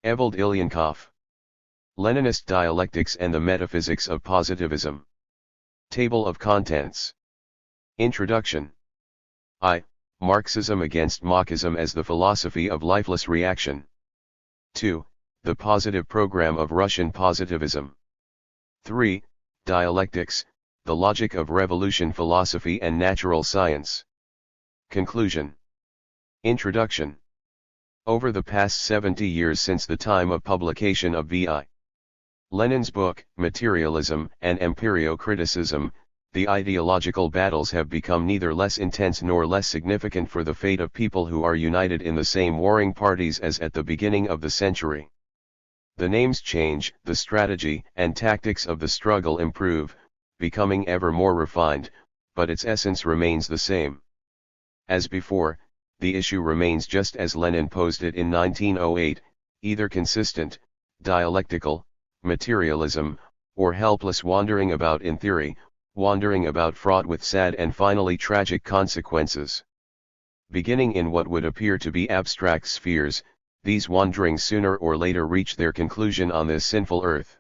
Evald Ilyenkov. Leninist Dialectics and the Metaphysics of Positivism. Table of Contents. Introduction. I. Marxism against Marxism as the philosophy of lifeless reaction. 2. The positive program of Russian positivism. 3. Dialectics, the logic of revolution philosophy and natural science. Conclusion. Introduction. Over the past 70 years since the time of publication of V.I. Lenin's book, Materialism and Empirio-Criticism, the ideological battles have become neither less intense nor less significant for the fate of people who are united in the same warring parties as at the beginning of the century. The names change, the strategy and tactics of the struggle improve, becoming ever more refined, but its essence remains the same. As before, the issue remains just as Lenin posed it in 1908, either consistent, dialectical, materialism, or helpless wandering about in theory, wandering about fraught with sad and finally tragic consequences. Beginning in what would appear to be abstract spheres, these wanderings sooner or later reach their conclusion on this sinful earth.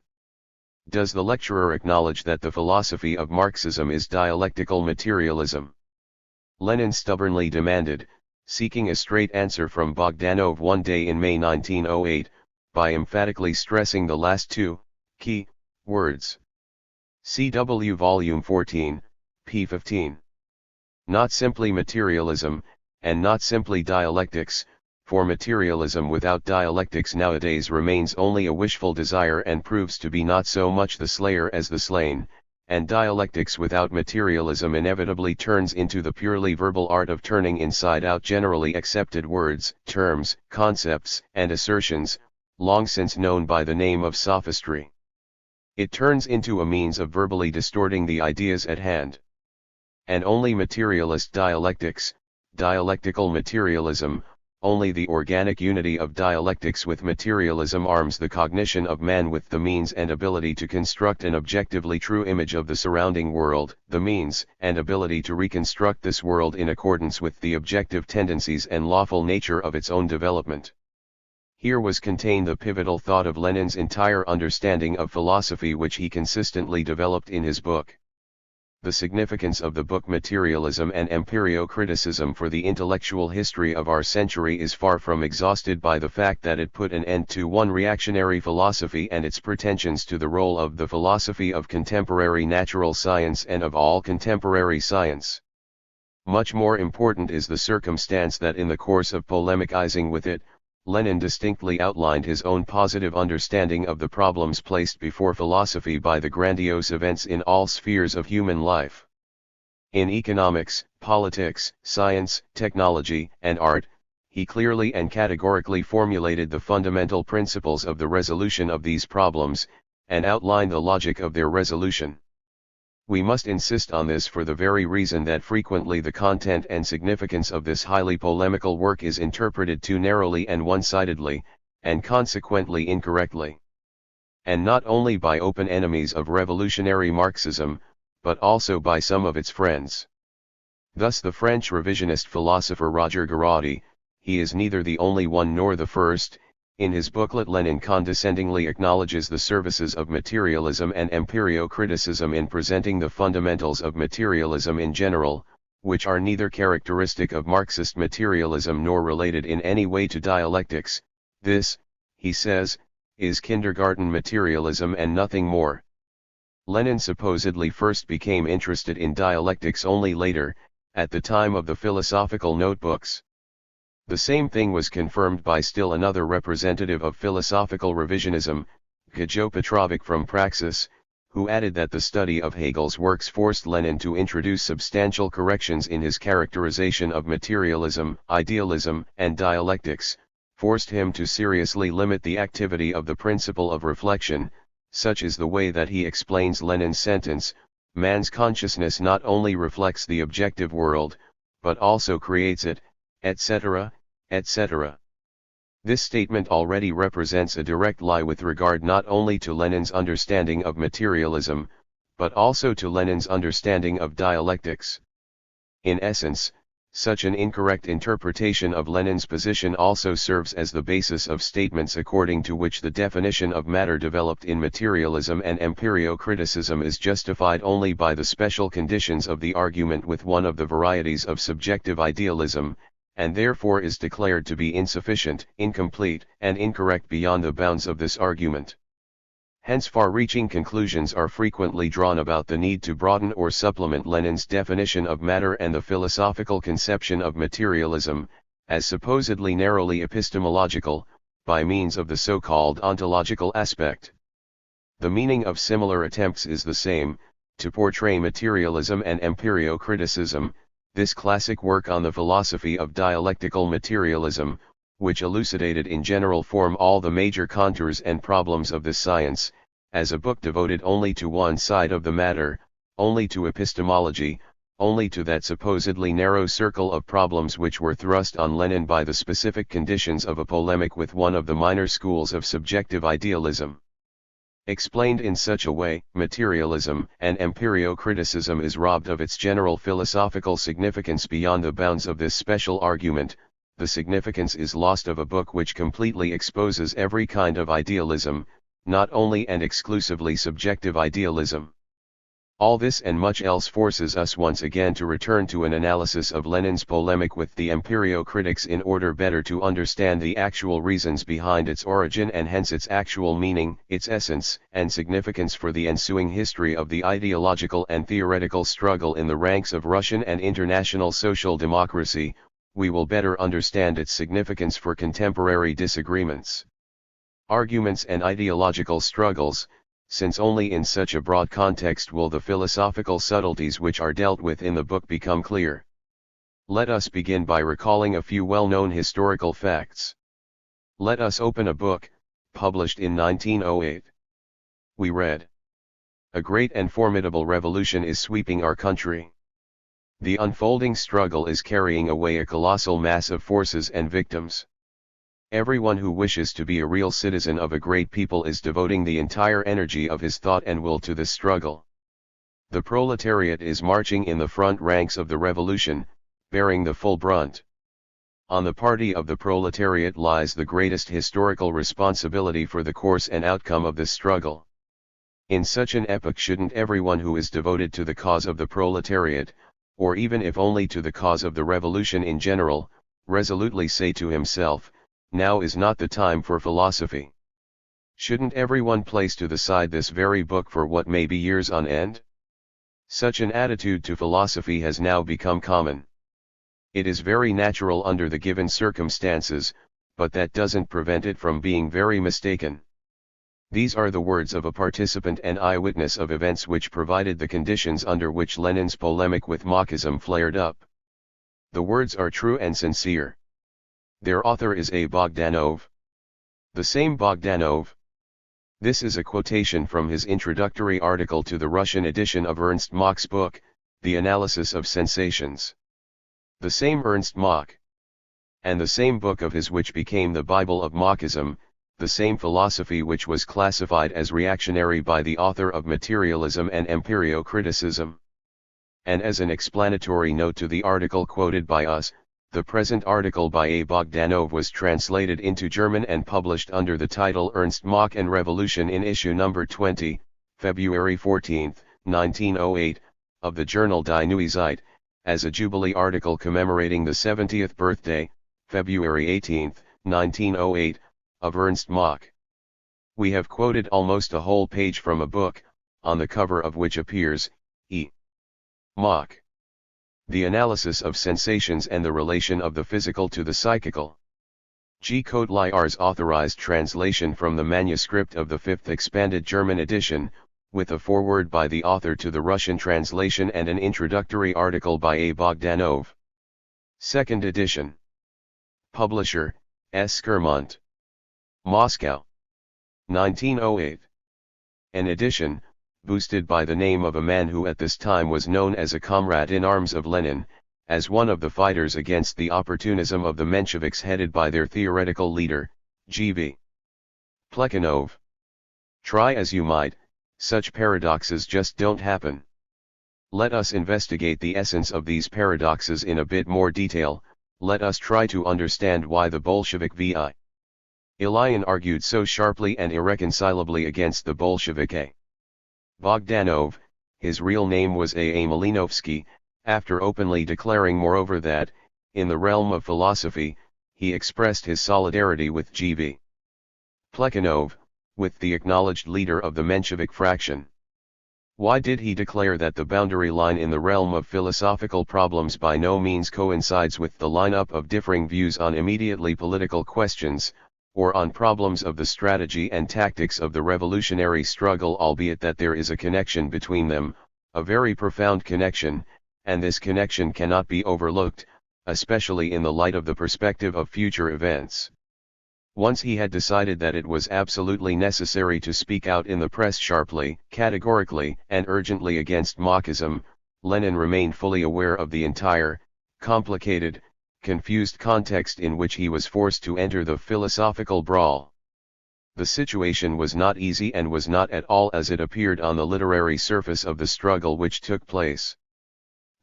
Does the lecturer acknowledge that the philosophy of Marxism is dialectical materialism? Lenin stubbornly demanded, seeking a straight answer from Bogdanov one day in May 1908, by emphatically stressing the last two key words. CW Volume 14, p. 15. Not simply materialism, and not simply dialectics, for materialism without dialectics nowadays remains only a wishful desire and proves to be not so much the slayer as the slain, and dialectics without materialism inevitably turns into the purely verbal art of turning inside out generally accepted words, terms, concepts, and assertions, long since known by the name of sophistry. It turns into a means of verbally distorting the ideas at hand. And only materialist dialectics, dialectical materialism, only the organic unity of dialectics with materialism arms the cognition of man with the means and ability to construct an objectively true image of the surrounding world, the means and ability to reconstruct this world in accordance with the objective tendencies and lawful nature of its own development. Here was contained the pivotal thought of Lenin's entire understanding of philosophy, which he consistently developed in his book. The significance of the book Materialism and Empirio-Criticism for the intellectual history of our century is far from exhausted by the fact that it put an end to one reactionary philosophy and its pretensions to the role of the philosophy of contemporary natural science and of all contemporary science. Much more important is the circumstance that in the course of polemicizing with it, Lenin distinctly outlined his own positive understanding of the problems placed before philosophy by the grandiose events in all spheres of human life. In economics, politics, science, technology, and art, he clearly and categorically formulated the fundamental principles of the resolution of these problems, and outlined the logic of their resolution. We must insist on this for the very reason that frequently the content and significance of this highly polemical work is interpreted too narrowly and one-sidedly, and consequently incorrectly. And not only by open enemies of revolutionary Marxism, but also by some of its friends. Thus the French revisionist philosopher Roger Garaudy, he is neither the only one nor the first. In his booklet Lenin condescendingly acknowledges the services of materialism and empirio-criticism in presenting the fundamentals of materialism in general, which are neither characteristic of Marxist materialism nor related in any way to dialectics. This, he says, is kindergarten materialism and nothing more. Lenin supposedly first became interested in dialectics only later, at the time of the philosophical notebooks. The same thing was confirmed by still another representative of philosophical revisionism, Gajo Petrovic from Praxis, who added that the study of Hegel's works forced Lenin to introduce substantial corrections in his characterization of materialism, idealism, and dialectics, forced him to seriously limit the activity of the principle of reflection. Such is the way that he explains Lenin's sentence, man's consciousness not only reflects the objective world, but also creates it, etc., etc. This statement already represents a direct lie with regard not only to Lenin's understanding of materialism, but also to Lenin's understanding of dialectics. In essence, Such an incorrect interpretation of Lenin's position also serves as the basis of statements according to which the definition of matter developed in materialism and empirio-criticism is justified only by the special conditions of the argument with one of the varieties of subjective idealism, and therefore is declared to be insufficient, incomplete, and incorrect beyond the bounds of this argument. Hence far-reaching conclusions are frequently drawn about the need to broaden or supplement Lenin's definition of matter and the philosophical conception of materialism, as supposedly narrowly epistemological, by means of the so-called ontological aspect. The meaning of similar attempts is the same, to portray materialism and empirio-criticism. This classic work on the philosophy of dialectical materialism, which elucidated in general form all the major contours and problems of this science, as a book devoted only to one side of the matter, only to epistemology, only to that supposedly narrow circle of problems which were thrust on Lenin by the specific conditions of a polemic with one of the minor schools of subjective idealism. Explained in such a way, materialism and empirio-criticism is robbed of its general philosophical significance beyond the bounds of this special argument. The significance is lost of a book which completely exposes every kind of idealism, not only and exclusively subjective idealism. All this and much else forces us once again to return to an analysis of Lenin's polemic with the empirio-critics in order better to understand the actual reasons behind its origin and hence its actual meaning, its essence and significance for the ensuing history of the ideological and theoretical struggle in the ranks of Russian and international social democracy. We will better understand its significance for contemporary disagreements, arguments and ideological struggles, since only in such a broad context will the philosophical subtleties which are dealt with in the book become clear. Let us begin by recalling a few well-known historical facts. Let us open a book, published in 1908. We read, "A great and formidable revolution is sweeping our country. The unfolding struggle is carrying away a colossal mass of forces and victims. Everyone who wishes to be a real citizen of a great people is devoting the entire energy of his thought and will to this struggle. The proletariat is marching in the front ranks of the revolution, bearing the full brunt. On the party of the proletariat lies the greatest historical responsibility for the course and outcome of this struggle. In such an epoch shouldn't everyone who is devoted to the cause of the proletariat, or even if only to the cause of the revolution in general, resolutely say to himself, now is not the time for philosophy? Shouldn't everyone place to the side this very book for what may be years on end? Such an attitude to philosophy has now become common. It is very natural under the given circumstances, but that doesn't prevent it from being very mistaken." These are the words of a participant and eyewitness of events which provided the conditions under which Lenin's polemic with Marxism flared up. The words are true and sincere. Their author is A. Bogdanov. The same Bogdanov. This is a quotation from his introductory article to the Russian edition of Ernst Mach's book, The Analysis of Sensations. The same Ernst Mach. And the same book of his which became the Bible of Marxism, the same philosophy which was classified as reactionary by the author of Materialism and Empirio-criticism. And as an explanatory note to the article quoted by us, the present article by A. Bogdanov was translated into German and published under the title Ernst Mach and Revolution in issue number 20, February 14, 1908, of the journal Die Neue Zeit, as a jubilee article commemorating the 70th birthday, February 18, 1908, of Ernst Mach. We have quoted almost a whole page from a book, on the cover of which appears, E. Mach. The Analysis of Sensations and the Relation of the Physical to the Psychical. G. Kodlyar's authorized translation from the manuscript of the 5th expanded German edition, with a foreword by the author to the Russian translation and an introductory article by A. Bogdanov. 2nd edition. Publisher, S. Skermont. Moscow. 1908. An edition, boosted by the name of a man who at this time was known as a comrade in arms of Lenin, as one of the fighters against the opportunism of the Mensheviks headed by their theoretical leader, G.V. Plekhanov. Try as you might, such paradoxes just don't happen. Let us investigate the essence of these paradoxes in a bit more detail. Let us try to understand why the Bolshevik V.I. Ilyin argued so sharply and irreconcilably against the Bolshevik A. Bogdanov, his real name was A. Malinovsky, after openly declaring moreover that, in the realm of philosophy, he expressed his solidarity with G.V. Plekhanov, with the acknowledged leader of the Menshevik fraction. Why did he declare that the boundary line in the realm of philosophical problems by no means coincides with the lineup of differing views on immediately political questions, or on problems of the strategy and tactics of the revolutionary struggle, albeit that there is a connection between them, a very profound connection, and this connection cannot be overlooked, especially in the light of the perspective of future events. Once he had decided that it was absolutely necessary to speak out in the press sharply, categorically, and urgently against Marxism, Lenin remained fully aware of the entire, complicated, confused context in which he was forced to enter the philosophical brawl. The situation was not easy and was not at all as it appeared on the literary surface of the struggle which took place.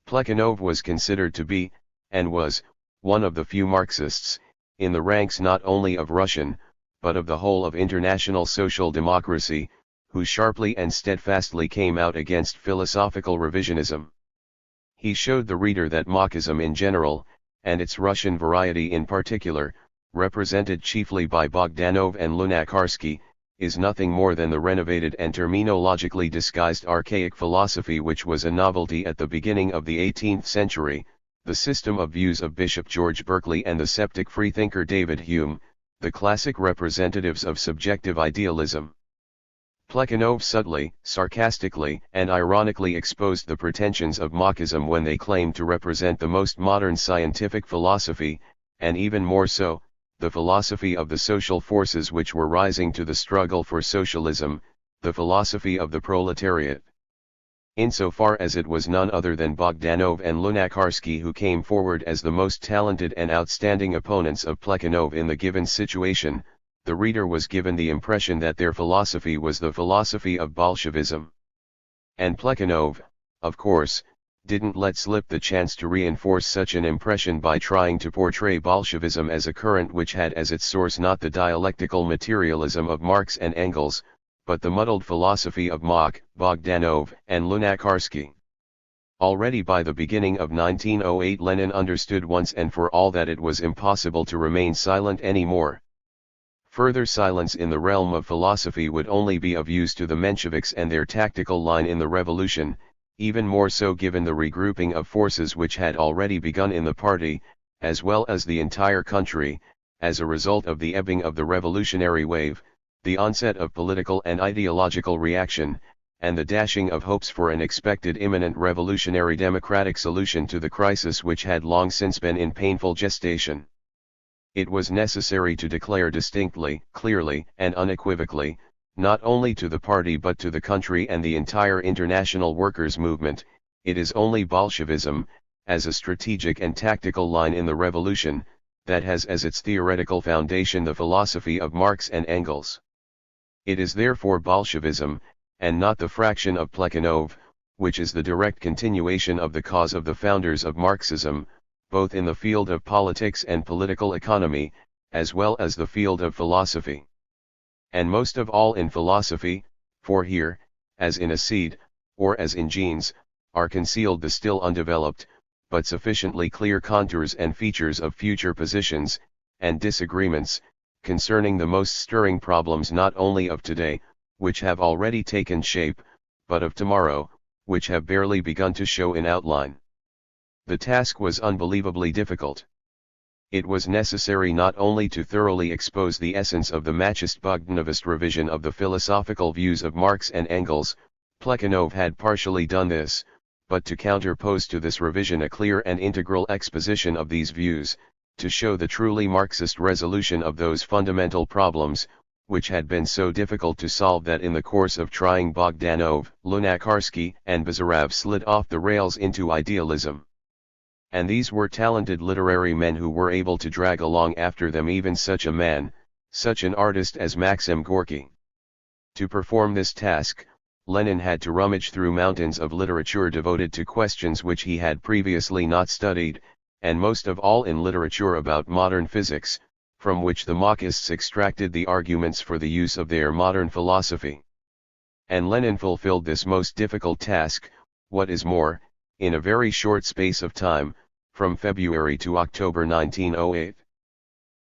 Plekhanov was considered to be, and was, one of the few Marxists, in the ranks not only of Russian, but of the whole of international social democracy, who sharply and steadfastly came out against philosophical revisionism. He showed the reader that Marxism in general, and its Russian variety in particular, represented chiefly by Bogdanov and Lunacharsky, is nothing more than the renovated and terminologically disguised archaic philosophy which was a novelty at the beginning of the 18th century, the system of views of Bishop George Berkeley and the sceptic freethinker David Hume, the classic representatives of subjective idealism. Plekhanov subtly, sarcastically, and ironically exposed the pretensions of Marxism when they claimed to represent the most modern scientific philosophy, and even more so, the philosophy of the social forces which were rising to the struggle for socialism, the philosophy of the proletariat. Insofar as it was none other than Bogdanov and Lunacharsky who came forward as the most talented and outstanding opponents of Plekhanov in the given situation, the reader was given the impression that their philosophy was the philosophy of Bolshevism. And Plekhanov, of course, didn't let slip the chance to reinforce such an impression by trying to portray Bolshevism as a current which had as its source not the dialectical materialism of Marx and Engels, but the muddled philosophy of Mach, Bogdanov, and Lunacharsky. Already by the beginning of 1908 Lenin understood once and for all that it was impossible to remain silent anymore. Further silence in the realm of philosophy would only be of use to the Mensheviks and their tactical line in the revolution, even more so given the regrouping of forces which had already begun in the party, as well as the entire country, as a result of the ebbing of the revolutionary wave, the onset of political and ideological reaction, and the dashing of hopes for an expected imminent revolutionary democratic solution to the crisis which had long since been in painful gestation. It was necessary to declare distinctly, clearly, and unequivocally, not only to the party but to the country and the entire international workers' movement, it is only Bolshevism, as a strategic and tactical line in the revolution, that has as its theoretical foundation the philosophy of Marx and Engels. It is therefore Bolshevism, and not the fraction of Plekhanov, which is the direct continuation of the cause of the founders of Marxism, both in the field of politics and political economy, as well as the field of philosophy. And most of all in philosophy, for here, as in a seed, or as in genes, are concealed the still undeveloped, but sufficiently clear contours and features of future positions, and disagreements, concerning the most stirring problems not only of today, which have already taken shape, but of tomorrow, which have barely begun to show in outline. The task was unbelievably difficult. It was necessary not only to thoroughly expose the essence of the Machist Bogdanovist revision of the philosophical views of Marx and Engels, Plekhanov had partially done this, but to counterpose to this revision a clear and integral exposition of these views, to show the truly Marxist resolution of those fundamental problems, which had been so difficult to solve that in the course of trying Bogdanov, Lunacharsky, and Bazarov slid off the rails into idealism. And these were talented literary men who were able to drag along after them even such a man, such an artist as Maxim Gorky. To perform this task, Lenin had to rummage through mountains of literature devoted to questions which he had previously not studied, and most of all in literature about modern physics, from which the Marxists extracted the arguments for the use of their modern philosophy. And Lenin fulfilled this most difficult task, what is more, in a very short space of time, from February to October 1908.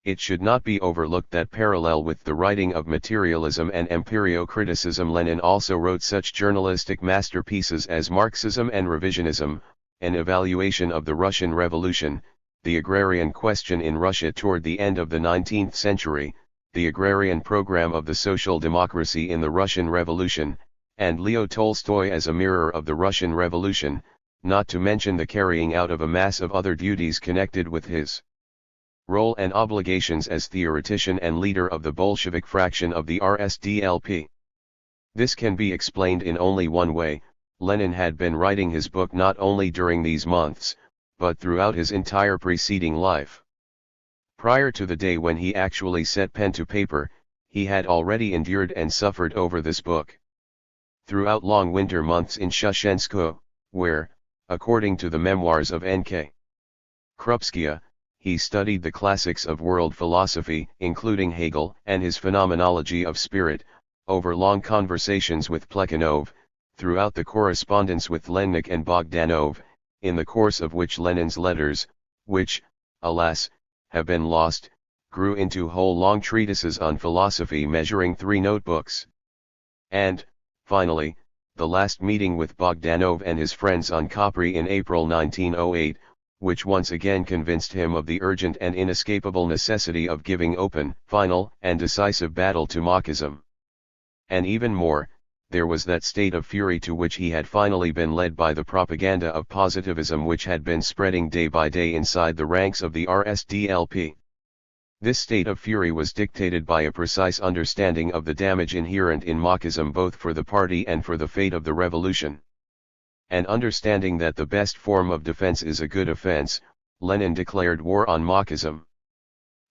It should not be overlooked that parallel with the writing of materialism and empirio-criticism, Lenin also wrote such journalistic masterpieces as Marxism and Revisionism, an evaluation of the Russian Revolution, the agrarian question in Russia toward the end of the 19th century, the agrarian program of the social democracy in the Russian Revolution, and Leo Tolstoy as a mirror of the Russian Revolution, not to mention the carrying out of a mass of other duties connected with his role and obligations as theoretician and leader of the Bolshevik fraction of the RSDLP. This can be explained in only one way: Lenin had been writing his book not only during these months, but throughout his entire preceding life. Prior to the day when he actually set pen to paper, he had already endured and suffered over this book. Throughout long winter months in Shushensko, where, according to the memoirs of N.K. Krupskaya, he studied the classics of world philosophy, including Hegel and his phenomenology of spirit, over long conversations with Plekhanov, throughout the correspondence with Lennik and Bogdanov, in the course of which Lenin's letters, which, alas, have been lost, grew into whole long treatises on philosophy measuring 3 notebooks. And, finally, the last meeting with Bogdanov and his friends on Capri in April 1908, which once again convinced him of the urgent and inescapable necessity of giving open, final, and decisive battle to Marxism. And even more, there was that state of fury to which he had finally been led by the propaganda of positivism which had been spreading day by day inside the ranks of the RSDLP. This state of fury was dictated by a precise understanding of the damage inherent in Marxism both for the party and for the fate of the revolution. And understanding that the best form of defense is a good offense, Lenin declared war on Marxism.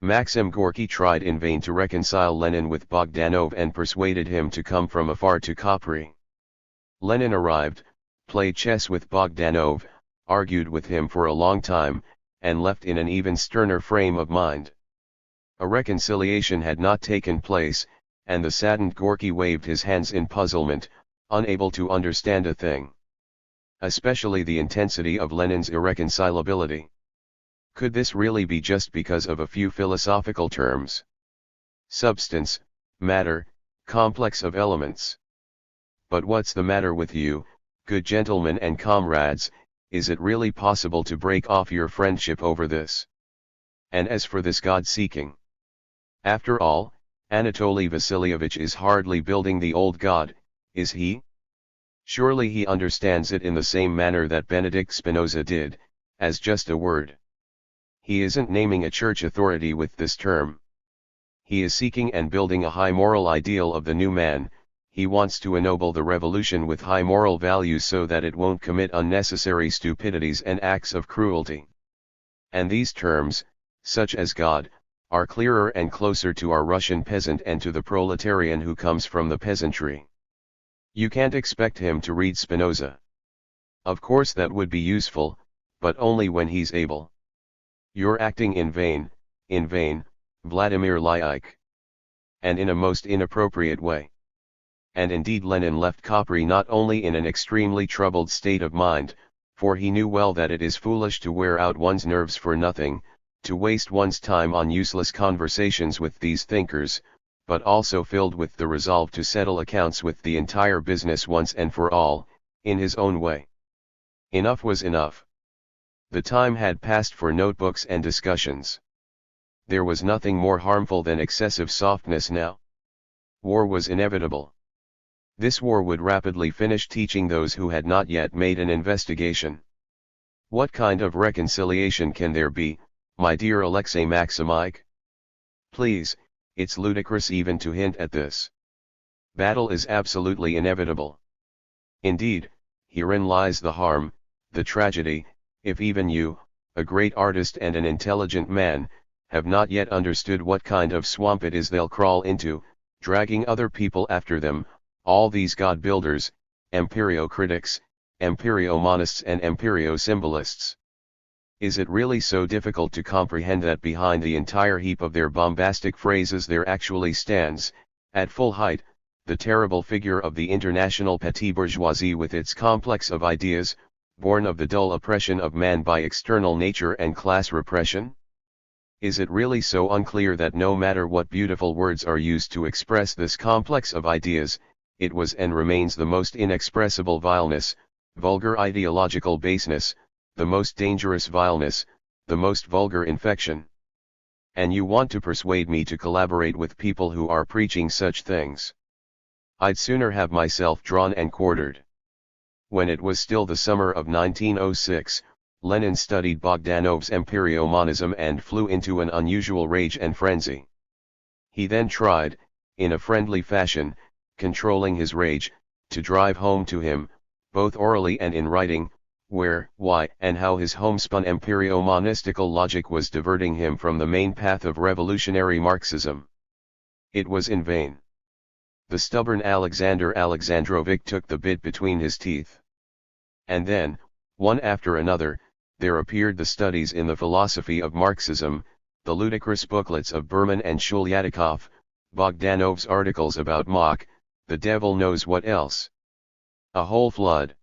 Maxim Gorky tried in vain to reconcile Lenin with Bogdanov and persuaded him to come from afar to Capri. Lenin arrived, played chess with Bogdanov, argued with him for a long time, and left in an even sterner frame of mind. A reconciliation had not taken place, and the saddened Gorky waved his hands in puzzlement, unable to understand a thing. Especially the intensity of Lenin's irreconcilability. Could this really be just because of a few philosophical terms? Substance, matter, complex of elements. But what's the matter with you, good gentlemen and comrades? Is it really possible to break off your friendship over this? And as for this God-seeking, after all, Anatoly Vasilievich is hardly building the old God, is he? Surely he understands it in the same manner that Benedict Spinoza did, as just a word. He isn't naming a church authority with this term. He is seeking and building a high moral ideal of the new man. He wants to ennoble the revolution with high moral values so that it won't commit unnecessary stupidities and acts of cruelty. And these terms, such as God, are clearer and closer to our Russian peasant and to the proletarian who comes from the peasantry. You can't expect him to read Spinoza. Of course that would be useful, but only when he's able. You're acting in vain, Vladimir Ilyich. And in a most inappropriate way. And indeed Lenin left Capri not only in an extremely troubled state of mind, for he knew well that it is foolish to wear out one's nerves for nothing, to waste one's time on useless conversations with these thinkers, but also filled with the resolve to settle accounts with the entire business once and for all, in his own way. Enough was enough. The time had passed for notebooks and discussions. There was nothing more harmful than excessive softness now. War was inevitable. This war would rapidly finish teaching those who had not yet made an investigation. What kind of reconciliation can there be, my dear Alexei Maximych? Please, it's ludicrous even to hint at this. Battle is absolutely inevitable. Indeed, herein lies the harm, the tragedy, if even you, a great artist and an intelligent man, have not yet understood what kind of swamp it is they'll crawl into, dragging other people after them, all these God-builders, empirio-critics, empirio-monists and empirio-symbolists. Is it really so difficult to comprehend that behind the entire heap of their bombastic phrases there actually stands, at full height, the terrible figure of the international petty bourgeoisie with its complex of ideas, born of the dull oppression of man by external nature and class repression? Is it really so unclear that no matter what beautiful words are used to express this complex of ideas, it was and remains the most inexpressible vileness, vulgar ideological baseness, the most dangerous vileness, the most vulgar infection? And you want to persuade me to collaborate with people who are preaching such things? I'd sooner have myself drawn and quartered. When it was still the summer of 1906, Lenin studied Bogdanov's empirio-monism and flew into an unusual rage and frenzy. He then tried, in a friendly fashion, controlling his rage, to drive home to him, both orally and in writing, where, why, and how his homespun empirio-monistical logic was diverting him from the main path of revolutionary Marxism. It was in vain. The stubborn Alexander Alexandrovich took the bit between his teeth. And then, one after another, there appeared the studies in the philosophy of Marxism, the ludicrous booklets of Berman and Shulyatikov, Bogdanov's articles about Mach, the devil knows what else. A whole flood.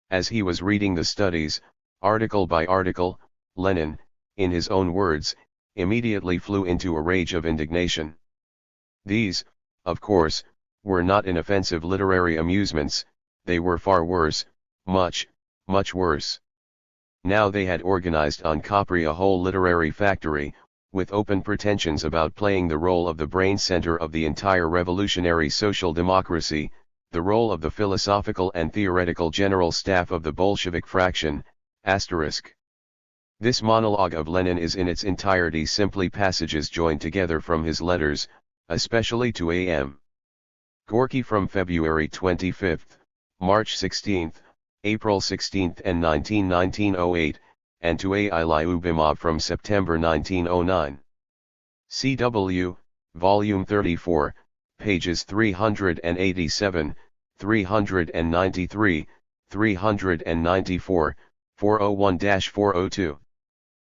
As he was reading the studies, article by article, Lenin, in his own words, immediately flew into a rage of indignation. These, of course, were not inoffensive literary amusements, they were far worse, much, much worse. Now they had organized on Capri a whole literary factory, with open pretensions about playing the role of the brain center of the entire revolutionary social democracy, the role of the philosophical and theoretical general staff of the Bolshevik fraction, asterisk. This monologue of Lenin is in its entirety simply passages joined together from his letters, especially to A.M. Gorky from February 25, March 16, April 16 and 1908, and to A. Lyubimov from September 1909. CW, Volume 34, pages 387, 393, 394, 401-402.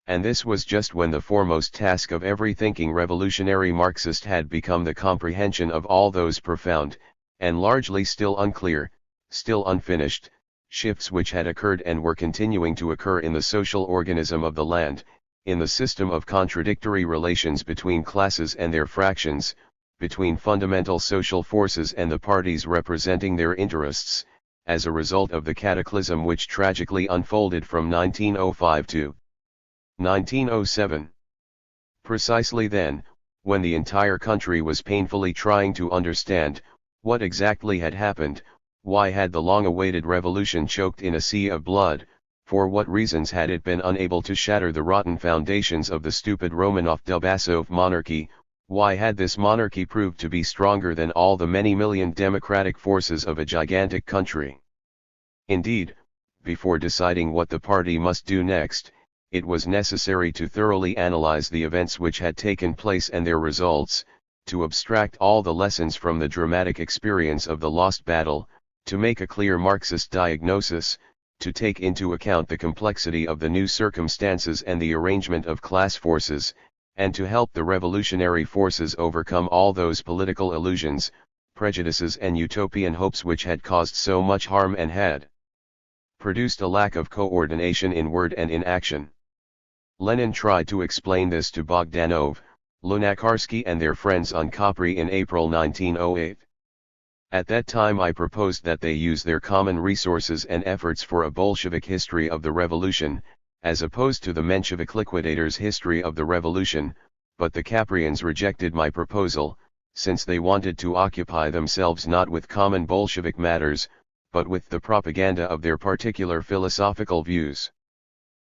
And this was just when the foremost task of every thinking revolutionary Marxist had become the comprehension of all those profound, and largely still unclear, still unfinished, shifts which had occurred and were continuing to occur in the social organism of the land, in the system of contradictory relations between classes and their fractions, between fundamental social forces and the parties representing their interests, as a result of the cataclysm which tragically unfolded from 1905 to 1907. Precisely then, when the entire country was painfully trying to understand what exactly had happened, why had the long-awaited revolution choked in a sea of blood, for what reasons had it been unable to shatter the rotten foundations of the stupid Romanov-Dubasov monarchy, why had this monarchy proved to be stronger than all the many million democratic forces of a gigantic country? Indeed, before deciding what the party must do next, it was necessary to thoroughly analyze the events which had taken place and their results, to abstract all the lessons from the dramatic experience of the lost battle, to make a clear Marxist diagnosis, to take into account the complexity of the new circumstances and the arrangement of class forces, and to help the revolutionary forces overcome all those political illusions, prejudices and utopian hopes which had caused so much harm and had produced a lack of coordination in word and in action. Lenin tried to explain this to Bogdanov, Lunacharsky and their friends on Capri in April 1908. At that time I proposed that they use their common resources and efforts for a Bolshevik history of the revolution, as opposed to the Menshevik liquidators' history of the revolution, but the Caprians rejected my proposal, since they wanted to occupy themselves not with common Bolshevik matters, but with the propaganda of their particular philosophical views.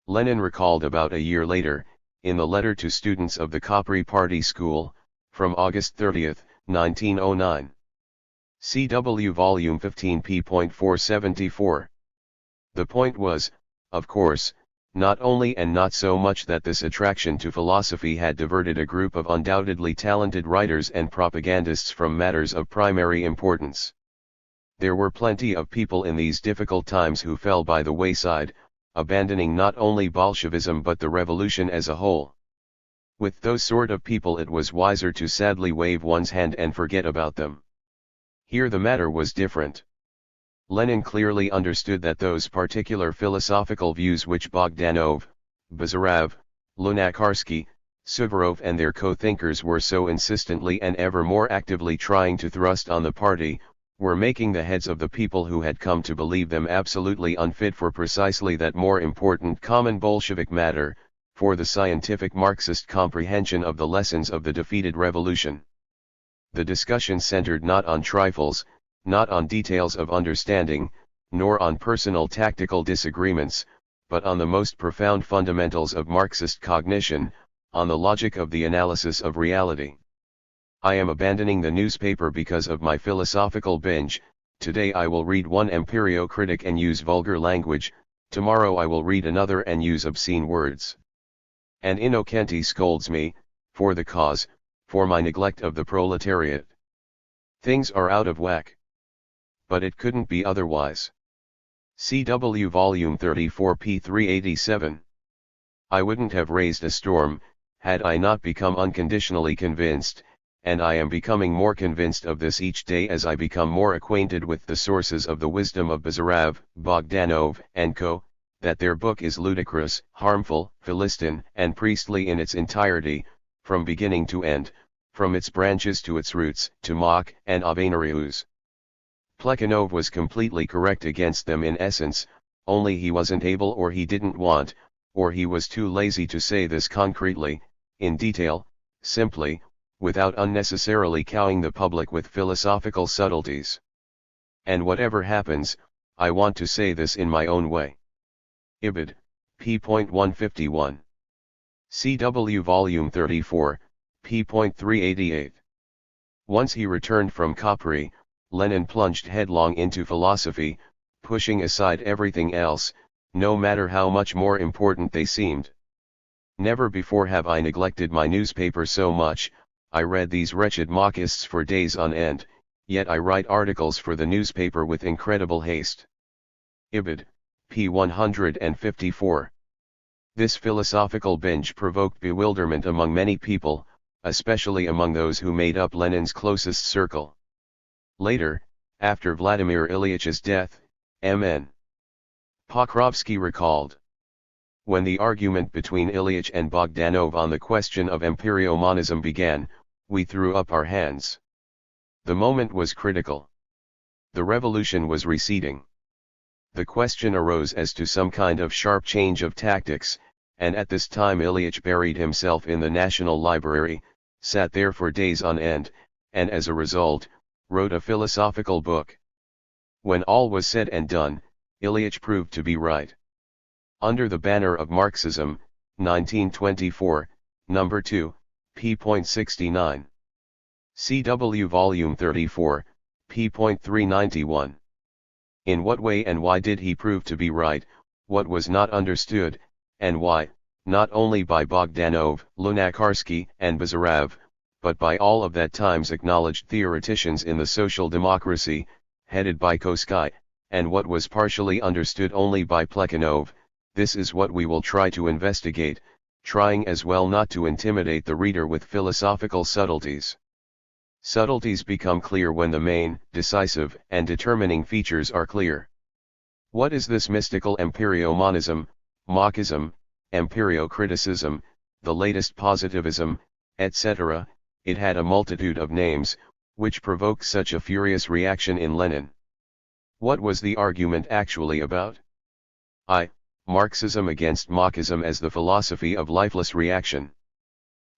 Lenin recalled about a year later, in the letter to students of the Capri Party School, from August 30, 1909. CW Volume 15 p.474. The point was, of course, not only and not so much that this attraction to philosophy had diverted a group of undoubtedly talented writers and propagandists from matters of primary importance. There were plenty of people in these difficult times who fell by the wayside, abandoning not only Bolshevism but the revolution as a whole. With those sort of people it was wiser to sadly wave one's hand and forget about them. Here the matter was different. Lenin clearly understood that those particular philosophical views which Bogdanov, Bazarov, Lunacharsky, Suvorov and their co-thinkers were so insistently and ever more actively trying to thrust on the party, were making the heads of the people who had come to believe them absolutely unfit for precisely that more important common Bolshevik matter, for the scientific Marxist comprehension of the lessons of the defeated revolution. The discussion centered not on trifles, not on details of understanding, nor on personal tactical disagreements, but on the most profound fundamentals of Marxist cognition, on the logic of the analysis of reality. I am abandoning the newspaper because of my philosophical binge. Today I will read one empirio-critic and use vulgar language, tomorrow I will read another and use obscene words. And Innocenti scolds me, for the cause, for my neglect of the proletariat. Things are out of whack. But it couldn't be otherwise. CW Volume 34 p. 387. I wouldn't have raised a storm, had I not become unconditionally convinced, and I am becoming more convinced of this each day as I become more acquainted with the sources of the wisdom of Bazarov, Bogdanov, and co., that their book is ludicrous, harmful, philistine, and priestly in its entirety, from beginning to end, from its branches to its roots, to mock and avenarius. Plekhanov was completely correct against them in essence, only he wasn't able or he didn't want, or he was too lazy to say this concretely, in detail, simply, without unnecessarily cowing the public with philosophical subtleties. And whatever happens, I want to say this in my own way. Ibid, p.151. CW Volume 34, p.388. Once he returned from Capri, Lenin plunged headlong into philosophy, pushing aside everything else, no matter how much more important they seemed. Never before have I neglected my newspaper so much. I read these wretched Marxists for days on end, yet I write articles for the newspaper with incredible haste. Ibid, p. 154. This philosophical binge provoked bewilderment among many people, especially among those who made up Lenin's closest circle. Later, after Vladimir Ilyitch's death, M.N. Pokrovsky recalled. When the argument between Ilyich and Bogdanov on the question of empirio-monism began, we threw up our hands. The moment was critical. The revolution was receding. The question arose as to some kind of sharp change of tactics, and at this time Ilyich buried himself in the National Library, sat there for days on end, and as a result, wrote a philosophical book. When all was said and done, Ilyich proved to be right. Under the banner of Marxism, 1924, No. 2, p.69. CW Volume 34, p.391. In what way and why did he prove to be right, what was not understood, and why, not only by Bogdanov, Lunacharsky, and Bazarov, but by all of that time's acknowledged theoreticians in the social democracy, headed by Kosky, and what was partially understood only by Plekhanov, this is what we will try to investigate, trying as well not to intimidate the reader with philosophical subtleties. Subtleties become clear when the main, decisive, and determining features are clear. What is this mystical empirio-monism, Marxism, empirio-criticism, the latest positivism, etc.? It had a multitude of names, which provoked such a furious reaction in Lenin. What was the argument actually about? Marxism against Marxism as the philosophy of lifeless reaction.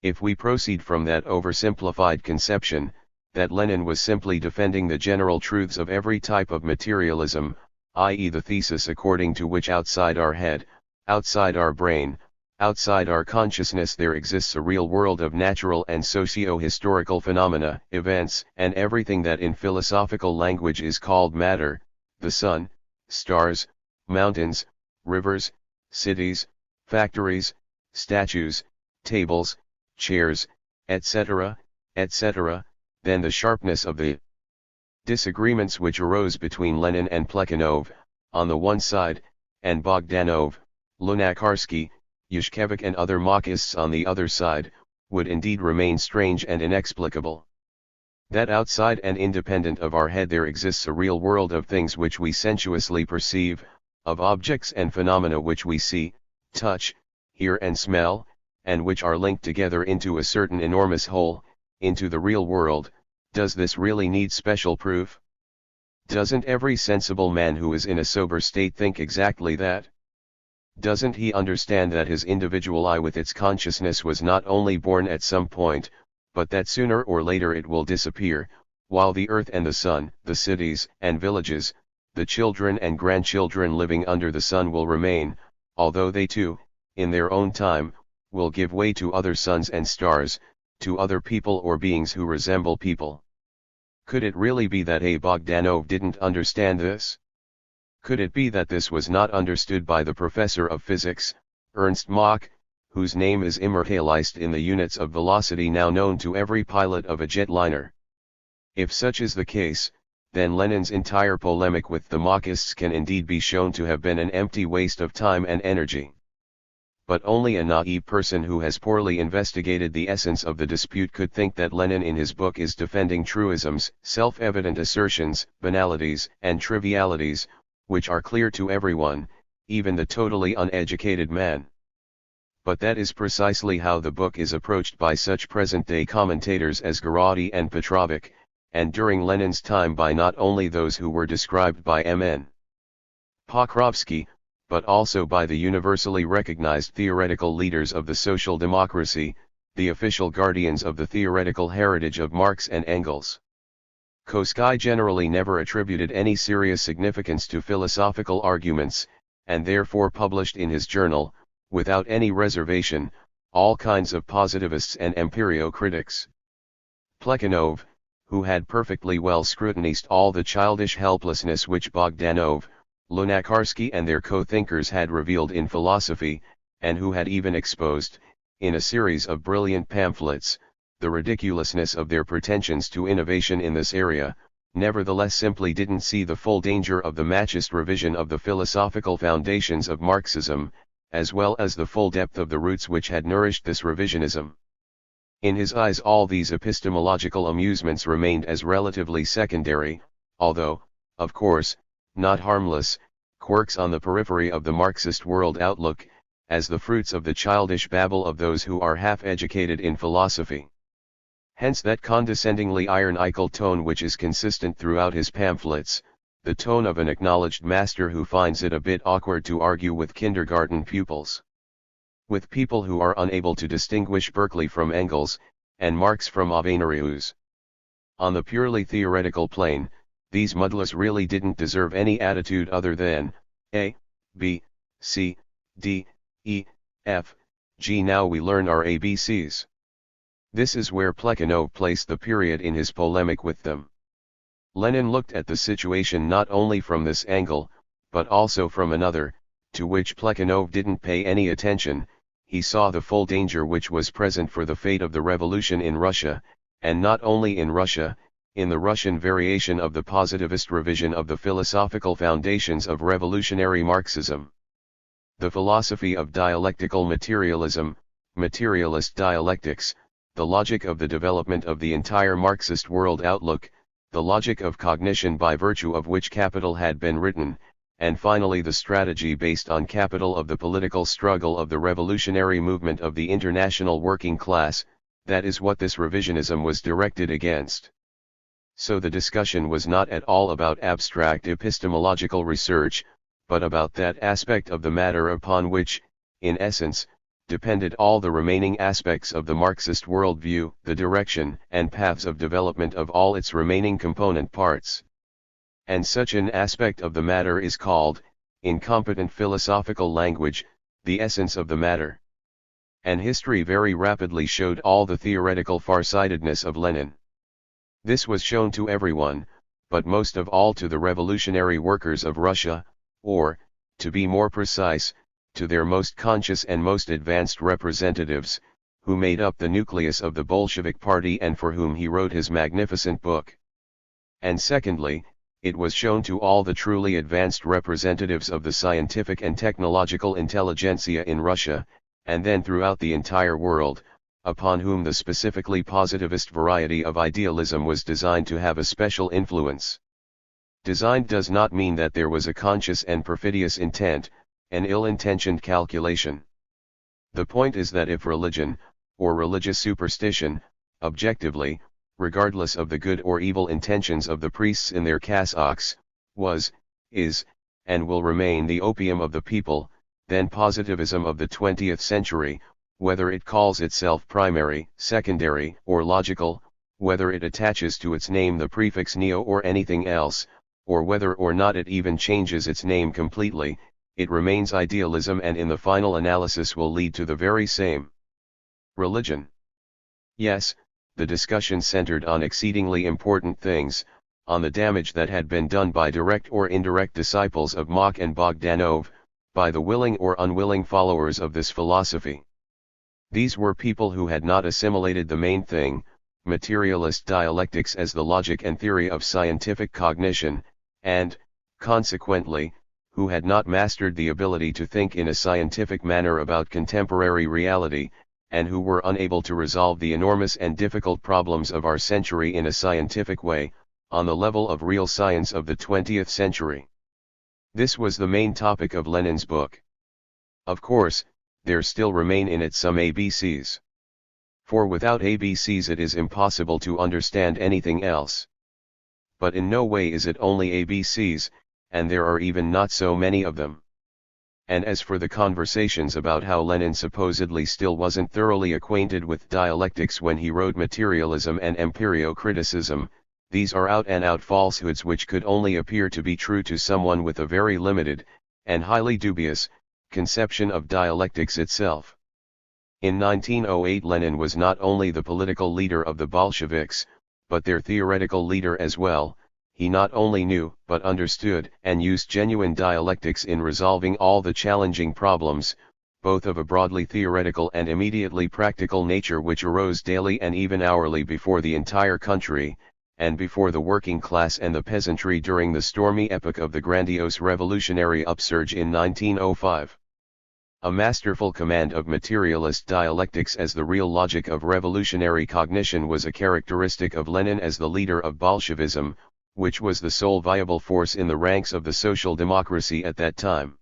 If we proceed from that oversimplified conception, that Lenin was simply defending the general truths of every type of materialism, i.e. the thesis according to which outside our head, outside our brain, outside our consciousness there exists a real world of natural and socio-historical phenomena, events, and everything that in philosophical language is called matter, the sun, stars, mountains, rivers, cities, factories, statues, tables, chairs, etc., etc., then the sharpness of the Disagreements which arose between Lenin and Plekhanov, on the one side, and Bogdanov, Lunacharsky, Yushkevich and other Marxists on the other side, would indeed remain strange and inexplicable. That outside and independent of our head there exists a real world of things which we sensuously perceive, of objects and phenomena which we see, touch, hear and smell, and which are linked together into a certain enormous whole, into the real world. Does this really need special proof? Doesn't every sensible man who is in a sober state think exactly that? Doesn't he understand that his individual I with its consciousness was not only born at some point, but that sooner or later it will disappear, while the earth and the sun, the cities and villages, the children and grandchildren living under the sun will remain, although they too, in their own time, will give way to other suns and stars, to other people or beings who resemble people. Could it really be that Bogdanov didn't understand this? Could it be that this was not understood by the professor of physics, Ernst Mach, whose name is immortalized in the units of velocity now known to every pilot of a jetliner? If such is the case, then Lenin's entire polemic with the Marxists can indeed be shown to have been an empty waste of time and energy. But only a naive person who has poorly investigated the essence of the dispute could think that Lenin in his book is defending truisms, self-evident assertions, banalities, and trivialities, which are clear to everyone, even the totally uneducated man. But that is precisely how the book is approached by such present-day commentators as Gorody and Petrovich, and during Lenin's time by not only those who were described by M.N. Pokrovsky, but also by the universally recognized theoretical leaders of the social democracy, the official guardians of the theoretical heritage of Marx and Engels. Koski generally never attributed any serious significance to philosophical arguments, and therefore published in his journal, without any reservation, all kinds of positivists and empirio-critics. Plekhanov, who had perfectly well scrutinized all the childish helplessness which Bogdanov, Lunacharsky and their co-thinkers had revealed in philosophy, and who had even exposed, in a series of brilliant pamphlets, the ridiculousness of their pretensions to innovation in this area, nevertheless simply didn't see the full danger of the Machist revision of the philosophical foundations of Marxism, as well as the full depth of the roots which had nourished this revisionism. In his eyes all these epistemological amusements remained as relatively secondary, although, of course, not harmless, quirks on the periphery of the Marxist world outlook, as the fruits of the childish babble of those who are half-educated in philosophy. Hence that condescendingly ironical tone which is consistent throughout his pamphlets, the tone of an acknowledged master who finds it a bit awkward to argue with kindergarten pupils. With people who are unable to distinguish Berkeley from Engels, and Marx from Avenarius. On the purely theoretical plane, these muddlers really didn't deserve any attitude other than, A, B, C, D, E, F, G. Now we learn our ABCs. This is where Plekhanov placed the period in his polemic with them. Lenin looked at the situation not only from this angle, but also from another, to which Plekhanov didn't pay any attention. He saw the full danger which was present for the fate of the revolution in Russia, and not only in Russia, in the Russian variation of the positivist revision of the philosophical foundations of revolutionary Marxism. The philosophy of dialectical materialism, materialist dialectics, the logic of the development of the entire Marxist world outlook, the logic of cognition by virtue of which capital had been written, and finally the strategy based on capital of the political struggle of the revolutionary movement of the international working class, that is what this revisionism was directed against. So the discussion was not at all about abstract epistemological research, but about that aspect of the matter upon which, in essence, depended all the remaining aspects of the Marxist worldview, the direction and paths of development of all its remaining component parts. And such an aspect of the matter is called, in competent philosophical language, the essence of the matter. And history very rapidly showed all the theoretical farsightedness of Lenin. This was shown to everyone, but most of all to the revolutionary workers of Russia, or, to be more precise, to their most conscious and most advanced representatives, who made up the nucleus of the Bolshevik party and for whom he wrote his magnificent book. and secondly, it was shown to all the truly advanced representatives of the scientific and technological intelligentsia in Russia, and then throughout the entire world, upon whom the specifically positivist variety of idealism was designed to have a special influence. Designed does not mean that there was a conscious and perfidious intent, an ill-intentioned calculation. The point is that if religion, or religious superstition, objectively, regardless of the good or evil intentions of the priests in their cassocks, was, is, and will remain the opium of the people, then positivism of the 20th century, whether it calls itself primary, secondary, or logical, whether it attaches to its name the prefix neo or anything else, or whether or not it even changes its name completely, it remains idealism and in the final analysis will lead to the very same. Religion. Yes, the discussion centered on exceedingly important things, on the damage that had been done by direct or indirect disciples of Mach and Bogdanov, by the willing or unwilling followers of this philosophy. These were people who had not assimilated the main thing, materialist dialectics as the logic and theory of scientific cognition, and, consequently, who had not mastered the ability to think in a scientific manner about contemporary reality, and who were unable to resolve the enormous and difficult problems of our century in a scientific way, on the level of real science of the 20th century. This was the main topic of Lenin's book. Of course, there still remain in it some ABCs. For without ABCs it is impossible to understand anything else. But in no way is it only ABCs, and there are even not so many of them. And as for the conversations about how Lenin supposedly still wasn't thoroughly acquainted with dialectics when he wrote Materialism and Empirio-criticism, these are out-and-out falsehoods which could only appear to be true to someone with a very limited, and highly dubious, conception of dialectics itself. In 1908 Lenin was not only the political leader of the Bolsheviks, but their theoretical leader as well. He not only knew, but understood and used genuine dialectics in resolving all the challenging problems, both of a broadly theoretical and immediately practical nature which arose daily and even hourly before the entire country, and before the working class and the peasantry during the stormy epoch of the grandiose revolutionary upsurge in 1905. A masterful command of materialist dialectics as the real logic of revolutionary cognition was a characteristic of Lenin as the leader of Bolshevism, which was the sole viable force in the ranks of the social democracy at that time.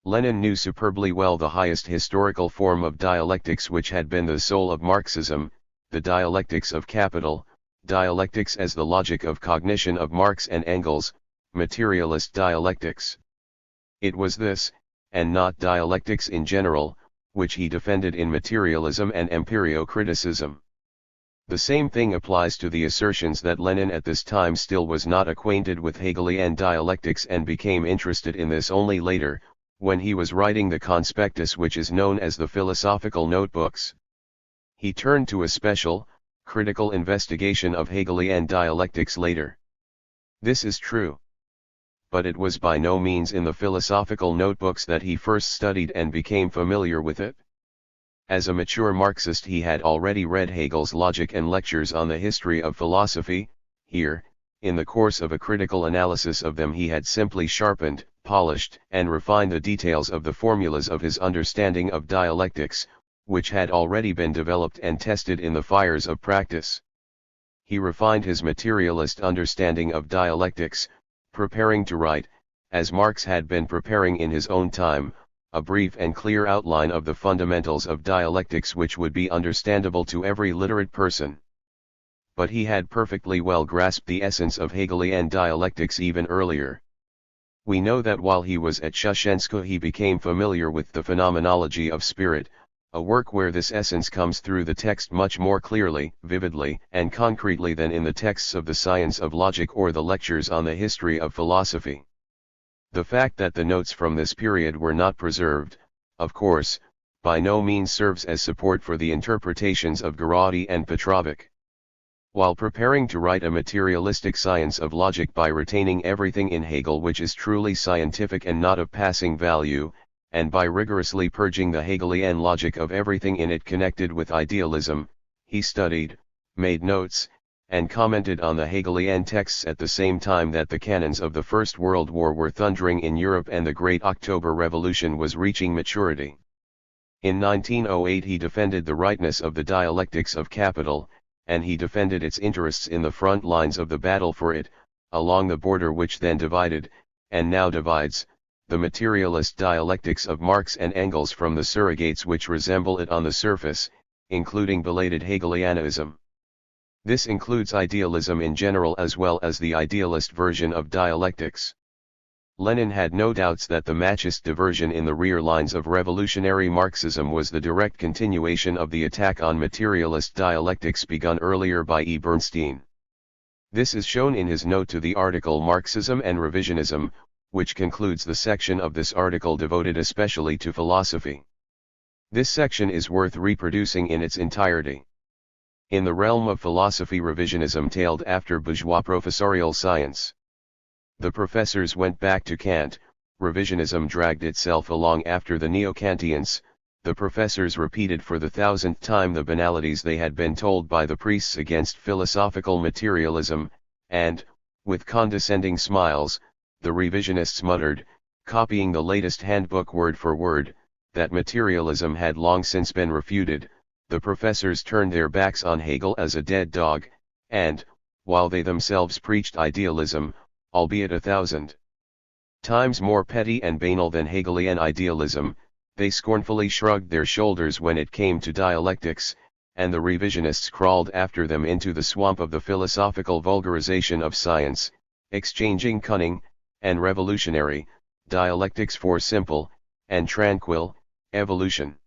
Lenin knew superbly well the highest historical form of dialectics which had been the soul of Marxism, the dialectics of capital, dialectics as the logic of cognition of Marx and Engels, materialist dialectics. It was this, and not dialectics in general, which he defended in Materialism and Empirio-criticism. The same thing applies to the assertions that Lenin at this time still was not acquainted with Hegelian dialectics and became interested in this only later, when he was writing the conspectus which is known as the Philosophical Notebooks. He turned to a special, critical investigation of Hegelian dialectics later. This is true. But it was by no means in the Philosophical Notebooks that he first studied and became familiar with it. As a mature Marxist he had already read Hegel's Logic and lectures on the history of philosophy. Here, in the course of a critical analysis of them he had simply sharpened, polished, and refined the details of the formulas of his understanding of dialectics, which had already been developed and tested in the fires of practice. He refined his materialist understanding of dialectics, preparing to write, as Marx had been preparing in his own time, a brief and clear outline of the fundamentals of dialectics which would be understandable to every literate person. But he had perfectly well grasped the essence of Hegelian dialectics even earlier. We know that while he was at Shushensko he became familiar with the Phenomenology of Spirit, a work where this essence comes through the text much more clearly, vividly, and concretely than in the texts of the Science of Logic or the lectures on the history of philosophy. The fact that the notes from this period were not preserved, of course, by no means serves as support for the interpretations of Ghilardi and Petrovic. While preparing to write a materialistic science of logic by retaining everything in Hegel which is truly scientific and not of passing value, and by rigorously purging the Hegelian logic of everything in it connected with idealism, he studied, made notes, and commented on the Hegelian texts at the same time that the cannons of the First World War were thundering in Europe and the Great October Revolution was reaching maturity. In 1908 he defended the rightness of the dialectics of capital, and he defended its interests in the front lines of the battle for it, along the border which then divided, and now divides, the materialist dialectics of Marx and Engels from the surrogates which resemble it on the surface, including belated Hegelianism. This includes idealism in general as well as the idealist version of dialectics. Lenin had no doubts that the Machist diversion in the rear lines of revolutionary Marxism was the direct continuation of the attack on materialist dialectics begun earlier by E. Bernstein. This is shown in his note to the article Marxism and Revisionism, which concludes the section of this article devoted especially to philosophy. This section is worth reproducing in its entirety. In the realm of philosophy, revisionism tailed after bourgeois professorial science. The professors went back to Kant, revisionism dragged itself along after the neo-Kantians, the professors repeated for the thousandth time the banalities they had been told by the priests against philosophical materialism, and, with condescending smiles, the revisionists muttered, copying the latest handbook word for word, that materialism had long since been refuted. The professors turned their backs on Hegel as a dead dog, and, while they themselves preached idealism, albeit 1,000 times more petty and banal than Hegelian idealism, they scornfully shrugged their shoulders when it came to dialectics, and the revisionists crawled after them into the swamp of the philosophical vulgarization of science, exchanging cunning, and revolutionary, dialectics for simple, and tranquil, evolution.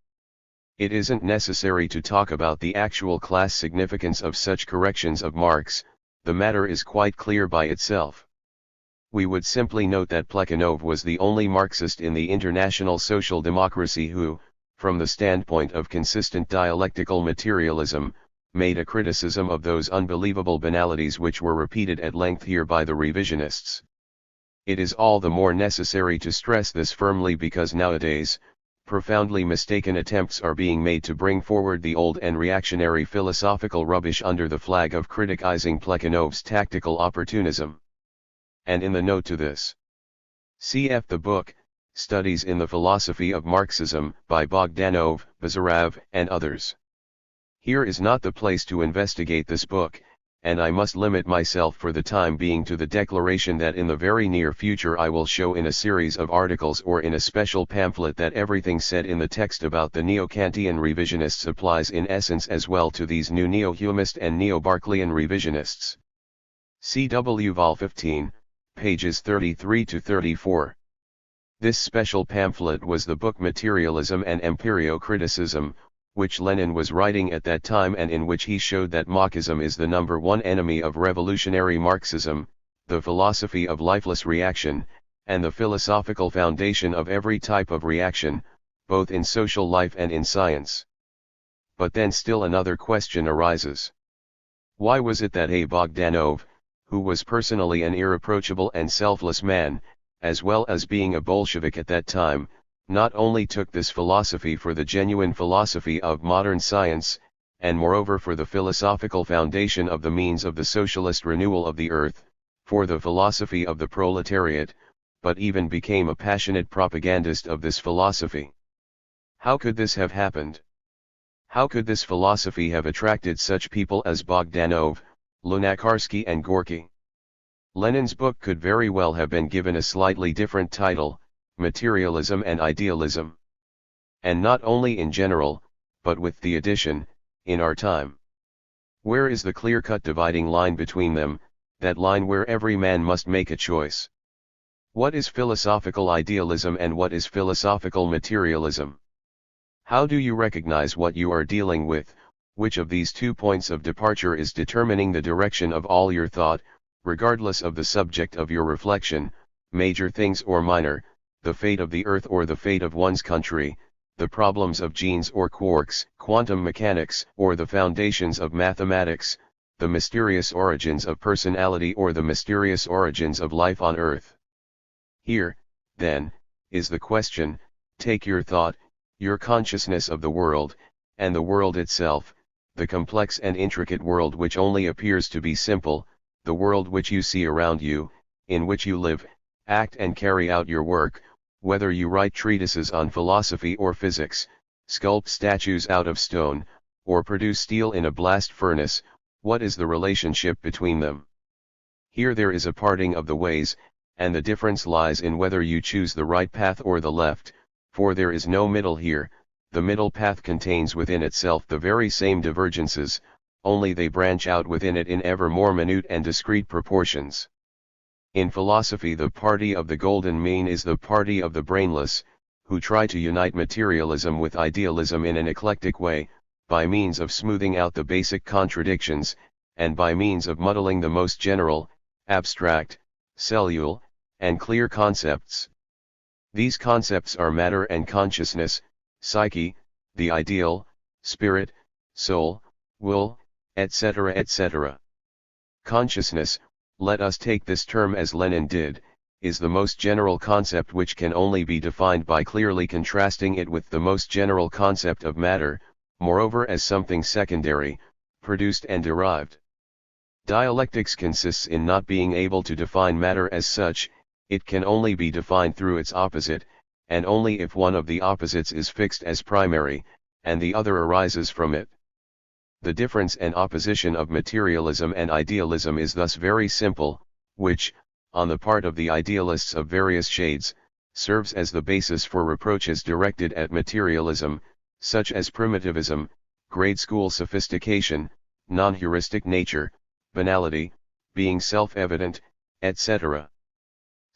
It isn't necessary to talk about the actual class significance of such corrections of Marx, the matter is quite clear by itself. We would simply note that Plekhanov was the only Marxist in the international social democracy who, from the standpoint of consistent dialectical materialism, made a criticism of those unbelievable banalities which were repeated at length here by the revisionists. It is all the more necessary to stress this firmly because nowadays, profoundly mistaken attempts are being made to bring forward the old and reactionary philosophical rubbish under the flag of criticizing Plekhanov's tactical opportunism. And in the note to this, cf. the book, Studies in the Philosophy of Marxism, by Bogdanov, Bazarov, and others. Here is not the place to investigate this book, and I must limit myself for the time being to the declaration that in the very near future I will show in a series of articles or in a special pamphlet that everything said in the text about the neo-Kantian revisionists applies in essence as well to these new neo-Humanist and neo-Berkeleyan revisionists. C.W. Vol 15, pages 33 to 34. This special pamphlet was the book Materialism and Empirio-Criticism, which Lenin was writing at that time and in which he showed that Marxism is the number one enemy of revolutionary Marxism, the philosophy of lifeless reaction, and the philosophical foundation of every type of reaction, both in social life and in science. But then still another question arises. Why was it that Bogdanov, who was personally an irreproachable and selfless man, as well as being a Bolshevik at that time, not only took this philosophy for the genuine philosophy of modern science, and moreover for the philosophical foundation of the means of the socialist renewal of the earth, for the philosophy of the proletariat, but even became a passionate propagandist of this philosophy? How could this have happened? How could this philosophy have attracted such people as Bogdanov, Lunacharsky and Gorky? Lenin's book could very well have been given a slightly different title, Materialism and Idealism. And not only in general, but with the addition, in our time. Where is the clear-cut dividing line between them, that line where every man must make a choice? What is philosophical idealism and what is philosophical materialism? How do you recognize what you are dealing with? Which of these 2 points of departure is determining the direction of all your thought, regardless of the subject of your reflection, major things or minor, the fate of the earth or the fate of one's country, the problems of genes or quarks, quantum mechanics or the foundations of mathematics, the mysterious origins of personality or the mysterious origins of life on earth? Here, then, is the question: take your thought, your consciousness of the world, and the world itself, the complex and intricate world which only appears to be simple, the world which you see around you, in which you live, act and carry out your work, whether you write treatises on philosophy or physics, sculpt statues out of stone, or produce steel in a blast furnace, what is the relationship between them? Here there is a parting of the ways, and the difference lies in whether you choose the right path or the left, for there is no middle here. The middle path contains within itself the very same divergences, only they branch out within it in ever more minute and discrete proportions. In philosophy the party of the golden mean is the party of the brainless, who try to unite materialism with idealism in an eclectic way, by means of smoothing out the basic contradictions, and by means of muddling the most general, abstract, cellular, and clear concepts. These concepts are matter and consciousness, psyche, the ideal, spirit, soul, will, etc. etc. Consciousness, let us take this term as Lenin did, is the most general concept which can only be defined by clearly contrasting it with the most general concept of matter, moreover as something secondary, produced and derived. Dialectics consists in not being able to define matter as such, it can only be defined through its opposite, and only if one of the opposites is fixed as primary, and the other arises from it. The difference and opposition of materialism and idealism is thus very simple, which, on the part of the idealists of various shades, serves as the basis for reproaches directed at materialism, such as primitivism, grade school sophistication, non-heuristic nature, banality, being self-evident, etc.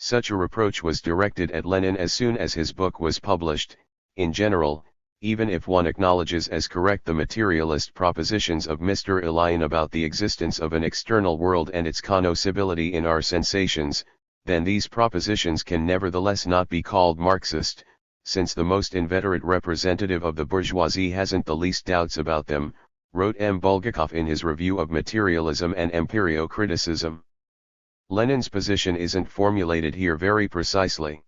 Such a reproach was directed at Lenin as soon as his book was published. In general, even if one acknowledges as correct the materialist propositions of Mr. Ilyin about the existence of an external world and its cognoscibility in our sensations, then these propositions can nevertheless not be called Marxist, since the most inveterate representative of the bourgeoisie hasn't the least doubts about them, wrote M. Bulgakov in his review of Materialism and Empirio-Criticism. Lenin's position isn't formulated here very precisely.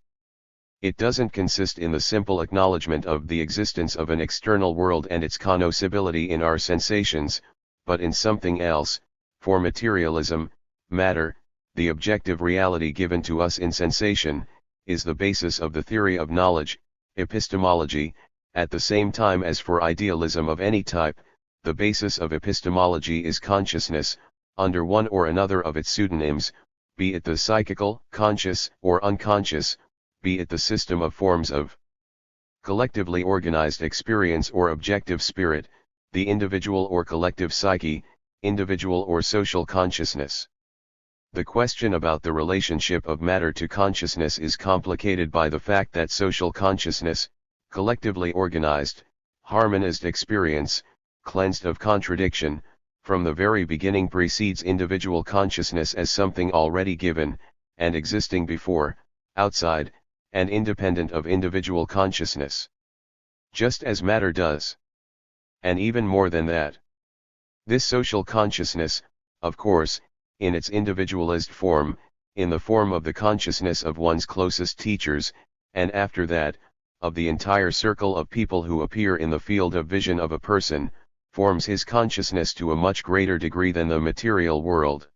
It doesn't consist in the simple acknowledgement of the existence of an external world and its cognoscibility in our sensations, but in something else. For materialism, matter, the objective reality given to us in sensation, is the basis of the theory of knowledge, epistemology, at the same time as for idealism of any type, the basis of epistemology is consciousness, under one or another of its pseudonyms, be it the psychical, conscious, or unconscious, be it the system of forms of collectively organized experience or objective spirit, the individual or collective psyche, individual or social consciousness. The question about the relationship of matter to consciousness is complicated by the fact that social consciousness, collectively organized, harmonized experience, cleansed of contradiction, from the very beginning precedes individual consciousness as something already given, and existing before, outside, and independent of individual consciousness. Just as matter does. And even more than that. This social consciousness, of course, in its individualist form, in the form of the consciousness of one's closest teachers, and after that, of the entire circle of people who appear in the field of vision of a person, forms his consciousness to a much greater degree than the material world.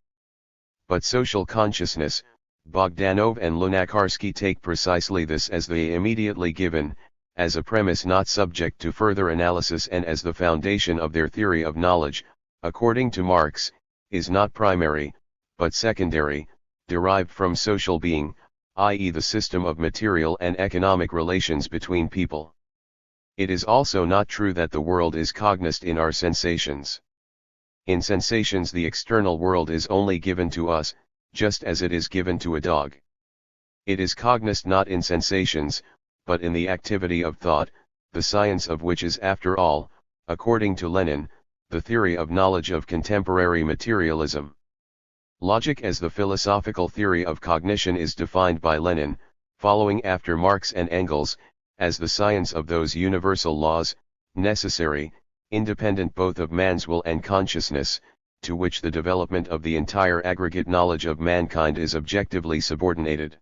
But social consciousness, Bogdanov and Lunacharsky take precisely this as the immediately given, as a premise not subject to further analysis and as the foundation of their theory of knowledge, according to Marx, is not primary, but secondary, derived from social being, i.e. the system of material and economic relations between people. It is also not true that the world is cognized in our sensations. In sensations the external world is only given to us, just as it is given to a dog. It is cognized not in sensations, but in the activity of thought, the science of which is after all, according to Lenin, the theory of knowledge of contemporary materialism. Logic as the philosophical theory of cognition is defined by Lenin, following after Marx and Engels, as the science of those universal laws, necessary, independent both of man's will and consciousness, to which the development of the entire aggregate knowledge of mankind is objectively subordinated.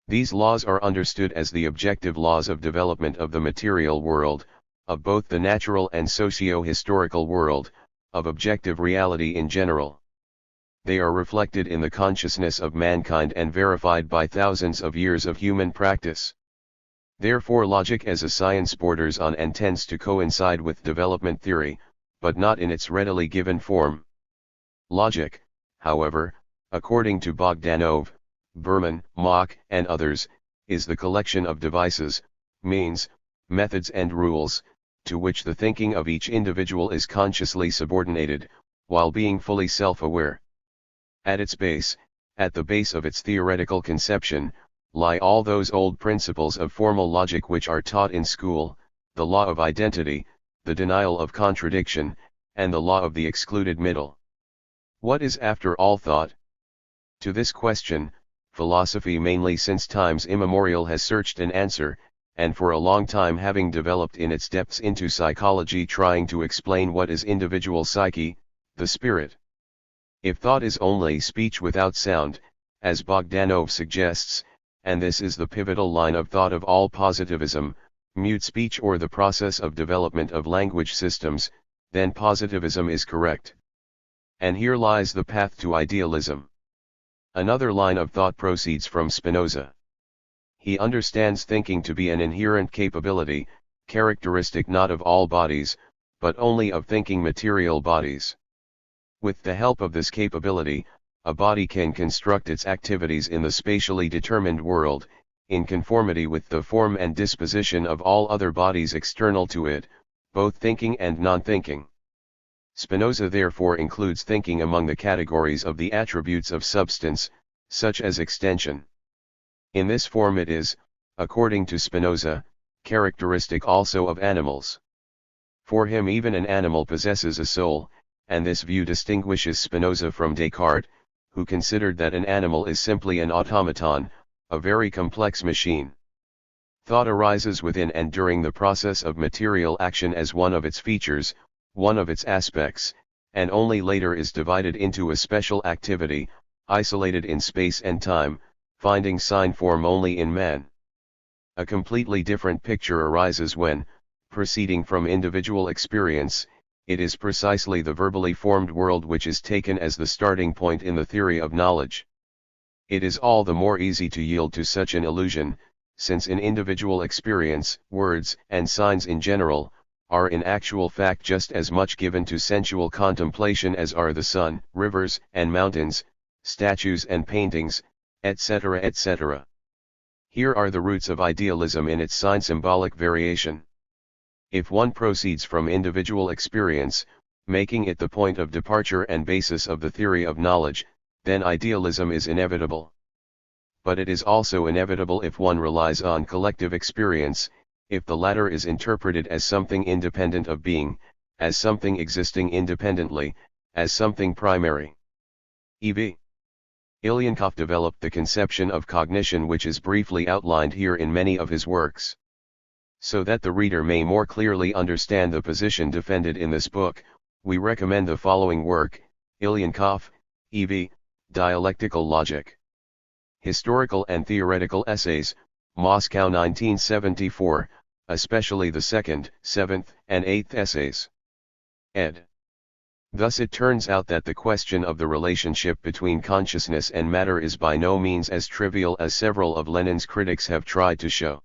These laws are understood as the objective laws of development of the material world, of both the natural and socio-historical world, of objective reality in general. They are reflected in the consciousness of mankind and verified by thousands of years of human practice. Therefore logic as a science borders on and tends to coincide with development theory, but not in its readily given form. Logic, however, according to Bogdanov, Berman, Mach, and others, is the collection of devices, means, methods and rules, to which the thinking of each individual is consciously subordinated, while being fully self-aware. At its base, at the base of its theoretical conception, lie all those old principles of formal logic which are taught in school, the law of identity, the denial of contradiction, and the law of the excluded middle. What is after all thought? To this question, philosophy mainly since times immemorial has searched an answer, and for a long time having developed in its depths into psychology trying to explain what is individual psyche, the spirit. If thought is only speech without sound, as Bogdanov suggests, and this is the pivotal line of thought of all positivism, mute speech or the process of development of language systems, then positivism is correct. And here lies the path to idealism. Another line of thought proceeds from Spinoza. He understands thinking to be an inherent capability, characteristic not of all bodies, but only of thinking material bodies. With the help of this capability, a body can construct its activities in the spatially determined world, in conformity with the form and disposition of all other bodies external to it, both thinking and non-thinking. Spinoza therefore includes thinking among the categories of the attributes of substance, such as extension. In this form it is, according to Spinoza, characteristic also of animals. For him even an animal possesses a soul, and this view distinguishes Spinoza from Descartes, who considered that an animal is simply an automaton, a very complex machine. Thought arises within and during the process of material action as one of its features, one of its aspects, and only later is divided into a special activity, isolated in space and time, finding sign form only in man. A completely different picture arises when, proceeding from individual experience, it is precisely the verbally formed world which is taken as the starting point in the theory of knowledge. It is all the more easy to yield to such an illusion, since in individual experience, words and signs in general, are in actual fact just as much given to sensual contemplation as are the sun, rivers and mountains, statues and paintings, etc. etc. Here are the roots of idealism in its sign-symbolic variation. If one proceeds from individual experience, making it the point of departure and basis of the theory of knowledge, then idealism is inevitable. But it is also inevitable if one relies on collective experience, if the latter is interpreted as something independent of being, as something existing independently, as something primary. E.v. Ilyenkov developed the conception of cognition which is briefly outlined here in many of his works. So that the reader may more clearly understand the position defended in this book, we recommend the following work, Ilyenkov, E.v., Dialectical Logic. Historical and Theoretical Essays, Moscow 1974, especially the 2nd, 7th, and 8th essays. Ed. Thus it turns out that the question of the relationship between consciousness and matter is by no means as trivial as several of Lenin's critics have tried to show.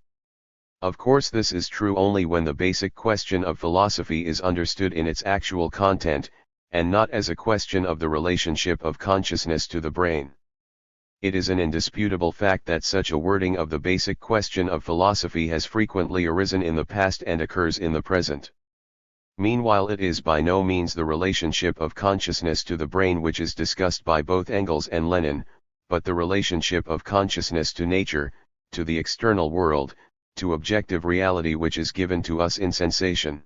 Of course this is true only when the basic question of philosophy is understood in its actual content, and not as a question of the relationship of consciousness to the brain. It is an indisputable fact that such a wording of the basic question of philosophy has frequently arisen in the past and occurs in the present. Meanwhile it is by no means the relationship of consciousness to the brain which is discussed by both Engels and Lenin, but the relationship of consciousness to nature, to the external world, to objective reality which is given to us in sensation.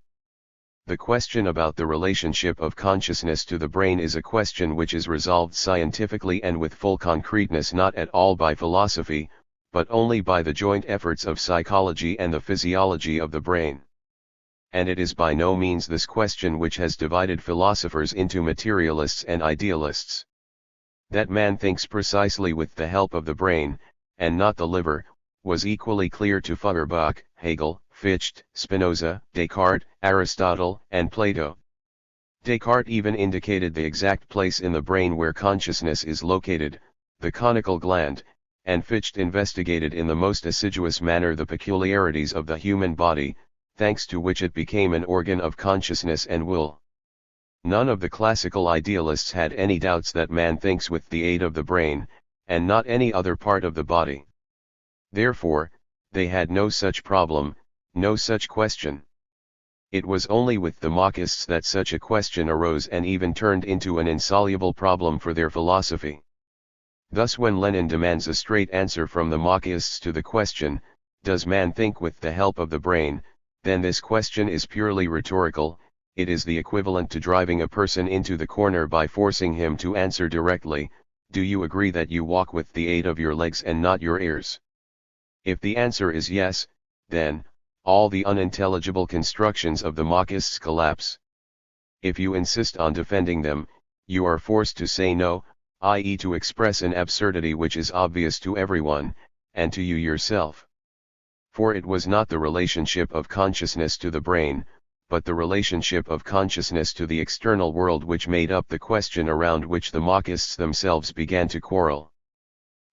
The question about the relationship of consciousness to the brain is a question which is resolved scientifically and with full concreteness not at all by philosophy, but only by the joint efforts of psychology and the physiology of the brain. And it is by no means this question which has divided philosophers into materialists and idealists. That man thinks precisely with the help of the brain, and not the liver, was equally clear to Feuerbach, Hegel, Fichte, Spinoza, Descartes, Aristotle, and Plato. Descartes even indicated the exact place in the brain where consciousness is located, the conical gland, and Fichte investigated in the most assiduous manner the peculiarities of the human body, thanks to which it became an organ of consciousness and will. None of the classical idealists had any doubts that man thinks with the aid of the brain, and not any other part of the body. Therefore, they had no such problem, no such question. It was only with the Machists that such a question arose and even turned into an insoluble problem for their philosophy. Thus when Lenin demands a straight answer from the Machists to the question, does man think with the help of the brain, then this question is purely rhetorical. It is the equivalent to driving a person into the corner by forcing him to answer directly, do you agree that you walk with the aid of your legs and not your ears? If the answer is yes, then, all the unintelligible constructions of the Machists collapse. If you insist on defending them, you are forced to say no, i.e. to express an absurdity which is obvious to everyone, and to you yourself. For it was not the relationship of consciousness to the brain, but the relationship of consciousness to the external world which made up the question around which the Machists themselves began to quarrel.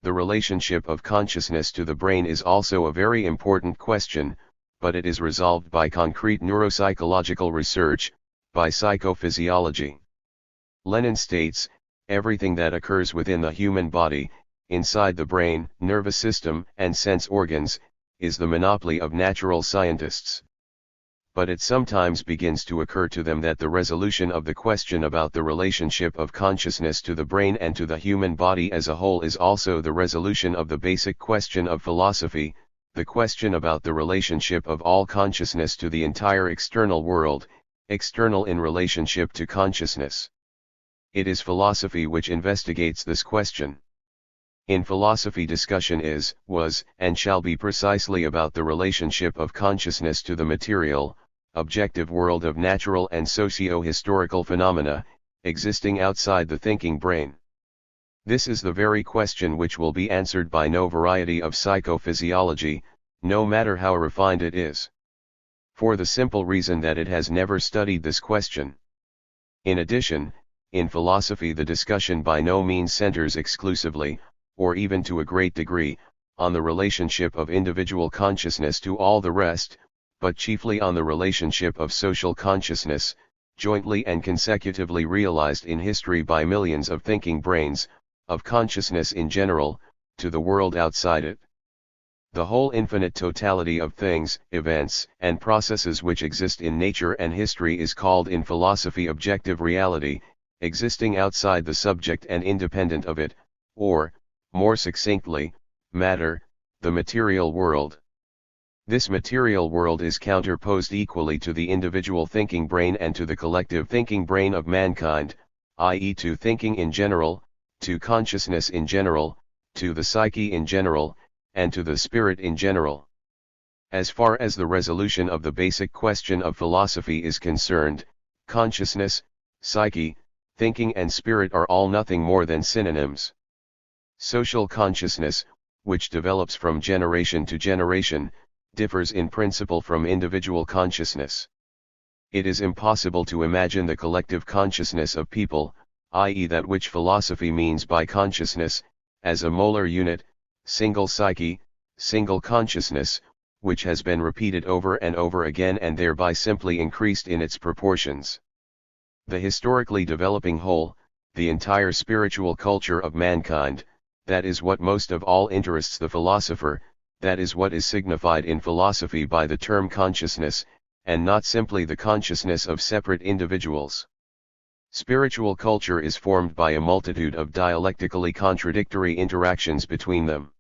The relationship of consciousness to the brain is also a very important question, but it is resolved by concrete neuropsychological research, by psychophysiology. Lenin states, everything that occurs within the human body, inside the brain, nervous system, and sense organs, is the monopoly of natural scientists. But it sometimes begins to occur to them that the resolution of the question about the relationship of consciousness to the brain and to the human body as a whole is also the resolution of the basic question of philosophy, the question about the relationship of all consciousness to the entire external world, external in relationship to consciousness. It is philosophy which investigates this question. In philosophy, discussion is, was, and shall be precisely about the relationship of consciousness to the material, objective world of natural and socio-historical phenomena, existing outside the thinking brain. This is the very question which will be answered by no variety of psychophysiology, no matter how refined it is. For the simple reason that it has never studied this question. In addition, in philosophy the discussion by no means centers exclusively, or even to a great degree, on the relationship of individual consciousness to all the rest, but chiefly on the relationship of social consciousness, jointly and consecutively realized in history by millions of thinking brains, of consciousness in general, to the world outside it. The whole infinite totality of things, events, and processes which exist in nature and history is called in philosophy objective reality, existing outside the subject and independent of it, or, more succinctly, matter, the material world. This material world is counterposed equally to the individual thinking brain and to the collective thinking brain of mankind, i.e. to thinking in general, to consciousness in general, to the psyche in general, and to the spirit in general. As far as the resolution of the basic question of philosophy is concerned, consciousness, psyche, thinking and spirit are all nothing more than synonyms. Social consciousness, which develops from generation to generation, differs in principle from individual consciousness. It is impossible to imagine the collective consciousness of people, i.e. that which philosophy means by consciousness, as a molar unit, single psyche, single consciousness, which has been repeated over and over again and thereby simply increased in its proportions. The historically developing whole, the entire spiritual culture of mankind, that is what most of all interests the philosopher, that is what is signified in philosophy by the term consciousness, and not simply the consciousness of separate individuals. Spiritual culture is formed by a multitude of dialectically contradictory interactions between them.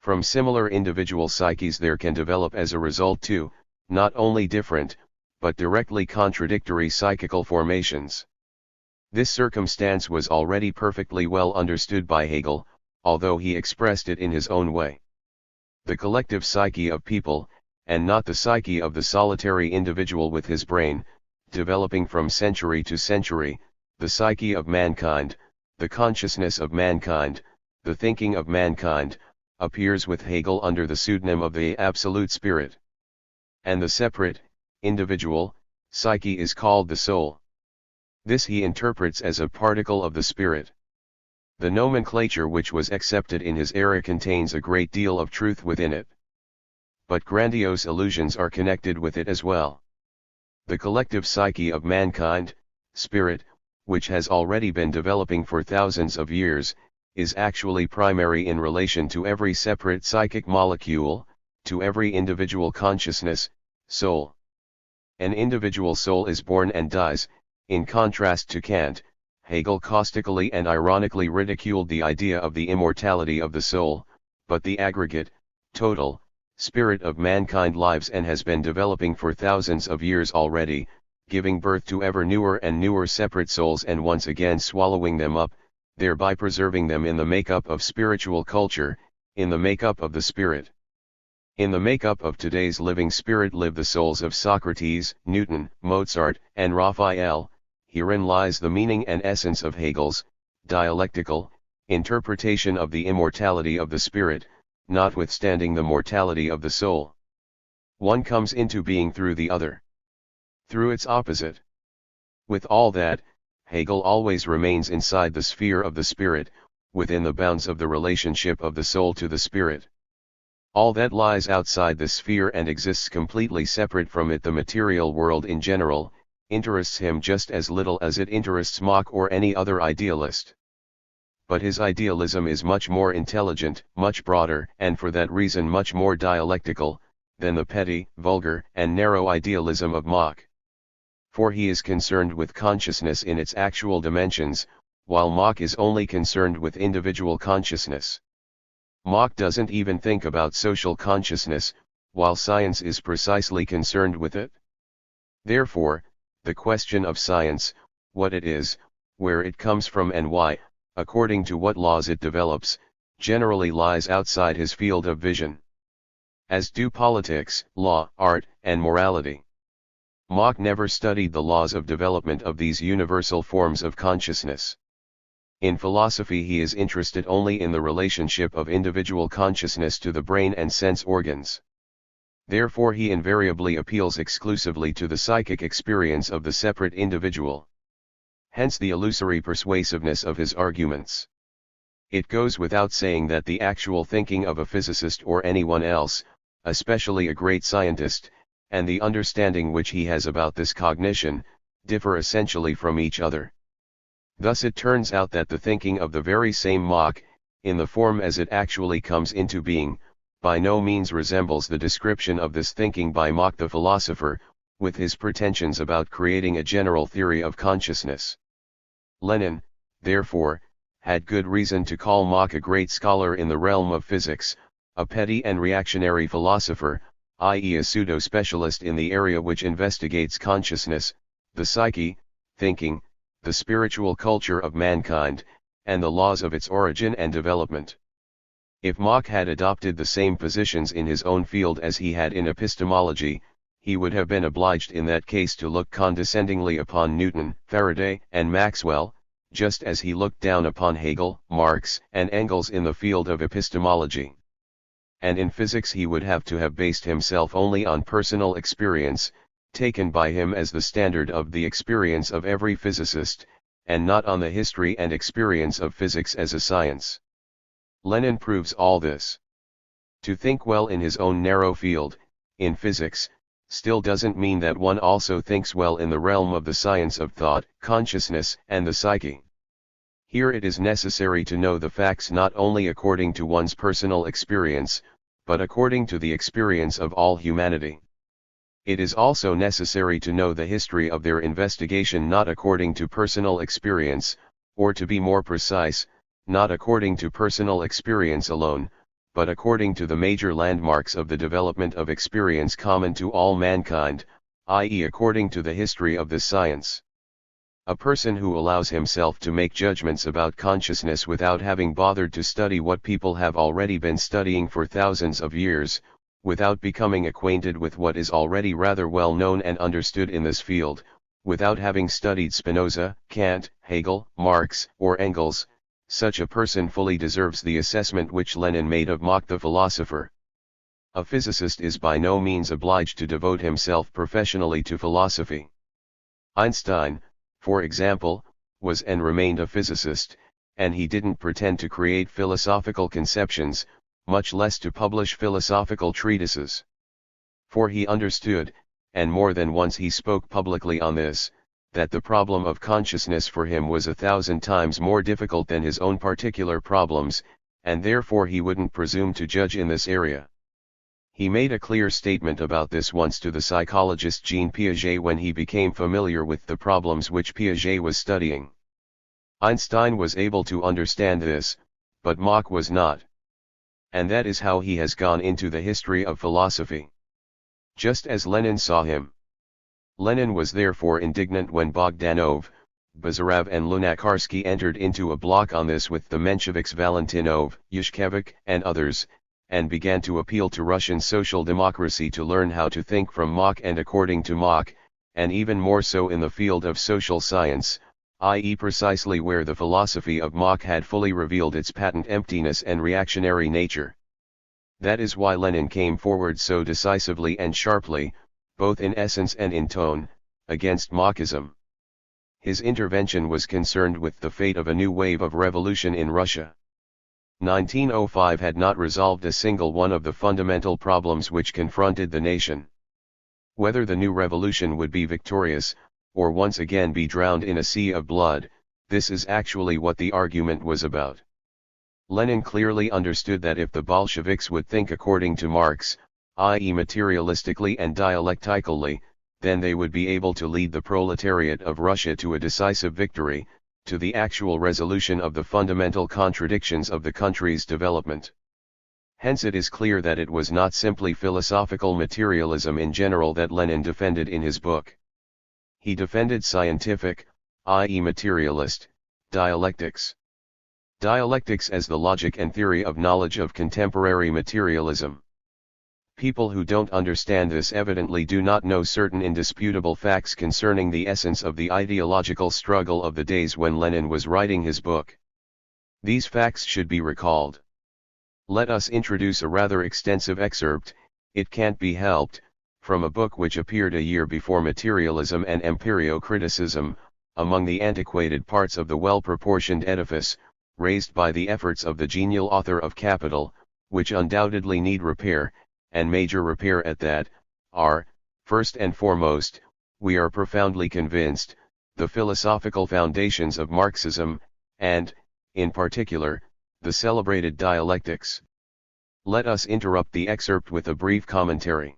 From similar individual psyches there can develop as a result two, not only different, but directly contradictory psychical formations. This circumstance was already perfectly well understood by Hegel, although he expressed it in his own way. The collective psyche of people, and not the psyche of the solitary individual with his brain, developing from century to century, the psyche of mankind, the consciousness of mankind, the thinking of mankind, appears with Hegel under the pseudonym of the Absolute Spirit. and the separate, individual, psyche is called the soul. This he interprets as a particle of the spirit. The nomenclature which was accepted in his era contains a great deal of truth within it. But grandiose illusions are connected with it as well. The collective psyche of mankind, spirit, which has already been developing for thousands of years, is actually primary in relation to every separate psychic molecule, to every individual consciousness, soul. An individual soul is born and dies. In contrast to Kant, Hegel caustically and ironically ridiculed the idea of the immortality of the soul, but the aggregate, total, spirit of mankind lives and has been developing for thousands of years already, giving birth to ever newer and newer separate souls and once again swallowing them up, thereby preserving them in the makeup of spiritual culture, in the makeup of the spirit. In the makeup of today's living spirit live the souls of Socrates, Newton, Mozart, and Raphael. Herein lies the meaning and essence of Hegel's dialectical interpretation of the immortality of the spirit, notwithstanding the mortality of the soul. One comes into being through the other, through its opposite. With all that, Hegel always remains inside the sphere of the spirit, within the bounds of the relationship of the soul to the spirit. All that lies outside the sphere and exists completely separate from it, the material world in general, interests him just as little as it interests Mach or any other idealist. But his idealism is much more intelligent, much broader, and for that reason much more dialectical, than the petty, vulgar, and narrow idealism of Mach. For he is concerned with consciousness in its actual dimensions, while Mach is only concerned with individual consciousness. Mach doesn't even think about social consciousness, while science is precisely concerned with it. Therefore, the question of science, what it is, where it comes from and why, according to what laws it develops, generally lies outside his field of vision. As do politics, law, art, and morality. Mach never studied the laws of development of these universal forms of consciousness. In philosophy he is interested only in the relationship of individual consciousness to the brain and sense organs. Therefore he invariably appeals exclusively to the psychic experience of the separate individual. Hence the illusory persuasiveness of his arguments. It goes without saying that the actual thinking of a physicist or anyone else, especially a great scientist, and the understanding which he has about this cognition, differ essentially from each other. Thus it turns out that the thinking of the very same Mach, in the form as it actually comes into being, by no means resembles the description of this thinking by Mach the philosopher, with his pretensions about creating a general theory of consciousness. Lenin, therefore, had good reason to call Mach a great scholar in the realm of physics, a petty and reactionary philosopher, i.e. a pseudo-specialist in the area which investigates consciousness, the psyche, thinking, the spiritual culture of mankind, and the laws of its origin and development. If Mach had adopted the same positions in his own field as he had in epistemology, he would have been obliged in that case to look condescendingly upon Newton, Faraday, and Maxwell, just as he looked down upon Hegel, Marx, and Engels in the field of epistemology. And in physics he would have to have based himself only on personal experience, taken by him as the standard of the experience of every physicist, and not on the history and experience of physics as a science. Lenin proves all this. To think well in his own narrow field, in physics, still doesn't mean that one also thinks well in the realm of the science of thought, consciousness, and the psyche. Here it is necessary to know the facts not only according to one's personal experience, but according to the experience of all humanity. It is also necessary to know the history of their investigation not according to personal experience, or to be more precise, not according to personal experience alone, but according to the major landmarks of the development of experience common to all mankind, i.e. according to the history of this science. A person who allows himself to make judgments about consciousness without having bothered to study what people have already been studying for thousands of years, without becoming acquainted with what is already rather well known and understood in this field, without having studied Spinoza, Kant, Hegel, Marx, or Engels, such a person fully deserves the assessment which Lenin made of Mach the philosopher. A physicist is by no means obliged to devote himself professionally to philosophy. Einstein, for example, was and remained a physicist, and he didn't pretend to create philosophical conceptions, much less to publish philosophical treatises. For he understood, and more than once he spoke publicly on this, that the problem of consciousness for him was 1,000 times more difficult than his own particular problems, and therefore he wouldn't presume to judge in this area. He made a clear statement about this once to the psychologist Jean Piaget when he became familiar with the problems which Piaget was studying. Einstein was able to understand this, but Mach was not. And that is how he has gone into the history of philosophy. Just as Lenin saw him. Lenin was therefore indignant when Bogdanov, Bazarov and Lunacharsky entered into a block on this with the Mensheviks Valentinov, Yushkevich and others, and began to appeal to Russian social democracy to learn how to think from Mach and according to Mach, and even more so in the field of social science, i.e. precisely where the philosophy of Mach had fully revealed its patent emptiness and reactionary nature. That is why Lenin came forward so decisively and sharply, both in essence and in tone, against Machism. His intervention was concerned with the fate of a new wave of revolution in Russia. 1905 had not resolved a single one of the fundamental problems which confronted the nation. Whether the new revolution would be victorious, or once again be drowned in a sea of blood, this is actually what the argument was about. Lenin clearly understood that if the Bolsheviks would think according to Marx, i.e. materialistically and dialectically, then they would be able to lead the proletariat of Russia to a decisive victory, to the actual resolution of the fundamental contradictions of the country's development. Hence it is clear that it was not simply philosophical materialism in general that Lenin defended in his book. He defended scientific, i.e. materialist, dialectics. Dialectics as the logic and theory of knowledge of contemporary materialism. People who don't understand this evidently do not know certain indisputable facts concerning the essence of the ideological struggle of the days when Lenin was writing his book. These facts should be recalled. Let us introduce a rather extensive excerpt, it can't be helped, from a book which appeared a year before Materialism and Empirio-Criticism, among the antiquated parts of the well-proportioned edifice, raised by the efforts of the genial author of Capital, which undoubtedly need repair, and major repair at that, are, first and foremost, we are profoundly convinced, the philosophical foundations of Marxism, and, in particular, the celebrated dialectics. Let us interrupt the excerpt with a brief commentary.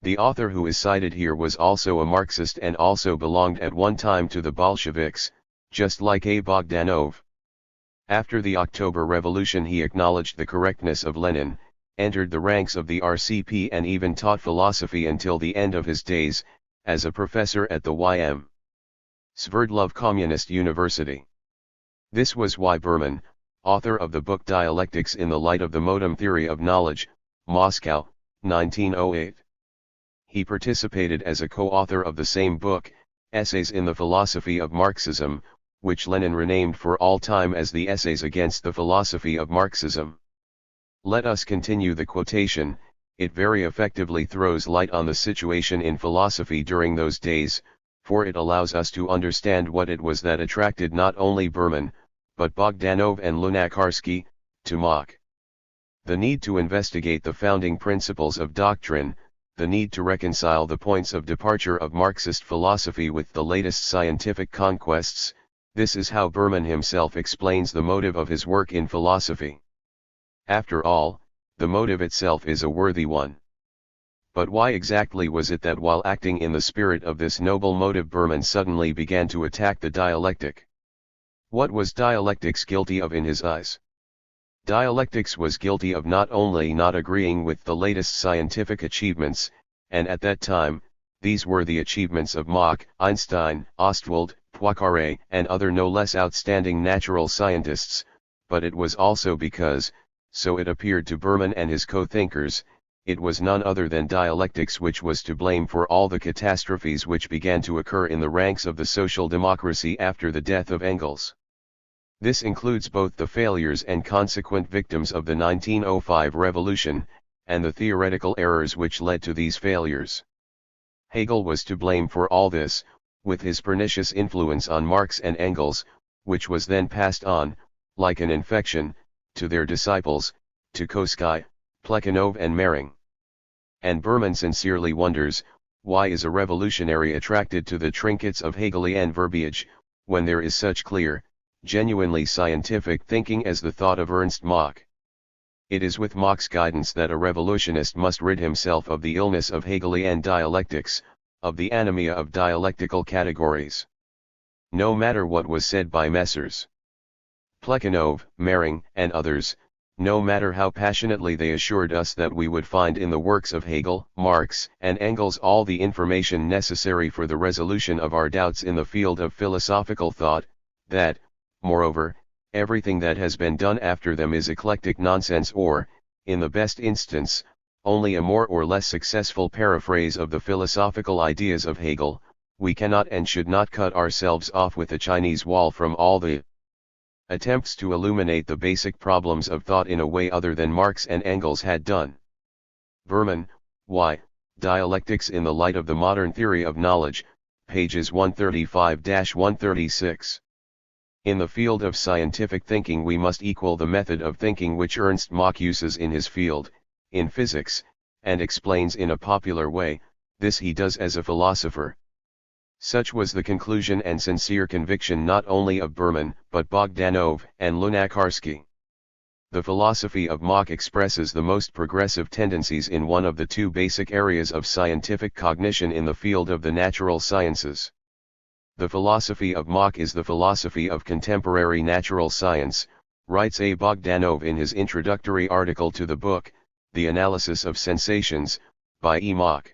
The author who is cited here was also a Marxist and also belonged at one time to the Bolsheviks, just like A. Bogdanov. After the October Revolution he acknowledged the correctness of Lenin, entered the ranks of the RCP and even taught philosophy until the end of his days, as a professor at the Y.M. Sverdlov Communist University. This was why Berman, author of the book Dialectics in the Light of the Modem Theory of Knowledge, Moscow, 1908. He participated as a co-author of the same book, Essays in the Philosophy of Marxism, which Lenin renamed for all time as the Essays Against the Philosophy of Marxism. Let us continue the quotation, it very effectively throws light on the situation in philosophy during those days, for it allows us to understand what it was that attracted not only Berman, but Bogdanov and Lunacharsky, to Mach. The need to investigate the founding principles of doctrine, the need to reconcile the points of departure of Marxist philosophy with the latest scientific conquests, this is how Berman himself explains the motive of his work in philosophy. After all, the motive itself is a worthy one. But why exactly was it that while acting in the spirit of this noble motive Berman suddenly began to attack the dialectic? What was dialectics guilty of in his eyes? Dialectics was guilty of not only not agreeing with the latest scientific achievements, and at that time, these were the achievements of Mach, Einstein, Ostwald, Poincaré, and other no less outstanding natural scientists, but it was also because, so it appeared to Berman and his co-thinkers, it was none other than dialectics which was to blame for all the catastrophes which began to occur in the ranks of the social democracy after the death of Engels. This includes both the failures and consequent victims of the 1905 revolution, and the theoretical errors which led to these failures. Hegel was to blame for all this, with his pernicious influence on Marx and Engels, which was then passed on, like an infection, to their disciples, Tukhowsky, Plekhanov and Mehring. And Berman sincerely wonders, why is a revolutionary attracted to the trinkets of Hegelian verbiage, when there is such clear, genuinely scientific thinking as the thought of Ernst Mach? It is with Mach's guidance that a revolutionist must rid himself of the illness of Hegelian dialectics, of the anemia of dialectical categories. No matter what was said by Messrs. Plekhanov, Mehring, and others, no matter how passionately they assured us that we would find in the works of Hegel, Marx, and Engels all the information necessary for the resolution of our doubts in the field of philosophical thought, that, moreover, everything that has been done after them is eclectic nonsense or, in the best instance, only a more or less successful paraphrase of the philosophical ideas of Hegel, we cannot and should not cut ourselves off with a Chinese wall from all the attempts to illuminate the basic problems of thought in a way other than Marx and Engels had done. Berman, Y. Dialectics in the Light of the Modern Theory of Knowledge, pages 135-136. In the field of scientific thinking we must equal the method of thinking which Ernst Mach uses in his field, in physics, and explains in a popular way. This he does as a philosopher. Such was the conclusion and sincere conviction not only of Berman, but Bogdanov and Lunacharsky. The philosophy of Mach expresses the most progressive tendencies in one of the two basic areas of scientific cognition in the field of the natural sciences. The philosophy of Mach is the philosophy of contemporary natural science, writes A. Bogdanov in his introductory article to the book, The Analysis of Sensations, by E. Mach.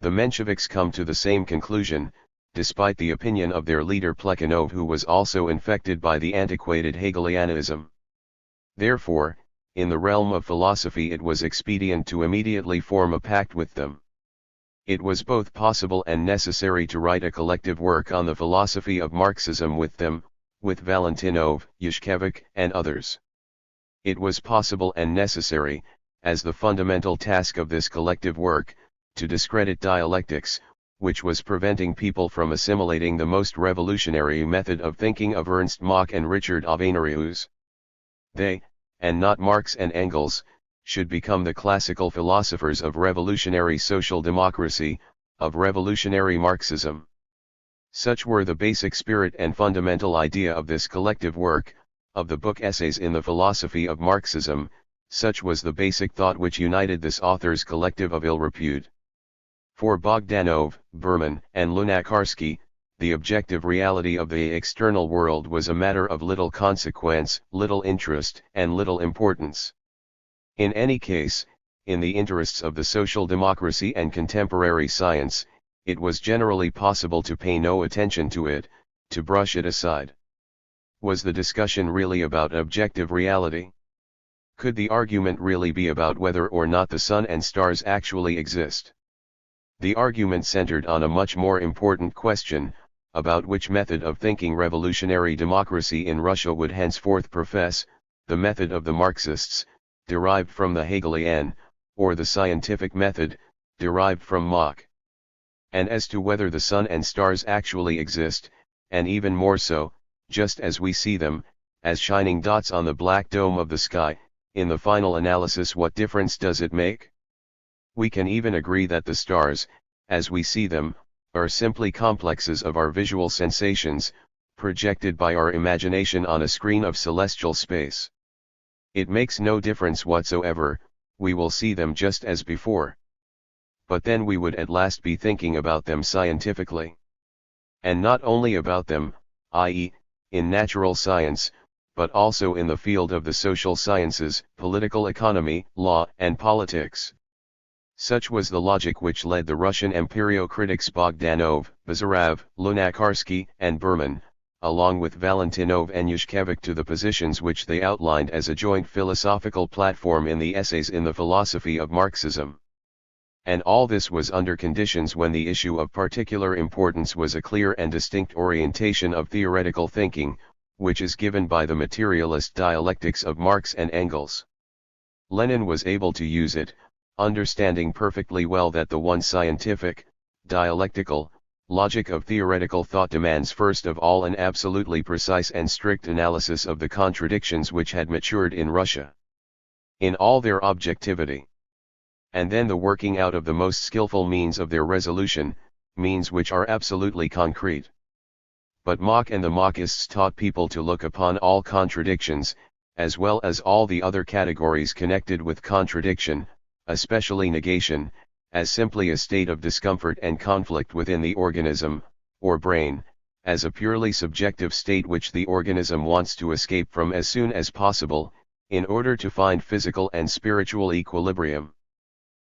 The Mensheviks come to the same conclusion, despite the opinion of their leader Plekhanov, who was also infected by the antiquated Hegelianism. Therefore, in the realm of philosophy it was expedient to immediately form a pact with them. It was both possible and necessary to write a collective work on the philosophy of Marxism with them, with Valentinov, Yushkevich, and others. It was possible and necessary, as the fundamental task of this collective work, to discredit dialectics, which was preventing people from assimilating the most revolutionary method of thinking of Ernst Mach and Richard Avenarius. They, and not Marx and Engels, should become the classical philosophers of revolutionary social democracy, of revolutionary Marxism. Such were the basic spirit and fundamental idea of this collective work, of the book Essays in the Philosophy of Marxism. Such was the basic thought which united this author's collective of ill repute. For Bogdanov, Berman, and Lunacharsky, the objective reality of the external world was a matter of little consequence, little interest, and little importance. In any case, in the interests of the social democracy and contemporary science, it was generally possible to pay no attention to it, to brush it aside. Was the discussion really about objective reality? Could the argument really be about whether or not the sun and stars actually exist? The argument centered on a much more important question, about which method of thinking revolutionary democracy in Russia would henceforth profess, the method of the Marxists, derived from the Hegelian, or the scientific method, derived from Mach. And as to whether the sun and stars actually exist, and even more so, just as we see them, as shining dots on the black dome of the sky, in the final analysis what difference does it make? We can even agree that the stars, as we see them, are simply complexes of our visual sensations, projected by our imagination on a screen of celestial space. It makes no difference whatsoever, we will see them just as before. But then we would at last be thinking about them scientifically. And not only about them, i.e., in natural science, but also in the field of the social sciences, political economy, law, and politics. Such was the logic which led the Russian empirio-critics Bogdanov, Bazarov, Lunacharsky, and Berman, along with Valentinov and Yushkevich to the positions which they outlined as a joint philosophical platform in the Essays in the Philosophy of Marxism. And all this was under conditions when the issue of particular importance was a clear and distinct orientation of theoretical thinking, which is given by the materialist dialectics of Marx and Engels. Lenin was able to use it, understanding perfectly well that the one scientific, dialectical, logic of theoretical thought demands first of all an absolutely precise and strict analysis of the contradictions which had matured in Russia, in all their objectivity, and then the working out of the most skillful means of their resolution, means which are absolutely concrete. But Mach and the Machists taught people to look upon all contradictions, as well as all the other categories connected with contradiction, especially negation, as simply a state of discomfort and conflict within the organism, or brain, as a purely subjective state which the organism wants to escape from as soon as possible, in order to find physical and spiritual equilibrium.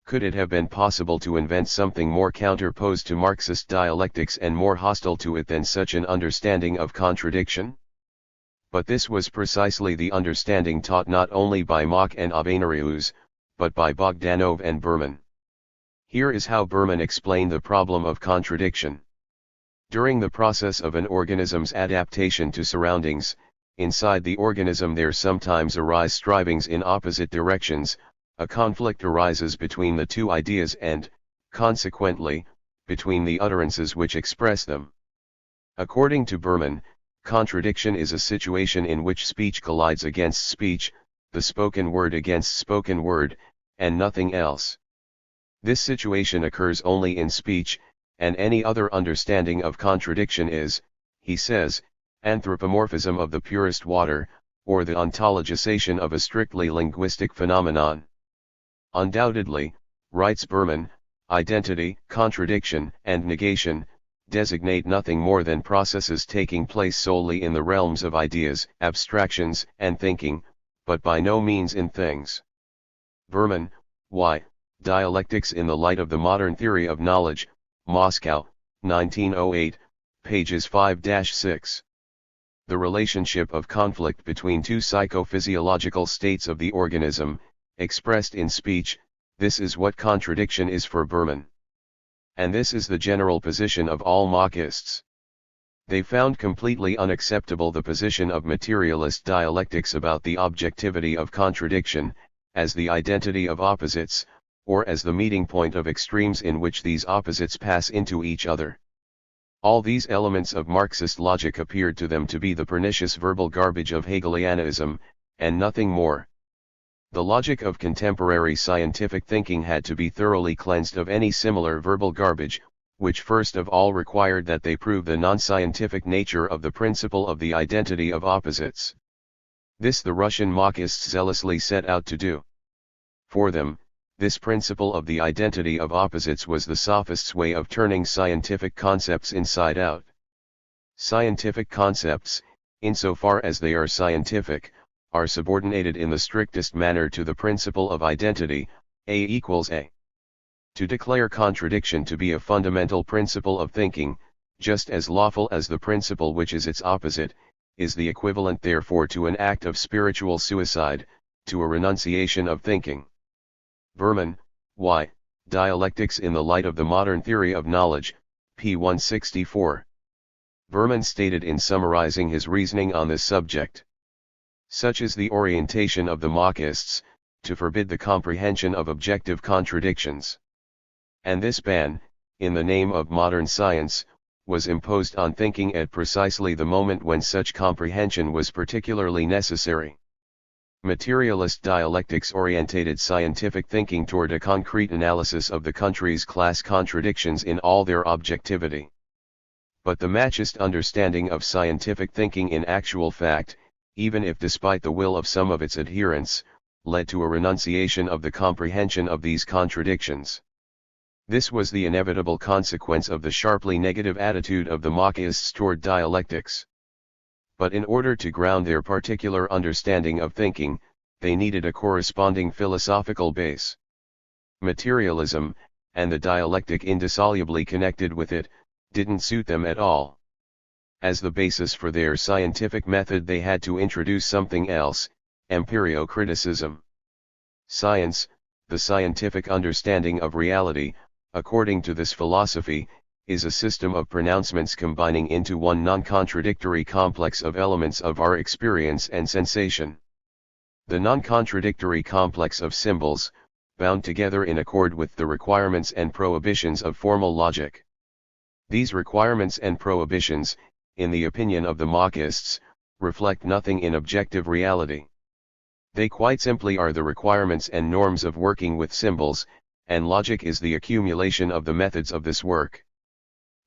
Could it have been possible to invent something more counterposed to Marxist dialectics and more hostile to it than such an understanding of contradiction? But this was precisely the understanding taught not only by Mach and Avenarius, but by Bogdanov and Berman. Here is how Berman explained the problem of contradiction. During the process of an organism's adaptation to surroundings, inside the organism there sometimes arise strivings in opposite directions. A conflict arises between the two ideas and, consequently, between the utterances which express them. According to Berman, contradiction is a situation in which speech collides against speech, the spoken word against spoken word, and nothing else. This situation occurs only in speech, and any other understanding of contradiction is, he says, anthropomorphism of the purest water, or the ontologization of a strictly linguistic phenomenon. Undoubtedly, writes Berman, identity, contradiction, and negation designate nothing more than processes taking place solely in the realms of ideas, abstractions, and thinking, but by no means in things. Berman, Y. Dialectics in the Light of the Modern Theory of Knowledge, Moscow, 1908, pages 5-6. The relationship of conflict between two psychophysiological states of the organism, expressed in speech, this is what contradiction is for Berman. And this is the general position of all Machists. They found completely unacceptable the position of materialist dialectics about the objectivity of contradiction, as the identity of opposites, or as the meeting point of extremes in which these opposites pass into each other. All these elements of Marxist logic appeared to them to be the pernicious verbal garbage of Hegelianism, and nothing more. The logic of contemporary scientific thinking had to be thoroughly cleansed of any similar verbal garbage, which first of all required that they prove the non-scientific nature of the principle of the identity of opposites. This the Russian Machists zealously set out to do. For them, this principle of the identity of opposites was the sophists' way of turning scientific concepts inside out. Scientific concepts, insofar as they are scientific, are subordinated in the strictest manner to the principle of identity, A equals A. To declare contradiction to be a fundamental principle of thinking, just as lawful as the principle which is its opposite, is the equivalent therefore to an act of spiritual suicide, to a renunciation of thinking. Berman, Y. Dialectics in the Light of the Modern Theory of Knowledge, p. 164. Berman stated in summarizing his reasoning on this subject. Such is the orientation of the Machists, to forbid the comprehension of objective contradictions. And this ban, in the name of modern science, was imposed on thinking at precisely the moment when such comprehension was particularly necessary. Materialist dialectics orientated scientific thinking toward a concrete analysis of the country's class contradictions in all their objectivity. But the Machist understanding of scientific thinking in actual fact, even if despite the will of some of its adherents, led to a renunciation of the comprehension of these contradictions. This was the inevitable consequence of the sharply negative attitude of the Machists toward dialectics. But in order to ground their particular understanding of thinking, they needed a corresponding philosophical base. Materialism, and the dialectic indissolubly connected with it, didn't suit them at all. As the basis for their scientific method they had to introduce something else, empirio-criticism. Science, the scientific understanding of reality, according to this philosophy, is a system of pronouncements combining into one non-contradictory complex of elements of our experience and sensation. The non-contradictory complex of symbols, bound together in accord with the requirements and prohibitions of formal logic. These requirements and prohibitions, in the opinion of the Marxists, reflect nothing in objective reality. They quite simply are the requirements and norms of working with symbols, and logic is the accumulation of the methods of this work.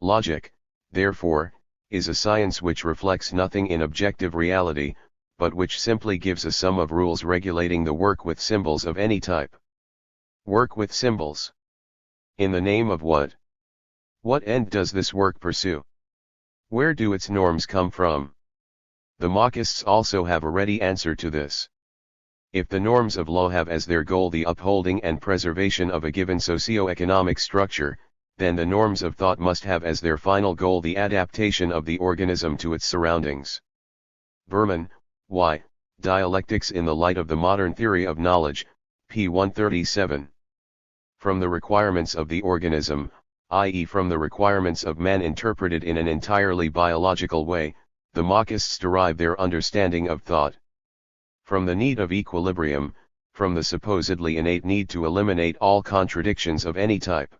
Logic, therefore, is a science which reflects nothing in objective reality, but which simply gives a sum of rules regulating the work with symbols of any type. Work with symbols. In the name of what? What end does this work pursue? Where do its norms come from? The Marxists also have a ready answer to this. If the norms of law have as their goal the upholding and preservation of a given socio-economic structure, then the norms of thought must have as their final goal the adaptation of the organism to its surroundings. Berman, Y. Dialectics in the Light of the Modern Theory of Knowledge, p. 137. From the requirements of the organism, i.e. from the requirements of man interpreted in an entirely biological way, the Marxists derive their understanding of thought. From the need of equilibrium, from the supposedly innate need to eliminate all contradictions of any type.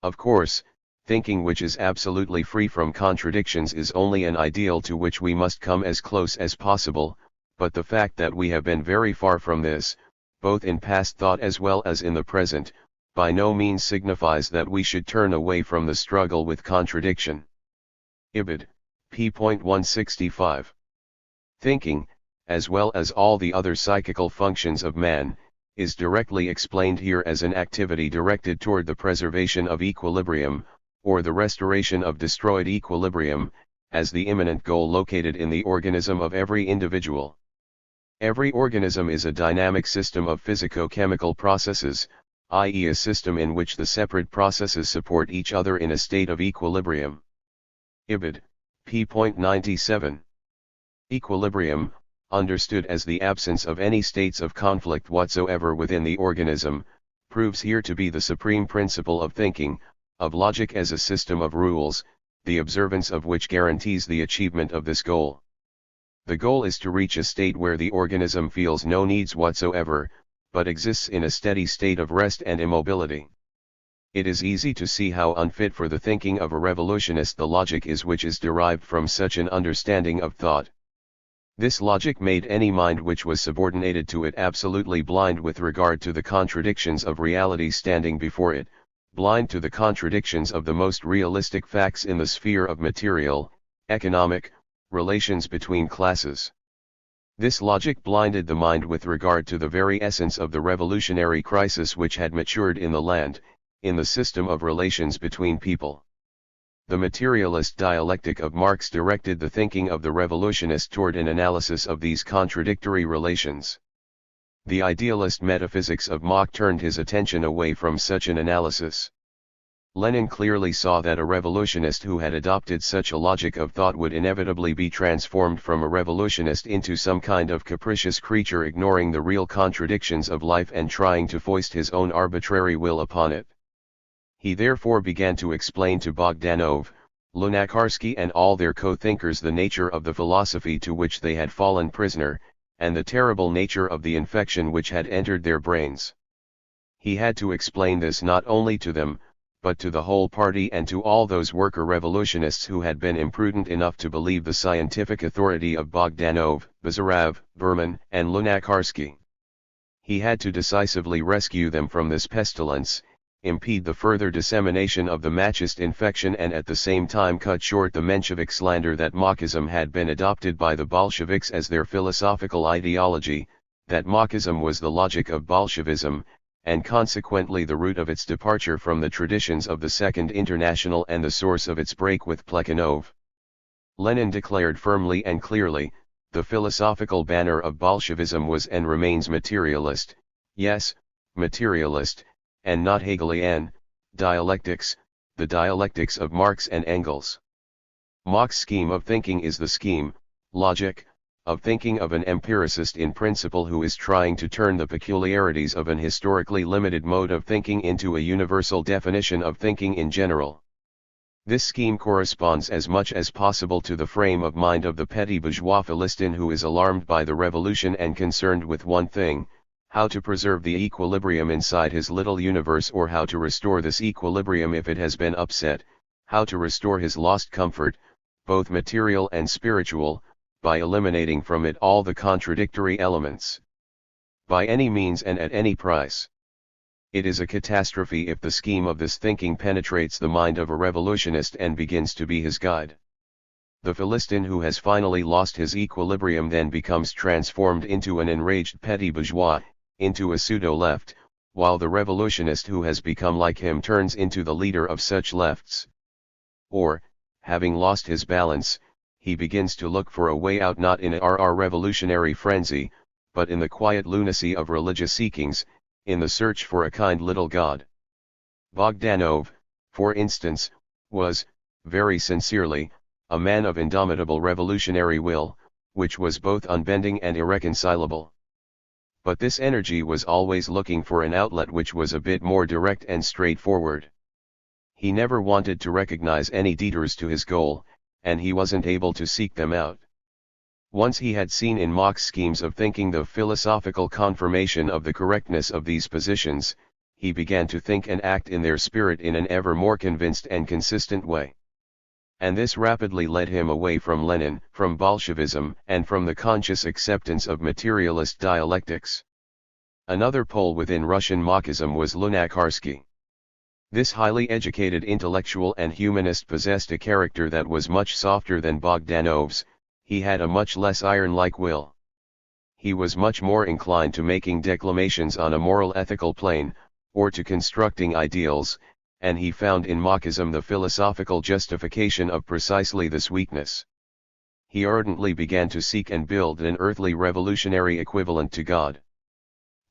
Of course, thinking which is absolutely free from contradictions is only an ideal to which we must come as close as possible, but the fact that we have been very far from this, both in past thought as well as in the present, by no means signifies that we should turn away from the struggle with contradiction. Evald, p. 165. Thinking, as well as all the other psychical functions of man, is directly explained here as an activity directed toward the preservation of equilibrium, or the restoration of destroyed equilibrium, as the imminent goal located in the organism of every individual. Every organism is a dynamic system of physico-chemical processes, i.e. a system in which the separate processes support each other in a state of equilibrium. Evald, p. 97. Equilibrium, understood as the absence of any states of conflict whatsoever within the organism, proves here to be the supreme principle of thinking, of logic as a system of rules, the observance of which guarantees the achievement of this goal. The goal is to reach a state where the organism feels no needs whatsoever, but exists in a steady state of rest and immobility. It is easy to see how unfit for the thinking of a revolutionist the logic is which is derived from such an understanding of thought. This logic made any mind which was subordinated to it absolutely blind with regard to the contradictions of reality standing before it, blind to the contradictions of the most realistic facts in the sphere of material, economic, relations between classes. This logic blinded the mind with regard to the very essence of the revolutionary crisis which had matured in the land, in the system of relations between people. The materialist dialectic of Marx directed the thinking of the revolutionist toward an analysis of these contradictory relations. The idealist metaphysics of Mach turned his attention away from such an analysis. Lenin clearly saw that a revolutionist who had adopted such a logic of thought would inevitably be transformed from a revolutionist into some kind of capricious creature ignoring the real contradictions of life and trying to foist his own arbitrary will upon it. He therefore began to explain to Bogdanov, Lunacharsky and all their co-thinkers the nature of the philosophy to which they had fallen prisoner, and the terrible nature of the infection which had entered their brains. He had to explain this not only to them, but to the whole party and to all those worker revolutionists who had been imprudent enough to believe the scientific authority of Bogdanov, Bazarov, Berman, and Lunacharsky. He had to decisively rescue them from this pestilence, impede the further dissemination of the Machist infection and at the same time cut short the Menshevik slander that Marxism had been adopted by the Bolsheviks as their philosophical ideology, that Marxism was the logic of Bolshevism, and consequently the root of its departure from the traditions of the Second International and the source of its break with Plekhanov. Lenin declared firmly and clearly, the philosophical banner of Bolshevism was and remains materialist, yes, materialist, and not Hegelian, dialectics, the dialectics of Marx and Engels. Mach's scheme of thinking is the scheme, logic, of thinking of an empiricist in principle who is trying to turn the peculiarities of an historically limited mode of thinking into a universal definition of thinking in general. This scheme corresponds as much as possible to the frame of mind of the petty bourgeois Philistine who is alarmed by the revolution and concerned with one thing: how to preserve the equilibrium inside his little universe, or how to restore this equilibrium if it has been upset, how to restore his lost comfort, both material and spiritual, by eliminating from it all the contradictory elements. By any means and at any price. It is a catastrophe if the scheme of this thinking penetrates the mind of a revolutionist and begins to be his guide. The Philistine who has finally lost his equilibrium then becomes transformed into an enraged petty bourgeois, into a pseudo-left, while the revolutionist who has become like him turns into the leader of such lefts. Or, having lost his balance, he begins to look for a way out, not in a revolutionary frenzy, but in the quiet lunacy of religious seekings, in the search for a kind little God. Bogdanov, for instance, was, very sincerely, a man of indomitable revolutionary will, which was both unbending and irreconcilable. But this energy was always looking for an outlet which was a bit more direct and straightforward. He never wanted to recognize any detours to his goal, and he wasn't able to seek them out. Once he had seen in Mach's schemes of thinking the philosophical confirmation of the correctness of these positions, he began to think and act in their spirit in an ever more convinced and consistent way. And this rapidly led him away from Lenin, from Bolshevism, and from the conscious acceptance of materialist dialectics. Another pole within Russian Machism was Lunacharsky. This highly educated intellectual and humanist possessed a character that was much softer than Bogdanov's. He had a much less iron-like will. He was much more inclined to making declamations on a moral ethical plane, or to constructing ideals, and he found in Machism the philosophical justification of precisely this weakness. He ardently began to seek and build an earthly revolutionary equivalent to God.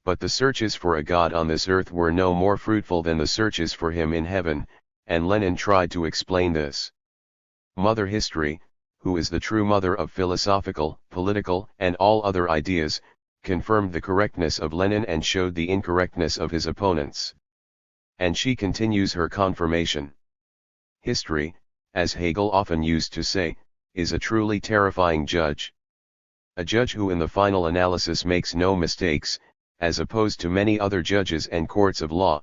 But the searches for a God on this earth were no more fruitful than the searches for him in heaven, and Lenin tried to explain this. Mother History, who is the true mother of philosophical, political, and all other ideas, confirmed the correctness of Lenin and showed the incorrectness of his opponents. And she continues her confirmation. History, as Hegel often used to say, is a truly terrifying judge. A judge who in the final analysis makes no mistakes, as opposed to many other judges and courts of law.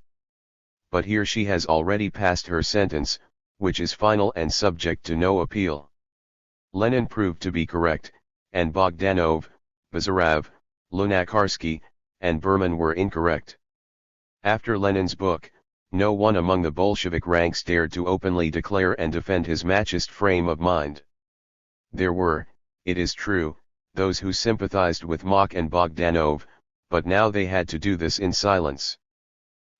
But here she has already passed her sentence, which is final and subject to no appeal. Lenin proved to be correct, and Bogdanov, Bazarov, Lunacharsky, and Berman were incorrect. After Lenin's book, no one among the Bolshevik ranks dared to openly declare and defend his Machist frame of mind. There were, it is true, those who sympathized with Mach and Bogdanov, but now they had to do this in silence.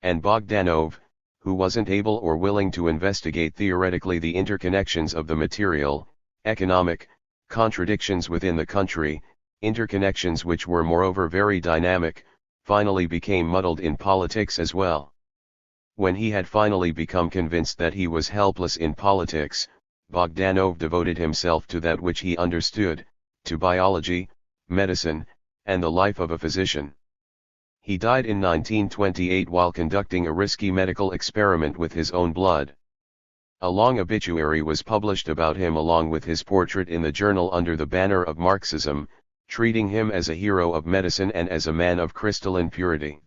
And Bogdanov, who wasn't able or willing to investigate theoretically the interconnections of the material, economic, contradictions within the country, interconnections which were moreover very dynamic, finally became muddled in politics as well. When he had finally become convinced that he was helpless in politics, Bogdanov devoted himself to that which he understood, to biology, medicine, and the life of a physician. He died in 1928 while conducting a risky medical experiment with his own blood. A long obituary was published about him along with his portrait in the journal under the banner of Marxism, treating him as a hero of medicine and as a man of crystalline purity.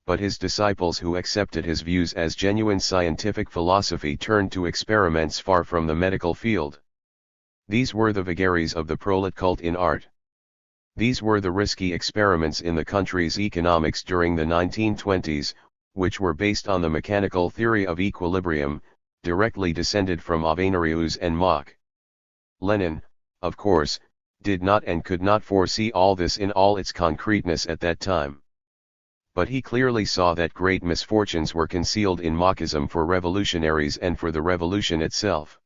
But his disciples who accepted his views as genuine scientific philosophy turned to experiments far from the medical field. These were the vagaries of the prolet cult in art. These were the risky experiments in the country's economics during the 1920s, which were based on the mechanical theory of equilibrium, directly descended from Avenarius and Mach. Lenin, of course, did not and could not foresee all this in all its concreteness at that time. But he clearly saw that great misfortunes were concealed in Machism for revolutionaries and for the revolution itself.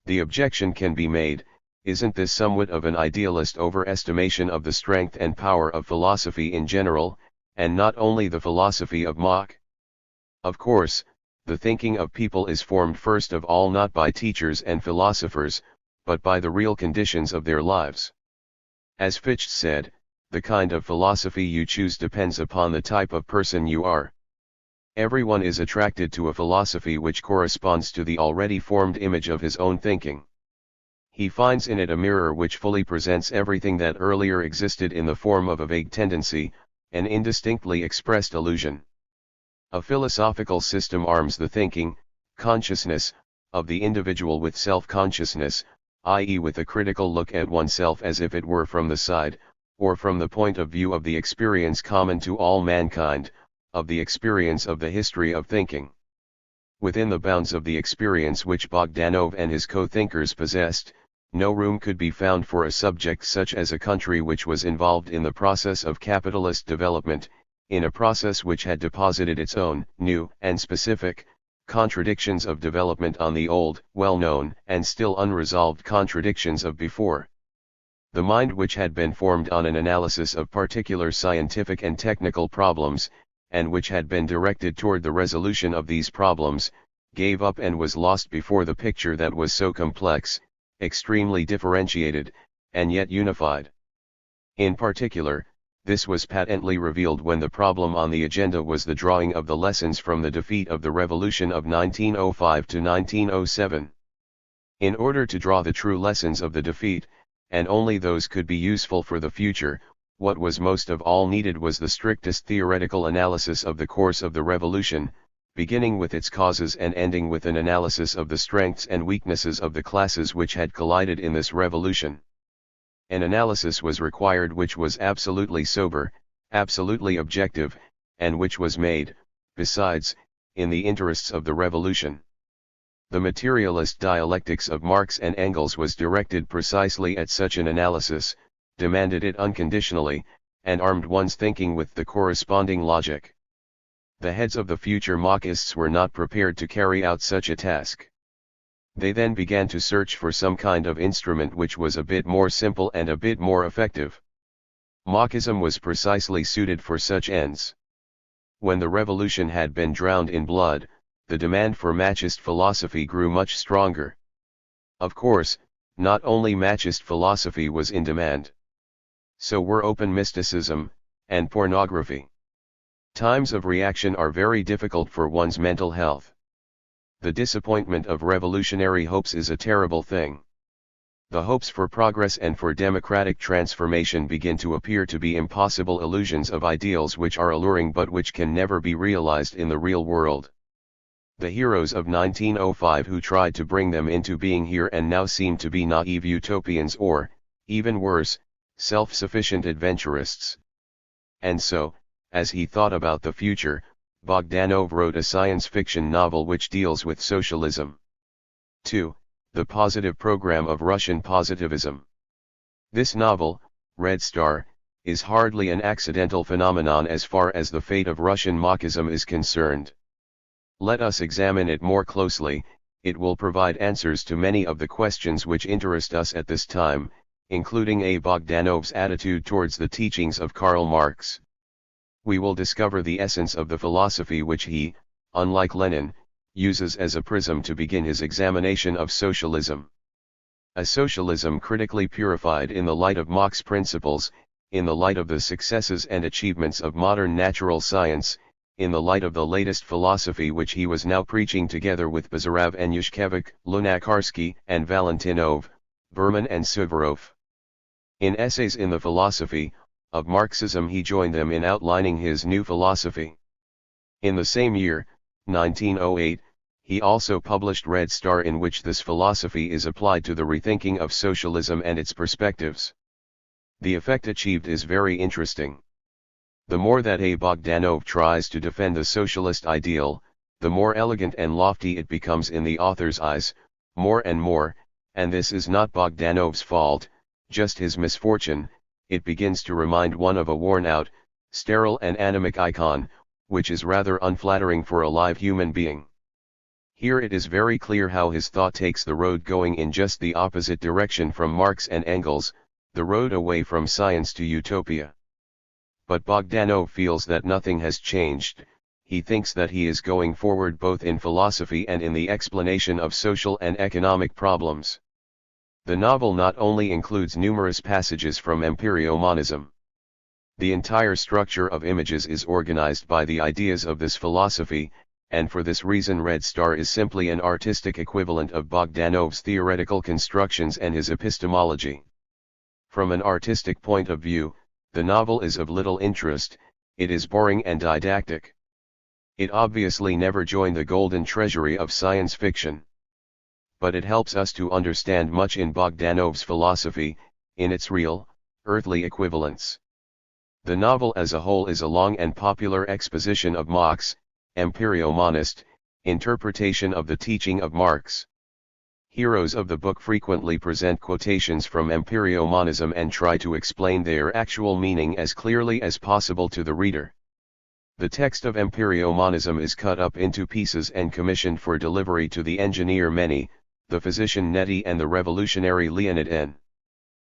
The objection can be made, isn't this somewhat of an idealist overestimation of the strength and power of philosophy in general, and not only the philosophy of Mach? Of course, the thinking of people is formed first of all not by teachers and philosophers, but by the real conditions of their lives. As Fichte said, the kind of philosophy you choose depends upon the type of person you are. Everyone is attracted to a philosophy which corresponds to the already formed image of his own thinking. He finds in it a mirror which fully presents everything that earlier existed in the form of a vague tendency, an indistinctly expressed illusion. A philosophical system arms the thinking, consciousness, of the individual with self-consciousness, i.e. with a critical look at oneself as if it were from the side, or from the point of view of the experience common to all mankind, of the experience of the history of thinking. Within the bounds of the experience which Bogdanov and his co-thinkers possessed, no room could be found for a subject such as a country which was involved in the process of capitalist development, in a process which had deposited its own, new, and specific, contradictions of development on the old, well-known, and still unresolved contradictions of before. The mind which had been formed on an analysis of particular scientific and technical problems, and which had been directed toward the resolution of these problems, gave up and was lost before the picture that was so complex, extremely differentiated, and yet unified. In particular, this was patently revealed when the problem on the agenda was the drawing of the lessons from the defeat of the revolution of 1905 to 1907. In order to draw the true lessons of the defeat, and only those could be useful for the future, what was most of all needed was the strictest theoretical analysis of the course of the revolution, beginning with its causes and ending with an analysis of the strengths and weaknesses of the classes which had collided in this revolution. An analysis was required which was absolutely sober, absolutely objective, and which was made, besides, in the interests of the revolution. The materialist dialectics of Marx and Engels was directed precisely at such an analysis, demanded it unconditionally, and armed one's thinking with the corresponding logic. The heads of the future Marxists were not prepared to carry out such a task. They then began to search for some kind of instrument which was a bit more simple and a bit more effective. Marxism was precisely suited for such ends. When the revolution had been drowned in blood, the demand for Machist philosophy grew much stronger. Of course, not only Machist philosophy was in demand. So were open mysticism, and pornography. Times of reaction are very difficult for one's mental health. The disappointment of revolutionary hopes is a terrible thing. The hopes for progress and for democratic transformation begin to appear to be impossible illusions of ideals which are alluring but which can never be realized in the real world. The heroes of 1905 who tried to bring them into being here and now seem to be naive utopians or, even worse, self-sufficient adventurists. And so, as he thought about the future, Bogdanov wrote a science fiction novel which deals with socialism. 2. The Positive Program of Russian Positivism. This novel, Red Star, is hardly an accidental phenomenon as far as the fate of Russian Marxism is concerned. Let us examine it more closely. It will provide answers to many of the questions which interest us at this time, including A. Bogdanov's attitude towards the teachings of Karl Marx. We will discover the essence of the philosophy which he, unlike Lenin, uses as a prism to begin his examination of socialism. A socialism critically purified in the light of Marx's principles, in the light of the successes and achievements of modern natural science, in the light of the latest philosophy which he was now preaching together with Bazarov and Yushkevich, Lunacharsky and Valentinov, Berman and Suvorov. In Essays in the Philosophy of Marxism he joined them in outlining his new philosophy. In the same year, 1908, he also published Red Star, in which this philosophy is applied to the rethinking of socialism and its perspectives. The effect achieved is very interesting. The more that A. Bogdanov tries to defend the socialist ideal, the more elegant and lofty it becomes in the author's eyes, more and more, and this is not Bogdanov's fault, just his misfortune. It begins to remind one of a worn-out, sterile and anemic icon, which is rather unflattering for a live human being. Here it is very clear how his thought takes the road going in just the opposite direction from Marx and Engels, the road away from science to utopia. But Bogdanov feels that nothing has changed. He thinks that he is going forward both in philosophy and in the explanation of social and economic problems. The novel not only includes numerous passages from Empirio-monism. The entire structure of images is organized by the ideas of this philosophy, and for this reason Red Star is simply an artistic equivalent of Bogdanov's theoretical constructions and his epistemology. From an artistic point of view, the novel is of little interest, it is boring and didactic. It obviously never joined the golden treasury of science fiction. But it helps us to understand much in Bogdanov's philosophy, in its real, earthly equivalents. The novel as a whole is a long and popular exposition of Mach's, empirio-monist, interpretation of the teaching of Marx. Heroes of the book frequently present quotations from empirio-monism and try to explain their actual meaning as clearly as possible to the reader. The text of empirio-monism is cut up into pieces and commissioned for delivery to the engineer Meny, the physician Nettie and the revolutionary Leonid N.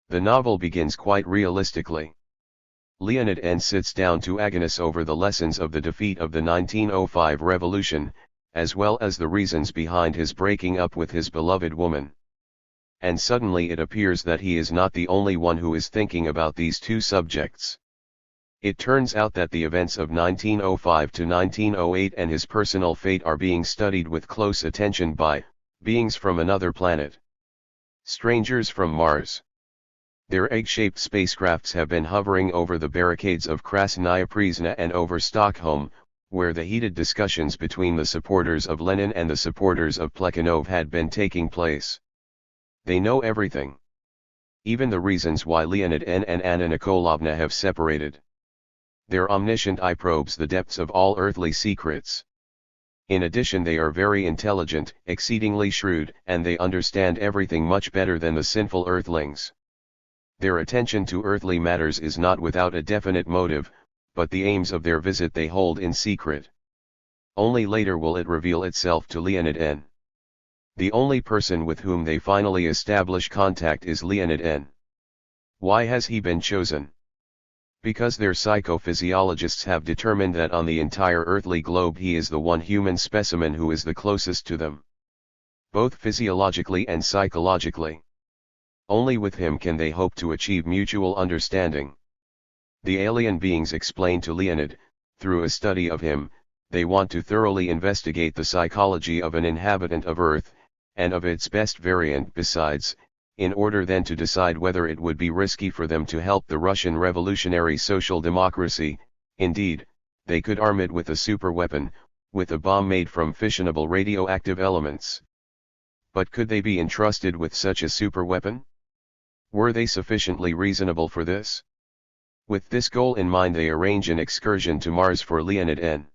The novel begins quite realistically. Leonid N sits down to agonize over the lessons of the defeat of the 1905 revolution, as well as the reasons behind his breaking up with his beloved woman. And suddenly it appears that he is not the only one who is thinking about these two subjects. It turns out that the events of 1905 to 1908 and his personal fate are being studied with close attention by beings from another planet. Strangers from Mars. Their egg-shaped spacecrafts have been hovering over the barricades of Krasnaya Prešna and over Stockholm, where the heated discussions between the supporters of Lenin and the supporters of Plekhanov had been taking place. They know everything. Even the reasons why Leonid N and Anna Nikolaevna have separated. Their omniscient eye probes the depths of all earthly secrets. In addition, they are very intelligent, exceedingly shrewd, and they understand everything much better than the sinful earthlings. Their attention to earthly matters is not without a definite motive, but the aims of their visit they hold in secret. Only later will it reveal itself to Leonid N. The only person with whom they finally establish contact is Leonid N. Why has he been chosen? Because their psychophysiologists have determined that on the entire earthly globe he is the one human specimen who is the closest to them. Both physiologically and psychologically. Only with him can they hope to achieve mutual understanding. The alien beings explain to Leonid, through a study of him, they want to thoroughly investigate the psychology of an inhabitant of Earth, and of its best variant besides, in order then to decide whether it would be risky for them to help the Russian revolutionary social democracy. Indeed, they could arm it with a superweapon, with a bomb made from fissionable radioactive elements. But could they be entrusted with such a superweapon? Were they sufficiently reasonable for this? With this goal in mind they arrange an excursion to Mars for Leonid N.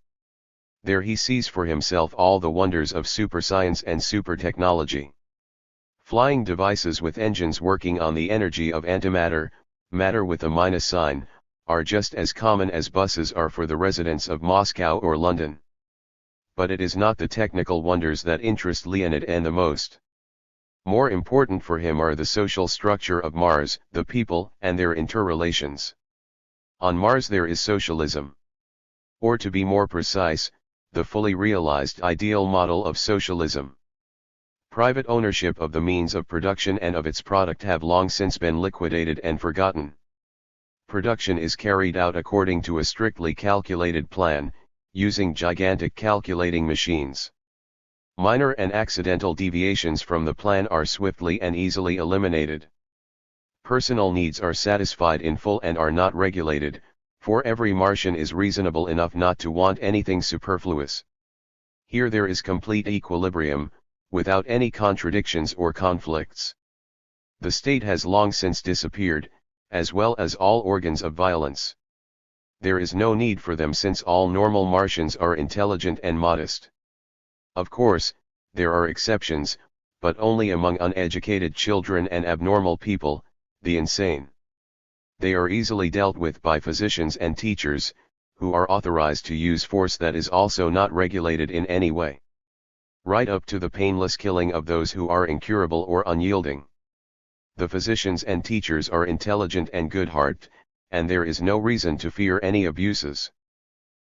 There he sees for himself all the wonders of superscience and supertechnology. Flying devices with engines working on the energy of antimatter, matter with a minus sign, are just as common as buses are for the residents of Moscow or London. But it is not the technical wonders that interest Leonid N the most. More important for him are the social structure of Mars, the people, and their interrelations. On Mars there is socialism. Or to be more precise, the fully realized ideal model of socialism. Private ownership of the means of production and of its product have long since been liquidated and forgotten. Production is carried out according to a strictly calculated plan, using gigantic calculating machines. Minor and accidental deviations from the plan are swiftly and easily eliminated. Personal needs are satisfied in full and are not regulated, for every Martian is reasonable enough not to want anything superfluous. Here there is complete equilibrium, without any contradictions or conflicts. The state has long since disappeared, as well as all organs of violence. There is no need for them since all normal Martians are intelligent and modest. Of course, there are exceptions, but only among uneducated children and abnormal people, the insane. They are easily dealt with by physicians and teachers, who are authorized to use force that is also not regulated in any way. Right up to the painless killing of those who are incurable or unyielding. The physicians and teachers are intelligent and good-hearted, and there is no reason to fear any abuses.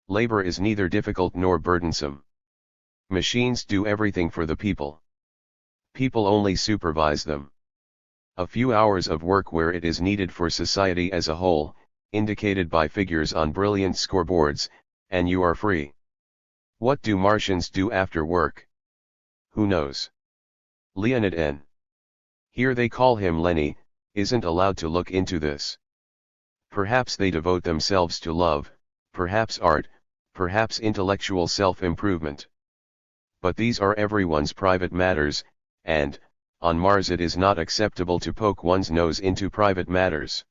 Labor is neither difficult nor burdensome. Machines do everything for the people. People only supervise them. A few hours of work where it is needed for society as a whole, indicated by figures on brilliant scoreboards, and you are free. What do Martians do after work? Who knows? Leonid N. Here they call him Lenny, isn't allowed to look into this. Perhaps they devote themselves to love, perhaps art, perhaps intellectual self-improvement. But these are everyone's private matters, and, on Mars it is not acceptable to poke one's nose into private matters.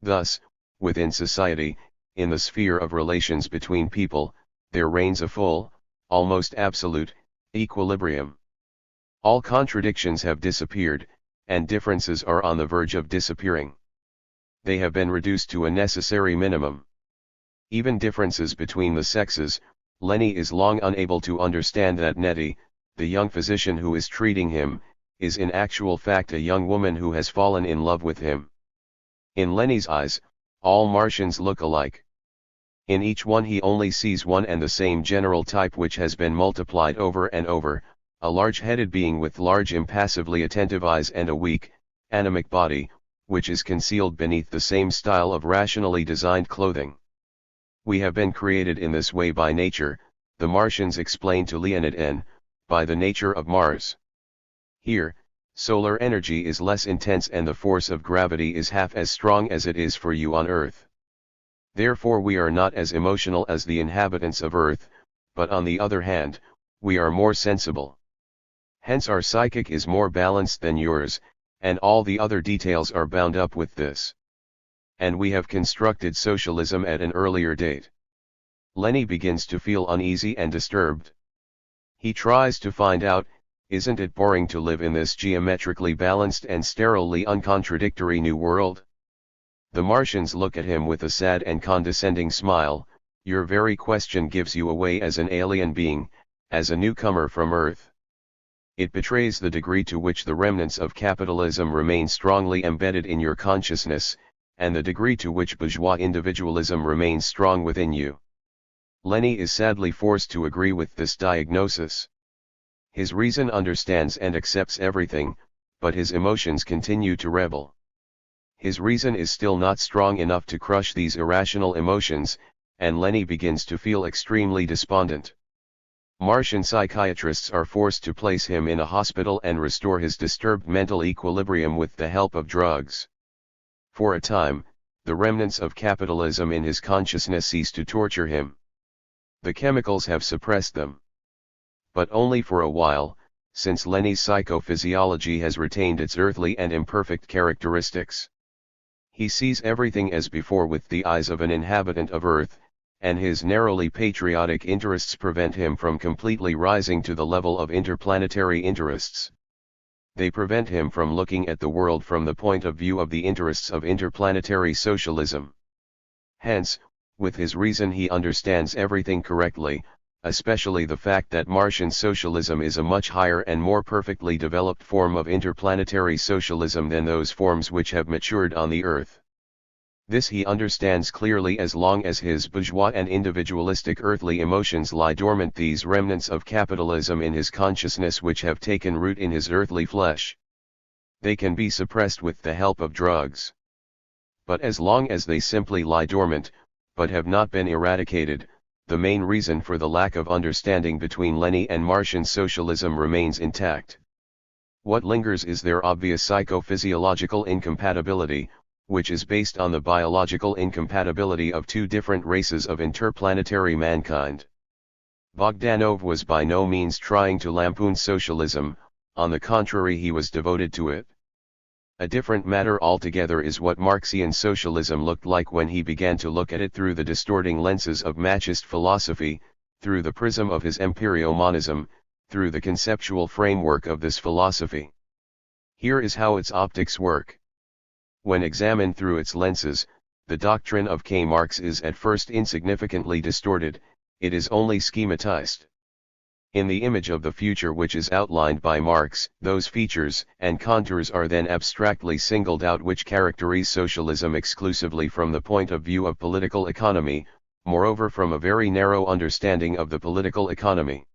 Thus, within society, in the sphere of relations between people, there reigns a full, almost absolute, equilibrium. All contradictions have disappeared, and differences are on the verge of disappearing. They have been reduced to a necessary minimum. Even differences between the sexes, Lenny is long unable to understand that Nettie, the young physician who is treating him, is in actual fact a young woman who has fallen in love with him. In Lenny's eyes, all Martians look alike. In each one he only sees one and the same general type which has been multiplied over and over, a large-headed being with large impassively attentive eyes and a weak, anemic body, which is concealed beneath the same style of rationally designed clothing. We have been created in this way by nature, the Martians explain to Leonid N., by the nature of Mars. Here, solar energy is less intense and the force of gravity is half as strong as it is for you on Earth. Therefore we are not as emotional as the inhabitants of Earth, but on the other hand, we are more sensible. Hence our psychic is more balanced than yours, and all the other details are bound up with this. And we have constructed socialism at an earlier date. Lenny begins to feel uneasy and disturbed. He tries to find out, isn't it boring to live in this geometrically balanced and sterilely uncontradictory new world? The Martians look at him with a sad and condescending smile. Your very question gives you away as an alien being, as a newcomer from Earth. It betrays the degree to which the remnants of capitalism remain strongly embedded in your consciousness, and the degree to which bourgeois individualism remains strong within you. Lenny is sadly forced to agree with this diagnosis. His reason understands and accepts everything, but his emotions continue to rebel. His reason is still not strong enough to crush these irrational emotions, and Lenny begins to feel extremely despondent. Martian psychiatrists are forced to place him in a hospital and restore his disturbed mental equilibrium with the help of drugs. For a time, the remnants of capitalism in his consciousness cease to torture him. The chemicals have suppressed them. But only for a while, since Lenny's psychophysiology has retained its earthly and imperfect characteristics. He sees everything as before with the eyes of an inhabitant of Earth, and his narrowly patriotic interests prevent him from completely rising to the level of interplanetary interests. They prevent him from looking at the world from the point of view of the interests of interplanetary socialism. Hence, with his reason he understands everything correctly, especially the fact that Martian socialism is a much higher and more perfectly developed form of interplanetary socialism than those forms which have matured on the Earth. This he understands clearly as long as his bourgeois and individualistic earthly emotions lie dormant, these remnants of capitalism in his consciousness which have taken root in his earthly flesh. They can be suppressed with the help of drugs. But as long as they simply lie dormant, but have not been eradicated, the main reason for the lack of understanding between Lenny and Martian socialism remains intact. What lingers is their obvious psychophysiological incompatibility, which is based on the biological incompatibility of two different races of interplanetary mankind. Bogdanov was by no means trying to lampoon socialism, on the contrary he was devoted to it. A different matter altogether is what Marxian socialism looked like when he began to look at it through the distorting lenses of Machist philosophy, through the prism of his empirio-monism, through the conceptual framework of this philosophy. Here is how its optics work. When examined through its lenses, the doctrine of K. Marx is at first insignificantly distorted, it is only schematized. In the image of the future which is outlined by Marx, those features and contours are then abstractly singled out which characterize socialism exclusively from the point of view of political economy, moreover from a very narrow understanding of the political economy.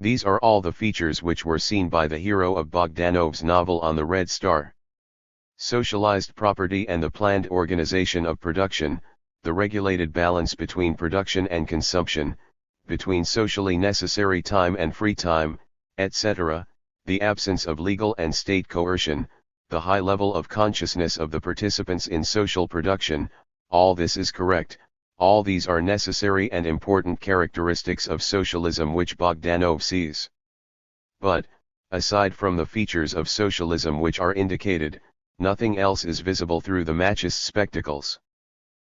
These are all the features which were seen by the hero of Bogdanov's novel On the Red Star. Socialized property and the planned organization of production, the regulated balance between production and consumption, between socially necessary time and free time, etc., the absence of legal and state coercion, the high level of consciousness of the participants in social production, all this is correct, all these are necessary and important characteristics of socialism which Bogdanov sees. But, aside from the features of socialism which are indicated, nothing else is visible through the Marxist spectacles.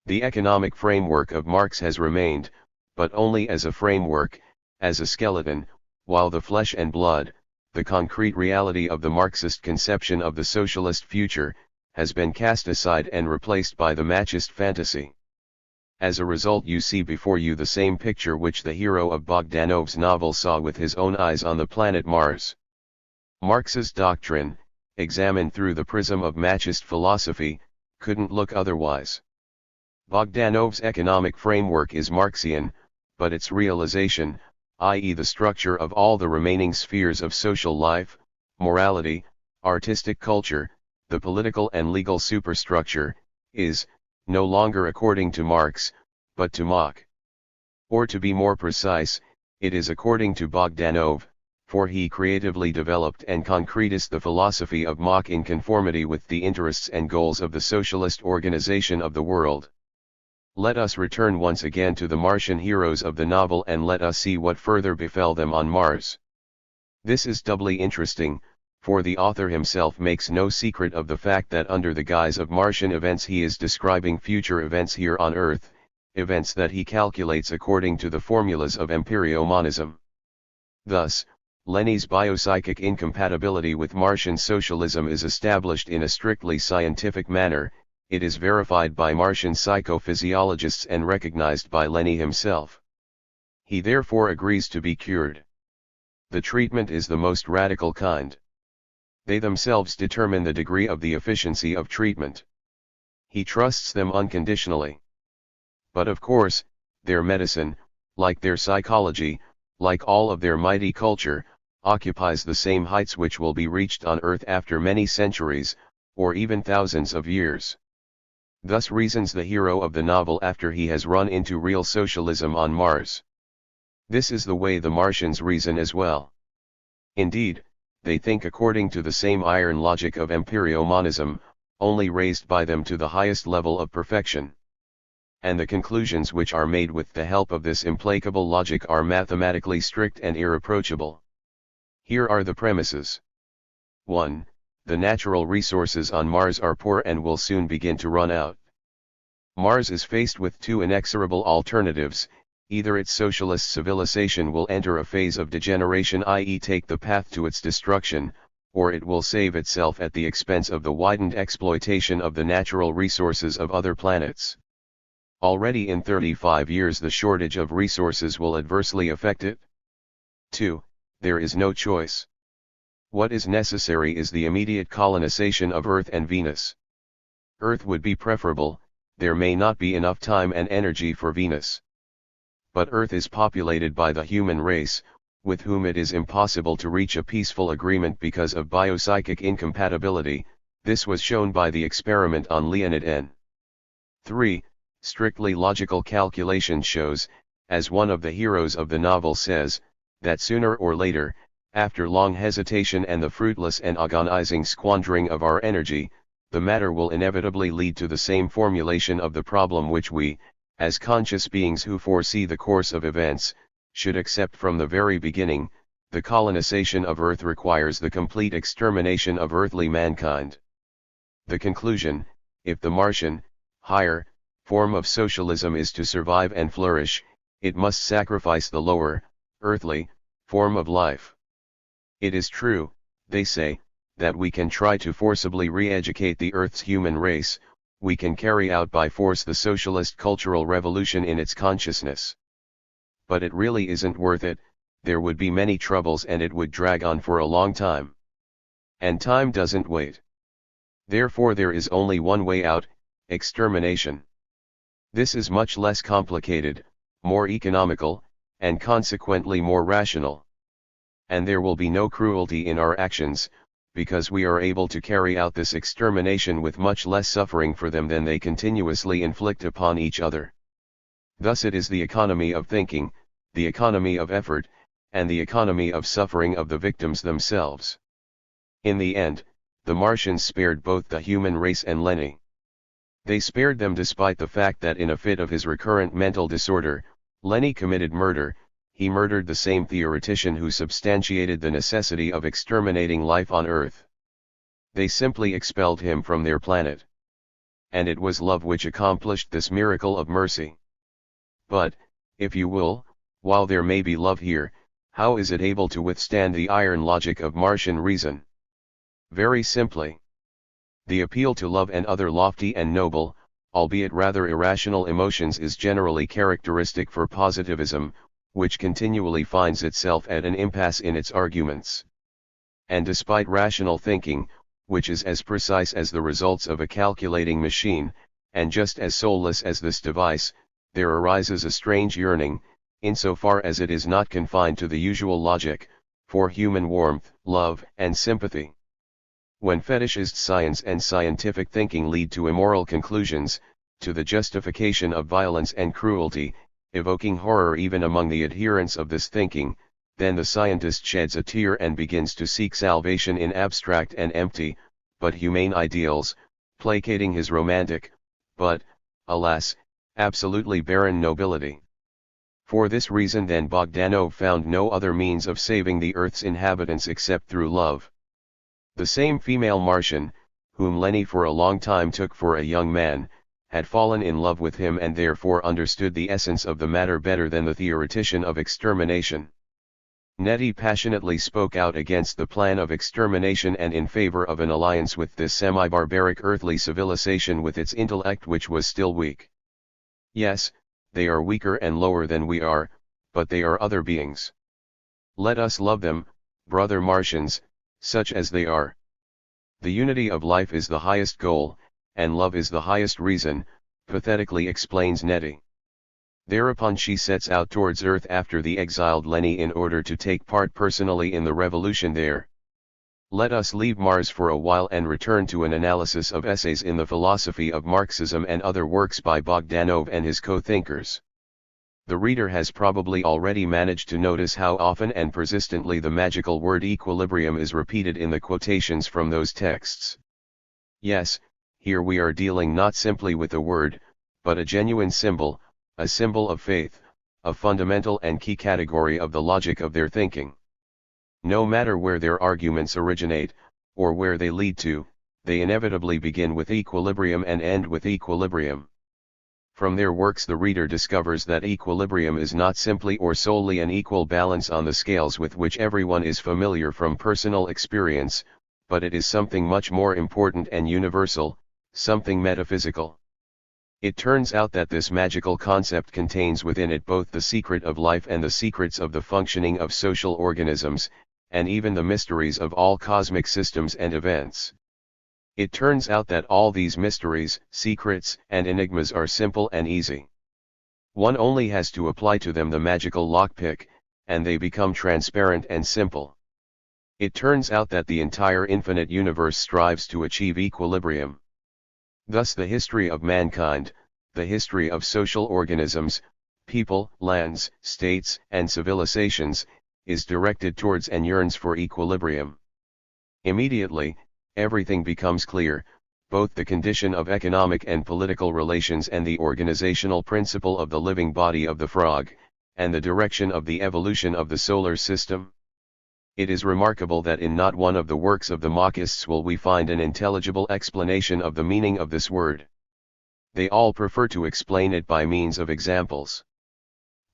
The economic framework of Marx has remained, but only as a framework, as a skeleton, while the flesh and blood, the concrete reality of the Marxist conception of the socialist future, has been cast aside and replaced by the Marxist fantasy. As a result, you see before you the same picture which the hero of Bogdanov's novel saw with his own eyes on the planet Mars. Marx's doctrine, examined through the prism of Marxist philosophy, couldn't look otherwise. Bogdanov's economic framework is Marxian, but its realization, i.e. the structure of all the remaining spheres of social life, morality, artistic culture, the political and legal superstructure, is, no longer according to Marx, but to Mach. Or to be more precise, it is according to Bogdanov, for he creatively developed and concretized the philosophy of Mach in conformity with the interests and goals of the socialist organization of the world. Let us return once again to the Martian heroes of the novel and let us see what further befell them on Mars. This is doubly interesting, for the author himself makes no secret of the fact that under the guise of Martian events he is describing future events here on Earth, events that he calculates according to the formulas of empirio-monism. Thus, Lenin's biopsychic incompatibility with Martian socialism is established in a strictly scientific manner, it is verified by Martian psychophysiologists and recognized by Lenin himself. He therefore agrees to be cured. The treatment is the most radical kind. They themselves determine the degree of the efficiency of treatment. He trusts them unconditionally. But of course, their medicine, like their psychology, like all of their mighty culture, occupies the same heights which will be reached on Earth after many centuries, or even thousands of years. Thus reasons the hero of the novel after he has run into real socialism on Mars. This is the way the Martians reason as well. Indeed, they think according to the same iron logic of empirio-monism, only raised by them to the highest level of perfection. And the conclusions which are made with the help of this implacable logic are mathematically strict and irreproachable. Here are the premises. 1. The natural resources on Mars are poor and will soon begin to run out. Mars is faced with two inexorable alternatives: either its socialist civilization will enter a phase of degeneration, i.e. take the path to its destruction, or it will save itself at the expense of the widened exploitation of the natural resources of other planets. Already in 35 years the shortage of resources will adversely affect it. 2. There is no choice. What is necessary is the immediate colonization of Earth and Venus. Earth would be preferable, there may not be enough time and energy for Venus. But Earth is populated by the human race, with whom it is impossible to reach a peaceful agreement because of biopsychic incompatibility. This was shown by the experiment on Leonid N. 3. Strictly logical calculation shows, as one of the heroes of the novel says, that sooner or later, after long hesitation and the fruitless and agonizing squandering of our energy, the matter will inevitably lead to the same formulation of the problem which we, as conscious beings who foresee the course of events, should accept from the very beginning. The colonization of Earth requires the complete extermination of earthly mankind. The conclusion: if the Martian, higher, form of socialism is to survive and flourish, it must sacrifice the lower, earthly, form of life. It is true, they say, that we can try to forcibly re-educate the Earth's human race, we can carry out by force the socialist cultural revolution in its consciousness. But it really isn't worth it, there would be many troubles and it would drag on for a long time. And time doesn't wait. Therefore there is only one way out: extermination. This is much less complicated, more economical, and consequently more rational. And there will be no cruelty in our actions, because we are able to carry out this extermination with much less suffering for them than they continuously inflict upon each other. Thus it is the economy of thinking, the economy of effort, and the economy of suffering of the victims themselves. In the end, the Martians spared both the human race and Lenin. They spared them despite the fact that in a fit of his recurrent mental disorder, Lenin committed murder. He murdered the same theoretician who substantiated the necessity of exterminating life on Earth. They simply expelled him from their planet. And it was love which accomplished this miracle of mercy. But, if you will, while there may be love here, how is it able to withstand the iron logic of Martian reason? Very simply. The appeal to love and other lofty and noble, albeit rather irrational emotions is generally characteristic for positivism, which continually finds itself at an impasse in its arguments. And despite rational thinking, which is as precise as the results of a calculating machine, and just as soulless as this device, there arises a strange yearning, insofar as it is not confined to the usual logic, for human warmth, love, and sympathy. When fetishist science and scientific thinking lead to immoral conclusions, to the justification of violence and cruelty, evoking horror even among the adherents of this thinking, then the scientist sheds a tear and begins to seek salvation in abstract and empty, but humane ideals, placating his romantic, but, alas, absolutely barren nobility. For this reason then Bogdanov found no other means of saving the Earth's inhabitants except through love. The same female Martian, whom Lenin for a long time took for a young man, had fallen in love with him and therefore understood the essence of the matter better than the theoretician of extermination. Nettie passionately spoke out against the plan of extermination and in favor of an alliance with this semi-barbaric earthly civilization with its intellect which was still weak. Yes, they are weaker and lower than we are, but they are other beings. Let us love them, brother Martians, such as they are. The unity of life is the highest goal, and love is the highest reason, pathetically explains Nettie. Thereupon she sets out towards Earth after the exiled Lenin in order to take part personally in the revolution there. Let us leave Mars for a while and return to an analysis of essays in the philosophy of Marxism and other works by Bogdanov and his co-thinkers. The reader has probably already managed to notice how often and persistently the magical word equilibrium is repeated in the quotations from those texts. Yes, here we are dealing not simply with a word, but a genuine symbol, a symbol of faith, a fundamental and key category of the logic of their thinking. No matter where their arguments originate, or where they lead to, they inevitably begin with equilibrium and end with equilibrium. From their works the reader discovers that equilibrium is not simply or solely an equal balance on the scales with which everyone is familiar from personal experience, but it is something much more important and universal, something metaphysical. It turns out that this magical concept contains within it both the secret of life and the secrets of the functioning of social organisms, and even the mysteries of all cosmic systems and events. It turns out that all these mysteries, secrets, and enigmas are simple and easy. One only has to apply to them the magical lockpick, and they become transparent and simple. It turns out that the entire infinite universe strives to achieve equilibrium. Thus the history of mankind, the history of social organisms, people, lands, states, and civilizations, is directed towards and yearns for equilibrium. Immediately, everything becomes clear, both the condition of economic and political relations and the organizational principle of the living body of the frog, and the direction of the evolution of the solar system. It is remarkable that in not one of the works of the Machists will we find an intelligible explanation of the meaning of this word. They all prefer to explain it by means of examples.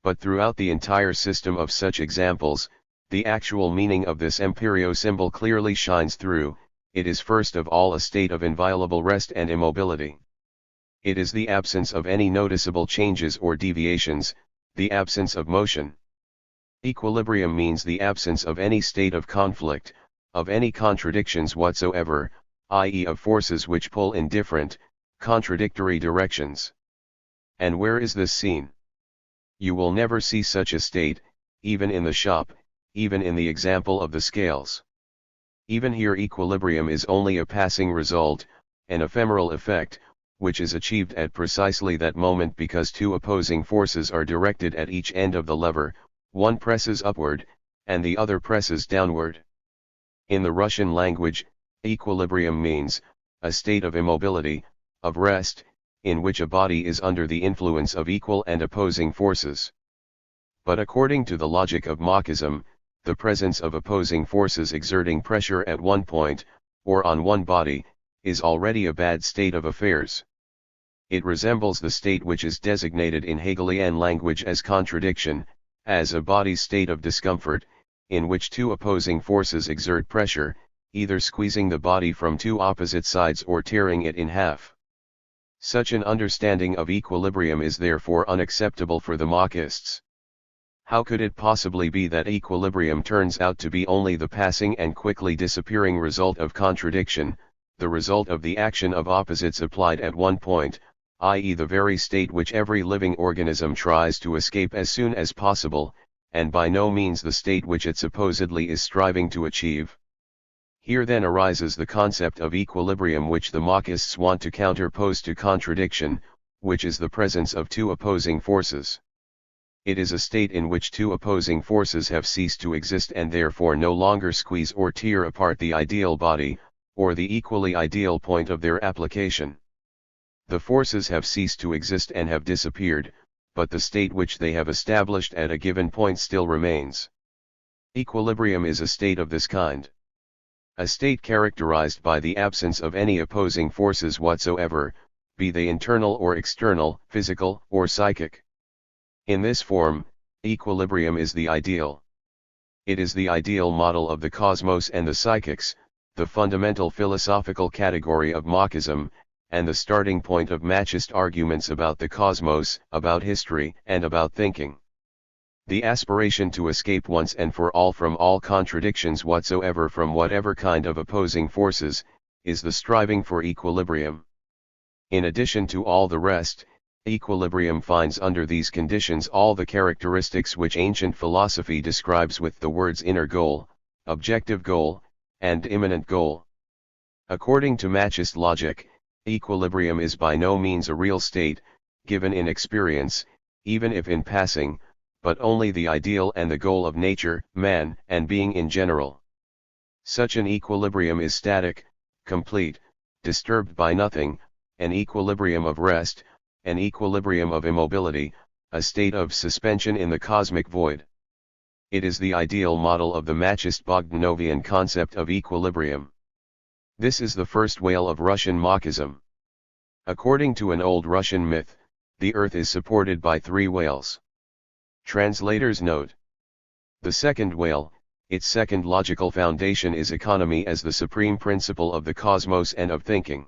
But throughout the entire system of such examples, the actual meaning of this imperio symbol clearly shines through. It is first of all a state of inviolable rest and immobility. It is the absence of any noticeable changes or deviations, the absence of motion. Equilibrium means the absence of any state of conflict, of any contradictions whatsoever, i.e. of forces which pull in different, contradictory directions. And where is this seen? You will never see such a state, even in the shop, even in the example of the scales. Even here equilibrium is only a passing result, an ephemeral effect, which is achieved at precisely that moment because two opposing forces are directed at each end of the lever, one presses upward, and the other presses downward. In the Russian language, equilibrium means a state of immobility, of rest, in which a body is under the influence of equal and opposing forces. But according to the logic of Marxism, the presence of opposing forces exerting pressure at one point, or on one body, is already a bad state of affairs. It resembles the state which is designated in Hegelian language as contradiction, as a body's state of discomfort, in which two opposing forces exert pressure, either squeezing the body from two opposite sides or tearing it in half. Such an understanding of equilibrium is therefore unacceptable for the Marxists. How could it possibly be that equilibrium turns out to be only the passing and quickly disappearing result of contradiction, the result of the action of opposites applied at one point, i.e. the very state which every living organism tries to escape as soon as possible, and by no means the state which it supposedly is striving to achieve? Here then arises the concept of equilibrium which the Marxists want to counterpose to contradiction, which is the presence of two opposing forces. It is a state in which two opposing forces have ceased to exist and therefore no longer squeeze or tear apart the ideal body, or the equally ideal point of their application. The forces have ceased to exist and have disappeared, but the state which they have established at a given point still remains. Equilibrium is a state of this kind. A state characterized by the absence of any opposing forces whatsoever, be they internal or external, physical or psychic. In this form, equilibrium is the ideal. It is the ideal model of the cosmos and the psychics, the fundamental philosophical category of Marxism, and the starting point of Marxist arguments about the cosmos, about history, and about thinking. The aspiration to escape once and for all from all contradictions whatsoever from whatever kind of opposing forces, is the striving for equilibrium. In addition to all the rest, equilibrium finds under these conditions all the characteristics which ancient philosophy describes with the words inner goal, objective goal, and immanent goal. According to Marxist logic, equilibrium is by no means a real state, given in experience, even if in passing, but only the ideal and the goal of nature, man, and being in general. Such an equilibrium is static, complete, disturbed by nothing, an equilibrium of rest, an equilibrium of immobility, a state of suspension in the cosmic void. It is the ideal model of the Marxist Bogdanovian concept of equilibrium. This is the first whale of Russian Marxism. According to an old Russian myth, the earth is supported by three whales. Translator's note. The second whale, its second logical foundation is economy as the supreme principle of the cosmos and of thinking.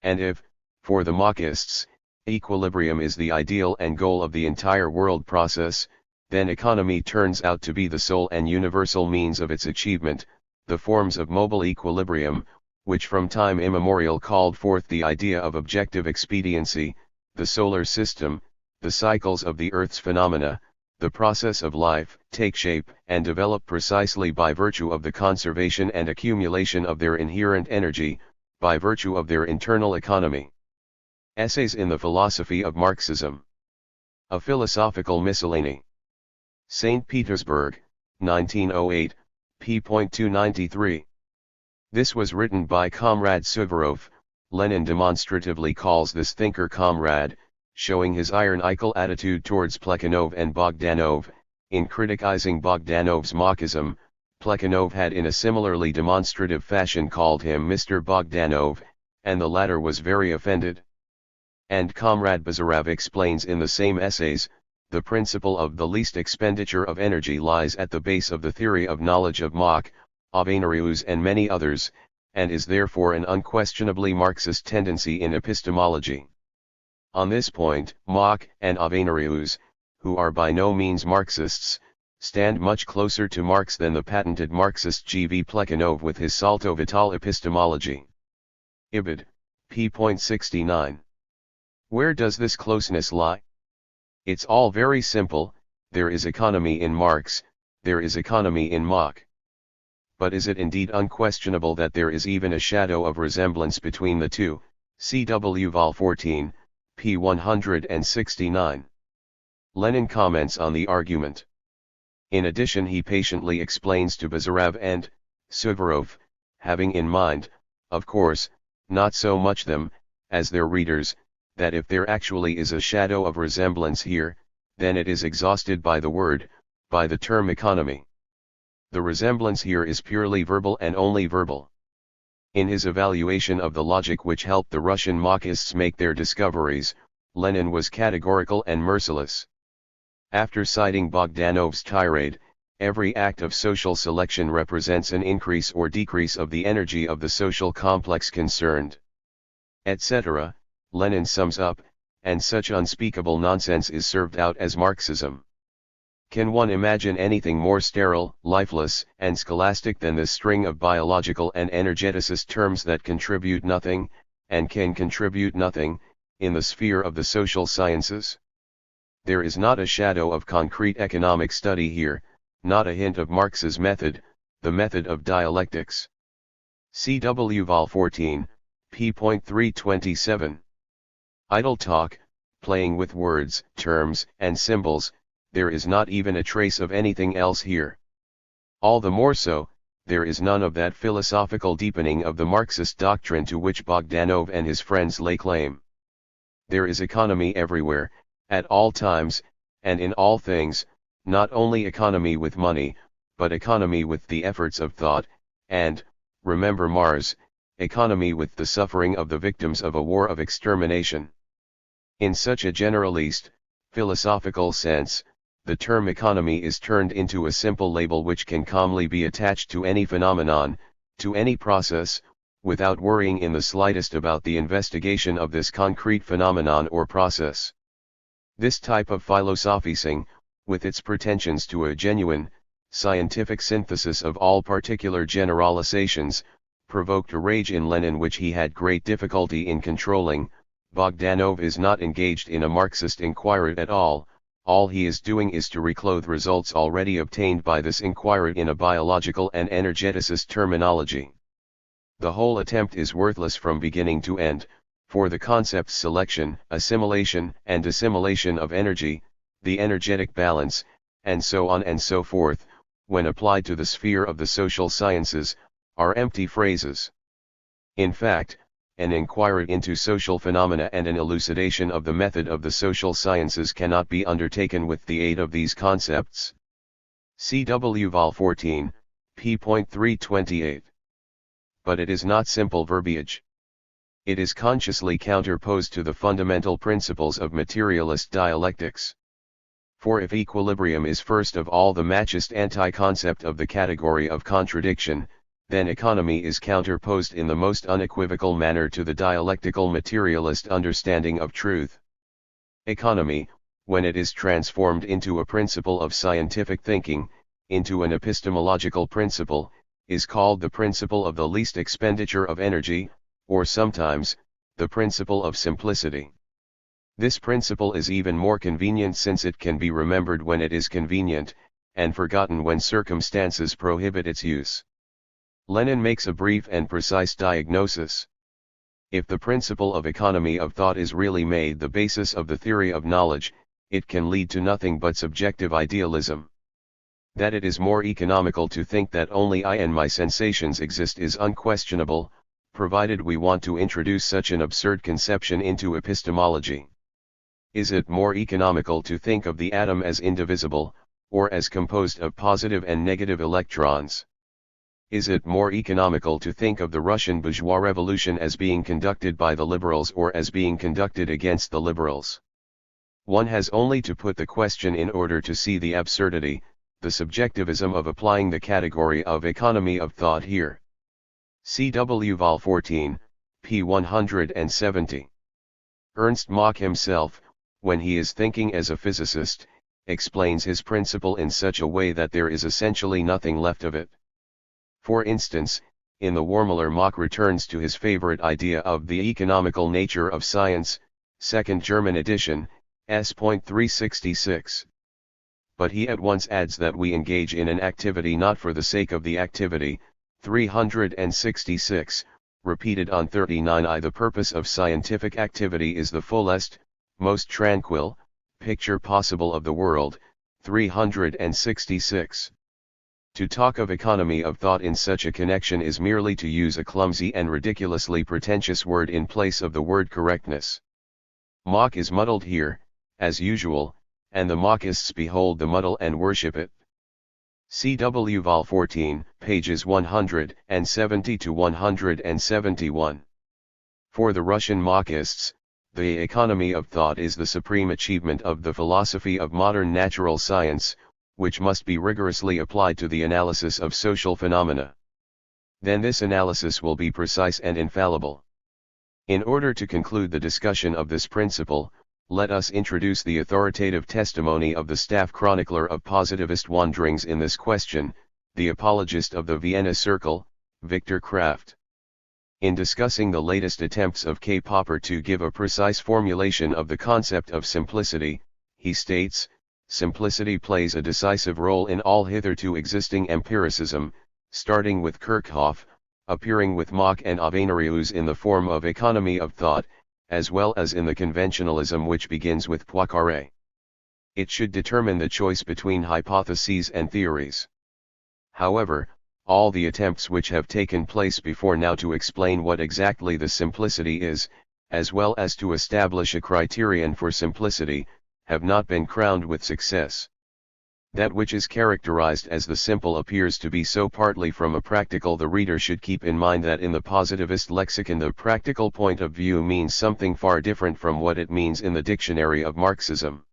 And if, for the Marxists, equilibrium is the ideal and goal of the entire world process, then economy turns out to be the sole and universal means of its achievement. The forms of mobile equilibrium, which from time immemorial called forth the idea of objective expediency, the solar system, the cycles of the Earth's phenomena, the process of life, take shape and develop precisely by virtue of the conservation and accumulation of their inherent energy, by virtue of their internal economy. Essays in the Philosophy of Marxism. A Philosophical Miscellany. St. Petersburg, 1908, p.293. This was written by Comrade Suvorov. Lenin demonstratively calls this thinker comrade, showing his iron-equal attitude towards Plekhanov and Bogdanov. In criticizing Bogdanov's Marxism, Plekhanov had in a similarly demonstrative fashion called him Mr. Bogdanov, and the latter was very offended. And Comrade Bazarov explains in the same essays, the principle of the least expenditure of energy lies at the base of the theory of knowledge of Mach, Avenarius and many others, and is therefore an unquestionably Marxist tendency in epistemology. On this point, Mach and Avenarius, who are by no means Marxists, stand much closer to Marx than the patented Marxist G. V. Plekhanov with his Salto Vital epistemology. Ibid. p.69. Where does this closeness lie? It's all very simple. There is economy in Marx, there is economy in Mach. but is it indeed unquestionable that there is even a shadow of resemblance between the two? CW Vol 14, p. 169. Lenin comments on the argument. In addition, he patiently explains to Bazarov and Suvorov, having in mind, of course, not so much them, as their readers, that if there actually is a shadow of resemblance here, then it is exhausted by the word, by the term economy. The resemblance here is purely verbal and only verbal. In his evaluation of the logic which helped the Russian Marxists make their discoveries, Lenin was categorical and merciless. After citing Bogdanov's tirade, every act of social selection represents an increase or decrease of the energy of the social complex concerned, etc., Lenin sums up, and such unspeakable nonsense is served out as Marxism. Can one imagine anything more sterile, lifeless, and scholastic than this string of biological and energeticist terms that contribute nothing, and can contribute nothing, in the sphere of the social sciences? There is not a shadow of concrete economic study here, not a hint of Marx's method, the method of dialectics. CW Vol 14, p. 327. Idle talk, playing with words, terms, and symbols, there is not even a trace of anything else here. All the more so, there is none of that philosophical deepening of the Marxist doctrine to which Bogdanov and his friends lay claim. There is economy everywhere, at all times, and in all things, not only economy with money, but economy with the efforts of thought, and, remember Mars, economy with the suffering of the victims of a war of extermination. In such a generalist, philosophical sense, the term economy is turned into a simple label which can calmly be attached to any phenomenon, to any process, without worrying in the slightest about the investigation of this concrete phenomenon or process. This type of philosophizing, with its pretensions to a genuine, scientific synthesis of all particular generalizations, provoked a rage in Lenin which he had great difficulty in controlling. Bogdanov is not engaged in a Marxist inquiry at all he is doing is to reclothe results already obtained by this inquiry in a biological and energeticist terminology. The whole attempt is worthless from beginning to end, for the concepts selection, assimilation and assimilation of energy, the energetic balance, and so on and so forth, when applied to the sphere of the social sciences, are empty phrases. In fact, an inquiry into social phenomena and an elucidation of the method of the social sciences cannot be undertaken with the aid of these concepts. CW Vol 14, p. 328. But it is not simple verbiage. It is consciously counterposed to the fundamental principles of materialist dialectics. For if equilibrium is first of all the Machist anti-concept of the category of contradiction, then economy is counterposed in the most unequivocal manner to the dialectical materialist understanding of truth. Economy, when it is transformed into a principle of scientific thinking, into an epistemological principle, is called the principle of the least expenditure of energy, or sometimes, the principle of simplicity. This principle is even more convenient since it can be remembered when it is convenient, and forgotten when circumstances prohibit its use. Lenin makes a brief and precise diagnosis. If the principle of economy of thought is really made the basis of the theory of knowledge, it can lead to nothing but subjective idealism. That it is more economical to think that only I and my sensations exist is unquestionable, provided we want to introduce such an absurd conception into epistemology. Is it more economical to think of the atom as indivisible, or as composed of positive and negative electrons? Is it more economical to think of the Russian bourgeois revolution as being conducted by the liberals or as being conducted against the liberals? One has only to put the question in order to see the absurdity, the subjectivism of applying the category of economy of thought here. CW Vol 14, p. 170. Ernst Mach himself, when he is thinking as a physicist, explains his principle in such a way that there is essentially nothing left of it. For instance, in the Warmüller Mach returns to his favorite idea of the economical nature of science, second German edition, s. 366. but he at once adds that we engage in an activity not for the sake of the activity. 366, repeated on 39I. The purpose of scientific activity is the fullest, most tranquil, picture possible of the world. 366. To talk of economy of thought in such a connection is merely to use a clumsy and ridiculously pretentious word in place of the word correctness. Mach is muddled here, as usual, and the Machists behold the muddle and worship it. CW Vol 14, pages 170 to 171. For the Russian Machists, the economy of thought is the supreme achievement of the philosophy of modern natural science, which must be rigorously applied to the analysis of social phenomena. Then this analysis will be precise and infallible. In order to conclude the discussion of this principle, let us introduce the authoritative testimony of the staff chronicler of positivist wanderings in this question, the apologist of the Vienna Circle, Victor Kraft. In discussing the latest attempts of K. Popper to give a precise formulation of the concept of simplicity, he states, "Simplicity plays a decisive role in all hitherto existing empiricism, starting with Kirchhoff, appearing with Mach and Avenarius in the form of economy of thought, as well as in the conventionalism which begins with Poincaré. It should determine the choice between hypotheses and theories. However, all the attempts which have taken place before now to explain what exactly the simplicity is, as well as to establish a criterion for simplicity, have not been crowned with success. That which is characterized as the simple appears to be so partly from a practical. The reader should keep in mind that in the positivist lexicon the practical point of view means something far different from what it means in the dictionary of Marxism.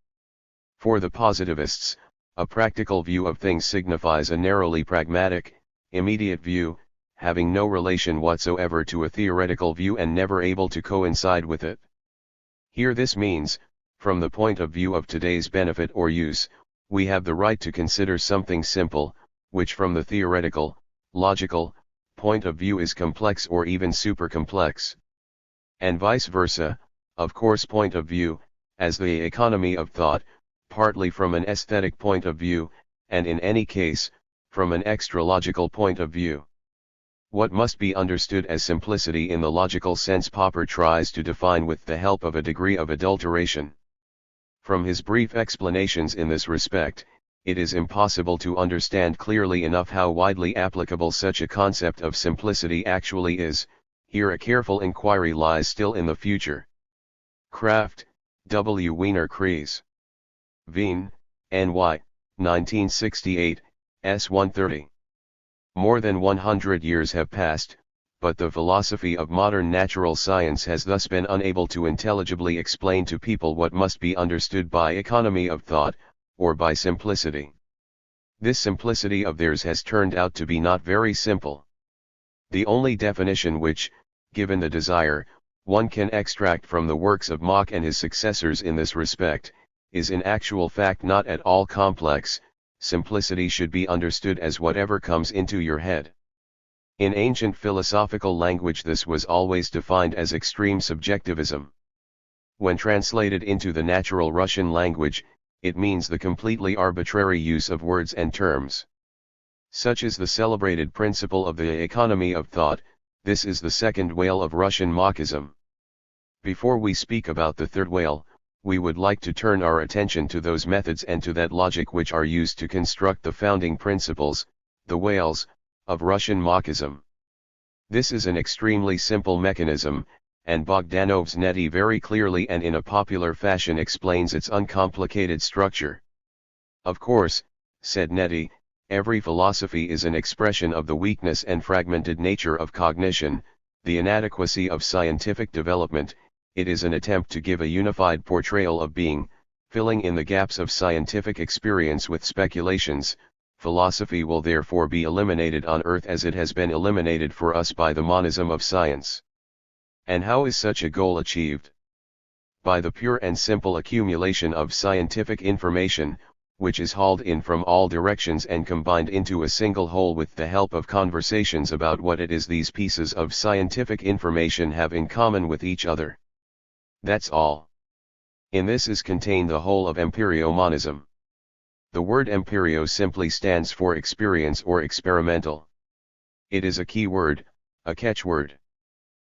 For the positivists, a practical view of things signifies a narrowly pragmatic, immediate view, having no relation whatsoever to a theoretical view and never able to coincide with it. Here this means, from the point of view of today's benefit or use, we have the right to consider something simple, which from the theoretical, logical, point of view is complex or even super-complex. And vice versa, of course point of view, as the economy of thought, partly from an aesthetic point of view, and in any case, from an extra-logical point of view. What must be understood as simplicity in the logical sense Popper tries to define with the help of a degree of adulteration. From his brief explanations in this respect, it is impossible to understand clearly enough how widely applicable such a concept of simplicity actually is. Here a careful inquiry lies still in the future. Kraft, W. Wiener Kreis. Wien, N.Y., 1968, S. 130. More than 100 years have passed, but the philosophy of modern natural science has thus been unable to intelligibly explain to people what must be understood by economy of thought, or by simplicity. This simplicity of theirs has turned out to be not very simple. The only definition which, given the desire, one can extract from the works of Mach and his successors in this respect, is in actual fact not at all complex. Simplicity should be understood as whatever comes into your head. In ancient philosophical language this was always defined as extreme subjectivism. When translated into the natural Russian language, it means the completely arbitrary use of words and terms. Such is the celebrated principle of the economy of thought. This is the second whale of Russian Machism. Before we speak about the third whale, we would like to turn our attention to those methods and to that logic which are used to construct the founding principles, the whales, of Russian Machism. This is an extremely simple mechanism, and Bogdanov's Netty very clearly and in a popular fashion explains its uncomplicated structure. Of course, said Netty, every philosophy is an expression of the weakness and fragmented nature of cognition, the inadequacy of scientific development. It is an attempt to give a unified portrayal of being, filling in the gaps of scientific experience with speculations. Philosophy will therefore be eliminated on earth as it has been eliminated for us by the monism of science. And how is such a goal achieved? By the pure and simple accumulation of scientific information, which is hauled in from all directions and combined into a single whole with the help of conversations about what it is these pieces of scientific information have in common with each other. That's all. In this is contained the whole of empirio-monism. The word empirio simply stands for experience or experimental. It is a key word, a catchword.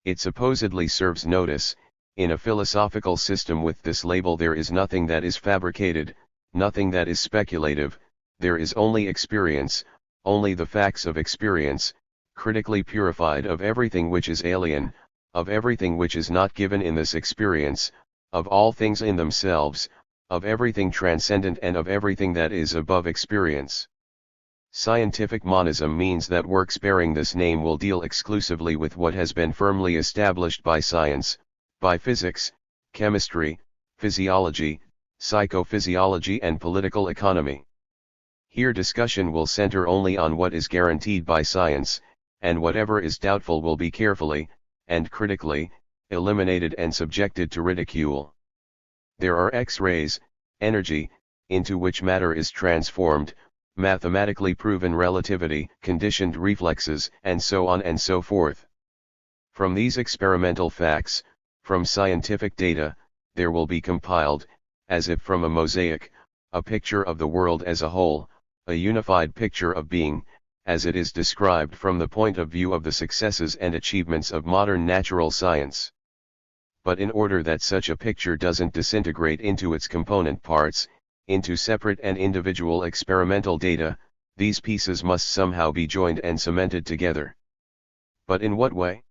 It supposedly serves notice. In a philosophical system with this label there is nothing that is fabricated, nothing that is speculative, there is only experience, only the facts of experience, critically purified of everything which is alien, of everything which is not given in this experience, of all things in themselves, of everything transcendent and of everything that is above experience. Scientific monism means that works bearing this name will deal exclusively with what has been firmly established by science, by physics, chemistry, physiology, psychophysiology and political economy. Here discussion will center only on what is guaranteed by science, and whatever is doubtful will be carefully, and critically, eliminated and subjected to ridicule. There are X-rays, energy, into which matter is transformed, mathematically proven relativity, conditioned reflexes, and so on and so forth. From these experimental facts, from scientific data, there will be compiled, as if from a mosaic, a picture of the world as a whole, a unified picture of being, as it is described from the point of view of the successes and achievements of modern natural science. But in order that such a picture doesn't disintegrate into its component parts, into separate and individual experimental data, these pieces must somehow be joined and cemented together. But in what way?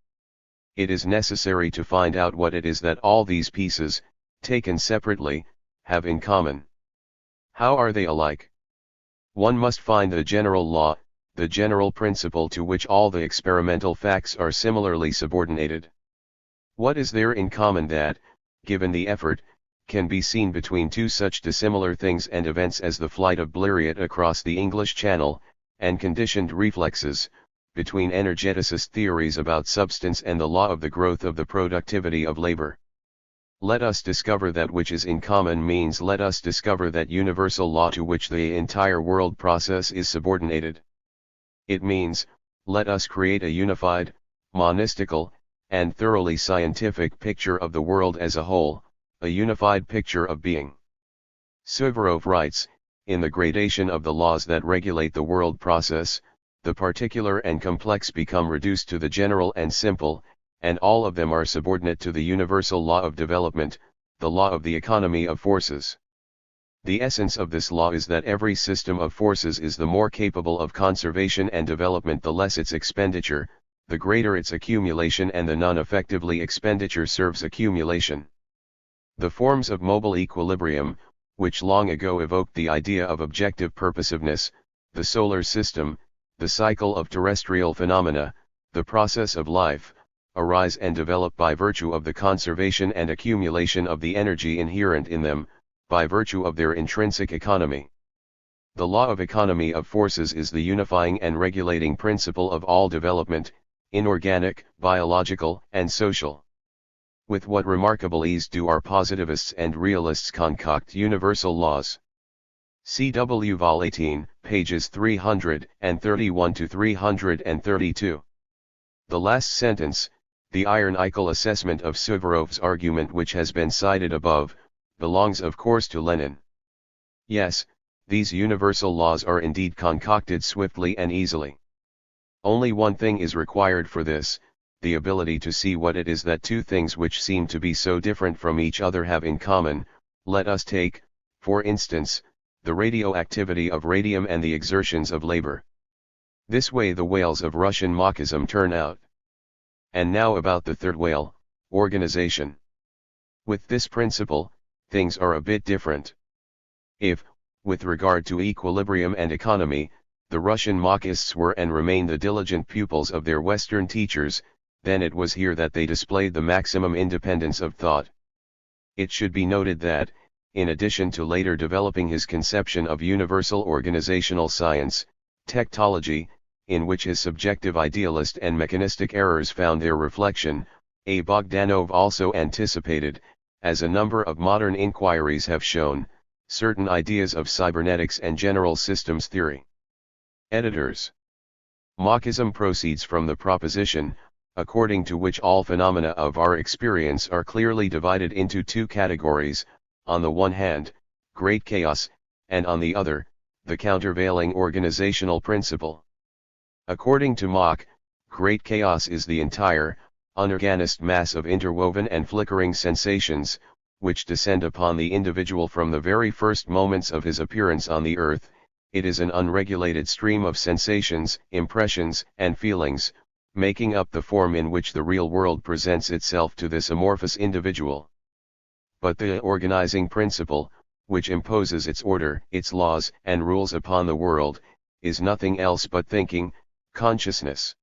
It is necessary to find out what it is that all these pieces, taken separately, have in common. How are they alike? One must find the general law, the general principle to which all the experimental facts are similarly subordinated. What is there in common that, given the effort, can be seen between two such dissimilar things and events as the flight of Blériot across the English Channel, and conditioned reflexes, between energeticist theories about substance and the law of the growth of the productivity of labor? Let us discover that which is in common means let us discover that universal law to which the entire world process is subordinated. It means, let us create a unified, monistical, and thoroughly scientific picture of the world as a whole, a unified picture of being. Suvorov writes, in the gradation of the laws that regulate the world process, the particular and complex become reduced to the general and simple, and all of them are subordinate to the universal law of development, the law of the economy of forces. The essence of this law is that every system of forces is the more capable of conservation and development the less its expenditure, the greater its accumulation, and the non-effectively expenditure serves accumulation. The forms of mobile equilibrium, which long ago evoked the idea of objective purposiveness, the solar system, the cycle of terrestrial phenomena, the process of life, arise and develop by virtue of the conservation and accumulation of the energy inherent in them, by virtue of their intrinsic economy. The law of economy of forces is the unifying and regulating principle of all development, inorganic, biological, and social. With what remarkable ease do our positivists and realists concoct universal laws. C.W. Vol 18, pages 331 to 332. The last sentence, the ironical assessment of Suvorov's argument which has been cited above, belongs of course to Lenin. Yes, these universal laws are indeed concocted swiftly and easily. Only one thing is required for this, the ability to see what it is that two things which seem to be so different from each other have in common. Let us take, for instance, the radioactivity of radium and the exertions of labor. This way the whales of Russian Marxism turn out. And now about the third whale, organization. With this principle, things are a bit different. If, with regard to equilibrium and economy, the Russian Marxists were and remain the diligent pupils of their Western teachers, then it was here that they displayed the maximum independence of thought. It should be noted that, in addition to later developing his conception of universal organizational science, techtology, in which his subjective idealist and mechanistic errors found their reflection, A. Bogdanov also anticipated, as a number of modern inquiries have shown, certain ideas of cybernetics and general systems theory. Editors. Marxism proceeds from the proposition, according to which all phenomena of our experience are clearly divided into two categories, on the one hand, great chaos, and on the other, the countervailing organizational principle. According to Mach, great chaos is the entire, unorganized mass of interwoven and flickering sensations, which descend upon the individual from the very first moments of his appearance on the earth. It is an unregulated stream of sensations, impressions, and feelings, making up the form in which the real world presents itself to this amorphous individual. But the organizing principle, which imposes its order, its laws, and rules upon the world, is nothing else but thinking, consciousness.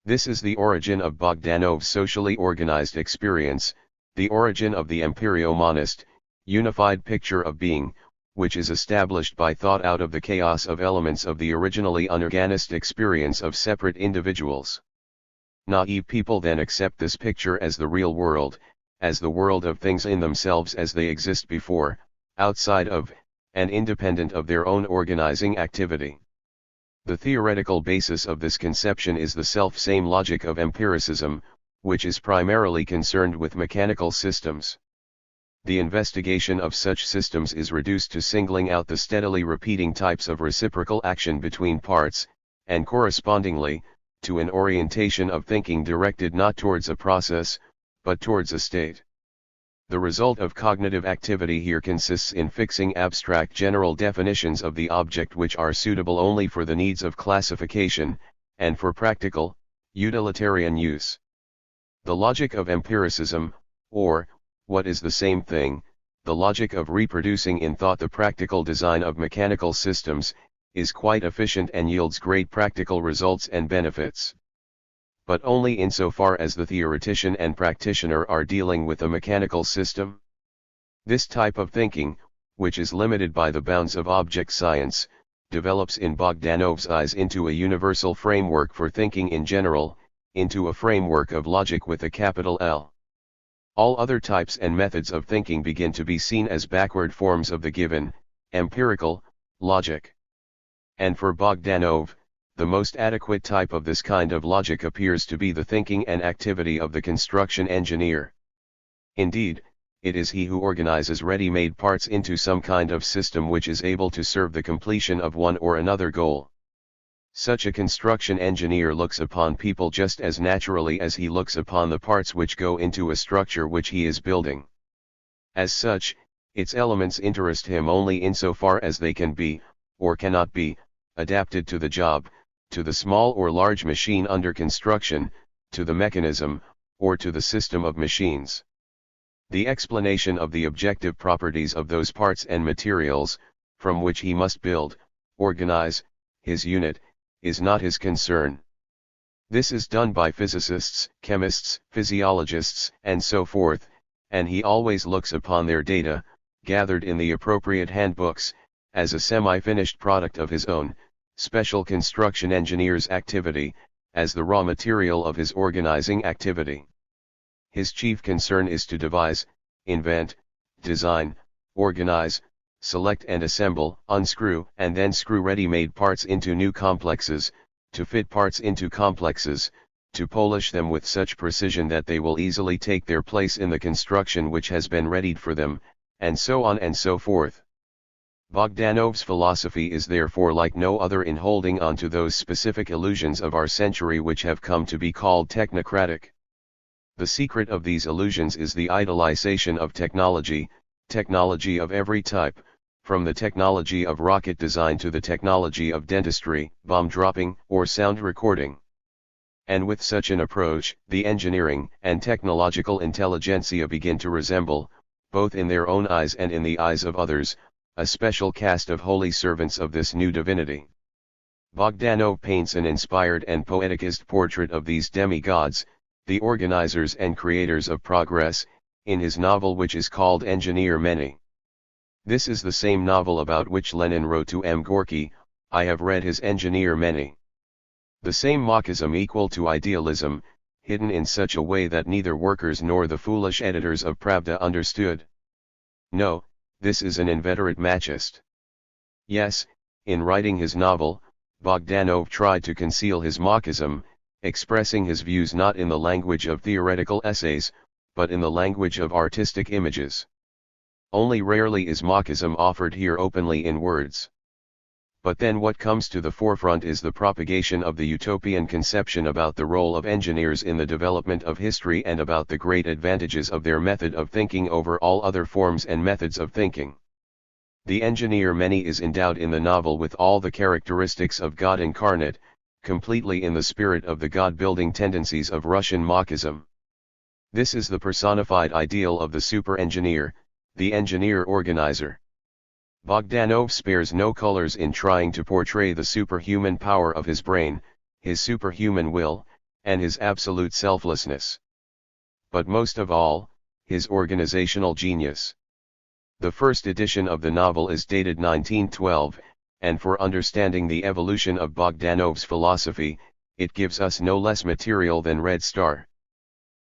This is the origin of Bogdanov's socially organized experience, the origin of the empirio-monist, unified picture of being, which is established by thought out of the chaos of elements of the originally unorganized experience of separate individuals. Naive people then accept this picture as the real world, as the world of things in themselves as they exist before, outside of, and independent of their own organizing activity. The theoretical basis of this conception is the self-same logic of empiricism, which is primarily concerned with mechanical systems. The investigation of such systems is reduced to singling out the steadily repeating types of reciprocal action between parts, and correspondingly, to an orientation of thinking directed not towards a process, but towards a state. The result of cognitive activity here consists in fixing abstract general definitions of the object which are suitable only for the needs of classification, and for practical, utilitarian use. The logic of empiricism, or, what is the same thing, the logic of reproducing in thought the practical design of mechanical systems, is quite efficient and yields great practical results and benefits. But only insofar as the theoretician and practitioner are dealing with a mechanical system. This type of thinking, which is limited by the bounds of object science, develops in Bogdanov's eyes into a universal framework for thinking in general, into a framework of logic with a capital L. All other types and methods of thinking begin to be seen as backward forms of the given, empirical, logic. And for Bogdanov, the most adequate type of this kind of logic appears to be the thinking and activity of the construction engineer. Indeed, it is he who organizes ready-made parts into some kind of system which is able to serve the completion of one or another goal. Such a construction engineer looks upon people just as naturally as he looks upon the parts which go into a structure which he is building. As such, its elements interest him only insofar as they can be, or cannot be, adapted to the job, to the small or large machine under construction, to the mechanism, or to the system of machines. The explanation of the objective properties of those parts and materials, from which he must build, organize, his unit, is not his concern. This is done by physicists, chemists, physiologists, and so forth, and he always looks upon their data, gathered in the appropriate handbooks, as a semi-finished product of his own, special construction engineer's activity, as the raw material of his organizing activity. His chief concern is to devise, invent, design, organize, select and assemble, unscrew and then screw ready-made parts into new complexes, to fit parts into complexes, to polish them with such precision that they will easily take their place in the construction which has been readied for them, and so on and so forth. Bogdanov's philosophy is therefore like no other in holding on to those specific illusions of our century which have come to be called technocratic. The secret of these illusions is the idolization of technology of every type, from the technology of rocket design to the technology of dentistry, bomb dropping, or sound recording. And with such an approach, the engineering and technological intelligentsia begin to resemble, both in their own eyes and in the eyes of others, a special caste of holy servants of this new divinity. Bogdanov paints an inspired and poeticized portrait of these demigods, the organizers and creators of progress, in his novel which is called Engineer Mene. This is the same novel about which Lenin wrote to M. Gorky, "I have read his Engineer Mene." The same Marxism equal to idealism, hidden in such a way that neither workers nor the foolish editors of Pravda understood. No, this is an inveterate Machist. Yes, in writing his novel, Bogdanov tried to conceal his Marxism, expressing his views not in the language of theoretical essays, but in the language of artistic images. Only rarely is Marxism offered here openly in words. But then what comes to the forefront is the propagation of the utopian conception about the role of engineers in the development of history and about the great advantages of their method of thinking over all other forms and methods of thinking. The engineer Many is endowed in the novel with all the characteristics of God incarnate, completely in the spirit of the God-building tendencies of Russian Marxism. This is the personified ideal of the super-engineer, the engineer organizer. Bogdanov spares no colors in trying to portray the superhuman power of his brain, his superhuman will, and his absolute selflessness. But most of all, his organizational genius. The first edition of the novel is dated 1912, and for understanding the evolution of Bogdanov's philosophy, it gives us no less material than Red Star.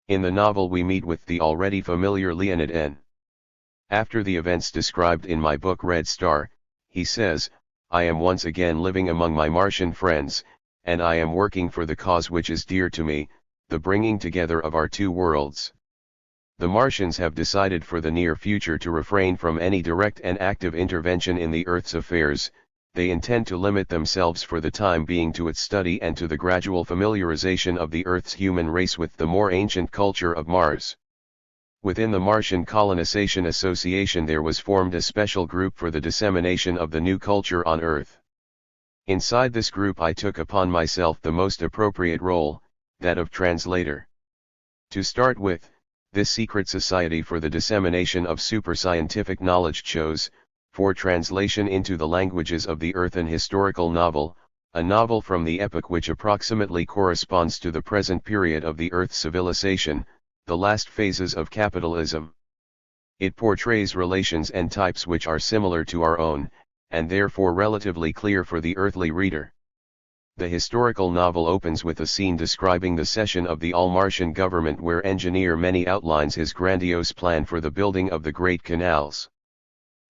In the novel we meet with the already familiar Leonid N. After the events described in my book Red Star, he says, "I am once again living among my Martian friends, and I am working for the cause which is dear to me, the bringing together of our two worlds." The Martians have decided for the near future to refrain from any direct and active intervention in the Earth's affairs. They intend to limit themselves for the time being to its study and to the gradual familiarization of the Earth's human race with the more ancient culture of Mars. Within the Martian Colonization Association there was formed a special group for the dissemination of the new culture on Earth. Inside this group I took upon myself the most appropriate role, that of translator. To start with, this secret society for the dissemination of super-scientific knowledge chose, for translation into the languages of the Earth, an historical novel, a novel from the epoch which approximately corresponds to the present period of the Earth's civilization, the last phases of capitalism. It portrays relations and types which are similar to our own, and therefore relatively clear for the earthly reader. The historical novel opens with a scene describing the session of the All-Martian government where engineer Many outlines his grandiose plan for the building of the Great Canals.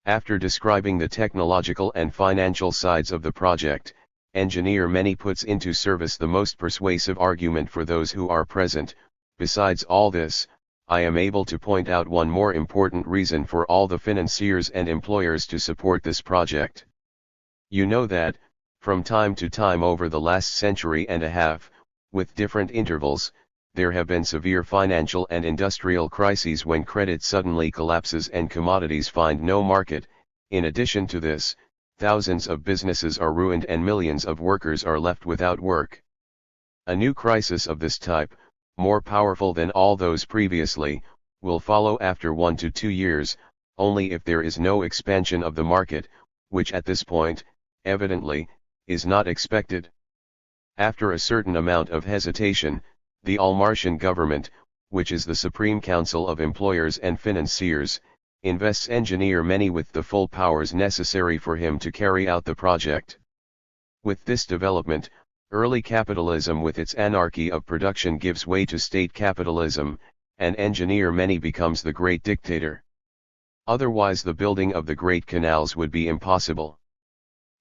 After describing the technological and financial sides of the project, engineer Many puts into service the most persuasive argument for those who are present. Besides all this, I am able to point out one more important reason for all the financiers and employers to support this project. You know that, from time to time over the last century and a half, with different intervals, there have been severe financial and industrial crises when credit suddenly collapses and commodities find no market. In addition to this, thousands of businesses are ruined and millions of workers are left without work. A new crisis of this type, more powerful than all those previously, will follow after 1 to 2 years, only if there is no expansion of the market, which at this point, evidently, is not expected. After a certain amount of hesitation, the All-Martian government, which is the Supreme Council of Employers and Financiers, invests engineer Many with the full powers necessary for him to carry out the project. With this development, early capitalism with its anarchy of production gives way to state capitalism, and engineer Many becomes the great dictator. Otherwise the building of the great canals would be impossible.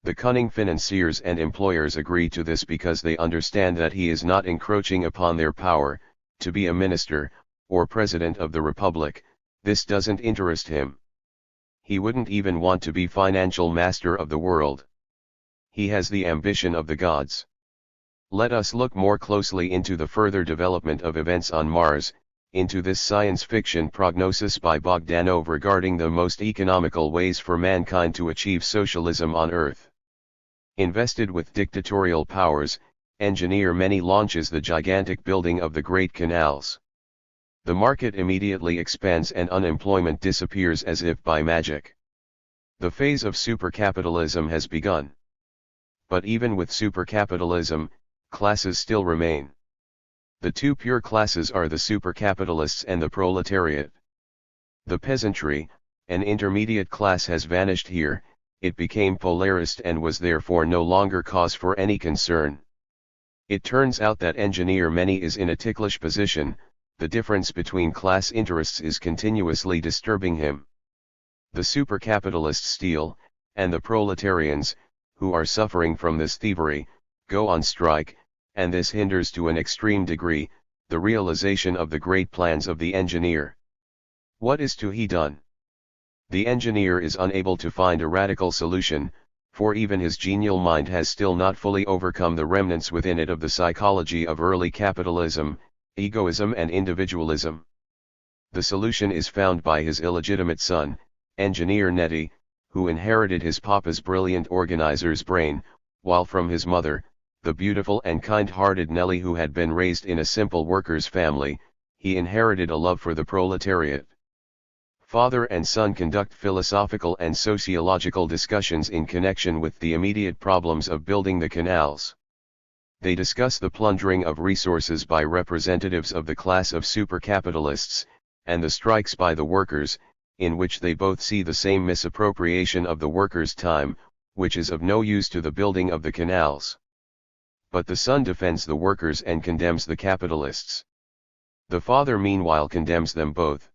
The cunning financiers and employers agree to this because they understand that he is not encroaching upon their power. To be a minister, or president of the republic, this doesn't interest him. He wouldn't even want to be financial master of the world. He has the ambition of the gods. Let us look more closely into the further development of events on Mars, into this science fiction prognosis by Bogdanov regarding the most economical ways for mankind to achieve socialism on Earth. Invested with dictatorial powers, engineer Many launches the gigantic building of the Great Canals. The market immediately expands and unemployment disappears as if by magic. The phase of supercapitalism has begun. But even with supercapitalism, classes still remain. The two pure classes are the supercapitalists and the proletariat. The peasantry, an intermediate class, has vanished here. It became polarist and was therefore no longer cause for any concern. It turns out that engineer Many is in a ticklish position. The difference between class interests is continuously disturbing him. The supercapitalists steal, and the proletarians, who are suffering from this thievery, go on strike, and this hinders to an extreme degree the realization of the great plans of the engineer. What is to be done? The engineer is unable to find a radical solution, For even his genial mind has still not fully overcome the remnants within it of the psychology of early capitalism, egoism and individualism. The solution is found by his illegitimate son, engineer Nettie, who inherited his papa's brilliant organizer's brain, while from his mother, the beautiful and kind-hearted Nellie, who had been raised in a simple worker's family, he inherited a love for the proletariat. Father and son conduct philosophical and sociological discussions in connection with the immediate problems of building the canals. They discuss the plundering of resources by representatives of the class of supercapitalists, and the strikes by the workers, in which they both see the same misappropriation of the workers' time, which is of no use to the building of the canals. But the son defends the workers and condemns the capitalists. The father meanwhile condemns them both.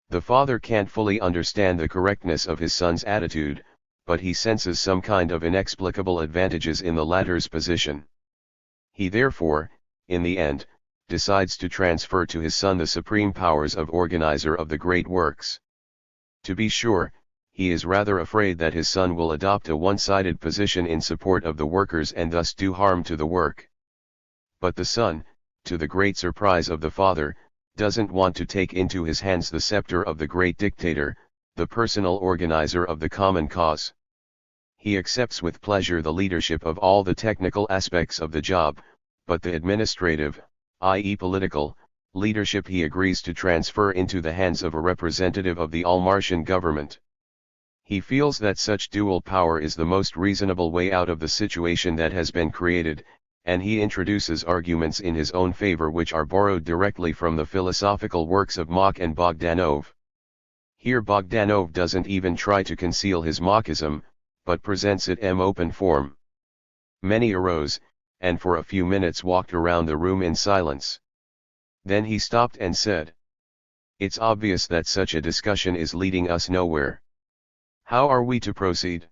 The father can't fully understand the correctness of his son's attitude, but he senses some kind of inexplicable advantages in the latter's position. He therefore, in the end, decides to transfer to his son the supreme powers of organizer of the great works. To be sure, he is rather afraid that his son will adopt a one-sided position in support of the workers and thus do harm to the work. But the son, to the great surprise of the father, doesn't want to take into his hands the scepter of the great dictator, the personal organizer of the common cause. He accepts with pleasure the leadership of all the technical aspects of the job, but the administrative, i.e. political, leadership he agrees to transfer into the hands of a representative of the all-Martian government. He feels that such dual power is the most reasonable way out of the situation that has been created, and he introduces arguments in his own favor which are borrowed directly from the philosophical works of Mach and Bogdanov. Here Bogdanov doesn't even try to conceal his Machism, but presents it in open form. Many arose, and for a few minutes walked around the room in silence. Then he stopped and said, "It's obvious that such a discussion is leading us nowhere. How are we to proceed?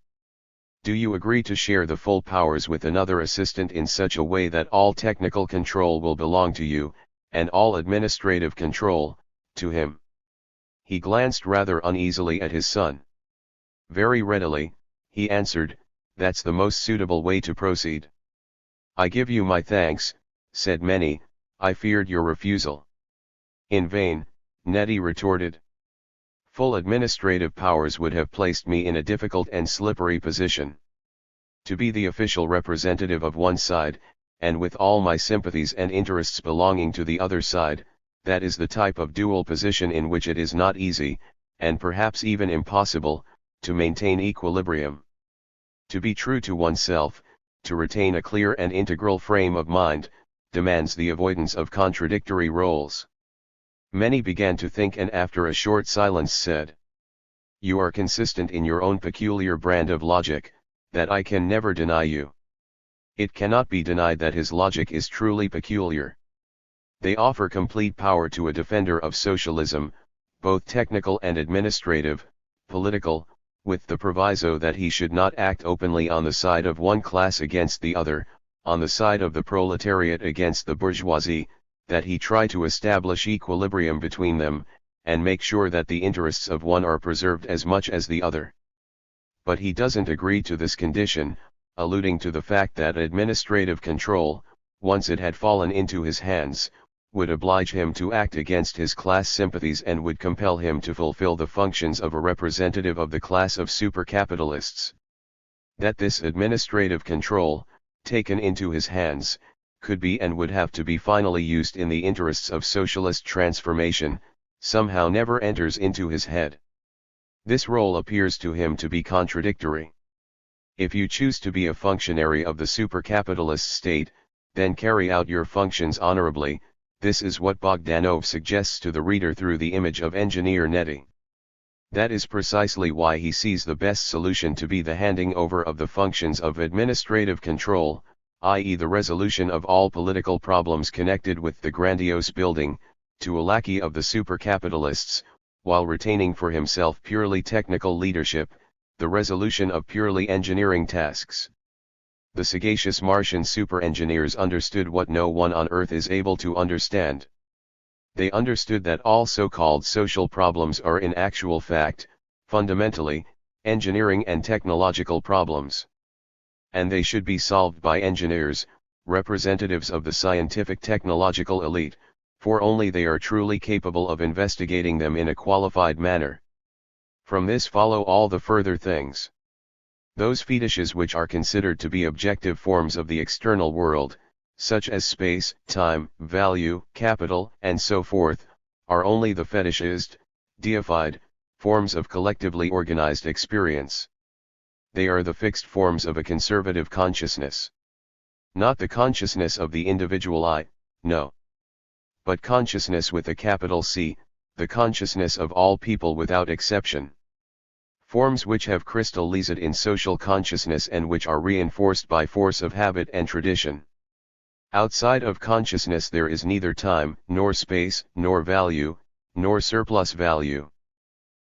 Do you agree to share the full powers with another assistant in such a way that all technical control will belong to you, and all administrative control, to him?" He glanced rather uneasily at his son. Very readily, he answered, "That's the most suitable way to proceed." "I give you my thanks," said Many, "I feared your refusal." "In vain," Nettie retorted. "Full administrative powers would have placed me in a difficult and slippery position. To be the official representative of one side, and with all my sympathies and interests belonging to the other side, that is the type of dual position in which it is not easy, and perhaps even impossible, to maintain equilibrium. To be true to oneself, to retain a clear and integral frame of mind, demands the avoidance of contradictory roles." Many began to think, and after a short silence said, "You are consistent in your own peculiar brand of logic, that I can never deny you." It cannot be denied that his logic is truly peculiar. They offer complete power to a defender of socialism, both technical and administrative, political, with the proviso that he should not act openly on the side of one class against the other, on the side of the proletariat against the bourgeoisie, that he try to establish equilibrium between them, and make sure that the interests of one are preserved as much as the other. But he doesn't agree to this condition, alluding to the fact that administrative control, once it had fallen into his hands, would oblige him to act against his class sympathies and would compel him to fulfill the functions of a representative of the class of supercapitalists. That this administrative control, taken into his hands, could be and would have to be finally used in the interests of socialist transformation, somehow never enters into his head. This role appears to him to be contradictory. If you choose to be a functionary of the supercapitalist state, then carry out your functions honorably. This is what Bogdanov suggests to the reader through the image of engineer Nettie. That is precisely why he sees the best solution to be the handing over of the functions of administrative control, i.e. the resolution of all political problems connected with the grandiose building, to a lackey of the supercapitalists, while retaining for himself purely technical leadership, the resolution of purely engineering tasks. The sagacious Martian super-engineers understood what no one on Earth is able to understand. They understood that all so-called social problems are in actual fact, fundamentally, engineering and technological problems. And they should be solved by engineers, representatives of the scientific technological elite, for only they are truly capable of investigating them in a qualified manner. From this follow all the further things. Those fetishes which are considered to be objective forms of the external world, such as space, time, value, capital, and so forth, are only the fetishized, deified, forms of collectively organized experience. They are the fixed forms of a conservative consciousness. Not the consciousness of the individual I, no. But consciousness with a capital C, the consciousness of all people without exception. Forms which have crystallized in social consciousness and which are reinforced by force of habit and tradition. Outside of consciousness there is neither time, nor space, nor value, nor surplus value.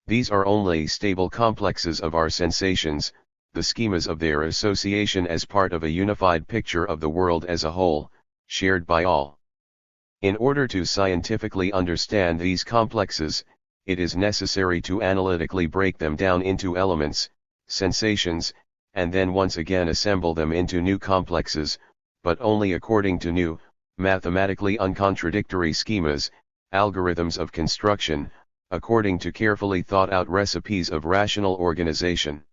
These are only stable complexes of our sensations, the schemas of their association as part of a unified picture of the world as a whole, shared by all. In order to scientifically understand these complexes, it is necessary to analytically break them down into elements, sensations, and then once again assemble them into new complexes, but only according to new, mathematically uncontradictory schemas, algorithms of construction, according to carefully thought-out recipes of rational organization.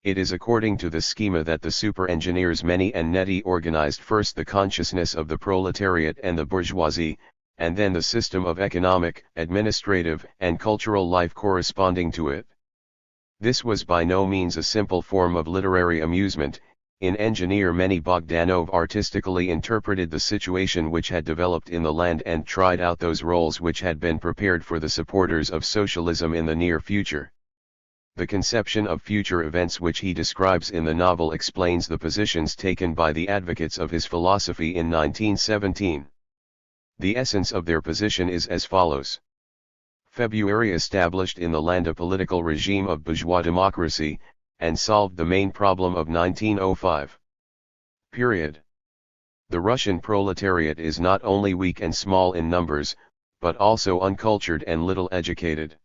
It is according to the schema that the super-engineers Meny and Netty organized first the consciousness of the proletariat and the bourgeoisie, and then the system of economic, administrative, and cultural life corresponding to it. This was by no means a simple form of literary amusement. In Engineer Meny Bogdanov artistically interpreted the situation which had developed in the land and tried out those roles which had been prepared for the supporters of socialism in the near future. The conception of future events which he describes in the novel explains the positions taken by the advocates of his philosophy in 1917. The essence of their position is as follows. February established in the land a political regime of bourgeois democracy, and solved the main problem of 1905. Period. The Russian proletariat is not only weak and small in numbers, but also uncultured and little educated.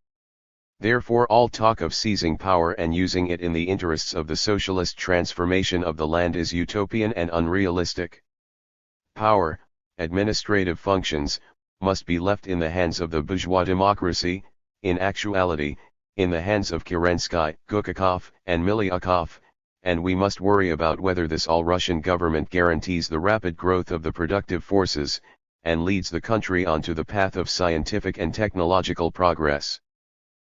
Therefore all talk of seizing power and using it in the interests of the socialist transformation of the land is utopian and unrealistic. Power, administrative functions, must be left in the hands of the bourgeois democracy, in actuality, in the hands of Kerensky, Gukakov, and Milyakov, and we must worry about whether this all-Russian government guarantees the rapid growth of the productive forces, and leads the country onto the path of scientific and technological progress.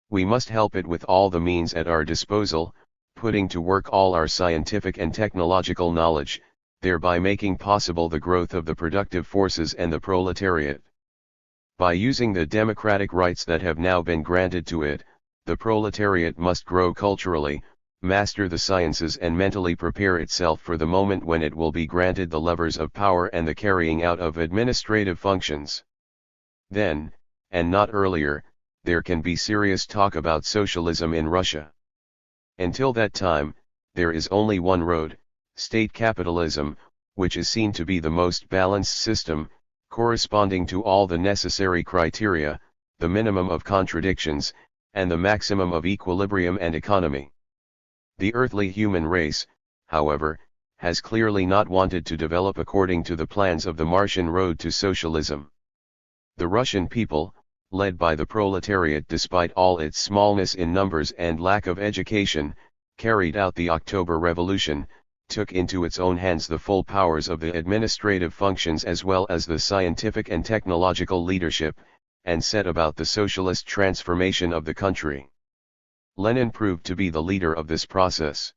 We must help it with all the means at our disposal, putting to work all our scientific and technological knowledge, thereby making possible the growth of the productive forces and the proletariat. By using the democratic rights that have now been granted to it, the proletariat must grow culturally, master the sciences and mentally prepare itself for the moment when it will be granted the levers of power and the carrying out of administrative functions. Then, and not earlier, there can be serious talk about socialism in Russia. Until that time, there is only one road, state capitalism, which is seen to be the most balanced system, corresponding to all the necessary criteria, the minimum of contradictions, and the maximum of equilibrium and economy. The earthly human race, however, has clearly not wanted to develop according to the plans of the Martian road to socialism. The Russian people, led by the proletariat despite all its smallness in numbers and lack of education, carried out the October Revolution, took into its own hands the full powers of the administrative functions as well as the scientific and technological leadership, and set about the socialist transformation of the country. Lenin proved to be the leader of this process.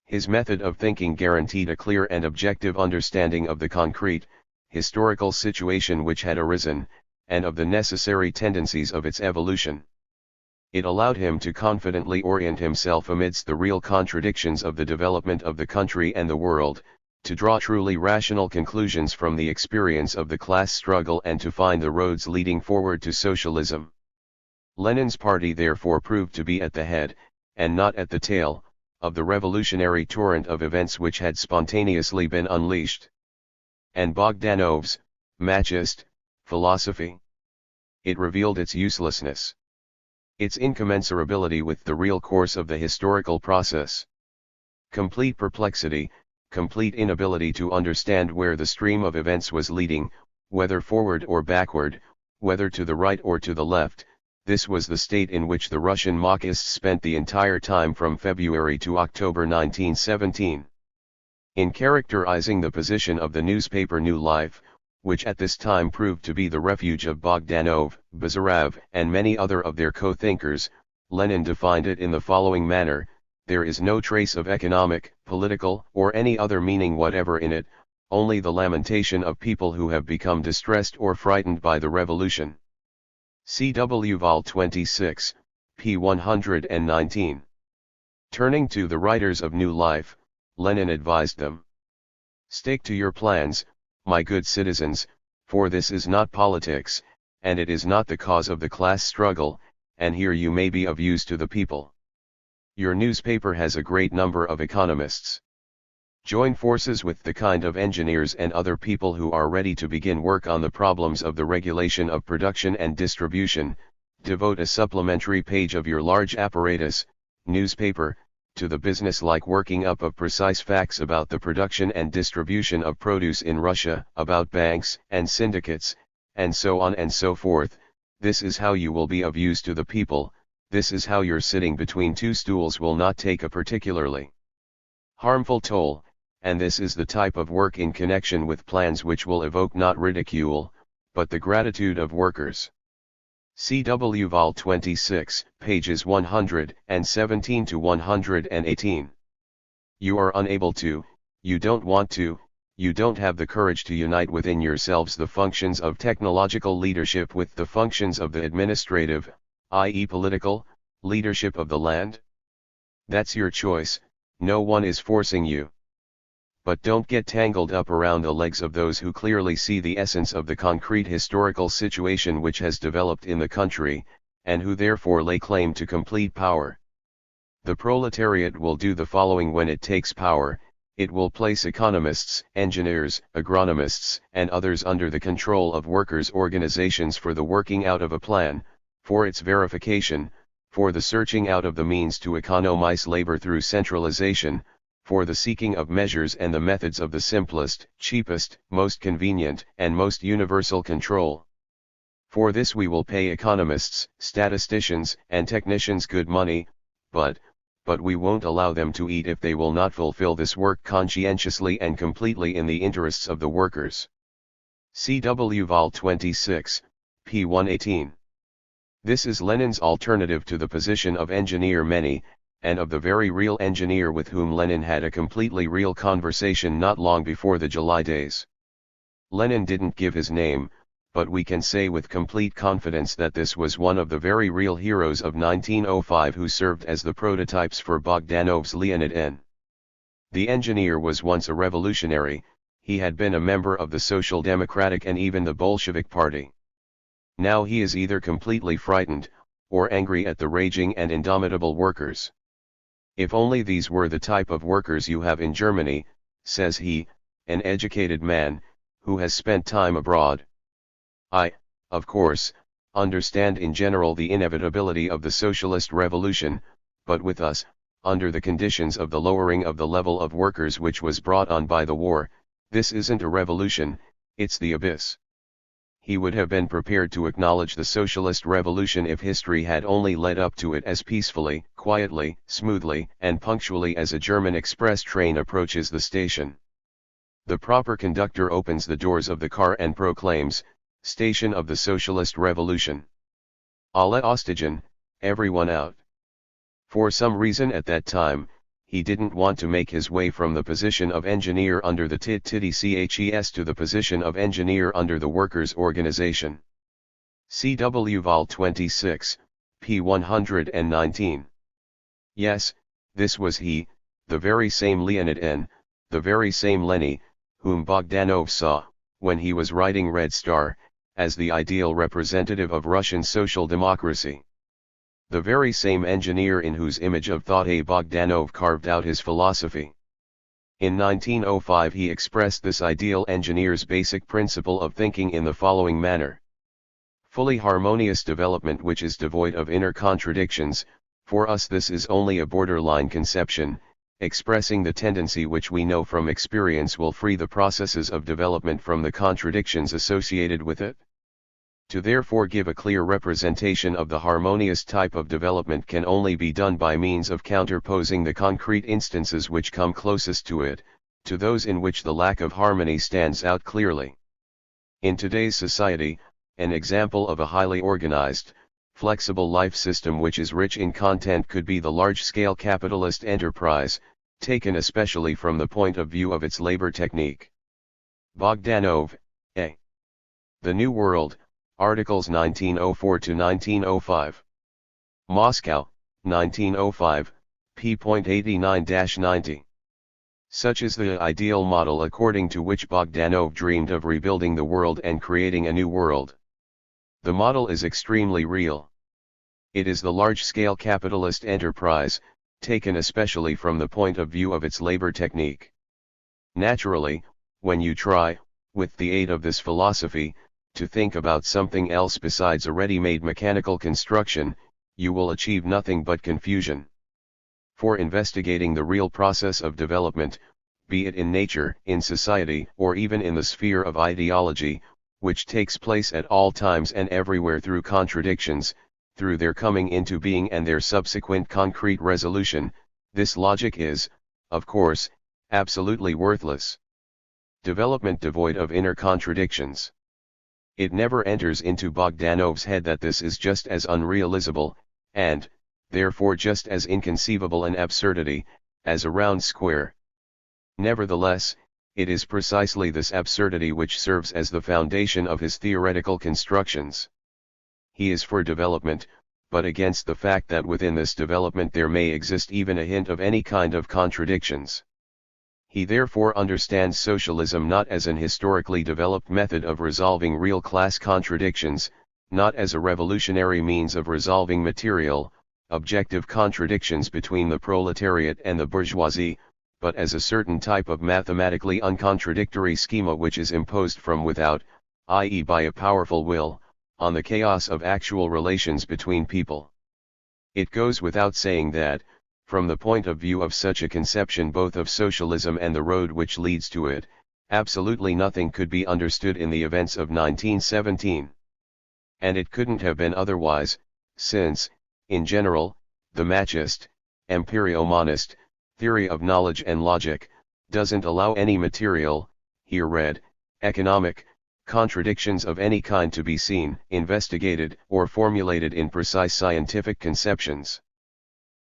His method of thinking guaranteed a clear and objective understanding of the concrete, historical situation which had arisen, and of the necessary tendencies of its evolution. It allowed him to confidently orient himself amidst the real contradictions of the development of the country and the world, to draw truly rational conclusions from the experience of the class struggle and to find the roads leading forward to socialism. Lenin's party therefore proved to be at the head, and not at the tail, of the revolutionary torrent of events which had spontaneously been unleashed. And Bogdanov's Machist philosophy? It revealed its uselessness. its incommensurability with the real course of the historical process. Complete perplexity, complete inability to understand where the stream of events was leading, whether forward or backward, whether to the right or to the left. This was the state in which the Russian Marxists spent the entire time from February to October 1917. In characterizing the position of the newspaper New Life, which at this time proved to be the refuge of Bogdanov, Bazarov, and many other of their co-thinkers, Lenin defined it in the following manner: there is no trace of economic, political, or any other meaning whatever in it, only the lamentation of people who have become distressed or frightened by the revolution. C.W. Vol 26, p. 119. Turning to the writers of New Life, Lenin advised them: "Stick to your plans, my good citizens, for this is not politics, and it is not the cause of the class struggle, and here you may be of use to the people. Your newspaper has a great number of economists. Join forces with the kind of engineers and other people who are ready to begin work on the problems of the regulation of production and distribution. Devote a supplementary page of your large apparatus, newspaper, to the business-like working up of precise facts about the production and distribution of produce in Russia, about banks and syndicates, and so on and so forth. This is how you will be of use to the people. This is how your sitting between two stools will not take a particularly harmful toll, and this is the type of work in connection with plans which will evoke not ridicule, but the gratitude of workers." C.W. Vol 26, pages 117 to 118. You are unable to, you don't want to, you don't have the courage to unite within yourselves the functions of technological leadership with the functions of the administrative, i.e. political, leadership of the land? That's your choice, no one is forcing you. But don't get tangled up around the legs of those who clearly see the essence of the concrete historical situation which has developed in the country, and who therefore lay claim to complete power. The proletariat will do the following when it takes power: it will place economists, engineers, agronomists, and others under the control of workers' organizations for the working out of a plan, for its verification, for the searching out of the means to economize labor through centralization, for the seeking of measures and the methods of the simplest, cheapest, most convenient, and most universal control. For this we will pay economists, statisticians, and technicians good money, but we won't allow them to eat if they will not fulfill this work conscientiously and completely in the interests of the workers." C.W. Vol 26, p. 118. This is Lenin's alternative to the position of engineer many, and of the very real engineer with whom Lenin had a completely real conversation not long before the July days. Lenin didn't give his name, but we can say with complete confidence that this was one of the very real heroes of 1905 who served as the prototypes for Bogdanov's Leonid. The engineer was once a revolutionary, he had been a member of the Social Democratic and even the Bolshevik Party. Now he is either completely frightened, or angry at the raging and indomitable workers. "If only these were the type of workers you have in Germany," says he, an educated man, who has spent time abroad. I, of course, understand in general the inevitability of the socialist revolution, but with us, under the conditions of the lowering of the level of workers which was brought on by the war, this isn't a revolution, it's the abyss. He would have been prepared to acknowledge the socialist revolution if history had only led up to it as peacefully, quietly, smoothly, and punctually as a German express train approaches the station. The proper conductor opens the doors of the car and proclaims, "Station of the Socialist Revolution. Alle aussteigen, everyone out." For some reason at that time, he didn't want to make his way from the position of engineer under the TTCHES to the position of engineer under the workers' organization. C.W. Vol 26, p. 119. Yes, this was he, the very same Leonid N., the very same Lenny, whom Bogdanov saw, when he was writing Red Star, as the ideal representative of Russian social democracy. The very same engineer in whose image of thought A. Bogdanov carved out his philosophy. In 1905 he expressed this ideal engineer's basic principle of thinking in the following manner. fully harmonious development which is devoid of inner contradictions. For us this is only a borderline conception, expressing the tendency which we know from experience will free the processes of development from the contradictions associated with it. To therefore give a clear representation of the harmonious type of development can only be done by means of counterposing the concrete instances which come closest to it, to those in which the lack of harmony stands out clearly. In today's society, an example of a highly organized, flexible life system which is rich in content could be the large-scale capitalist enterprise, taken especially from the point of view of its labor technique. Bogdanov, A. The New World, Articles 1904-1905. Moscow, 1905, p.89-90. Such is the ideal model according to which Bogdanov dreamed of rebuilding the world and creating a new world. The model is extremely real. It is the large-scale capitalist enterprise, taken especially from the point of view of its labor technique. Naturally, when you try, with the aid of this philosophy, to think about something else besides a ready-made mechanical construction, you will achieve nothing but confusion. For investigating the real process of development, be it in nature, in society, or even in the sphere of ideology, which takes place at all times and everywhere through contradictions, through their coming into being and their subsequent concrete resolution, this logic is, of course, absolutely worthless. Development devoid of inner contradictions. It never enters into Bogdanov's head that this is just as unrealizable, and, therefore just as inconceivable an absurdity, as a round square. Nevertheless, it is precisely this absurdity which serves as the foundation of his theoretical constructions. He is for development, but against the fact that within this development there may exist even a hint of any kind of contradictions. He therefore understands socialism not as an historically developed method of resolving real class contradictions, not as a revolutionary means of resolving material, objective contradictions between the proletariat and the bourgeoisie, but as a certain type of mathematically uncontradictory schema which is imposed from without, i.e. by a powerful will, on the chaos of actual relations between people. It goes without saying that, from the point of view of such a conception both of socialism and the road which leads to it, absolutely nothing could be understood in the events of 1917. And it couldn't have been otherwise, since, in general, the machist, empirio-monist, theory of knowledge and logic, doesn't allow any material, here read, economic, contradictions of any kind to be seen, investigated, or formulated in precise scientific conceptions.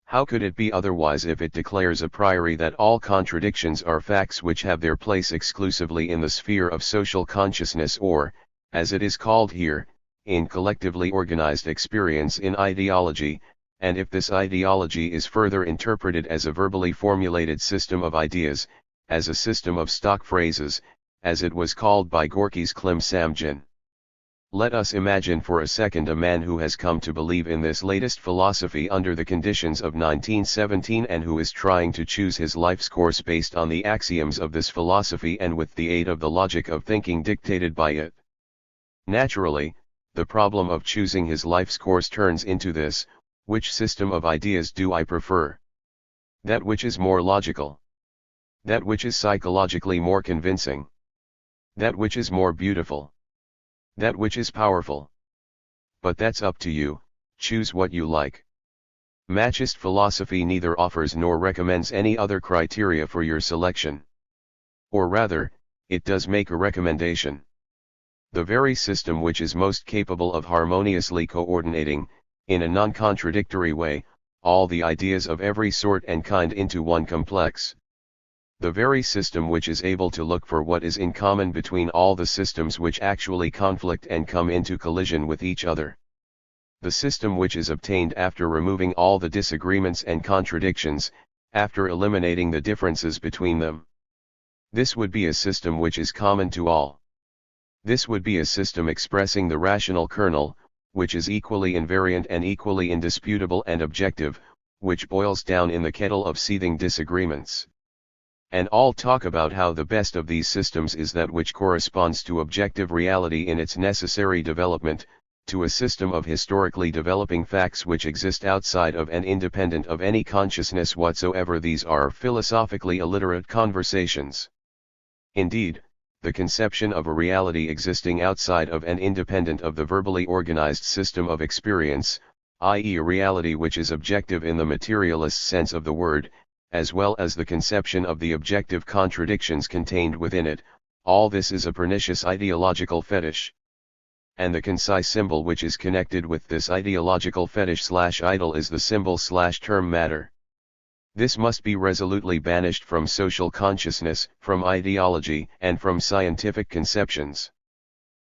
How could it be otherwise if it declares a priori that all contradictions are facts which have their place exclusively in the sphere of social consciousness or, as it is called here, in collectively organized experience in ideology, and if this ideology is further interpreted as a verbally formulated system of ideas, as a system of stock phrases, as it was called by Gorky's Klim Samjin. Let us imagine for a second a man who has come to believe in this latest philosophy under the conditions of 1917 and who is trying to choose his life's course based on the axioms of this philosophy and with the aid of the logic of thinking dictated by it. Naturally, the problem of choosing his life's course turns into this: which system of ideas do I prefer? That which is more logical? That which is psychologically more convincing? That which is more beautiful? That which is powerful? But that's up to you, choose what you like. Machist philosophy neither offers nor recommends any other criteria for your selection. Or rather, it does make a recommendation. The very system which is most capable of harmoniously coordinating, in a non-contradictory way, all the ideas of every sort and kind into one complex. The very system which is able to look for what is in common between all the systems which actually conflict and come into collision with each other. The system which is obtained after removing all the disagreements and contradictions, after eliminating the differences between them. This would be a system which is common to all. This would be a system expressing the rational kernel, which is equally invariant and equally indisputable and objective, which boils down in the kettle of seething disagreements. And all talk about how the best of these systems is that which corresponds to objective reality in its necessary development, to a system of historically developing facts which exist outside of and independent of any consciousness whatsoever. These are philosophically illiterate conversations. Indeed, the conception of a reality existing outside of and independent of the verbally organized system of experience, i.e. a reality which is objective in the materialist sense of the word, as well as the conception of the objective contradictions contained within it, all this is a pernicious ideological fetish. And the concise symbol which is connected with this ideological fetish/idol is the symbol/term matter. This must be resolutely banished from social consciousness, from ideology, and from scientific conceptions.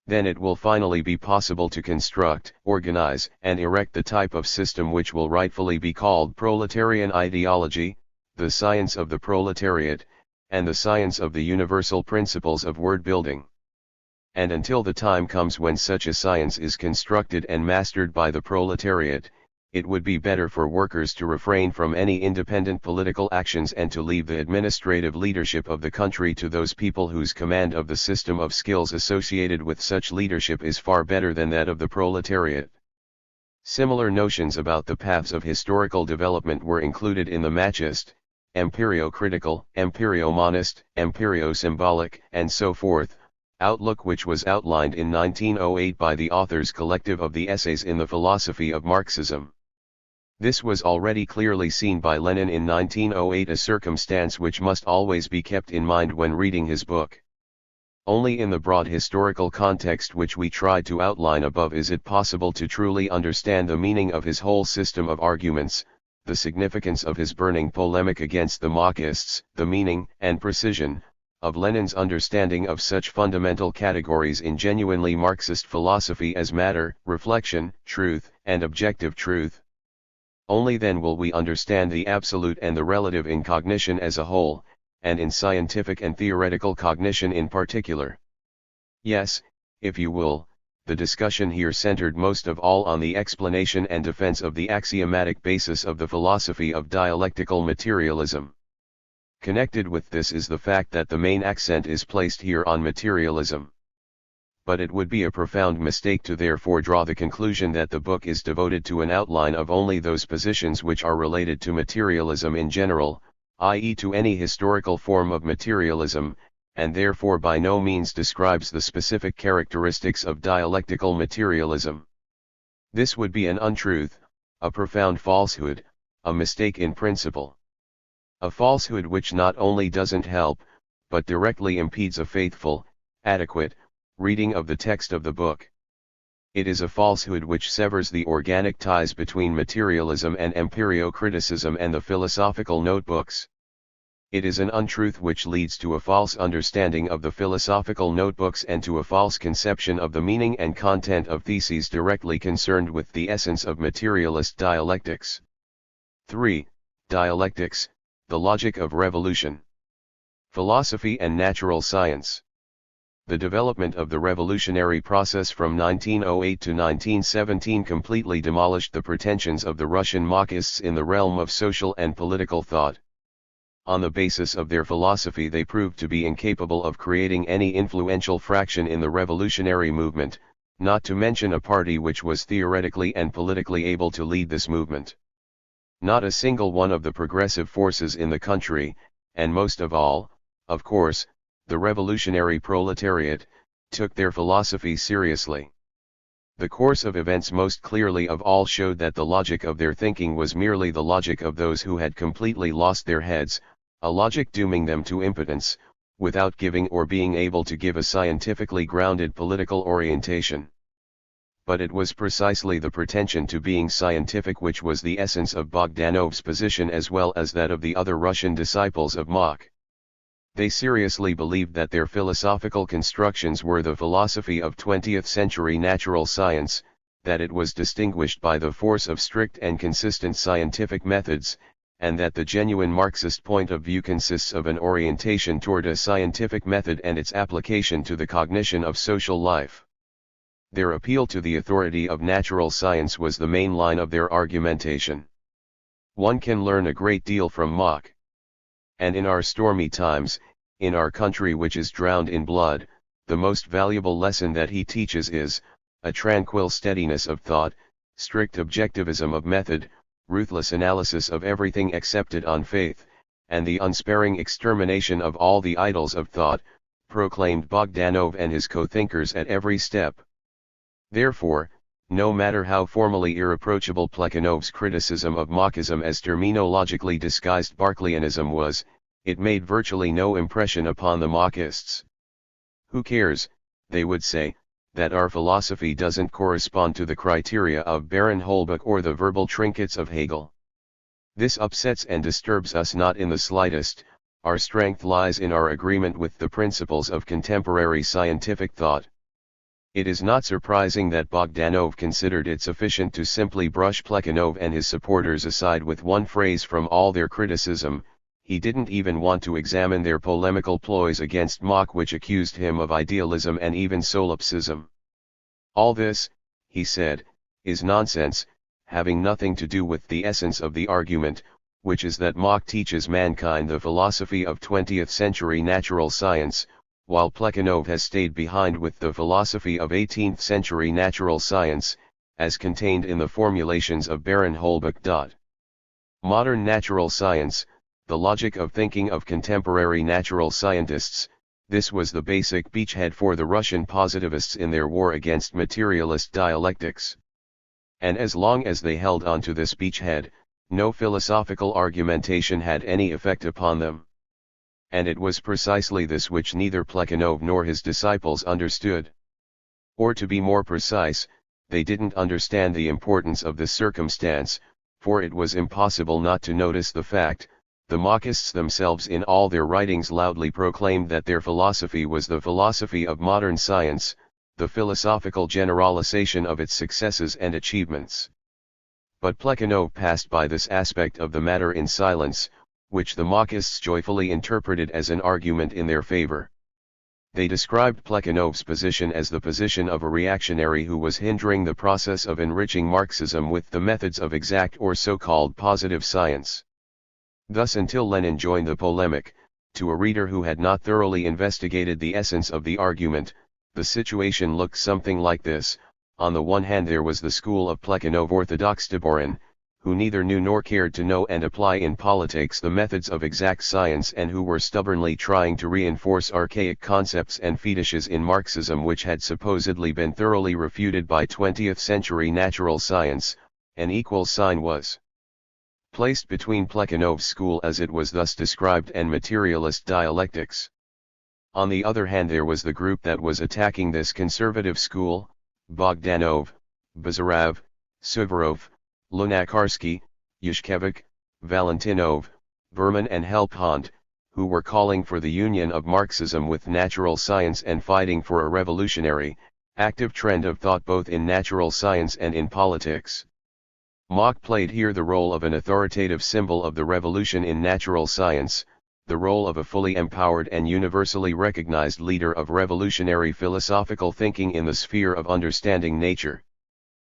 Then it will finally be possible to construct, organize, and erect the type of system which will rightfully be called proletarian ideology, the science of the proletariat, and the science of the universal principles of word building. And until the time comes when such a science is constructed and mastered by the proletariat, it would be better for workers to refrain from any independent political actions and to leave the administrative leadership of the country to those people whose command of the system of skills associated with such leadership is far better than that of the proletariat. Similar notions about the paths of historical development were included in the Machist, empirio-critical, empirio-monist, empirio-symbolic, and so forth, outlook which was outlined in 1908 by the authors collective of the Essays in the Philosophy of Marxism. This was already clearly seen by Lenin in 1908, a circumstance which must always be kept in mind when reading his book. Only in the broad historical context which we tried to outline above is it possible to truly understand the meaning of his whole system of arguments, the significance of his burning polemic against the Marxists, the meaning and precision of Lenin's understanding of such fundamental categories in genuinely Marxist philosophy as matter, reflection, truth, and objective truth. Only then will we understand the absolute and the relative in cognition as a whole, and in scientific and theoretical cognition in particular. Yes, if you will, the discussion here centered most of all on the explanation and defense of the axiomatic basis of the philosophy of dialectical materialism. Connected with this is the fact that the main accent is placed here on materialism. But it would be a profound mistake to therefore draw the conclusion that the book is devoted to an outline of only those positions which are related to materialism in general, i.e. to any historical form of materialism, and therefore by no means describes the specific characteristics of dialectical materialism. This would be an untruth, a profound falsehood, a mistake in principle. A falsehood which not only doesn't help, but directly impedes a faithful, adequate, reading of the text of the book. It is a falsehood which severs the organic ties between materialism and empirio-criticism and the philosophical notebooks. It is an untruth which leads to a false understanding of the philosophical notebooks and to a false conception of the meaning and content of theses directly concerned with the essence of materialist dialectics. 3. Dialectics, the logic of revolution. Philosophy and natural science. The development of the revolutionary process from 1908 to 1917 completely demolished the pretensions of the Russian Marxists in the realm of social and political thought. On the basis of their philosophy they proved to be incapable of creating any influential fraction in the revolutionary movement, not to mention a party which was theoretically and politically able to lead this movement. Not a single one of the progressive forces in the country, and most of all, of course, the revolutionary proletariat, took their philosophy seriously. The course of events most clearly of all showed that the logic of their thinking was merely the logic of those who had completely lost their heads, a logic dooming them to impotence, without giving or being able to give a scientifically grounded political orientation. But it was precisely the pretension to being scientific which was the essence of Bogdanov's position as well as that of the other Russian disciples of Mach. They seriously believed that their philosophical constructions were the philosophy of 20th century natural science, that it was distinguished by the force of strict and consistent scientific methods, and that the genuine Marxist point of view consists of an orientation toward a scientific method and its application to the cognition of social life. Their appeal to the authority of natural science was the main line of their argumentation. One can learn a great deal from Mach. And in our stormy times, in our country which is drowned in blood, the most valuable lesson that he teaches is, a tranquil steadiness of thought, strict objectivism of method, ruthless analysis of everything accepted on faith, and the unsparing extermination of all the idols of thought, proclaimed Bogdanov and his co-thinkers at every step. Therefore, no matter how formally irreproachable Plekhanov's criticism of Marxism as terminologically disguised Berkeleyanism was, it made virtually no impression upon the Marxists. Who cares, they would say, that our philosophy doesn't correspond to the criteria of Baron Holbach or the verbal trinkets of Hegel? This upsets and disturbs us not in the slightest. Our strength lies in our agreement with the principles of contemporary scientific thought. It is not surprising that Bogdanov considered it sufficient to simply brush Plekhanov and his supporters aside with one phrase from all their criticism. He didn't even want to examine their polemical ploys against Mach, which accused him of idealism and even solipsism. All this, he said, is nonsense, having nothing to do with the essence of the argument, which is that Mach teaches mankind the philosophy of 20th century natural science, while Plekhanov has stayed behind with the philosophy of 18th century natural science, as contained in the formulations of Baron Holbach. Modern natural science, the logic of thinking of contemporary natural scientists, this was the basic beachhead for the Russian positivists in their war against materialist dialectics. And as long as they held on to this beachhead, no philosophical argumentation had any effect upon them. And it was precisely this which neither Plekhanov nor his disciples understood. Or to be more precise, they didn't understand the importance of this circumstance, for it was impossible not to notice the fact. The Marxists themselves in all their writings loudly proclaimed that their philosophy was the philosophy of modern science, the philosophical generalization of its successes and achievements. But Plekhanov passed by this aspect of the matter in silence, which the Marxists joyfully interpreted as an argument in their favor. They described Plekhanov's position as the position of a reactionary who was hindering the process of enriching Marxism with the methods of exact or so-called positive science. Thus, until Lenin joined the polemic, to a reader who had not thoroughly investigated the essence of the argument, the situation looked something like this. On the one hand, there was the school of Plekhanov Orthodox Taborin, who neither knew nor cared to know and apply in politics the methods of exact science, and who were stubbornly trying to reinforce archaic concepts and fetishes in Marxism which had supposedly been thoroughly refuted by 20th century natural science. An equal sign was placed between Plekhanov's school, as it was thus described, and materialist dialectics. On the other hand, there was the group that was attacking this conservative school: Bogdanov, Bazarov, Suvorov, Lunacharsky, Yushkevich, Valentinov, Berman and Helpont, who were calling for the union of Marxism with natural science and fighting for a revolutionary, active trend of thought both in natural science and in politics. Mach played here the role of an authoritative symbol of the revolution in natural science, the role of a fully empowered and universally recognized leader of revolutionary philosophical thinking in the sphere of understanding nature.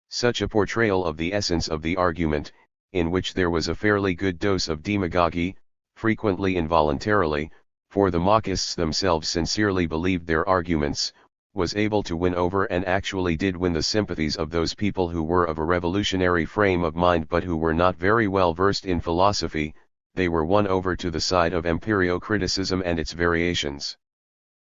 Such a portrayal of the essence of the argument, in which there was a fairly good dose of demagogy, frequently involuntarily, for the Marxists themselves sincerely believed their arguments, was able to win over, and actually did win, the sympathies of those people who were of a revolutionary frame of mind but who were not very well versed in philosophy. They were won over to the side of empirio-criticism and its variations.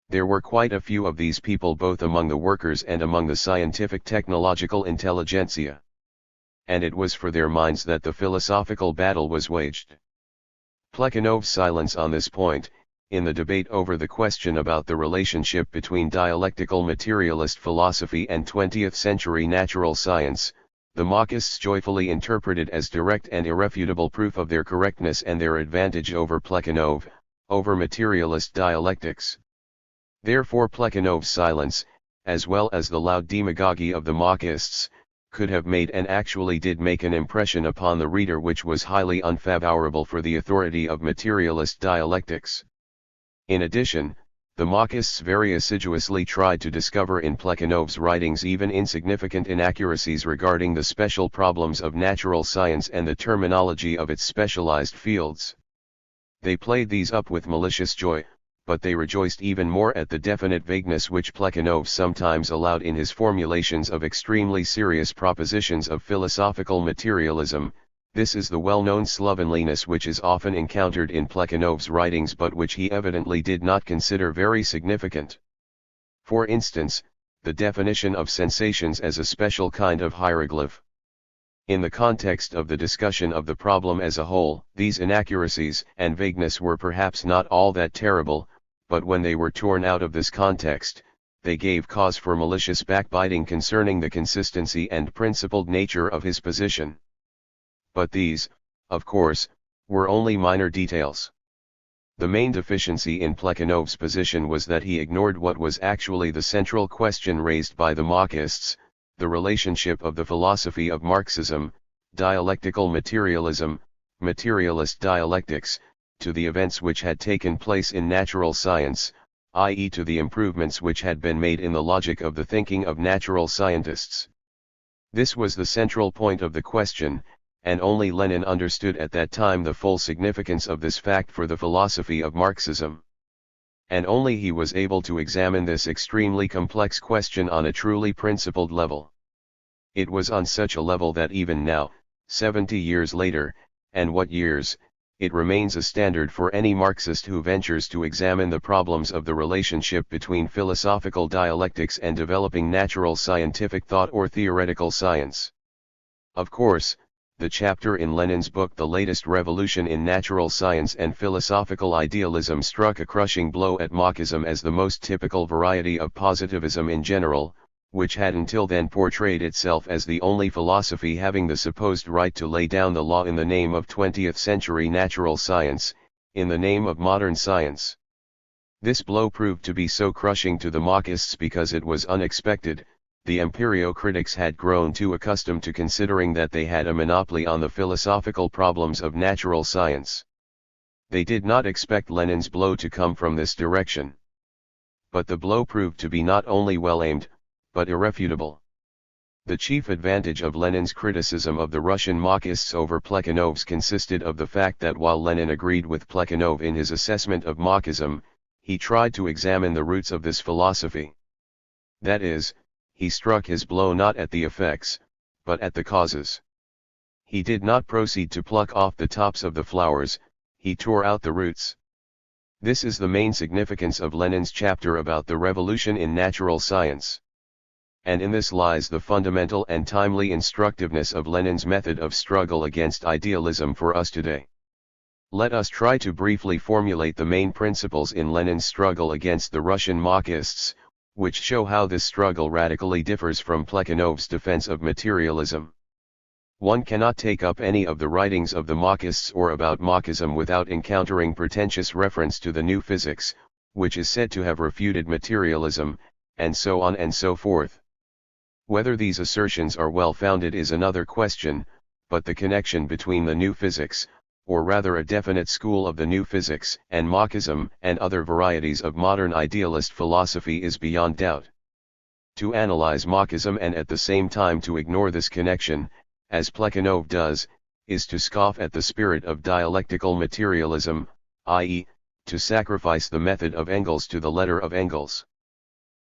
There were quite a few of these people both among the workers and among the scientific technological intelligentsia. And it was for their minds that the philosophical battle was waged. Plekhanov's silence on this point, in the debate over the question about the relationship between dialectical materialist philosophy and 20th century natural science, the Marxists joyfully interpreted as direct and irrefutable proof of their correctness and their advantage over Plekhanov, over materialist dialectics. Therefore Plekhanov's silence, as well as the loud demagogy of the Marxists, could have made and actually did make an impression upon the reader which was highly unfavorable for the authority of materialist dialectics. In addition, the Marxists very assiduously tried to discover in Plekhanov's writings even insignificant inaccuracies regarding the special problems of natural science and the terminology of its specialized fields. They played these up with malicious joy, but they rejoiced even more at the definite vagueness which Plekhanov sometimes allowed in his formulations of extremely serious propositions of philosophical materialism. This is the well-known slovenliness which is often encountered in Plekhanov's writings but which he evidently did not consider very significant. For instance, the definition of sensations as a special kind of hieroglyph. In the context of the discussion of the problem as a whole, these inaccuracies and vagueness were perhaps not all that terrible, but when they were torn out of this context, they gave cause for malicious backbiting concerning the consistency and principled nature of his position. But these, of course, were only minor details. The main deficiency in Plekhanov's position was that he ignored what was actually the central question raised by the Marxists, the relationship of the philosophy of Marxism, dialectical materialism, materialist dialectics, to the events which had taken place in natural science, i.e. to the improvements which had been made in the logic of the thinking of natural scientists. This was the central point of the question, and only Lenin understood at that time the full significance of this fact for the philosophy of Marxism. And only he was able to examine this extremely complex question on a truly principled level. It was on such a level that even now, 70 years later, and what years, it remains a standard for any Marxist who ventures to examine the problems of the relationship between philosophical dialectics and developing natural scientific thought or theoretical science. Of course, the chapter in Lenin's book The Latest Revolution in Natural Science and Philosophical Idealism struck a crushing blow at Marxism as the most typical variety of positivism in general, which had until then portrayed itself as the only philosophy having the supposed right to lay down the law in the name of 20th century natural science, in the name of modern science. This blow proved to be so crushing to the Marxists because it was unexpected. The empirio-critics had grown too accustomed to considering that they had a monopoly on the philosophical problems of natural science. They did not expect Lenin's blow to come from this direction. But the blow proved to be not only well-aimed, but irrefutable. The chief advantage of Lenin's criticism of the Russian Marxists over Plekhanov's consisted of the fact that while Lenin agreed with Plekhanov in his assessment of Marxism, he tried to examine the roots of this philosophy. That is, he struck his blow not at the effects, but at the causes. He did not proceed to pluck off the tops of the flowers, he tore out the roots. This is the main significance of Lenin's chapter about the revolution in natural science. And in this lies the fundamental and timely instructiveness of Lenin's method of struggle against idealism for us today. Let us try to briefly formulate the main principles in Lenin's struggle against the Russian Marxists, which show how this struggle radically differs from Plekhanov's defense of materialism. One cannot take up any of the writings of the Marxists or about Marxism without encountering pretentious reference to the new physics, which is said to have refuted materialism, and so on and so forth. Whether these assertions are well-founded is another question, but the connection between the new physics, or rather a definite school of the new physics, and Marxism and other varieties of modern idealist philosophy is beyond doubt. To analyze Marxism and at the same time to ignore this connection, as Plekhanov does, is to scoff at the spirit of dialectical materialism, i.e., to sacrifice the method of Engels to the letter of Engels.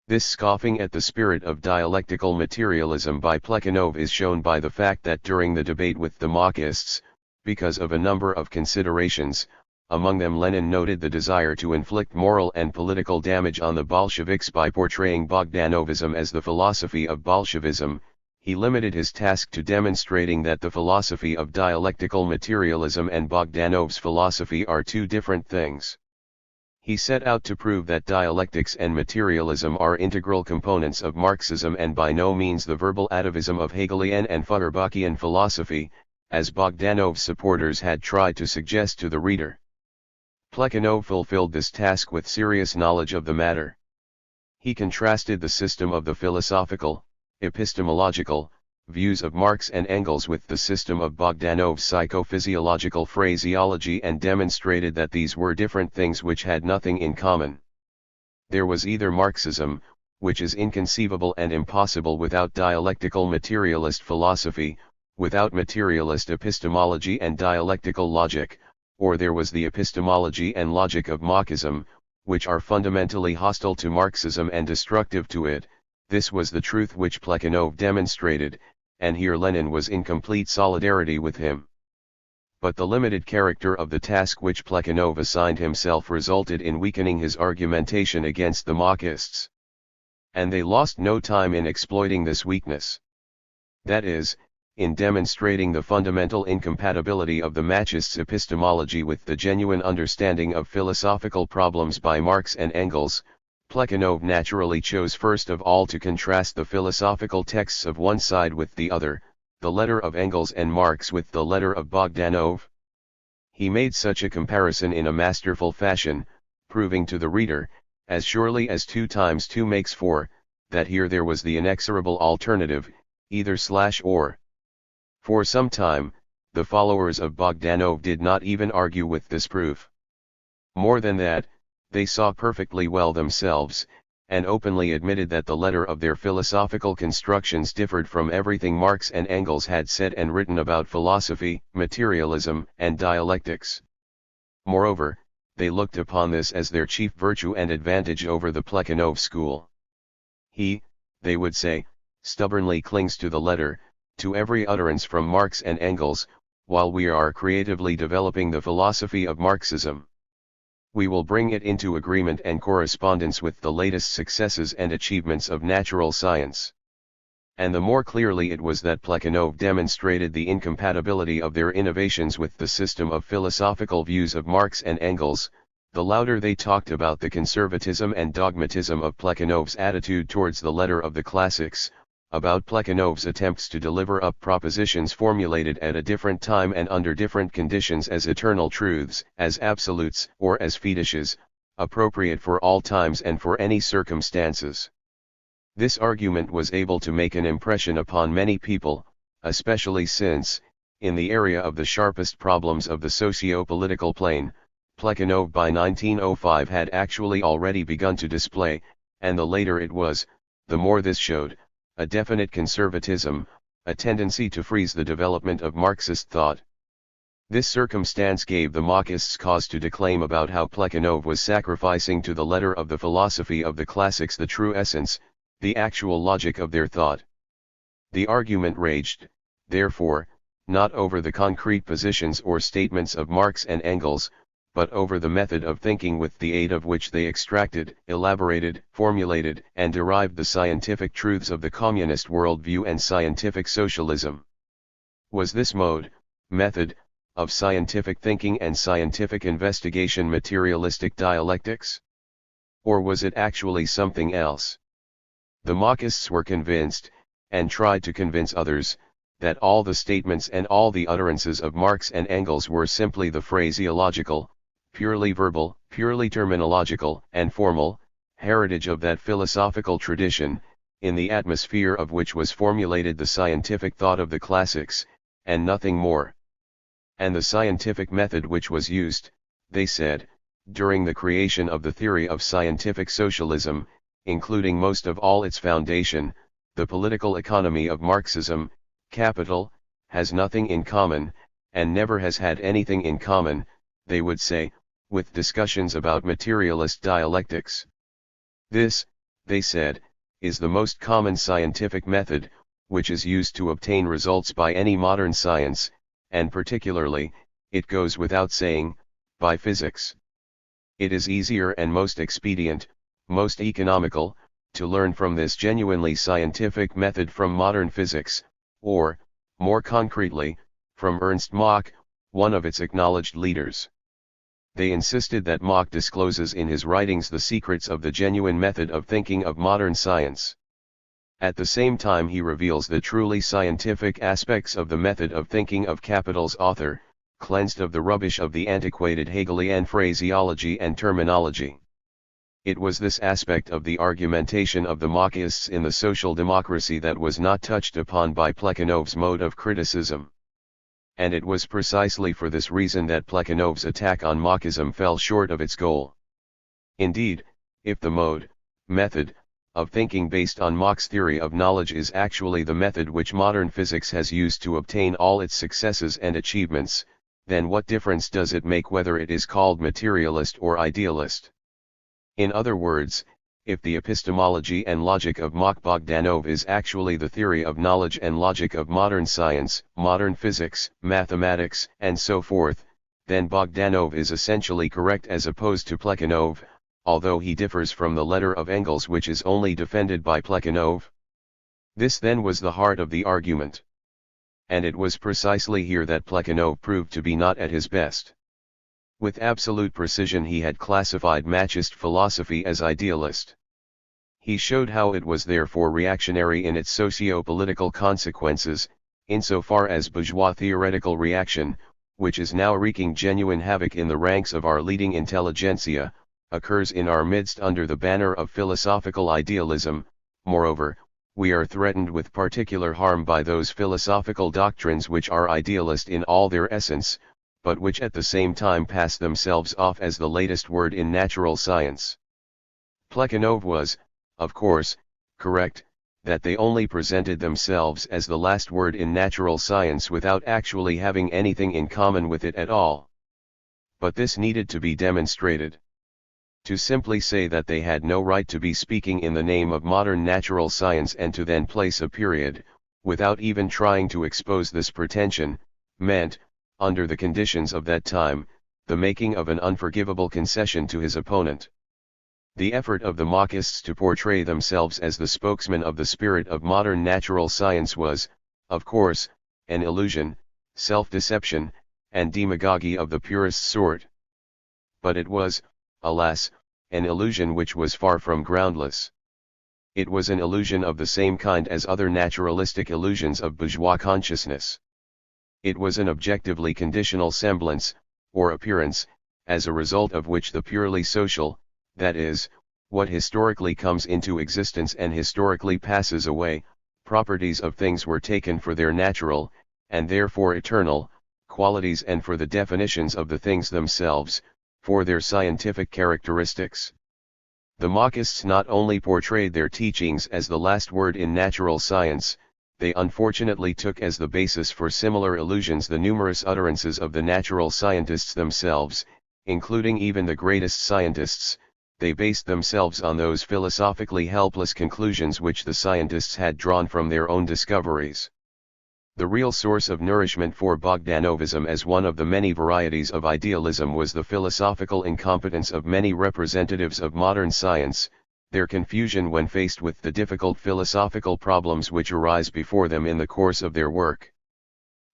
This scoffing at the spirit of dialectical materialism by Plekhanov is shown by the fact that during the debate with the Marxists, because of a number of considerations, among them Lenin noted the desire to inflict moral and political damage on the Bolsheviks by portraying Bogdanovism as the philosophy of Bolshevism, he limited his task to demonstrating that the philosophy of dialectical materialism and Bogdanov's philosophy are two different things. He set out to prove that dialectics and materialism are integral components of Marxism and by no means the verbal atavism of Hegelian and Feuerbachian philosophy, as Bogdanov's supporters had tried to suggest to the reader. Plekhanov fulfilled this task with serious knowledge of the matter. He contrasted the system of the philosophical, epistemological, views of Marx and Engels with the system of Bogdanov's psychophysiological phraseology and demonstrated that these were different things which had nothing in common. There was either Marxism, which is inconceivable and impossible without dialectical materialist philosophy, without materialist epistemology and dialectical logic, or there was the epistemology and logic of Marxism, which are fundamentally hostile to Marxism and destructive to it. This was the truth which Plekhanov demonstrated, and here Lenin was in complete solidarity with him. But the limited character of the task which Plekhanov assigned himself resulted in weakening his argumentation against the Marxists. And they lost no time in exploiting this weakness. That is, in demonstrating the fundamental incompatibility of the Marxists' epistemology with the genuine understanding of philosophical problems by Marx and Engels. Plekhanov naturally chose first of all to contrast the philosophical texts of one side with the other, the letter of Engels and Marx with the letter of Bogdanov. He made such a comparison in a masterful fashion, proving to the reader, as surely as 2 times 2 makes 4, that here there was the inexorable alternative, either/or. For some time, the followers of Bogdanov did not even argue with this proof. More than that, they saw perfectly well themselves, and openly admitted that the letter of their philosophical constructions differed from everything Marx and Engels had said and written about philosophy, materialism, and dialectics. Moreover, they looked upon this as their chief virtue and advantage over the Plekhanov school. He, they would say, stubbornly clings to the letter, to every utterance from Marx and Engels, while we are creatively developing the philosophy of Marxism. We will bring it into agreement and correspondence with the latest successes and achievements of natural science. And the more clearly it was that Plekhanov demonstrated the incompatibility of their innovations with the system of philosophical views of Marx and Engels, the louder they talked about the conservatism and dogmatism of Plekhanov's attitude towards the letter of the classics, about Plekhanov's attempts to deliver up propositions formulated at a different time and under different conditions as eternal truths, as absolutes, or as fetishes, appropriate for all times and for any circumstances. This argument was able to make an impression upon many people, especially since, in the area of the sharpest problems of the socio-political plane, Plekhanov by 1905 had actually already begun to display, and the later it was, the more this showed, a definite conservatism, a tendency to freeze the development of Marxist thought. This circumstance gave the Marxists cause to declaim about how Plekhanov was sacrificing to the letter of the philosophy of the classics the true essence, the actual logic of their thought. The argument raged, therefore, not over the concrete positions or statements of Marx and Engels, but over the method of thinking with the aid of which they extracted, elaborated, formulated, and derived the scientific truths of the communist worldview and scientific socialism. Was this method, of scientific thinking and scientific investigation materialistic dialectics? Or was it actually something else? The Marxists were convinced, and tried to convince others, that all the statements and all the utterances of Marx and Engels were simply the phraseological, purely verbal, purely terminological, and formal, heritage of that philosophical tradition, in the atmosphere of which was formulated the scientific thought of the classics, and nothing more. And the scientific method which was used, they said, during the creation of the theory of scientific socialism, including most of all its foundation, the political economy of Marxism, capital, has nothing in common, and never has had anything in common, they would say, with discussions about materialist dialectics. This, they said, is the most common scientific method, which is used to obtain results by any modern science, and particularly, it goes without saying, by physics. It is easier and most expedient, most economical, to learn from this genuinely scientific method from modern physics, or, more concretely, from Ernst Mach, one of its acknowledged leaders. They insisted that Mach discloses in his writings the secrets of the genuine method of thinking of modern science. At the same time he reveals the truly scientific aspects of the method of thinking of Capital's author, cleansed of the rubbish of the antiquated Hegelian phraseology and terminology. It was this aspect of the argumentation of the Marxists in the social democracy that was not touched upon by Plekhanov's mode of criticism. And it was precisely for this reason that Plekhanov's attack on Marxism fell short of its goal. Indeed, if the method, of thinking based on Mach's theory of knowledge is actually the method which modern physics has used to obtain all its successes and achievements, then what difference does it make whether it is called materialist or idealist? In other words, if the epistemology and logic of Bogdanov is actually the theory of knowledge and logic of modern science, modern physics, mathematics, and so forth, then Bogdanov is essentially correct as opposed to Plekhanov, although he differs from the letter of Engels which is only defended by Plekhanov. This then was the heart of the argument. And it was precisely here that Plekhanov proved to be not at his best. With absolute precision he had classified Machist philosophy as idealist. He showed how it was therefore reactionary in its socio-political consequences, insofar as bourgeois theoretical reaction, which is now wreaking genuine havoc in the ranks of our leading intelligentsia, occurs in our midst under the banner of philosophical idealism. Moreover, we are threatened with particular harm by those philosophical doctrines which are idealist in all their essence, but which at the same time pass themselves off as the latest word in natural science. Plekhanov was, of course, correct, that they only presented themselves as the last word in natural science without actually having anything in common with it at all. But this needed to be demonstrated. To simply say that they had no right to be speaking in the name of modern natural science and to then place a period, without even trying to expose this pretension, meant, under the conditions of that time, the making of an unforgivable concession to his opponent. The effort of the Machists to portray themselves as the spokesmen of the spirit of modern natural science was, of course, an illusion, self-deception, and demagogy of the purest sort. But it was, alas, an illusion which was far from groundless. It was an illusion of the same kind as other naturalistic illusions of bourgeois consciousness. It was an objectively conditional semblance, or appearance, as a result of which the purely social, that is, what historically comes into existence and historically passes away, properties of things were taken for their natural, and therefore eternal, qualities and for the definitions of the things themselves, for their scientific characteristics. The Machists not only portrayed their teachings as the last word in natural science, they unfortunately took as the basis for similar illusions the numerous utterances of the natural scientists themselves, including even the greatest scientists. They based themselves on those philosophically helpless conclusions which the scientists had drawn from their own discoveries. The real source of nourishment for Bogdanovism as one of the many varieties of idealism was the philosophical incompetence of many representatives of modern science, their confusion when faced with the difficult philosophical problems which arise before them in the course of their work.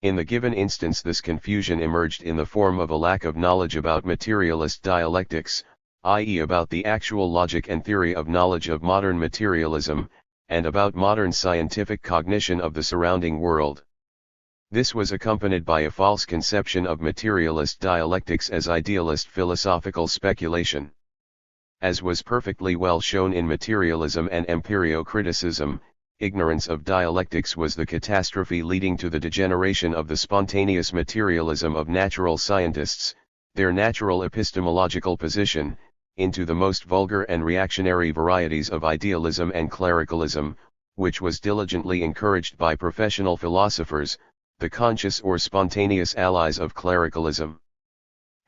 In the given instance this confusion emerged in the form of a lack of knowledge about materialist dialectics, i.e. about the actual logic and theory of knowledge of modern materialism, and about modern scientific cognition of the surrounding world. This was accompanied by a false conception of materialist dialectics as idealist philosophical speculation. As was perfectly well shown in materialism and empirio-criticism, ignorance of dialectics was the catastrophe leading to the degeneration of the spontaneous materialism of natural scientists, their natural epistemological position, into the most vulgar and reactionary varieties of idealism and clericalism, which was diligently encouraged by professional philosophers, the conscious or spontaneous allies of clericalism.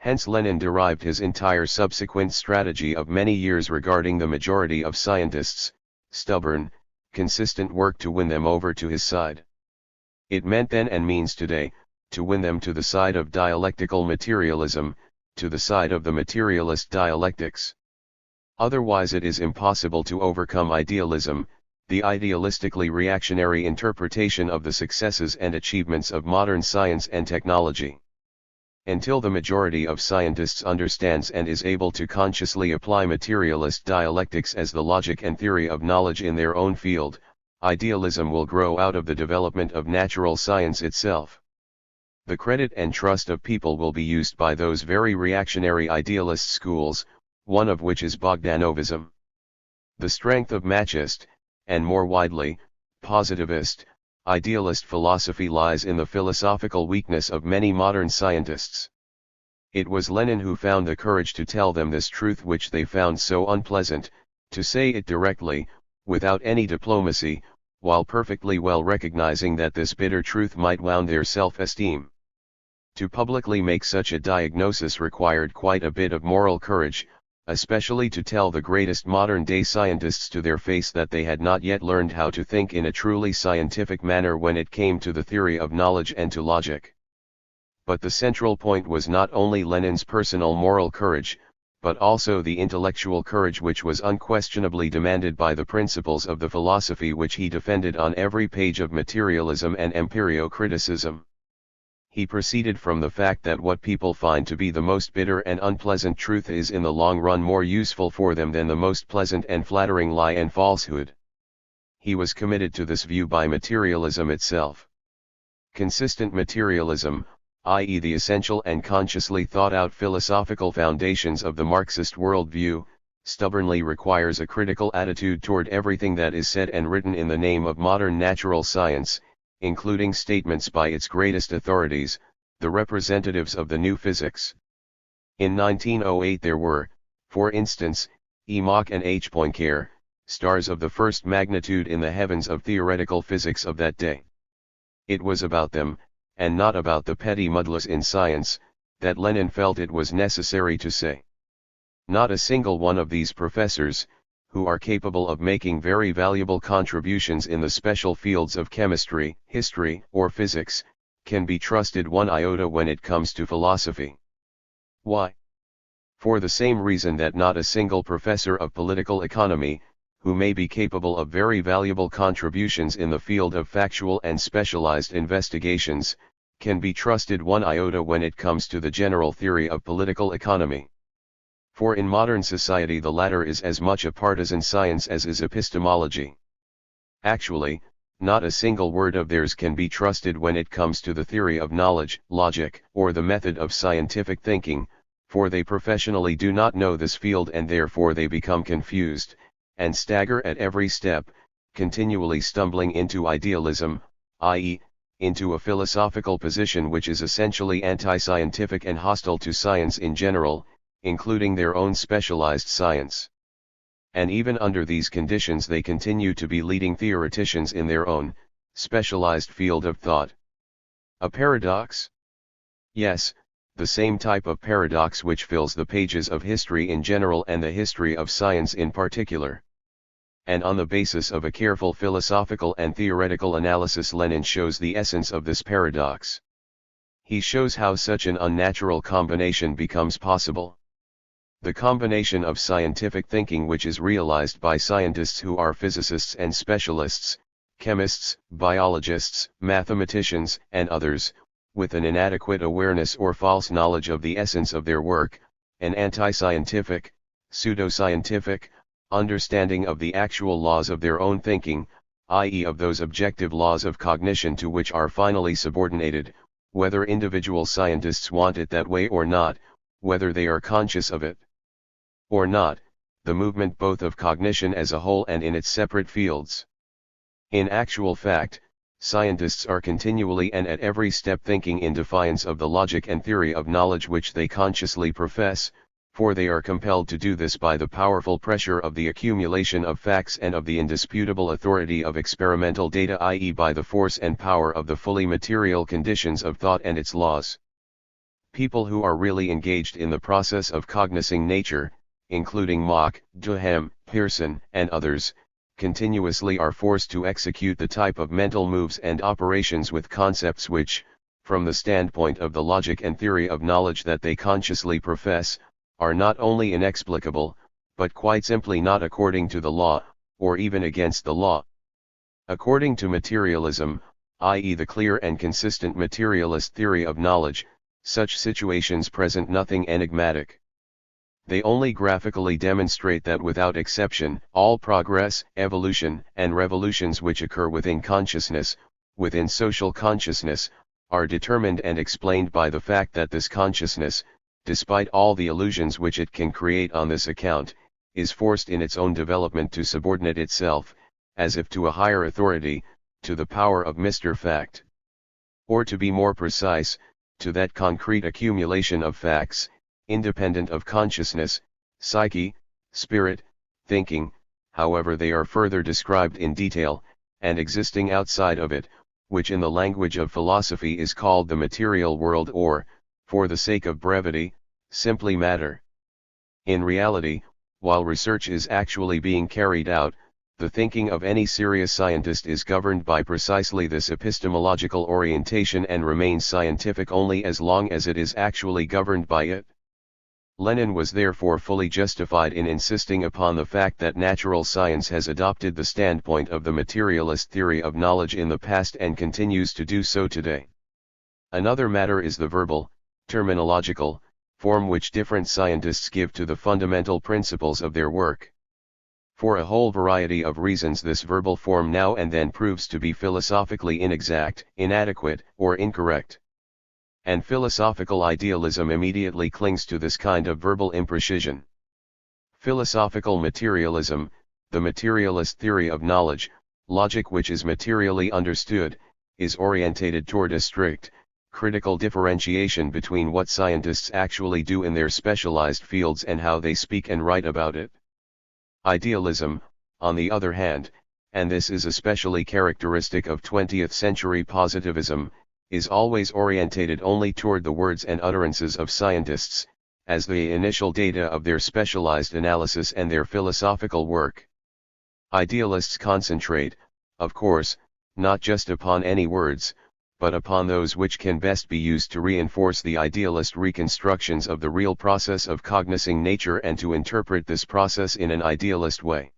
Hence Lenin derived his entire subsequent strategy of many years regarding the majority of scientists, stubborn, consistent work to win them over to his side. It meant then and means today, to win them to the side of dialectical materialism, to the side of the materialist dialectics. Otherwise it is impossible to overcome idealism, the idealistically reactionary interpretation of the successes and achievements of modern science and technology. Until the majority of scientists understands and is able to consciously apply materialist dialectics as the logic and theory of knowledge in their own field, idealism will grow out of the development of natural science itself. The credit and trust of people will be used by those very reactionary idealist schools, one of which is Bogdanovism. The strength of Machist, and more widely, positivist, idealist philosophy lies in the philosophical weakness of many modern scientists. It was Lenin who found the courage to tell them this truth which they found so unpleasant, to say it directly, without any diplomacy, while perfectly well recognizing that this bitter truth might wound their self-esteem. To publicly make such a diagnosis required quite a bit of moral courage, especially to tell the greatest modern-day scientists to their face that they had not yet learned how to think in a truly scientific manner when it came to the theory of knowledge and to logic. But the central point was not only Lenin's personal moral courage, but also the intellectual courage which was unquestionably demanded by the principles of the philosophy which he defended on every page of materialism and empirio-criticism. He proceeded from the fact that what people find to be the most bitter and unpleasant truth is in the long run more useful for them than the most pleasant and flattering lie and falsehood. He was committed to this view by materialism itself. Consistent materialism, i.e. the essential and consciously thought-out philosophical foundations of the Marxist worldview, stubbornly requires a critical attitude toward everything that is said and written in the name of modern natural science, including statements by its greatest authorities, the representatives of the new physics. In 1908 there were, for instance, E. Mach and H. Poincare, stars of the first magnitude in the heavens of theoretical physics of that day. It was about them, and not about the petty muddlers in science, that Lenin felt it was necessary to say. Not a single one of these professors, who are capable of making very valuable contributions in the special fields of chemistry, history, or physics, can be trusted one iota when it comes to philosophy. Why? For the same reason that not a single professor of political economy, who may be capable of very valuable contributions in the field of factual and specialized investigations, can be trusted one iota when it comes to the general theory of political economy. For in modern society the latter is as much a partisan science as is epistemology. Actually, not a single word of theirs can be trusted when it comes to the theory of knowledge, logic, or the method of scientific thinking, for they professionally do not know this field and therefore they become confused, and stagger at every step, continually stumbling into idealism, i.e., into a philosophical position which is essentially anti-scientific and hostile to science in general, including their own specialized science. And even under these conditions they continue to be leading theoreticians in their own, specialized field of thought. A paradox? Yes, the same type of paradox which fills the pages of history in general and the history of science in particular. And on the basis of a careful philosophical and theoretical analysis Lenin shows the essence of this paradox. He shows how such an unnatural combination becomes possible. The combination of scientific thinking which is realized by scientists who are physicists and specialists, chemists, biologists, mathematicians, and others, with an inadequate awareness or false knowledge of the essence of their work, an anti-scientific, pseudoscientific, understanding of the actual laws of their own thinking, i.e. of those objective laws of cognition to which are finally subordinated, whether individual scientists want it that way or not, whether they are conscious of it or not, the movement both of cognition as a whole and in its separate fields. In actual fact, scientists are continually and at every step thinking in defiance of the logic and theory of knowledge which they consciously profess, for they are compelled to do this by the powerful pressure of the accumulation of facts and of the indisputable authority of experimental data, i.e. by the force and power of the fully material conditions of thought and its laws. People who are really engaged in the process of cognizing nature, including Mach, Duhem, Pearson, and others, continuously are forced to execute the type of mental moves and operations with concepts which, from the standpoint of the logic and theory of knowledge that they consciously profess, are not only inexplicable, but quite simply not according to the law, or even against the law. According to materialism, i.e. the clear and consistent materialist theory of knowledge, such situations present nothing enigmatic. They only graphically demonstrate that without exception, all progress, evolution, and revolutions which occur within consciousness, within social consciousness, are determined and explained by the fact that this consciousness, despite all the illusions which it can create on this account, is forced in its own development to subordinate itself, as if to a higher authority, to the power of Mr. Fact. Or to be more precise, to that concrete accumulation of facts, independent of consciousness, psyche, spirit, thinking, however they are further described in detail, and existing outside of it, which in the language of philosophy is called the material world or, for the sake of brevity, simply matter. In reality, while research is actually being carried out, the thinking of any serious scientist is governed by precisely this epistemological orientation and remains scientific only as long as it is actually governed by it. Lenin was therefore fully justified in insisting upon the fact that natural science has adopted the standpoint of the materialist theory of knowledge in the past and continues to do so today. Another matter is the verbal, terminological, form which different scientists give to the fundamental principles of their work. For a whole variety of reasons this verbal form now and then proves to be philosophically inexact, inadequate, or incorrect. And philosophical idealism immediately clings to this kind of verbal imprecision. Philosophical materialism, the materialist theory of knowledge, logic which is materially understood, is orientated toward a strict, critical differentiation between what scientists actually do in their specialized fields and how they speak and write about it. Idealism, on the other hand, and this is especially characteristic of 20th century positivism, is always orientated only toward the words and utterances of scientists, as the initial data of their specialized analysis and their philosophical work. Idealists concentrate, of course, not just upon any words, but upon those which can best be used to reinforce the idealist reconstructions of the real process of cognizing nature and to interpret this process in an idealist way.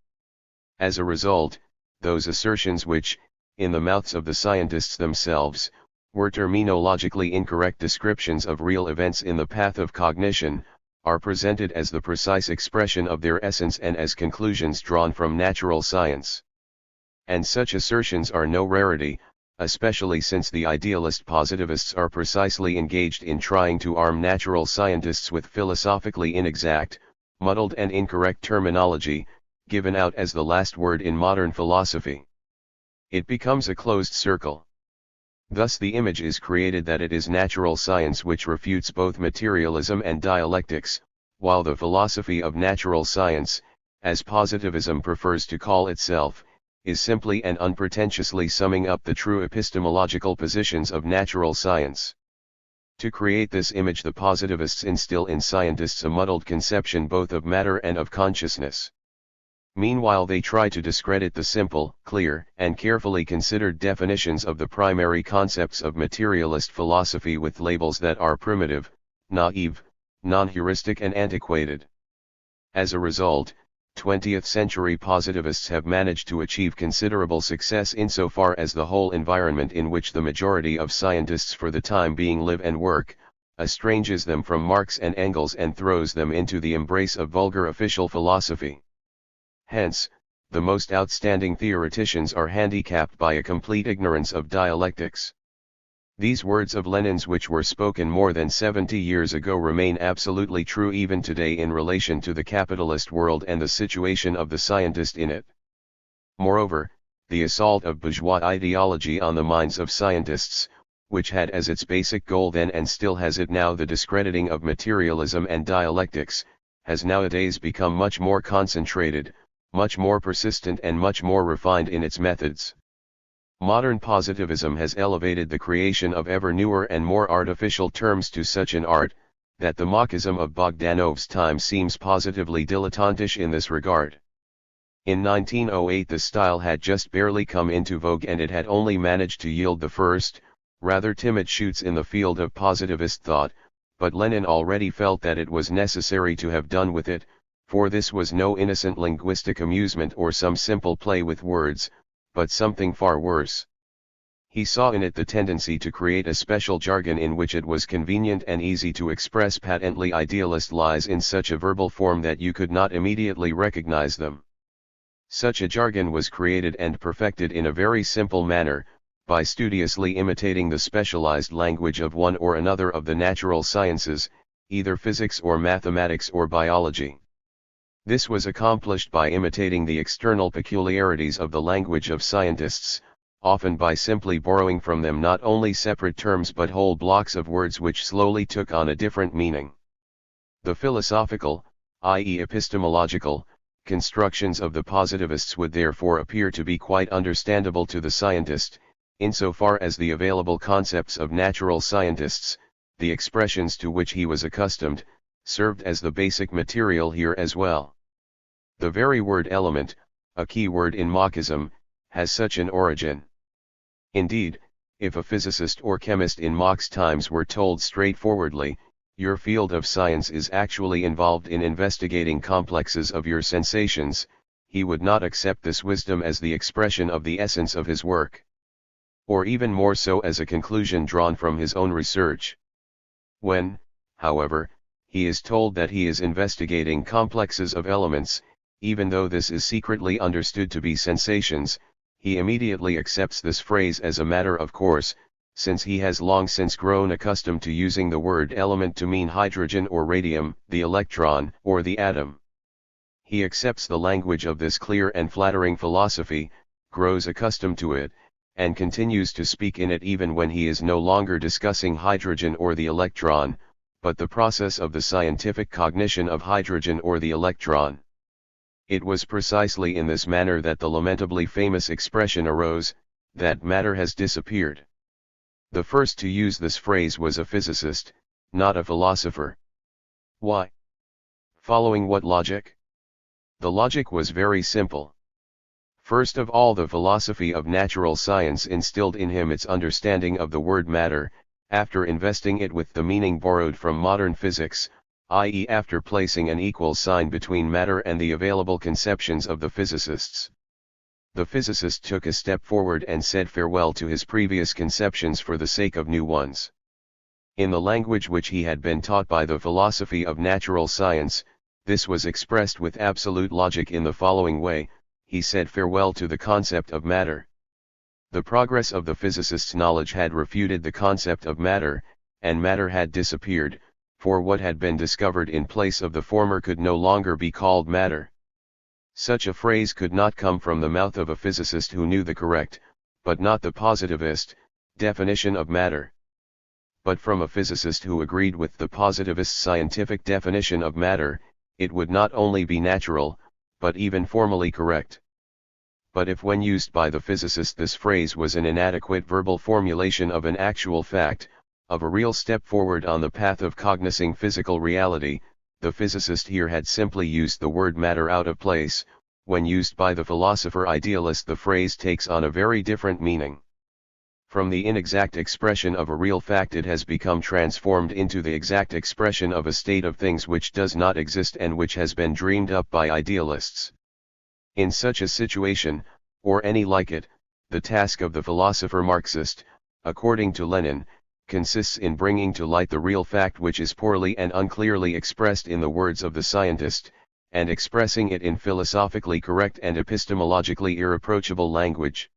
As a result, those assertions which, in the mouths of the scientists themselves, were terminologically incorrect descriptions of real events in the path of cognition, are presented as the precise expression of their essence and as conclusions drawn from natural science. And such assertions are no rarity, especially since the idealist positivists are precisely engaged in trying to arm natural scientists with philosophically inexact, muddled and incorrect terminology, given out as the last word in modern philosophy. It becomes a closed circle. Thus the image is created that it is natural science which refutes both materialism and dialectics, while the philosophy of natural science, as positivism prefers to call itself, is simply and unpretentiously summing up the true epistemological positions of natural science. To create this image the positivists instill in scientists a muddled conception both of matter and of consciousness. Meanwhile they try to discredit the simple, clear, and carefully considered definitions of the primary concepts of materialist philosophy with labels that are primitive, naive, non-heuristic and antiquated. As a result, 20th century positivists have managed to achieve considerable success insofar as the whole environment in which the majority of scientists for the time being live and work, estranges them from Marx and Engels and throws them into the embrace of vulgar official philosophy. Hence, the most outstanding theoreticians are handicapped by a complete ignorance of dialectics. These words of Lenin's which were spoken more than 70 years ago remain absolutely true even today in relation to the capitalist world and the situation of the scientist in it. Moreover, the assault of bourgeois ideology on the minds of scientists, which had as its basic goal then and still has it now the discrediting of materialism and dialectics, has nowadays become much more concentrated, much more persistent and much more refined in its methods. Modern positivism has elevated the creation of ever newer and more artificial terms to such an art, that the Marxism of Bogdanov's time seems positively dilettantish in this regard. In 1908 the style had just barely come into vogue and it had only managed to yield the first, rather timid shoots in the field of positivist thought, but Lenin already felt that it was necessary to have done with it, for this was no innocent linguistic amusement or some simple play with words, but something far worse. He saw in it the tendency to create a special jargon in which it was convenient and easy to express patently idealist lies in such a verbal form that you could not immediately recognize them. Such a jargon was created and perfected in a very simple manner, by studiously imitating the specialized language of one or another of the natural sciences, either physics or mathematics or biology. This was accomplished by imitating the external peculiarities of the language of scientists, often by simply borrowing from them not only separate terms but whole blocks of words which slowly took on a different meaning. The philosophical, i.e. epistemological, constructions of the positivists would therefore appear to be quite understandable to the scientist, insofar as the available concepts of natural scientists, the expressions to which he was accustomed, served as the basic material here as well. The very word element, a key word in Marxism, has such an origin. Indeed, if a physicist or chemist in Marx times were told straightforwardly, your field of science is actually involved in investigating complexes of your sensations, he would not accept this wisdom as the expression of the essence of his work. Or even more so as a conclusion drawn from his own research. When, however, he is told that he is investigating complexes of elements, even though this is secretly understood to be sensations, he immediately accepts this phrase as a matter of course, since he has long since grown accustomed to using the word element to mean hydrogen or radium, the electron, or the atom. He accepts the language of this clear and flattering philosophy, grows accustomed to it, and continues to speak in it even when he is no longer discussing hydrogen or the electron, but the process of the scientific cognition of hydrogen or the electron. It was precisely in this manner that the lamentably famous expression arose, that matter has disappeared. The first to use this phrase was a physicist, not a philosopher. Why? Following what logic? The logic was very simple. First of all, the philosophy of natural science instilled in him its understanding of the word matter, after investing it with the meaning borrowed from modern physics, i.e. after placing an equal sign between matter and the available conceptions of the physicists. The physicist took a step forward and said farewell to his previous conceptions for the sake of new ones. In the language which he had been taught by the philosophy of natural science, this was expressed with absolute logic in the following way: he said farewell to the concept of matter. The progress of the physicist's knowledge had refuted the concept of matter, and matter had disappeared, for what had been discovered in place of the former could no longer be called matter. Such a phrase could not come from the mouth of a physicist who knew the correct, but not the positivist, definition of matter, but from a physicist who agreed with the positivist scientific definition of matter. It would not only be natural, but even formally correct. But if when used by the physicist this phrase was an inadequate verbal formulation of an actual fact, of a real step forward on the path of cognizing physical reality, the physicist here had simply used the word matter out of place. When used by the philosopher idealist, the phrase takes on a very different meaning. From the inexact expression of a real fact it has become transformed into the exact expression of a state of things which does not exist and which has been dreamed up by idealists. In such a situation, or any like it, the task of the philosopher Marxist, according to Lenin, consists in bringing to light the real fact which is poorly and unclearly expressed in the words of the scientist, and expressing it in philosophically correct and epistemologically irreproachable language.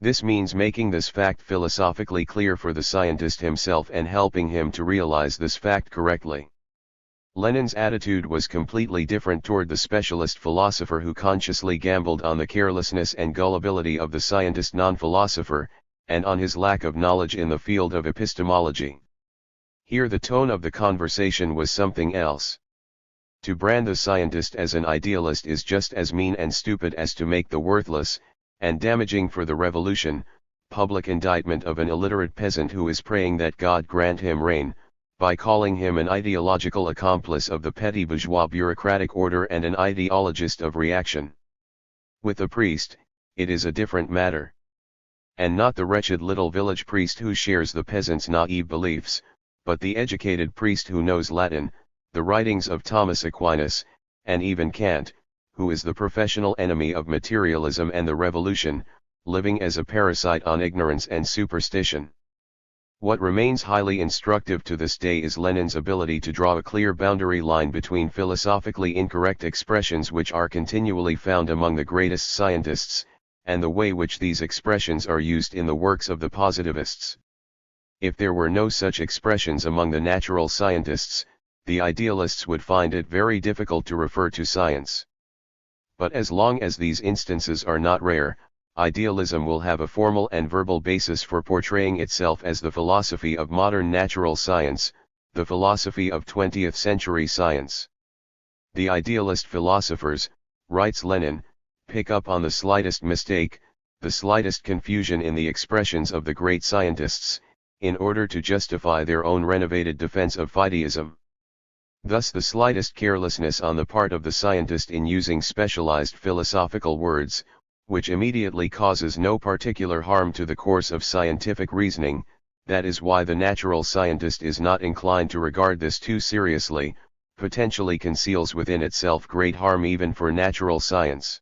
This means making this fact philosophically clear for the scientist himself and helping him to realize this fact correctly. Lenin's attitude was completely different toward the specialist philosopher who consciously gambled on the carelessness and gullibility of the scientist non-philosopher, and on his lack of knowledge in the field of epistemology. Here the tone of the conversation was something else. To brand the scientist as an idealist is just as mean and stupid as to make the worthless, and damaging for the revolution, public indictment of an illiterate peasant who is praying that God grant him rain, by calling him an ideological accomplice of the petty bourgeois bureaucratic order and an ideologist of reaction. With a priest, it is a different matter. And not the wretched little village priest who shares the peasant's naive beliefs, but the educated priest who knows Latin, the writings of Thomas Aquinas, and even Kant, who is the professional enemy of materialism and the revolution, living as a parasite on ignorance and superstition. What remains highly instructive to this day is Lenin's ability to draw a clear boundary line between philosophically incorrect expressions which are continually found among the greatest scientists, and the way which these expressions are used in the works of the positivists. If there were no such expressions among the natural scientists, the idealists would find it very difficult to refer to science. But as long as these instances are not rare, idealism will have a formal and verbal basis for portraying itself as the philosophy of modern natural science, the philosophy of 20th century science. The idealist philosophers, writes Lenin, pick up on the slightest mistake, the slightest confusion in the expressions of the great scientists, in order to justify their own renovated defense of fideism. Thus the slightest carelessness on the part of the scientist in using specialized philosophical words, which immediately causes no particular harm to the course of scientific reasoning, that is why the natural scientist is not inclined to regard this too seriously, potentially conceals within itself great harm even for natural science.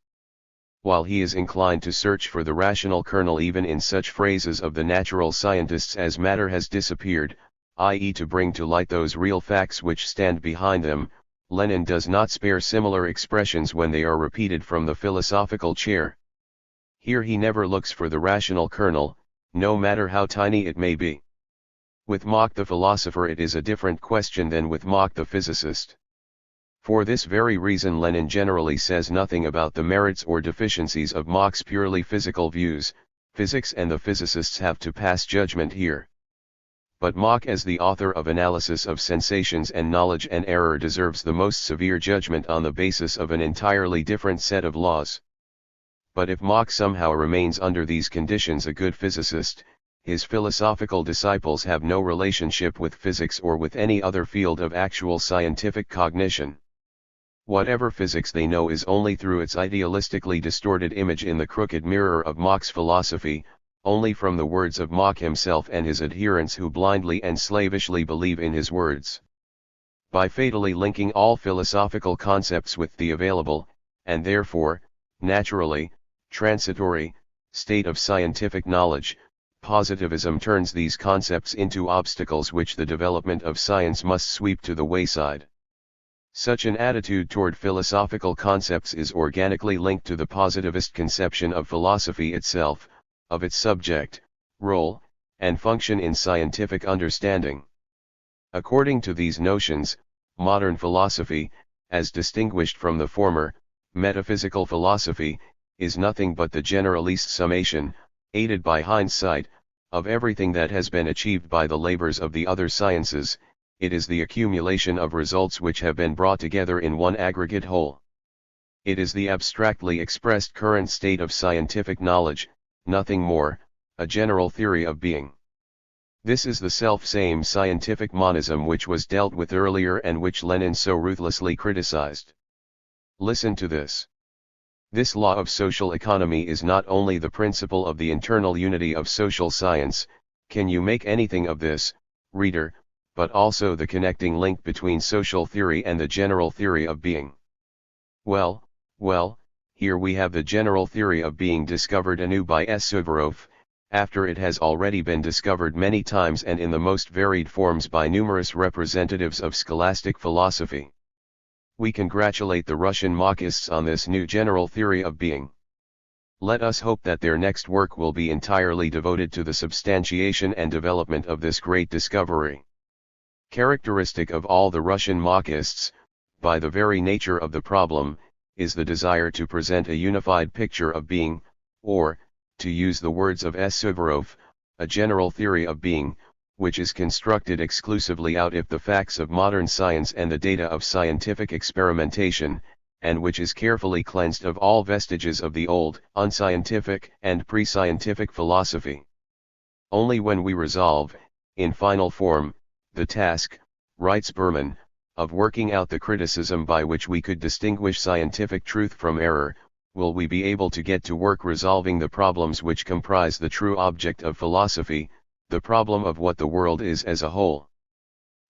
While he is inclined to search for the rational kernel even in such phrases of the natural scientists as matter has disappeared, i.e. to bring to light those real facts which stand behind them, Lenin does not spare similar expressions when they are repeated from the philosophical chair. Here he never looks for the rational kernel, no matter how tiny it may be. With Mach the philosopher it is a different question than with Mach the physicist. For this very reason Lenin generally says nothing about the merits or deficiencies of Mach's purely physical views. Physics and the physicists have to pass judgment here. But Mach as the author of Analysis of Sensations and Knowledge and Error deserves the most severe judgment on the basis of an entirely different set of laws. But if Mach somehow remains under these conditions a good physicist, his philosophical disciples have no relationship with physics or with any other field of actual scientific cognition. Whatever physics they know is only through its idealistically distorted image in the crooked mirror of Mach's philosophy, only from the words of Mach himself and his adherents who blindly and slavishly believe in his words. By fatally linking all philosophical concepts with the available, and therefore, naturally, transitory, state of scientific knowledge, positivism turns these concepts into obstacles which the development of science must sweep to the wayside. Such an attitude toward philosophical concepts is organically linked to the positivist conception of philosophy itself, of its subject, role, and function in scientific understanding. According to these notions, modern philosophy, as distinguished from the former, metaphysical philosophy, is nothing but the generalist summation, aided by hindsight, of everything that has been achieved by the labors of the other sciences. It is the accumulation of results which have been brought together in one aggregate whole. It is the abstractly expressed current state of scientific knowledge, nothing more, a general theory of being. This is the self-same scientific monism which was dealt with earlier and which Lenin so ruthlessly criticized. Listen to this. This law of social economy is not only the principle of the internal unity of social science, can you make anything of this, reader, but also the connecting link between social theory and the general theory of being. Well, here we have the general theory of being discovered anew by Suvorov, after it has already been discovered many times and in the most varied forms by numerous representatives of scholastic philosophy. We congratulate the Russian Machists on this new general theory of being. Let us hope that their next work will be entirely devoted to the substantiation and development of this great discovery. Characteristic of all the Russian Machists, by the very nature of the problem, is the desire to present a unified picture of being, or, to use the words of Suvorov, a general theory of being, which is constructed exclusively out of the facts of modern science and the data of scientific experimentation, and which is carefully cleansed of all vestiges of the old, unscientific and pre-scientific philosophy. Only when we resolve, in final form, the task, writes Berman, of working out the criticism by which we could distinguish scientific truth from error, will we be able to get to work resolving the problems which comprise the true object of philosophy, the problem of what the world is as a whole.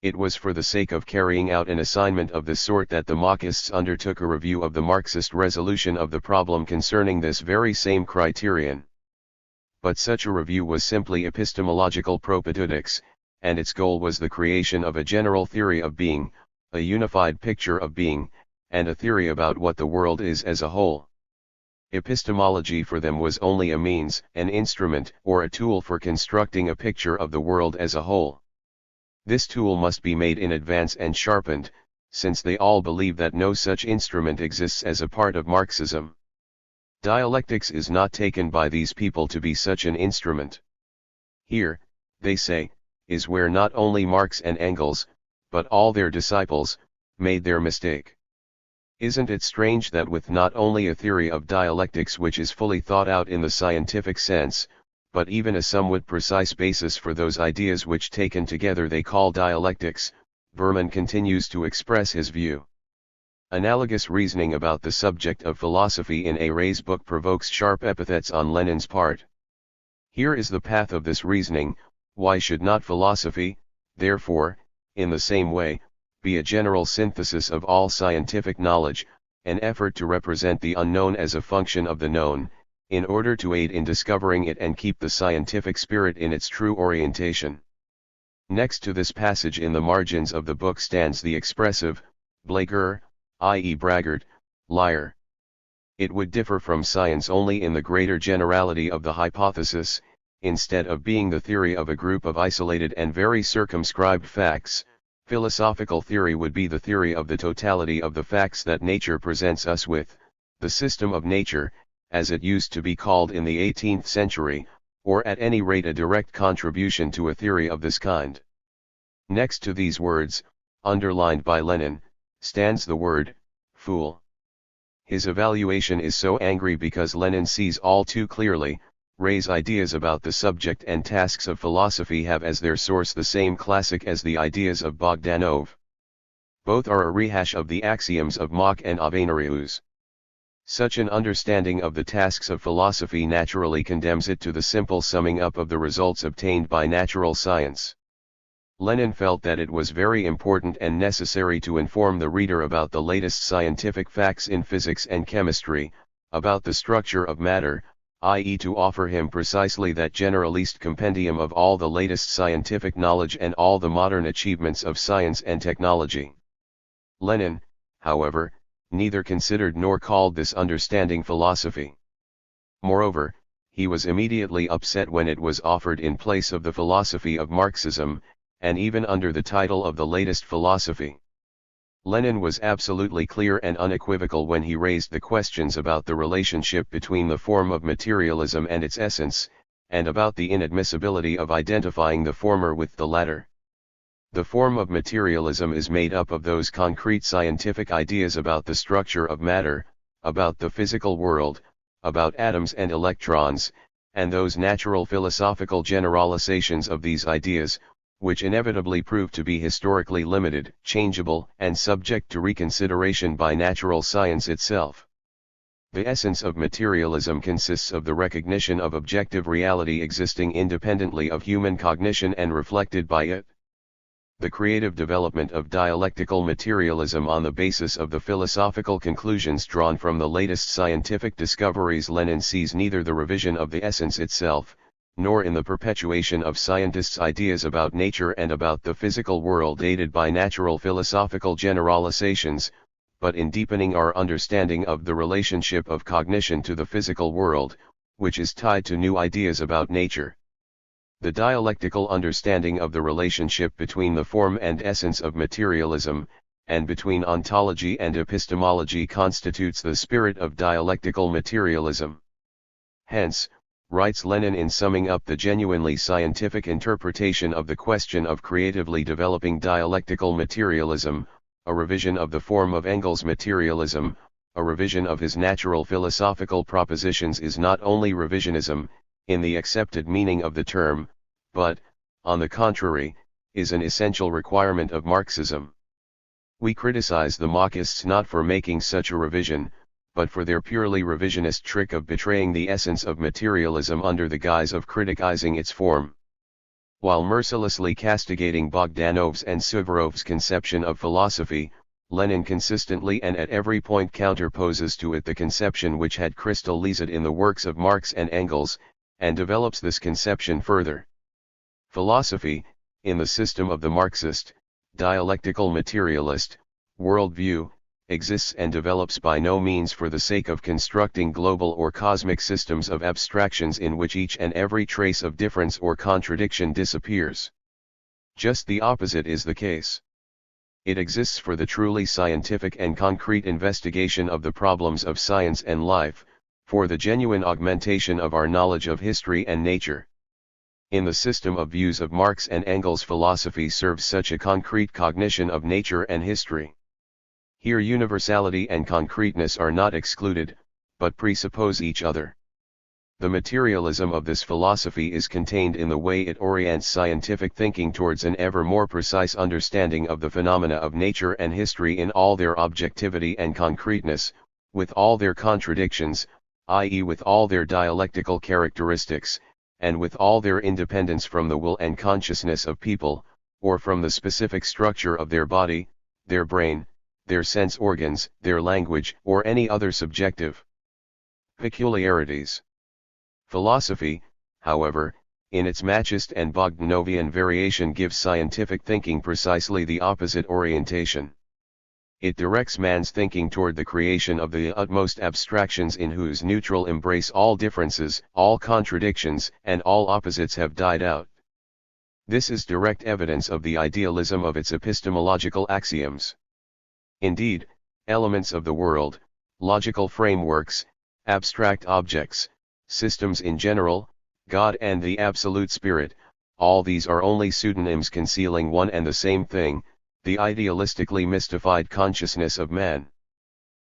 It was for the sake of carrying out an assignment of this sort that the Machists undertook a review of the Marxist resolution of the problem concerning this very same criterion. But such a review was simply epistemological propaedeutics, and its goal was the creation of a general theory of being, a unified picture of being, and a theory about what the world is as a whole. Epistemology for them was only a means, an instrument, or a tool for constructing a picture of the world as a whole. This tool must be made in advance and sharpened, since they all believe that no such instrument exists as a part of Marxism. Dialectics is not taken by these people to be such an instrument. Here, they say, is where not only Marx and Engels, but all their disciples, made their mistake. Isn't it strange that with not only a theory of dialectics which is fully thought out in the scientific sense, but even a somewhat precise basis for those ideas which taken together they call dialectics, Berman continues to express his view. Analogous reasoning about the subject of philosophy in A Ray's book provokes sharp epithets on Lenin's part. Here is the path of this reasoning: why should not philosophy, therefore, in the same way, be a general synthesis of all scientific knowledge, an effort to represent the unknown as a function of the known, in order to aid in discovering it and keep the scientific spirit in its true orientation? Next to this passage in the margins of the book stands the expressive, blagueur, i.e. braggart, liar. It would differ from science only in the greater generality of the hypothesis. Instead of being the theory of a group of isolated and very circumscribed facts, philosophical theory would be the theory of the totality of the facts that nature presents us with, the system of nature, as it used to be called in the 18th century, or at any rate a direct contribution to a theory of this kind. Next to these words, underlined by Lenin, stands the word, fool. His evaluation is so angry because Lenin sees all too clearly, Ray's ideas about the subject and tasks of philosophy have as their source the same classic as the ideas of Bogdanov. Both are a rehash of the axioms of Mach and Avenarius. Such an understanding of the tasks of philosophy naturally condemns it to the simple summing up of the results obtained by natural science. Lenin felt that it was very important and necessary to inform the reader about the latest scientific facts in physics and chemistry, about the structure of matter, i.e. to offer him precisely that generalist compendium of all the latest scientific knowledge and all the modern achievements of science and technology. Lenin, however, neither considered nor called this understanding philosophy. Moreover, he was immediately upset when it was offered in place of the philosophy of Marxism, and even under the title of the latest philosophy. Lenin was absolutely clear and unequivocal when he raised the questions about the relationship between the form of materialism and its essence, and about the inadmissibility of identifying the former with the latter. The form of materialism is made up of those concrete scientific ideas about the structure of matter, about the physical world, about atoms and electrons, and those natural philosophical generalizations of these ideas, which inevitably prove to be historically limited, changeable, and subject to reconsideration by natural science itself. The essence of materialism consists of the recognition of objective reality existing independently of human cognition and reflected by it. The creative development of dialectical materialism on the basis of the philosophical conclusions drawn from the latest scientific discoveries. Lenin sees neither the revision of the essence itself, nor in the perpetuation of scientists' ideas about nature and about the physical world aided by natural philosophical generalizations, but in deepening our understanding of the relationship of cognition to the physical world, which is tied to new ideas about nature. The dialectical understanding of the relationship between the form and essence of materialism, and between ontology and epistemology constitutes the spirit of dialectical materialism. Hence, writes Lenin in summing up the genuinely scientific interpretation of the question of creatively developing dialectical materialism, a revision of the form of Engels' materialism, a revision of his natural philosophical propositions is not only revisionism, in the accepted meaning of the term, but, on the contrary, is an essential requirement of Marxism. We criticize the Machists not for making such a revision, but for their purely revisionist trick of betraying the essence of materialism under the guise of criticizing its form. While mercilessly castigating Bogdanov's and Suvorov's conception of philosophy, Lenin consistently and at every point counterposes to it the conception which had crystallized in the works of Marx and Engels, and develops this conception further. Philosophy, in the system of the Marxist, dialectical materialist, worldview, exists and develops by no means for the sake of constructing global or cosmic systems of abstractions in which each and every trace of difference or contradiction disappears. Just the opposite is the case. It exists for the truly scientific and concrete investigation of the problems of science and life, for the genuine augmentation of our knowledge of history and nature. In the system of views of Marx and Engels, philosophy serves such a concrete cognition of nature and history. Here universality and concreteness are not excluded, but presuppose each other. The materialism of this philosophy is contained in the way it orients scientific thinking towards an ever more precise understanding of the phenomena of nature and history in all their objectivity and concreteness, with all their contradictions, i.e. with all their dialectical characteristics, and with all their independence from the will and consciousness of people, or from the specific structure of their body, their brain, their sense organs, their language, or any other subjective peculiarities. Philosophy, however, in its Machist and Bogdanovian variation gives scientific thinking precisely the opposite orientation. It directs man's thinking toward the creation of the utmost abstractions in whose neutral embrace all differences, all contradictions, and all opposites have died out. This is direct evidence of the idealism of its epistemological axioms. Indeed, elements of the world, logical frameworks, abstract objects, systems in general, God and the Absolute Spirit, all these are only pseudonyms concealing one and the same thing, the idealistically mystified consciousness of man.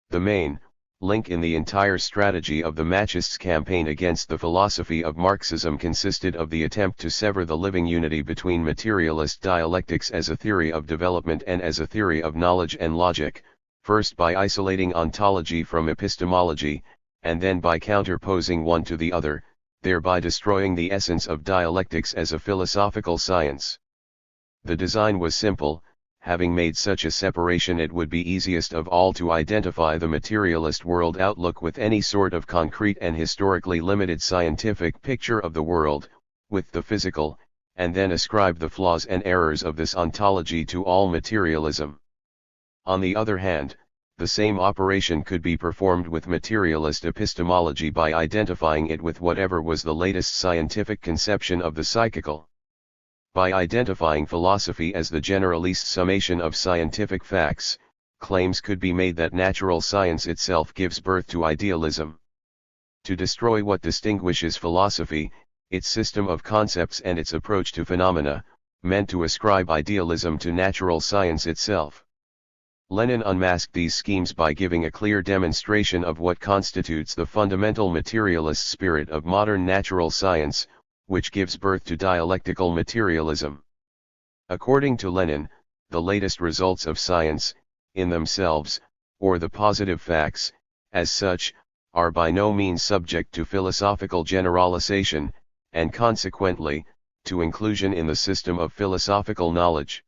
The main link in the entire strategy of the Machists' campaign against the philosophy of Marxism consisted of the attempt to sever the living unity between materialist dialectics as a theory of development and as a theory of knowledge and logic, first by isolating ontology from epistemology, and then by counterposing one to the other, thereby destroying the essence of dialectics as a philosophical science. The design was simple. Having made such a separation, it would be easiest of all to identify the materialist world outlook with any sort of concrete and historically limited scientific picture of the world, with the physical, and then ascribe the flaws and errors of this ontology to all materialism. On the other hand, the same operation could be performed with materialist epistemology by identifying it with whatever was the latest scientific conception of the psychical. By identifying philosophy as the generalist summation of scientific facts, claims could be made that natural science itself gives birth to idealism. To destroy what distinguishes philosophy, its system of concepts and its approach to phenomena, meant to ascribe idealism to natural science itself. Lenin unmasked these schemes by giving a clear demonstration of what constitutes the fundamental materialist spirit of modern natural science, which gives birth to dialectical materialism. According to Lenin, the latest results of science, in themselves, or the positive facts, as such, are by no means subject to philosophical generalization, and consequently, to inclusion in the system of philosophical knowledge.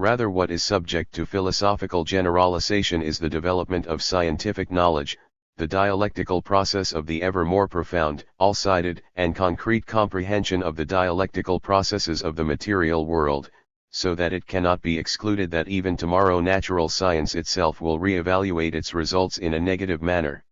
Rather, what is subject to philosophical generalization is the development of scientific knowledge, the dialectical process of the ever more profound, all-sided, and concrete comprehension of the dialectical processes of the material world, so that it cannot be excluded that even tomorrow natural science itself will re-evaluate its results in a negative manner.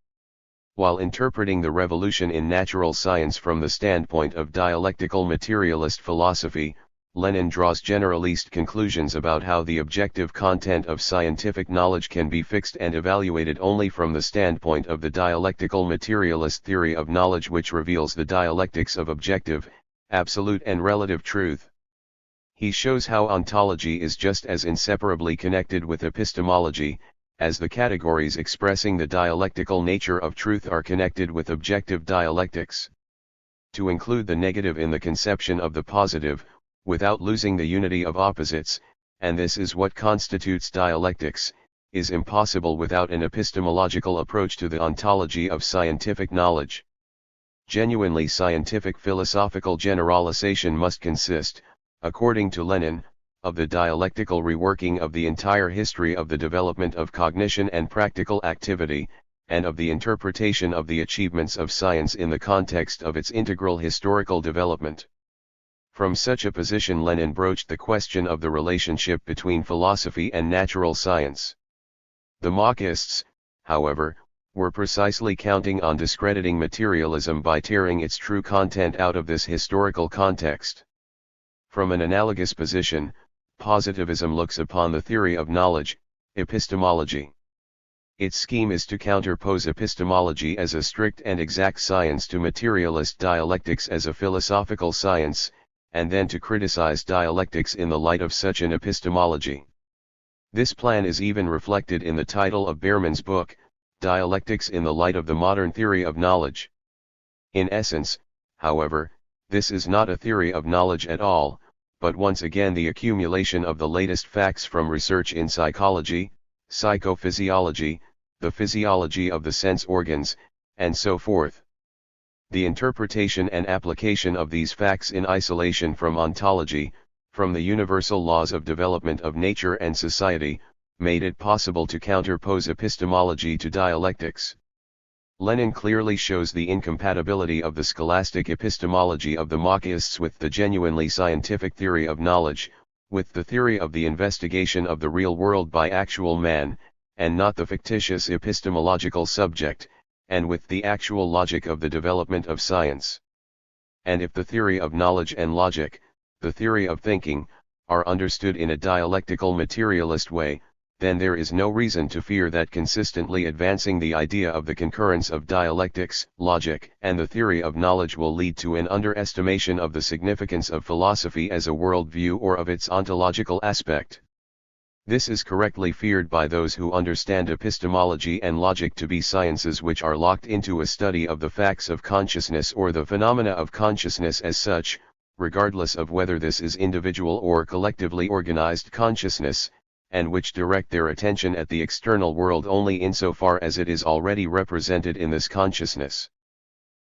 While interpreting the revolution in natural science from the standpoint of dialectical materialist philosophy, Lenin draws generalist conclusions about how the objective content of scientific knowledge can be fixed and evaluated only from the standpoint of the dialectical materialist theory of knowledge, which reveals the dialectics of objective, absolute and relative truth. He shows how ontology is just as inseparably connected with epistemology, as the categories expressing the dialectical nature of truth are connected with objective dialectics. To include the negative in the conception of the positive, without losing the unity of opposites, and this is what constitutes dialectics, is impossible without an epistemological approach to the ontology of scientific knowledge. Genuinely scientific philosophical generalization must consist, according to Lenin, of the dialectical reworking of the entire history of the development of cognition and practical activity, and of the interpretation of the achievements of science in the context of its integral historical development. From such a position Lenin broached the question of the relationship between philosophy and natural science. The Machists, however, were precisely counting on discrediting materialism by tearing its true content out of this historical context. From an analogous position, positivism looks upon the theory of knowledge, epistemology. Its scheme is to counterpose epistemology as a strict and exact science to materialist dialectics as a philosophical science, and then to criticize dialectics in the light of such an epistemology. This plan is even reflected in the title of Behrman's book, Dialectics in the Light of the Modern Theory of Knowledge. In essence, however, this is not a theory of knowledge at all, but once again the accumulation of the latest facts from research in psychology, psychophysiology, the physiology of the sense organs, and so forth. The interpretation and application of these facts in isolation from ontology, from the universal laws of development of nature and society, made it possible to counterpose epistemology to dialectics. Lenin clearly shows the incompatibility of the scholastic epistemology of the Machiavellists with the genuinely scientific theory of knowledge, with the theory of the investigation of the real world by actual man, and not the fictitious epistemological subject, and with the actual logic of the development of science. And if the theory of knowledge and logic, the theory of thinking, are understood in a dialectical materialist way, then there is no reason to fear that consistently advancing the idea of the concurrence of dialectics, logic, and the theory of knowledge will lead to an underestimation of the significance of philosophy as a worldview or of its ontological aspect. This is correctly feared by those who understand epistemology and logic to be sciences which are locked into a study of the facts of consciousness or the phenomena of consciousness as such, regardless of whether this is individual or collectively organized consciousness, and which direct their attention at the external world only insofar as it is already represented in this consciousness.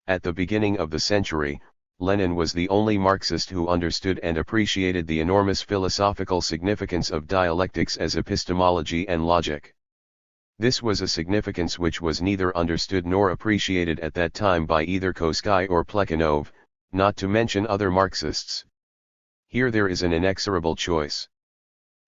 At the beginning of the century, Lenin was the only Marxist who understood and appreciated the enormous philosophical significance of dialectics as epistemology and logic. This was a significance which was neither understood nor appreciated at that time by either Koskay or Plekhanov, not to mention other Marxists. Here there is an inexorable choice.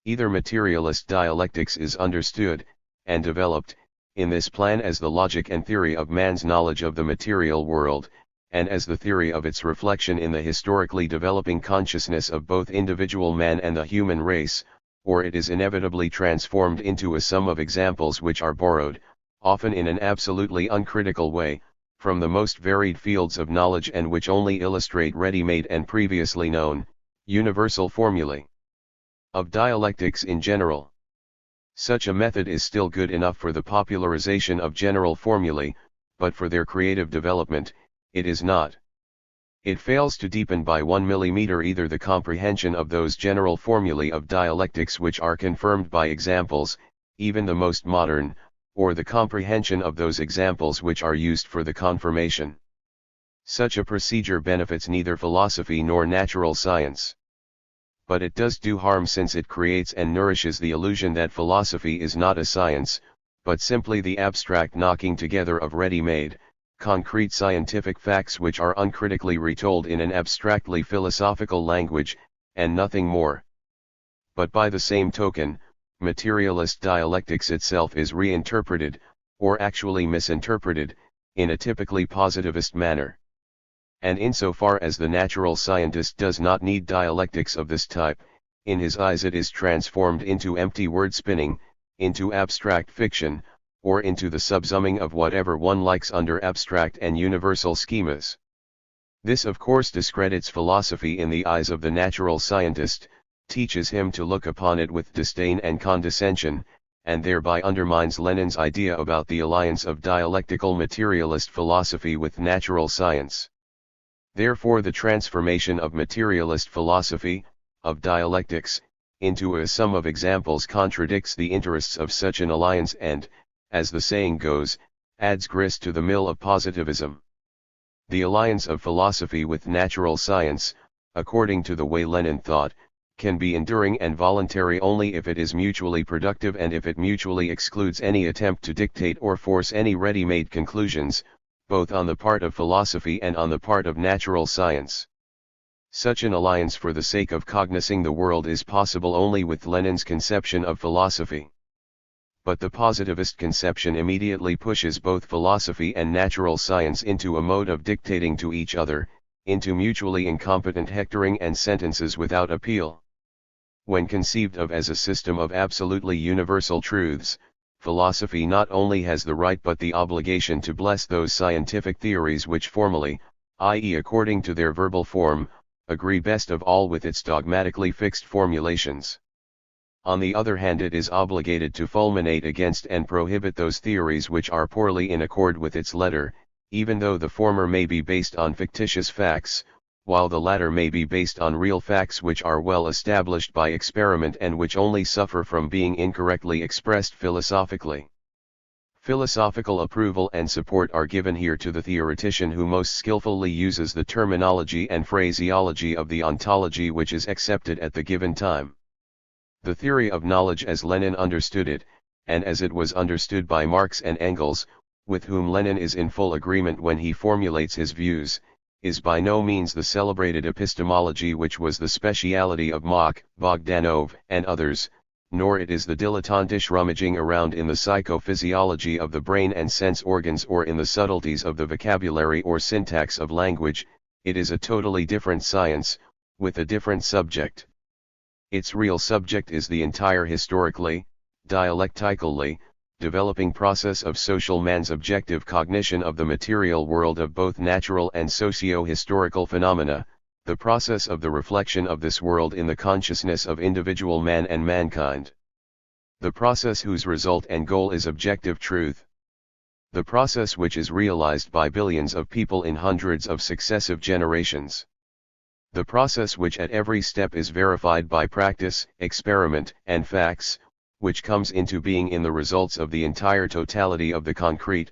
Either materialist dialectics is understood, and developed, in this plan as the logic and theory of man's knowledge of the material world, and as the theory of its reflection in the historically developing consciousness of both individual man and the human race, or it is inevitably transformed into a sum of examples which are borrowed, often in an absolutely uncritical way, from the most varied fields of knowledge and which only illustrate ready-made and previously known, universal formulae of dialectics in general. Such a method is still good enough for the popularization of general formulae, but for their creative development, it is not. It fails to deepen by 1 millimeter either the comprehension of those general formulae of dialectics which are confirmed by examples, even the most modern, or the comprehension of those examples which are used for the confirmation. Such a procedure benefits neither philosophy nor natural science. But it does do harm since it creates and nourishes the illusion that philosophy is not a science, but simply the abstract knocking together of ready-made, concrete scientific facts which are uncritically retold in an abstractly philosophical language, and nothing more. But by the same token, materialist dialectics itself is reinterpreted, or actually misinterpreted, in a typically positivist manner. And insofar as the natural scientist does not need dialectics of this type, in his eyes it is transformed into empty word spinning, into abstract fiction, or into the subsuming of whatever one likes under abstract and universal schemas. This of course discredits philosophy in the eyes of the natural scientist, teaches him to look upon it with disdain and condescension, and thereby undermines Lenin's idea about the alliance of dialectical materialist philosophy with natural science. Therefore the transformation of materialist philosophy, of dialectics, into a sum of examples contradicts the interests of such an alliance and, as the saying goes, adds grist to the mill of positivism. The alliance of philosophy with natural science, according to the way Lenin thought, can be enduring and voluntary only if it is mutually productive and if it mutually excludes any attempt to dictate or force any ready-made conclusions, both on the part of philosophy and on the part of natural science. Such an alliance for the sake of cognizing the world is possible only with Lenin's conception of philosophy. But the positivist conception immediately pushes both philosophy and natural science into a mode of dictating to each other, into mutually incompetent hectoring and sentences without appeal. When conceived of as a system of absolutely universal truths, philosophy not only has the right but the obligation to bless those scientific theories which formally, i.e. according to their verbal form, agree best of all with its dogmatically fixed formulations. On the other hand, it is obligated to fulminate against and prohibit those theories which are poorly in accord with its letter, even though the former may be based on fictitious facts, while the latter may be based on real facts which are well established by experiment and which only suffer from being incorrectly expressed philosophically. Philosophical approval and support are given here to the theoretician who most skillfully uses the terminology and phraseology of the ontology which is accepted at the given time. The theory of knowledge as Lenin understood it, and as it was understood by Marx and Engels, with whom Lenin is in full agreement when he formulates his views, is by no means the celebrated epistemology which was the speciality of Mach, Bogdanov, and others, nor it is the dilettantish rummaging around in the psychophysiology of the brain and sense organs or in the subtleties of the vocabulary or syntax of language. It is a totally different science, with a different subject. Its real subject is the entire historically, dialectically, developing process of social man's objective cognition of the material world of both natural and socio-historical phenomena, the process of the reflection of this world in the consciousness of individual man and mankind. The process whose result and goal is objective truth. The process which is realized by billions of people in hundreds of successive generations. The process which at every step is verified by practice, experiment, and facts, which comes into being in the results of the entire totality of the concrete,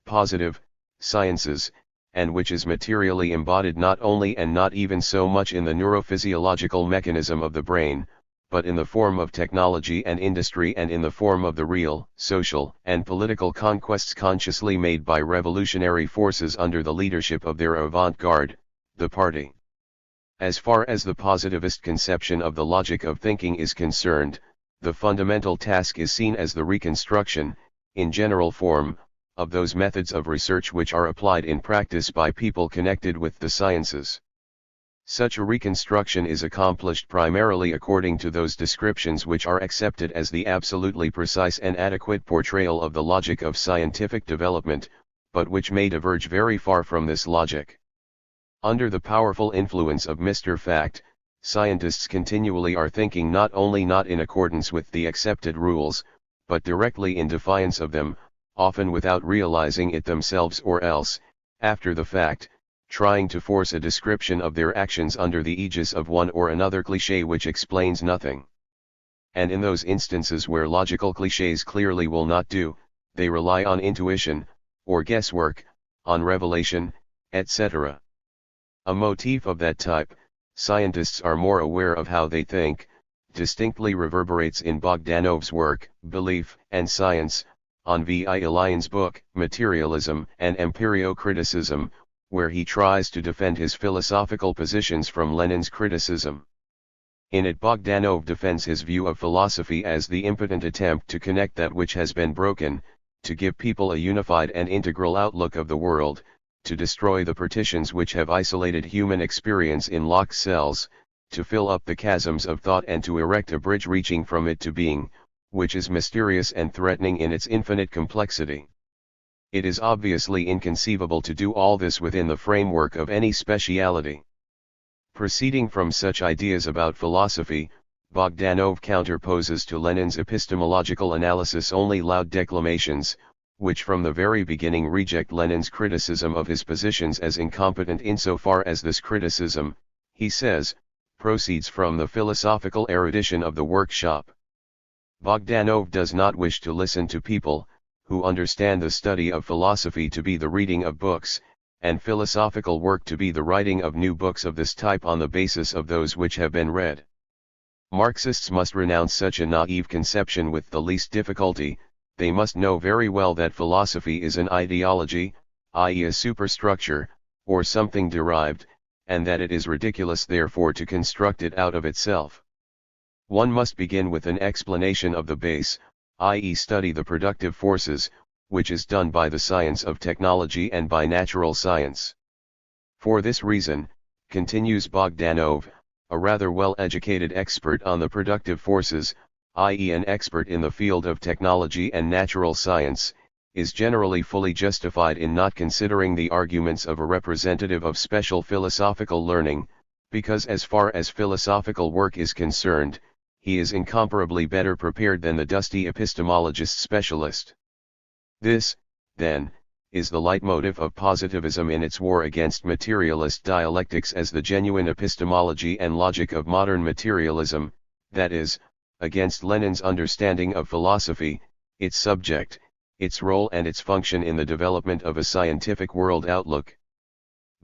positive, sciences, and which is materially embodied not only and not even so much in the neurophysiological mechanism of the brain, but in the form of technology and industry and in the form of the real, social, and political conquests consciously made by revolutionary forces under the leadership of their avant-garde, the party. As far as the positivist conception of the logic of thinking is concerned, the fundamental task is seen as the reconstruction, in general form, of those methods of research which are applied in practice by people connected with the sciences. Such a reconstruction is accomplished primarily according to those descriptions which are accepted as the absolutely precise and adequate portrayal of the logic of scientific development, but which may diverge very far from this logic. Under the powerful influence of Mr. Fact, scientists continually are thinking not only not in accordance with the accepted rules, but directly in defiance of them, often without realizing it themselves or else, after the fact, trying to force a description of their actions under the aegis of one or another cliché which explains nothing. And in those instances where logical clichés clearly will not do, they rely on intuition, or guesswork, on revelation, etc. A motif of that type, scientists are more aware of how they think, distinctly reverberates in Bogdanov's work, Belief and Science, on V. I. Ilyenkov's book, Materialism and Empirio-Criticism, where he tries to defend his philosophical positions from Lenin's criticism. In it Bogdanov defends his view of philosophy as the impotent attempt to connect that which has been broken, to give people a unified and integral outlook of the world, to destroy the partitions which have isolated human experience in locked cells, to fill up the chasms of thought and to erect a bridge reaching from it to being, which is mysterious and threatening in its infinite complexity. It is obviously inconceivable to do all this within the framework of any speciality. Proceeding from such ideas about philosophy, Bogdanov counterposes to Lenin's epistemological analysis only loud declamations, which from the very beginning reject Lenin's criticism of his positions as incompetent insofar as this criticism, he says, proceeds from the philosophical erudition of the workshop. Bogdanov does not wish to listen to people, who understand the study of philosophy to be the reading of books, and philosophical work to be the writing of new books of this type on the basis of those which have been read. Marxists must renounce such a naive conception with the least difficulty. They must know very well that philosophy is an ideology, i.e. a superstructure, or something derived, and that it is ridiculous therefore to construct it out of itself. One must begin with an explanation of the base, i.e. study the productive forces, which is done by the science of technology and by natural science. For this reason, continues Bogdanov, a rather well-educated expert on the productive forces, i.e. an expert in the field of technology and natural science, is generally fully justified in not considering the arguments of a representative of special philosophical learning, because as far as philosophical work is concerned, he is incomparably better prepared than the dusty epistemologist specialist. This, then, is the leitmotif of positivism in its war against materialist dialectics as the genuine epistemology and logic of modern materialism, that is, against Lenin's understanding of philosophy, its subject, its role and its function in the development of a scientific world outlook.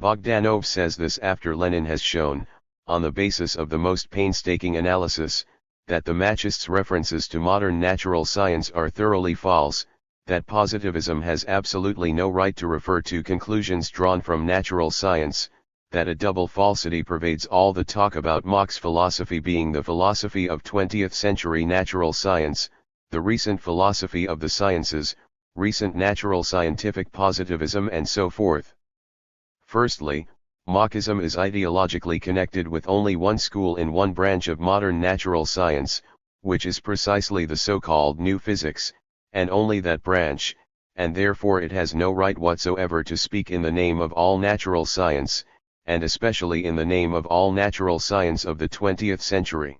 Bogdanov says this after Lenin has shown, on the basis of the most painstaking analysis, that the Machists' references to modern natural science are thoroughly false, that positivism has absolutely no right to refer to conclusions drawn from natural science, that a double falsity pervades all the talk about Mach's philosophy being the philosophy of 20th century natural science, the recent philosophy of the sciences, recent natural scientific positivism and so forth. Firstly, Machism is ideologically connected with only one school in one branch of modern natural science, which is precisely the so-called new physics, and only that branch, and therefore it has no right whatsoever to speak in the name of all natural science, and especially in the name of all natural science of the 20th century.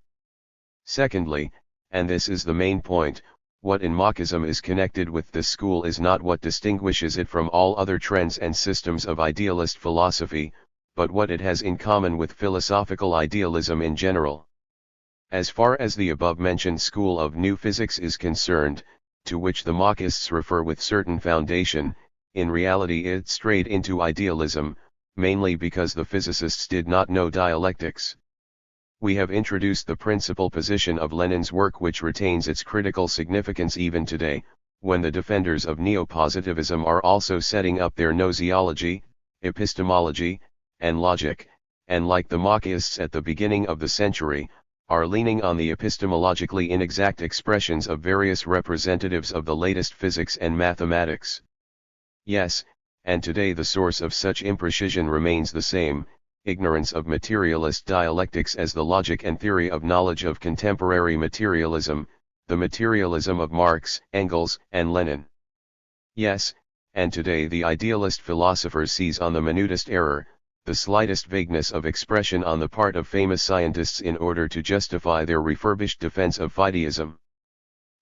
Secondly, and this is the main point, what in Machism is connected with this school is not what distinguishes it from all other trends and systems of idealist philosophy, but what it has in common with philosophical idealism in general. As far as the above-mentioned school of new physics is concerned, to which the Machists refer with certain foundation, in reality it strayed into idealism, mainly because the physicists did not know dialectics. We have introduced the principal position of Lenin's work which retains its critical significance even today, when the defenders of neopositivism are also setting up their gnoseology, epistemology, and logic, and like the Machists at the beginning of the century, are leaning on the epistemologically inexact expressions of various representatives of the latest physics and mathematics. Yes, and today the source of such imprecision remains the same, ignorance of materialist dialectics as the logic and theory of knowledge of contemporary materialism, the materialism of Marx, Engels, and Lenin. Yes, and today the idealist philosopher sees on the minutest error, the slightest vagueness of expression on the part of famous scientists in order to justify their refurbished defense of fideism.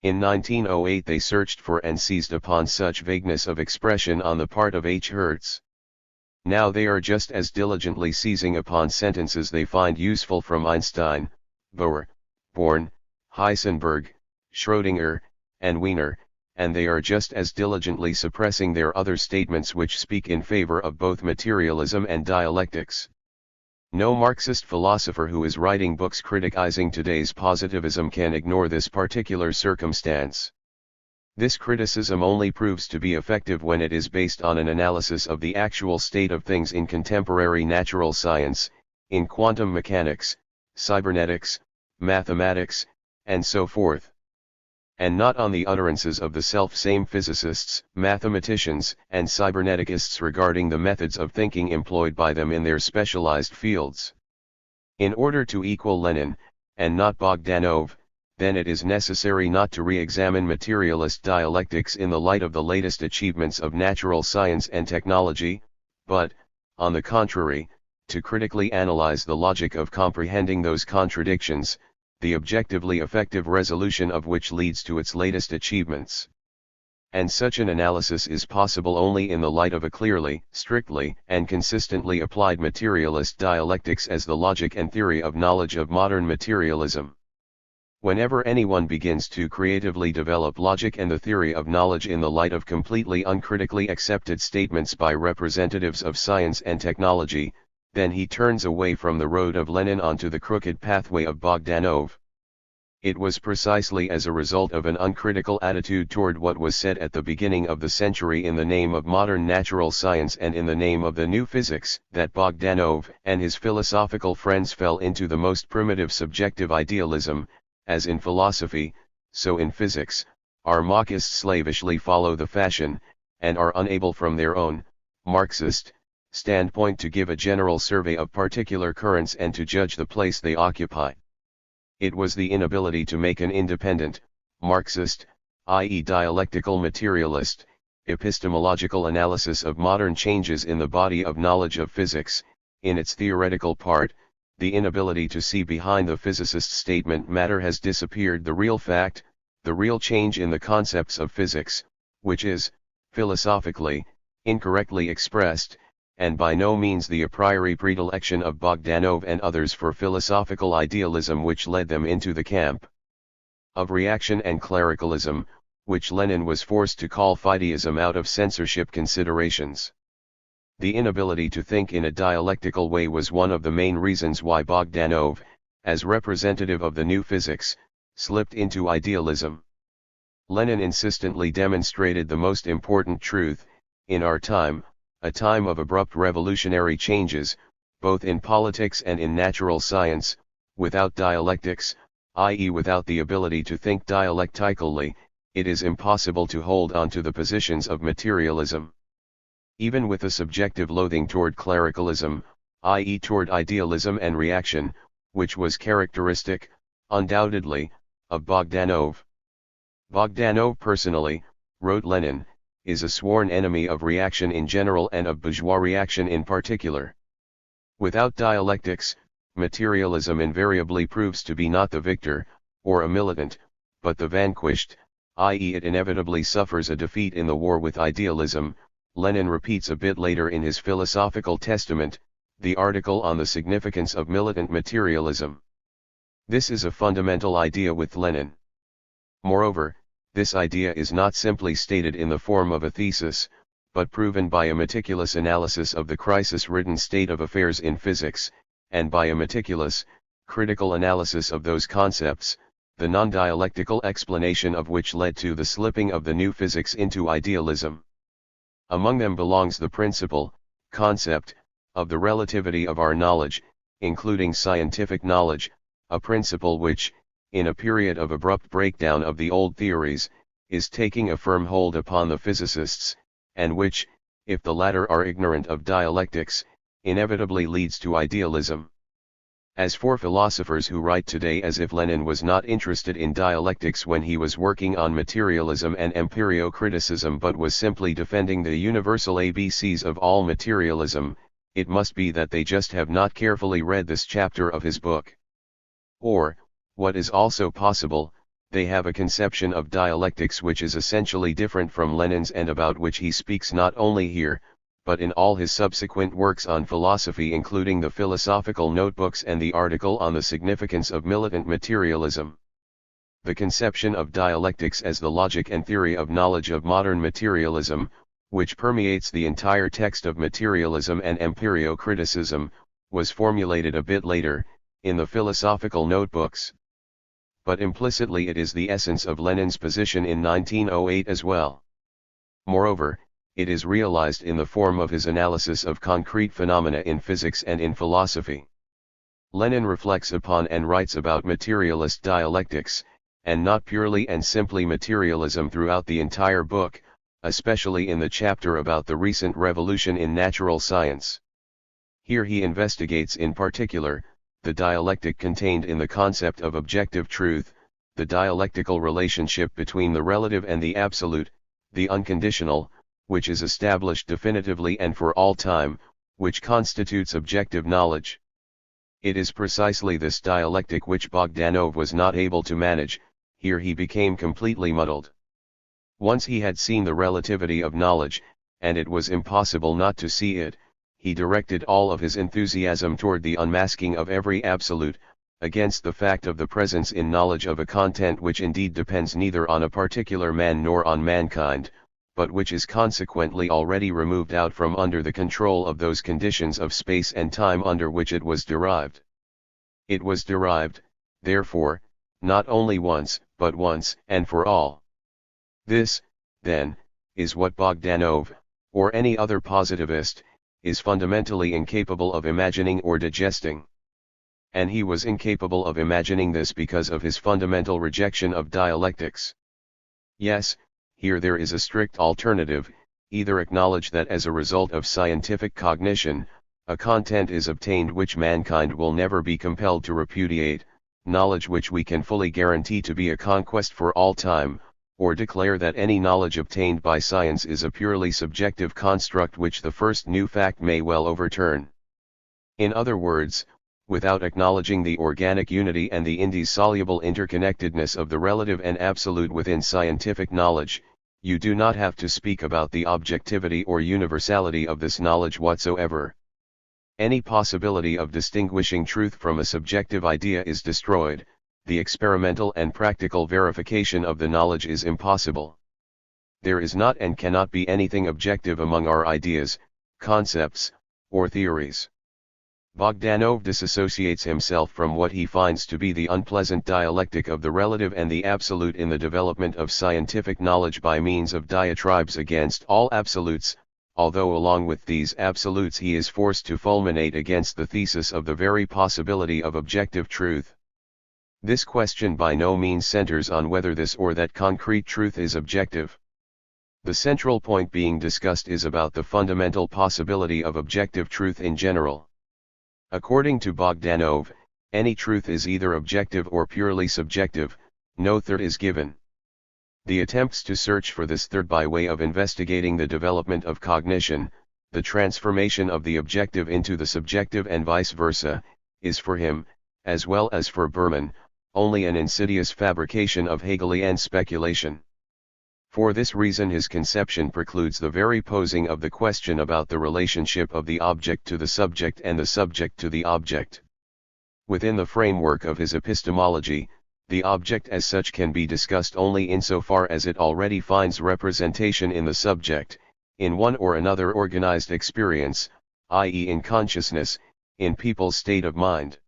In 1908 they searched for and seized upon such vagueness of expression on the part of H. Hertz. Now they are just as diligently seizing upon sentences they find useful from Einstein, Bohr, Born, Heisenberg, Schrödinger, and Wiener, and they are just as diligently suppressing their other statements which speak in favor of both materialism and dialectics. No Marxist philosopher who is writing books criticizing today's positivism can ignore this particular circumstance. This criticism only proves to be effective when it is based on an analysis of the actual state of things in contemporary natural science, in quantum mechanics, cybernetics, mathematics, and so forth, and not on the utterances of the self-same physicists, mathematicians, and cyberneticists regarding the methods of thinking employed by them in their specialized fields. In order to equal Lenin, and not Bogdanov, then it is necessary not to re-examine materialist dialectics in the light of the latest achievements of natural science and technology, but, on the contrary, to critically analyze the logic of comprehending those contradictions, the objectively effective resolution of which leads to its latest achievements. And such an analysis is possible only in the light of a clearly, strictly, and consistently applied materialist dialectics as the logic and theory of knowledge of modern materialism. Whenever anyone begins to creatively develop logic and the theory of knowledge in the light of completely uncritically accepted statements by representatives of science and technology, then he turns away from the road of Lenin onto the crooked pathway of Bogdanov. It was precisely as a result of an uncritical attitude toward what was said at the beginning of the century in the name of modern natural science and in the name of the new physics that Bogdanov and his philosophical friends fell into the most primitive subjective idealism. As in philosophy, so in physics, our Machists slavishly follow the fashion, and are unable from their own, Marxist, standpoint to give a general survey of particular currents and to judge the place they occupy. It was the inability to make an independent, Marxist, i.e. dialectical materialist, epistemological analysis of modern changes in the body of knowledge of physics, in its theoretical part, the inability to see behind the physicist's statement matter has disappeared the real fact, the real change in the concepts of physics, which is, philosophically, incorrectly expressed, and by no means the a priori predilection of Bogdanov and others for philosophical idealism which led them into the camp of reaction and clericalism, which Lenin was forced to call fideism out of censorship considerations. The inability to think in a dialectical way was one of the main reasons why Bogdanov, as representative of the new physics, slipped into idealism. Lenin insistently demonstrated the most important truth: in our time, a time of abrupt revolutionary changes, both in politics and in natural science, without dialectics, i.e. without the ability to think dialectically, it is impossible to hold on to the positions of materialism. Even with a subjective loathing toward clericalism, i.e. toward idealism and reaction, which was characteristic, undoubtedly, of Bogdanov. Bogdanov personally, wrote Lenin, is a sworn enemy of reaction in general and of bourgeois reaction in particular. Without dialectics, materialism invariably proves to be not the victor, or a militant, but the vanquished, i.e. it inevitably suffers a defeat in the war with idealism. Lenin repeats a bit later in his Philosophical Testament, the article on the significance of militant materialism. This is a fundamental idea with Lenin. Moreover, this idea is not simply stated in the form of a thesis, but proven by a meticulous analysis of the crisis-ridden state of affairs in physics, and by a meticulous, critical analysis of those concepts, the non-dialectical explanation of which led to the slipping of the new physics into idealism. Among them belongs the concept, of the relativity of our knowledge, including scientific knowledge, a principle which, in a period of abrupt breakdown of the old theories, is taking a firm hold upon the physicists, and which, if the latter are ignorant of dialectics, inevitably leads to idealism. As for philosophers who write today as if Lenin was not interested in dialectics when he was working on materialism and empirio-criticism but was simply defending the universal ABCs of all materialism, it must be that they just have not carefully read this chapter of his book. Or, what is also possible, they have a conception of dialectics which is essentially different from Lenin's and about which he speaks not only here, but in all his subsequent works on philosophy, including the philosophical notebooks and the article on the significance of militant materialism. The conception of dialectics as the logic and theory of knowledge of modern materialism, which permeates the entire text of materialism and empirio-criticism, was formulated a bit later, in the philosophical notebooks. But implicitly it is the essence of Lenin's position in 1908 as well. Moreover, it is realized in the form of his analysis of concrete phenomena in physics and in philosophy. Lenin reflects upon and writes about materialist dialectics, and not purely and simply materialism throughout the entire book, especially in the chapter about the recent revolution in natural science. Here he investigates in particular, the dialectic contained in the concept of objective truth, the dialectical relationship between the relative and the absolute, the unconditional, which is established definitively and for all time, which constitutes objective knowledge. It is precisely this dialectic which Bogdanov was not able to manage. Here he became completely muddled. Once he had seen the relativity of knowledge, and it was impossible not to see it, he directed all of his enthusiasm toward the unmasking of every absolute, against the fact of the presence in knowledge of a content which indeed depends neither on a particular man nor on mankind, but which is consequently already removed out from under the control of those conditions of space and time under which it was derived. It was derived, therefore, not only once, but once and for all. This, then, is what Bogdanov, or any other positivist, is fundamentally incapable of imagining or digesting. And he was incapable of imagining this because of his fundamental rejection of dialectics. Yes, here there is a strict alternative: either acknowledge that as a result of scientific cognition, a content is obtained which mankind will never be compelled to repudiate, knowledge which we can fully guarantee to be a conquest for all time, or declare that any knowledge obtained by science is a purely subjective construct which the first new fact may well overturn. In other words, without acknowledging the organic unity and the indissoluble interconnectedness of the relative and absolute within scientific knowledge, you do not have to speak about the objectivity or universality of this knowledge whatsoever. Any possibility of distinguishing truth from a subjective idea is destroyed, the experimental and practical verification of the knowledge is impossible. There is not and cannot be anything objective among our ideas, concepts, or theories. Bogdanov disassociates himself from what he finds to be the unpleasant dialectic of the relative and the absolute in the development of scientific knowledge by means of diatribes against all absolutes, although along with these absolutes he is forced to fulminate against the thesis of the very possibility of objective truth. This question by no means centers on whether this or that concrete truth is objective. The central point being discussed is about the fundamental possibility of objective truth in general. According to Bogdanov, any truth is either objective or purely subjective, no third is given. The attempts to search for this third by way of investigating the development of cognition, the transformation of the objective into the subjective and vice versa, is for him, as well as for Berman, only an insidious fabrication of Hegelian speculation. For this reason his conception precludes the very posing of the question about the relationship of the object to the subject and the subject to the object. Within the framework of his epistemology, the object as such can be discussed only insofar as it already finds representation in the subject, in one or another organized experience, i.e. in consciousness, in people's state of mind.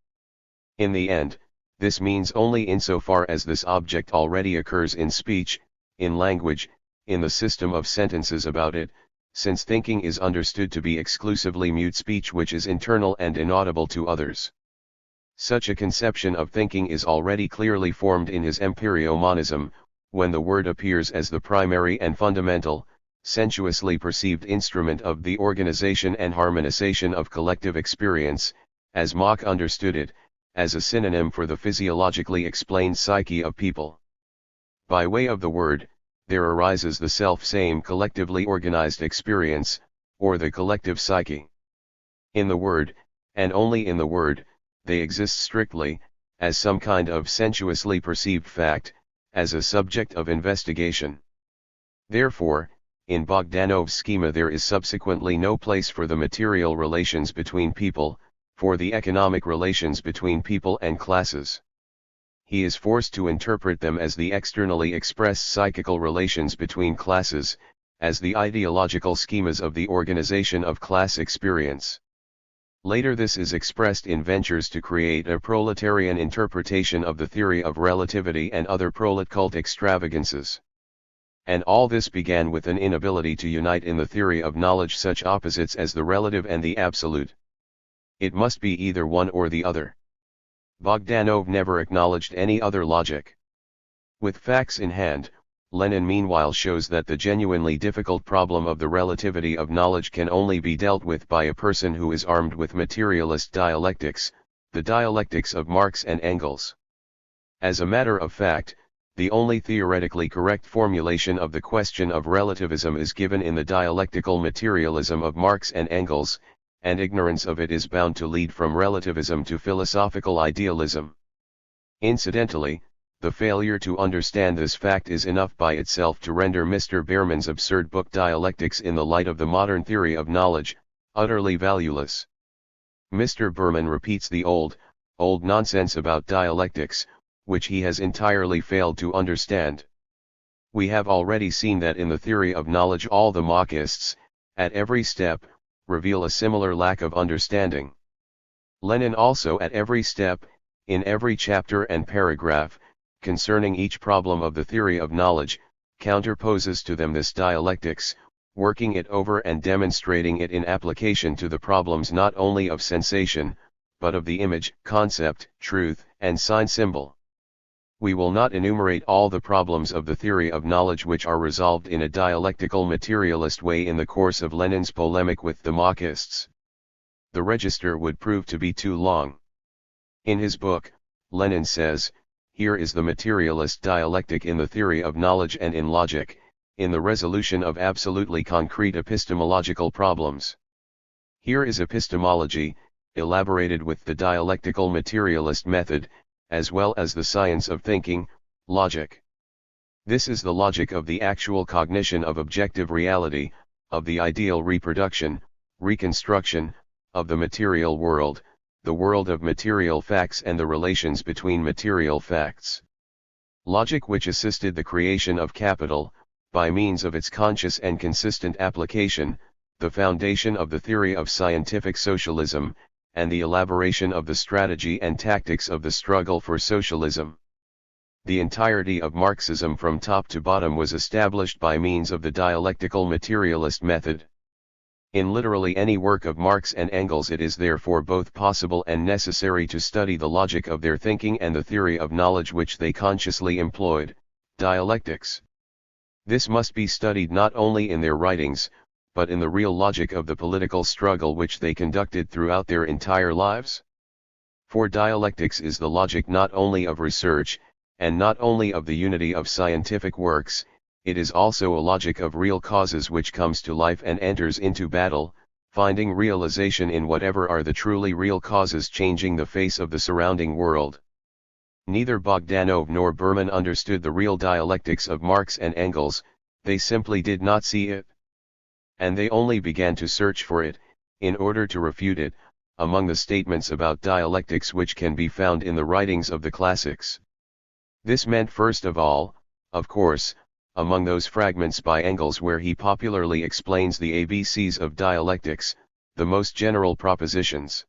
In the end, this means only insofar as this object already occurs in speech, in language, in the system of sentences about it, since thinking is understood to be exclusively mute speech which is internal and inaudible to others. Such a conception of thinking is already clearly formed in his empirio-monism, when the word appears as the primary and fundamental, sensuously perceived instrument of the organization and harmonization of collective experience, as Mach understood it, as a synonym for the physiologically explained psyche of people. By way of the word, there arises the self-same collectively organized experience, or the collective psyche. In the word, and only in the word, they exist strictly, as some kind of sensuously perceived fact, as a subject of investigation. Therefore, in Bogdanov's schema there is subsequently no place for the material relations between people, for the economic relations between people and classes. He is forced to interpret them as the externally expressed psychical relations between classes, as the ideological schemas of the organization of class experience. Later this is expressed in ventures to create a proletarian interpretation of the theory of relativity and other proletcult extravagances. And all this began with an inability to unite in the theory of knowledge such opposites as the relative and the absolute. It must be either one or the other. Bogdanov never acknowledged any other logic. With facts in hand, Lenin meanwhile shows that the genuinely difficult problem of the relativity of knowledge can only be dealt with by a person who is armed with materialist dialectics, the dialectics of Marx and Engels. As a matter of fact, the only theoretically correct formulation of the question of relativism is given in the dialectical materialism of Marx and Engels, and ignorance of it is bound to lead from relativism to philosophical idealism. Incidentally, the failure to understand this fact is enough by itself to render Mr. Behrman's absurd book Dialectics in the Light of the Modern Theory of Knowledge, utterly valueless. Mr. Behrman repeats the old nonsense about dialectics, which he has entirely failed to understand. We have already seen that in the theory of knowledge all the Machists, at every step, reveal a similar lack of understanding. Lenin also at every step, in every chapter and paragraph, concerning each problem of the theory of knowledge, counterposes to them this dialectics, working it over and demonstrating it in application to the problems not only of sensation, but of the image, concept, truth, and sign symbol. We will not enumerate all the problems of the theory of knowledge which are resolved in a dialectical materialist way in the course of Lenin's polemic with the Machists. The register would prove to be too long. In his book, Lenin says, here is the materialist dialectic in the theory of knowledge and in logic, in the resolution of absolutely concrete epistemological problems. Here is epistemology, elaborated with the dialectical materialist method, as well as the science of thinking, logic. This is the logic of the actual cognition of objective reality, of the ideal reproduction, reconstruction, of the material world, the world of material facts and the relations between material facts. Logic which assisted the creation of capital, by means of its conscious and consistent application, the foundation of the theory of scientific socialism, and the elaboration of the strategy and tactics of the struggle for socialism. The entirety of Marxism from top to bottom was established by means of the dialectical materialist method. In literally any work of Marx and Engels it is therefore both possible and necessary to study the logic of their thinking and the theory of knowledge which they consciously employed, dialectics. This must be studied not only in their writings, but in the real logic of the political struggle which they conducted throughout their entire lives. For dialectics is the logic not only of research, and not only of the unity of scientific works, it is also a logic of real causes which comes to life and enters into battle, finding realization in whatever are the truly real causes changing the face of the surrounding world. Neither Bogdanov nor Berman understood the real dialectics of Marx and Engels, they simply did not see it. And they only began to search for it, in order to refute it, among the statements about dialectics which can be found in the writings of the classics. This meant first of all, of course, among those fragments by Engels where he popularly explains the ABCs of dialectics, the most general propositions.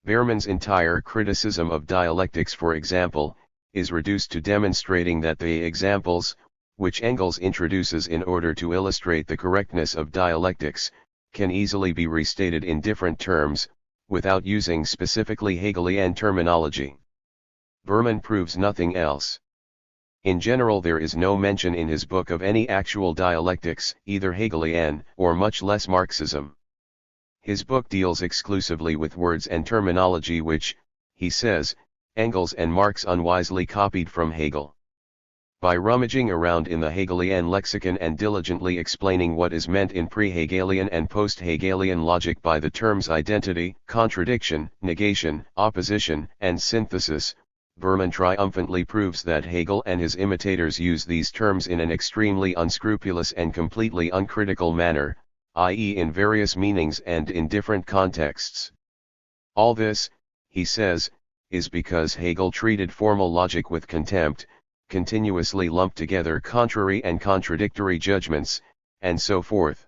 Berman's entire criticism of dialectics, for example, is reduced to demonstrating that the examples, which Engels introduces in order to illustrate the correctness of dialectics, can easily be restated in different terms, without using specifically Hegelian terminology. Berman proves nothing else. In general, there is no mention in his book of any actual dialectics, either Hegelian, or much less Marxism. His book deals exclusively with words and terminology which, he says, Engels and Marx unwisely copied from Hegel. By rummaging around in the Hegelian lexicon and diligently explaining what is meant in pre-Hegelian and post-Hegelian logic by the terms identity, contradiction, negation, opposition, and synthesis, Berman triumphantly proves that Hegel and his imitators use these terms in an extremely unscrupulous and completely uncritical manner, i.e. in various meanings and in different contexts. All this, he says, is because Hegel treated formal logic with contempt, continuously lumped together contrary and contradictory judgments, and so forth.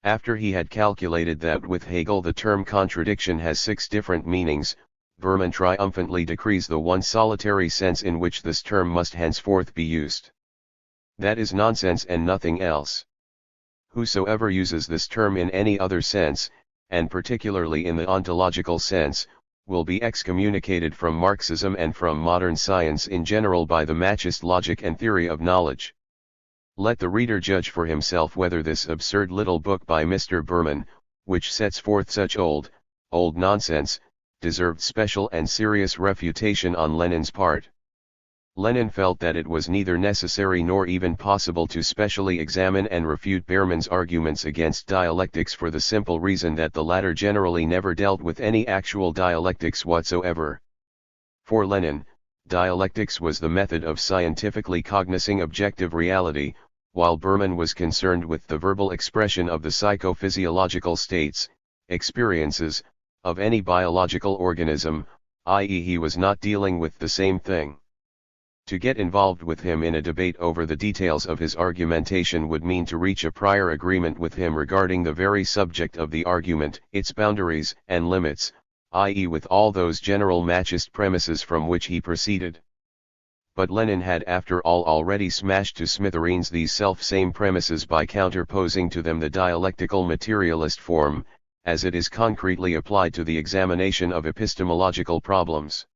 After he had calculated that with Hegel the term contradiction has 6 different meanings, Berman triumphantly decrees the one solitary sense in which this term must henceforth be used. That is nonsense and nothing else. Whosoever uses this term in any other sense, and particularly in the ontological sense, will be excommunicated from Marxism and from modern science in general by the Machist logic and theory of knowledge. Let the reader judge for himself whether this absurd little book by Mr. Berman, which sets forth such old nonsense, deserved special and serious refutation on Lenin's part. Lenin felt that it was neither necessary nor even possible to specially examine and refute Berman's arguments against dialectics for the simple reason that the latter generally never dealt with any actual dialectics whatsoever. For Lenin, dialectics was the method of scientifically cognizing objective reality, while Berman was concerned with the verbal expression of the psychophysiological states, experiences, of any biological organism, i.e. he was not dealing with the same thing. To get involved with him in a debate over the details of his argumentation would mean to reach a prior agreement with him regarding the very subject of the argument, its boundaries and limits, i.e. with all those general Machist premises from which he proceeded. But Lenin had after all already smashed to smithereens these self-same premises by counterposing to them the dialectical materialist form, as it is concretely applied to the examination of epistemological problems.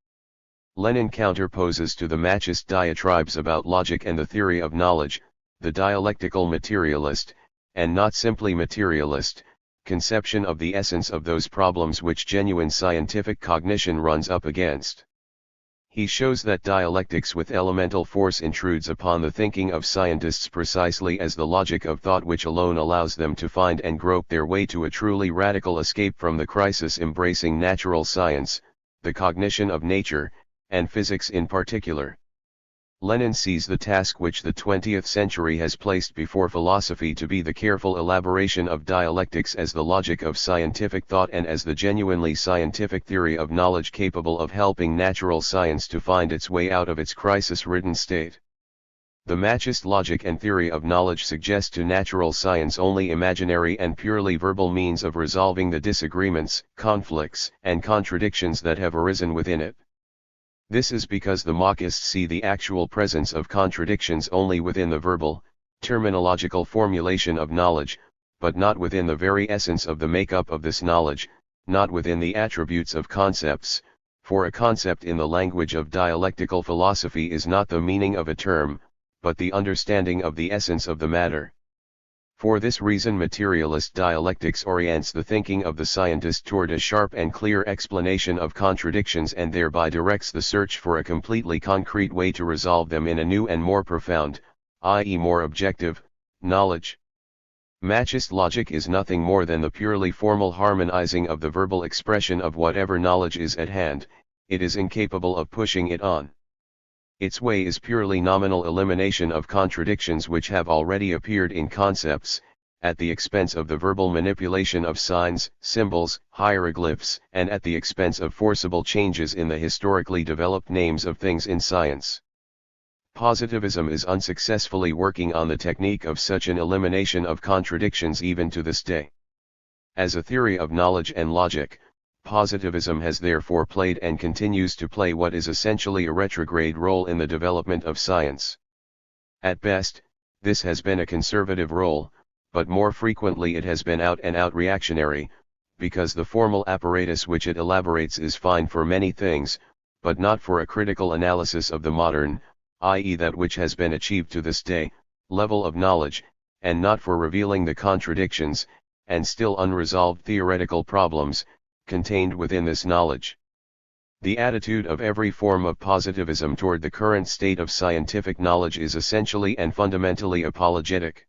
Lenin counterposes to the Machist diatribes about logic and the theory of knowledge, the dialectical materialist, and not simply materialist, conception of the essence of those problems which genuine scientific cognition runs up against. He shows that dialectics with elemental force intrudes upon the thinking of scientists precisely as the logic of thought which alone allows them to find and grope their way to a truly radical escape from the crisis embracing natural science, the cognition of nature, and physics in particular. Lenin sees the task which the 20th century has placed before philosophy to be the careful elaboration of dialectics as the logic of scientific thought and as the genuinely scientific theory of knowledge capable of helping natural science to find its way out of its crisis-ridden state. The Machist logic and theory of knowledge suggest to natural science only imaginary and purely verbal means of resolving the disagreements, conflicts, and contradictions that have arisen within it. This is because the Machists see the actual presence of contradictions only within the verbal, terminological formulation of knowledge, but not within the very essence of the makeup of this knowledge, not within the attributes of concepts, for a concept in the language of dialectical philosophy is not the meaning of a term, but the understanding of the essence of the matter. For this reason materialist dialectics orients the thinking of the scientist toward a sharp and clear explanation of contradictions and thereby directs the search for a completely concrete way to resolve them in a new and more profound, i.e. more objective, knowledge. Machist logic is nothing more than the purely formal harmonizing of the verbal expression of whatever knowledge is at hand. It is incapable of pushing it on. Its way is purely nominal elimination of contradictions which have already appeared in concepts, at the expense of the verbal manipulation of signs, symbols, hieroglyphs, and at the expense of forcible changes in the historically developed names of things in science. Positivism is unsuccessfully working on the technique of such an elimination of contradictions even to this day. As a theory of knowledge and logic, positivism has therefore played and continues to play what is essentially a retrograde role in the development of science. At best, this has been a conservative role, but more frequently it has been out-and-out reactionary, because the formal apparatus which it elaborates is fine for many things, but not for a critical analysis of the modern, i.e. that which has been achieved to this day, level of knowledge, and not for revealing the contradictions, and still unresolved theoretical problems, contained within this knowledge. The attitude of every form of positivism toward the current state of scientific knowledge is essentially and fundamentally apologetic.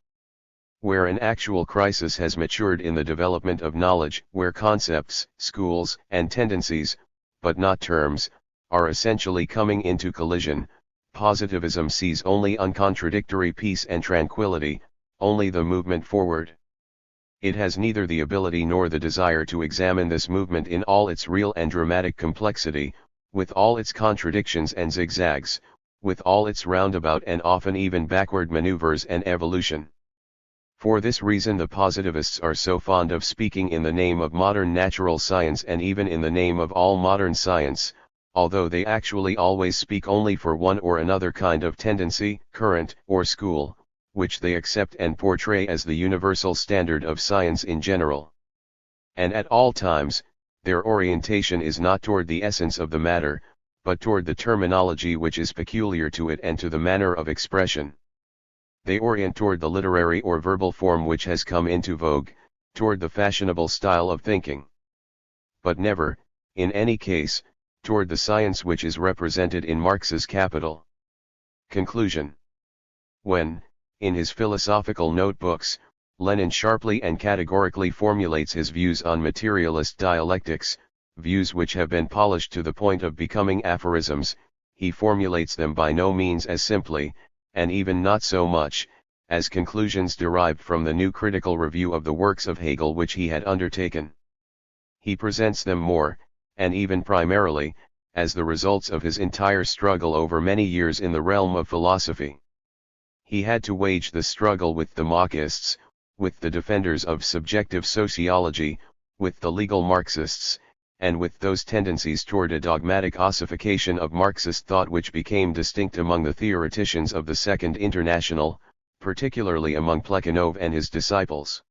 Where an actual crisis has matured in the development of knowledge, where concepts, schools, and tendencies, but not terms, are essentially coming into collision, positivism sees only uncontradictory peace and tranquility, only the movement forward. It has neither the ability nor the desire to examine this movement in all its real and dramatic complexity, with all its contradictions and zigzags, with all its roundabout and often even backward maneuvers and evolution. For this reason the positivists are so fond of speaking in the name of modern natural science and even in the name of all modern science, although they actually always speak only for one or another kind of tendency, current, or school, which they accept and portray as the universal standard of science in general. And at all times, their orientation is not toward the essence of the matter, but toward the terminology which is peculiar to it and to the manner of expression. They orient toward the literary or verbal form which has come into vogue, toward the fashionable style of thinking. But never, in any case, toward the science which is represented in Marx's Capital. Conclusion. When, in his philosophical notebooks, Lenin sharply and categorically formulates his views on materialist dialectics, views which have been polished to the point of becoming aphorisms, he formulates them by no means as simply, and even not so much, as conclusions derived from the new critical review of the works of Hegel which he had undertaken. He presents them more, and even primarily, as the results of his entire struggle over many years in the realm of philosophy. He had to wage the struggle with the Machists, with the defenders of subjective sociology, with the legal Marxists, and with those tendencies toward a dogmatic ossification of Marxist thought which became distinct among the theoreticians of the Second International, particularly among Plekhanov and his disciples.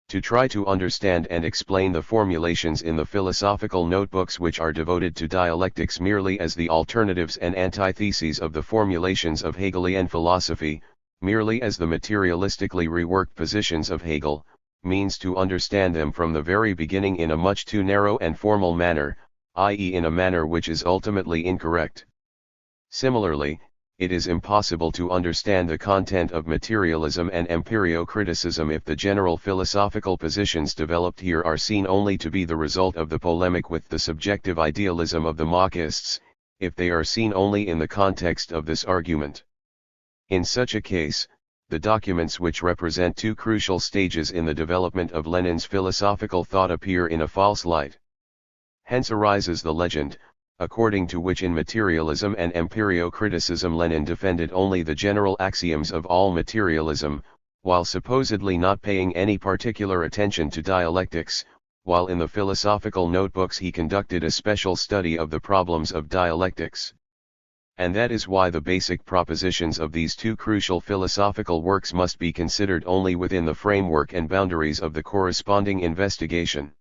To try to understand and explain the formulations in the philosophical notebooks which are devoted to dialectics merely as the alternatives and antitheses of the formulations of Hegelian philosophy, merely as the materialistically reworked positions of Hegel, means to understand them from the very beginning in a much too narrow and formal manner, i.e. in a manner which is ultimately incorrect. Similarly, it is impossible to understand the content of materialism and empirio-criticism if the general philosophical positions developed here are seen only to be the result of the polemic with the subjective idealism of the Machists, if they are seen only in the context of this argument. In such a case, the documents which represent two crucial stages in the development of Lenin's philosophical thought appear in a false light. Hence arises the legend, according to which in materialism and empirio-criticism Lenin defended only the general axioms of all materialism, while supposedly not paying any particular attention to dialectics, while in the philosophical notebooks he conducted a special study of the problems of dialectics. And that is why the basic propositions of these two crucial philosophical works must be considered only within the framework and boundaries of the corresponding investigation.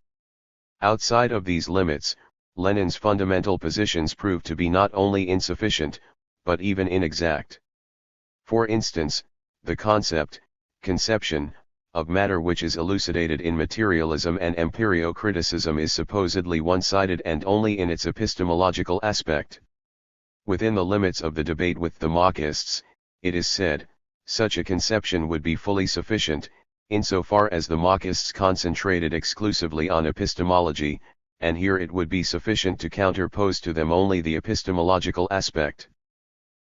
Outside of these limits, Lenin's fundamental positions prove to be not only insufficient, but even inexact. For instance, the conception, of matter which is elucidated in materialism and empirio-criticism is supposedly one-sided and only in its epistemological aspect. Within the limits of the debate with the Marxists, it is said, such a conception would be fully sufficient, insofar as the Marxists concentrated exclusively on epistemology, and here it would be sufficient to counterpose to them only the epistemological aspect.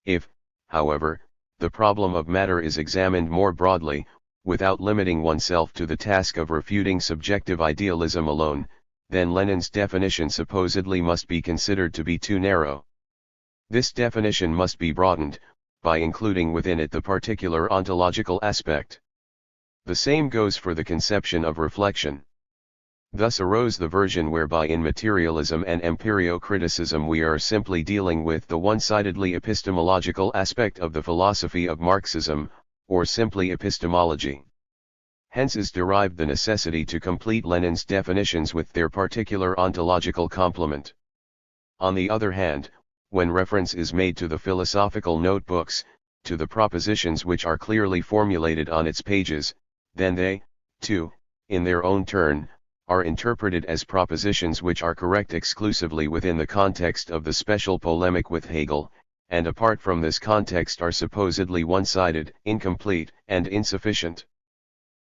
If, however, the problem of matter is examined more broadly, without limiting oneself to the task of refuting subjective idealism alone, then Lenin's definition supposedly must be considered to be too narrow. This definition must be broadened, by including within it the particular ontological aspect. The same goes for the conception of reflection. Thus arose the version whereby in materialism and empirio-criticism we are simply dealing with the one-sidedly epistemological aspect of the philosophy of Marxism, or simply epistemology. Hence is derived the necessity to complete Lenin's definitions with their particular ontological complement. On the other hand, when reference is made to the philosophical notebooks, to the propositions which are clearly formulated on its pages, then they, too, in their own turn, are interpreted as propositions which are correct exclusively within the context of the special polemic with Hegel, and apart from this context are supposedly one-sided, incomplete, and insufficient.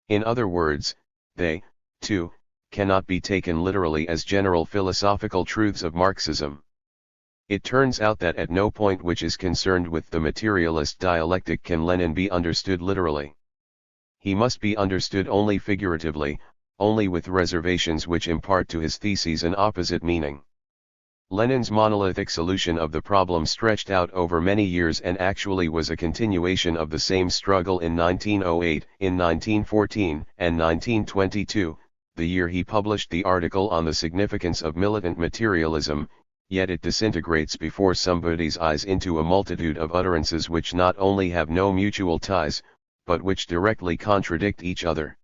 In other words, they, too, cannot be taken literally as general philosophical truths of Marxism. It turns out that at no point which is concerned with the materialist dialectic can Lenin be understood literally. He must be understood only figuratively, only with reservations which impart to his theses an opposite meaning. Lenin's monolithic solution of the problem stretched out over many years and actually was a continuation of the same struggle in 1908, in 1914, and 1922, the year he published the article on the significance of militant materialism, yet it disintegrates before somebody's eyes into a multitude of utterances which not only have no mutual ties, but which directly contradict each other.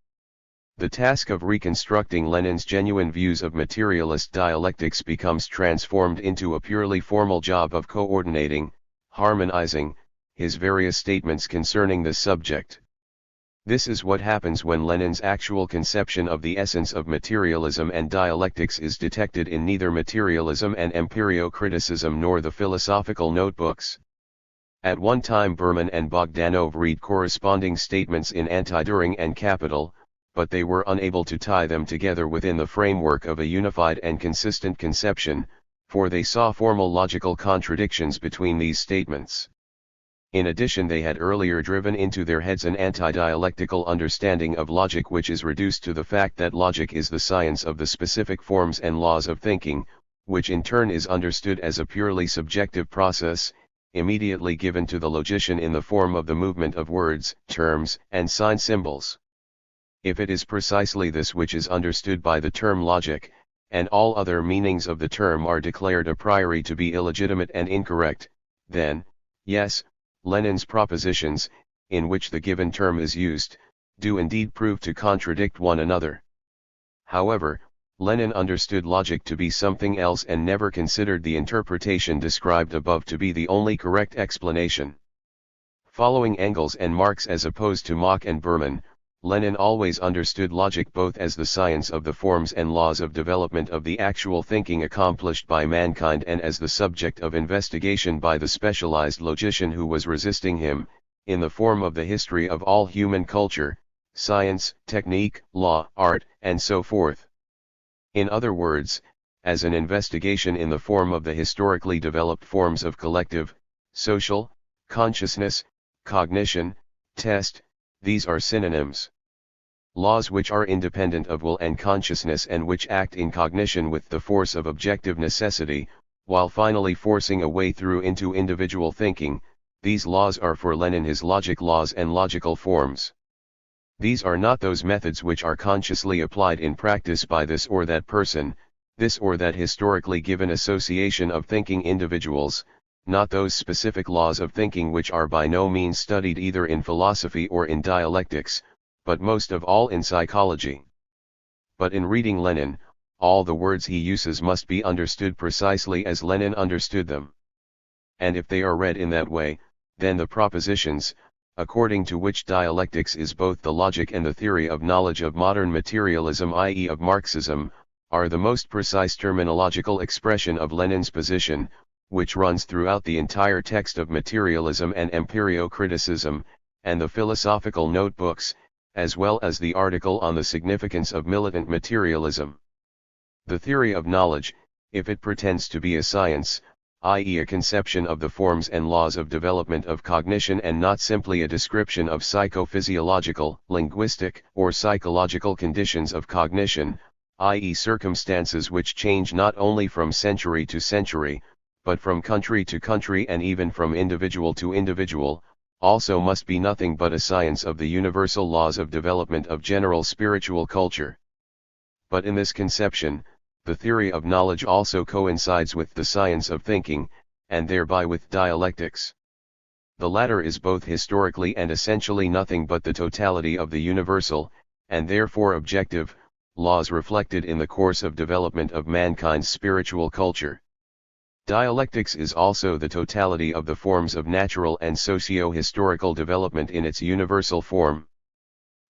The task of reconstructing Lenin's genuine views of materialist dialectics becomes transformed into a purely formal job of coordinating, harmonizing, his various statements concerning this subject. This is what happens when Lenin's actual conception of the essence of materialism and dialectics is detected in neither materialism and empirio-criticism nor the philosophical notebooks. At one time Berman and Bogdanov read corresponding statements in Anti-Düring and Capital, but they were unable to tie them together within the framework of a unified and consistent conception, for they saw formal logical contradictions between these statements. In addition, they had earlier driven into their heads an anti-dialectical understanding of logic which is reduced to the fact that logic is the science of the specific forms and laws of thinking, which in turn is understood as a purely subjective process, immediately given to the logician in the form of the movement of words, terms, and sign symbols. If it is precisely this which is understood by the term logic, and all other meanings of the term are declared a priori to be illegitimate and incorrect, then, yes, Lenin's propositions, in which the given term is used, do indeed prove to contradict one another. However, Lenin understood logic to be something else and never considered the interpretation described above to be the only correct explanation. Following Engels and Marx as opposed to Mach and Berman, Lenin always understood logic both as the science of the forms and laws of development of the actual thinking accomplished by mankind and as the subject of investigation by the specialized logician who was resisting him, in the form of the history of all human culture, science, technique, law, art, and so forth. In other words, as an investigation in the form of the historically developed forms of collective, social, consciousness, cognition, test. These are synonyms. Laws which are independent of will and consciousness and which act in cognition with the force of objective necessity, while finally forcing a way through into individual thinking. These laws are for Lenin his logic laws and logical forms. These are not those methods which are consciously applied in practice by this or that person, this or that historically given association of thinking individuals, not those specific laws of thinking which are by no means studied either in philosophy or in dialectics, but most of all in psychology. But in reading Lenin, all the words he uses must be understood precisely as Lenin understood them. And if they are read in that way, then the propositions, according to which dialectics is both the logic and the theory of knowledge of modern materialism, i.e. of Marxism, are the most precise terminological expression of Lenin's position, which runs throughout the entire text of Materialism and Empirio-criticism, and the philosophical notebooks, as well as the article on the significance of militant materialism. The theory of knowledge, if it pretends to be a science, i.e. a conception of the forms and laws of development of cognition and not simply a description of psychophysiological, linguistic, or psychological conditions of cognition, i.e. circumstances which change not only from century to century, but from country to country and even from individual to individual, also must be nothing but a science of the universal laws of development of general spiritual culture. But in this conception, the theory of knowledge also coincides with the science of thinking, and thereby with dialectics. The latter is both historically and essentially nothing but the totality of the universal, and therefore objective, laws reflected in the course of development of mankind's spiritual culture. Dialectics is also the totality of the forms of natural and socio-historical development in its universal form.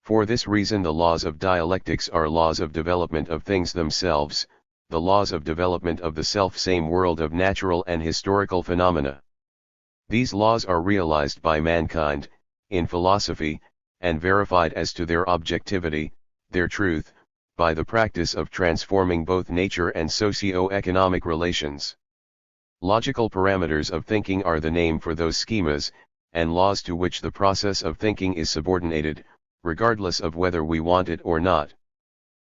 For this reason the laws of dialectics are laws of development of things themselves, the laws of development of the self-same world of natural and historical phenomena. These laws are realized by mankind, in philosophy, and verified as to their objectivity, their truth, by the practice of transforming both nature and socio-economic relations. Logical parameters of thinking are the name for those schemas, and laws to which the process of thinking is subordinated, regardless of whether we want it or not.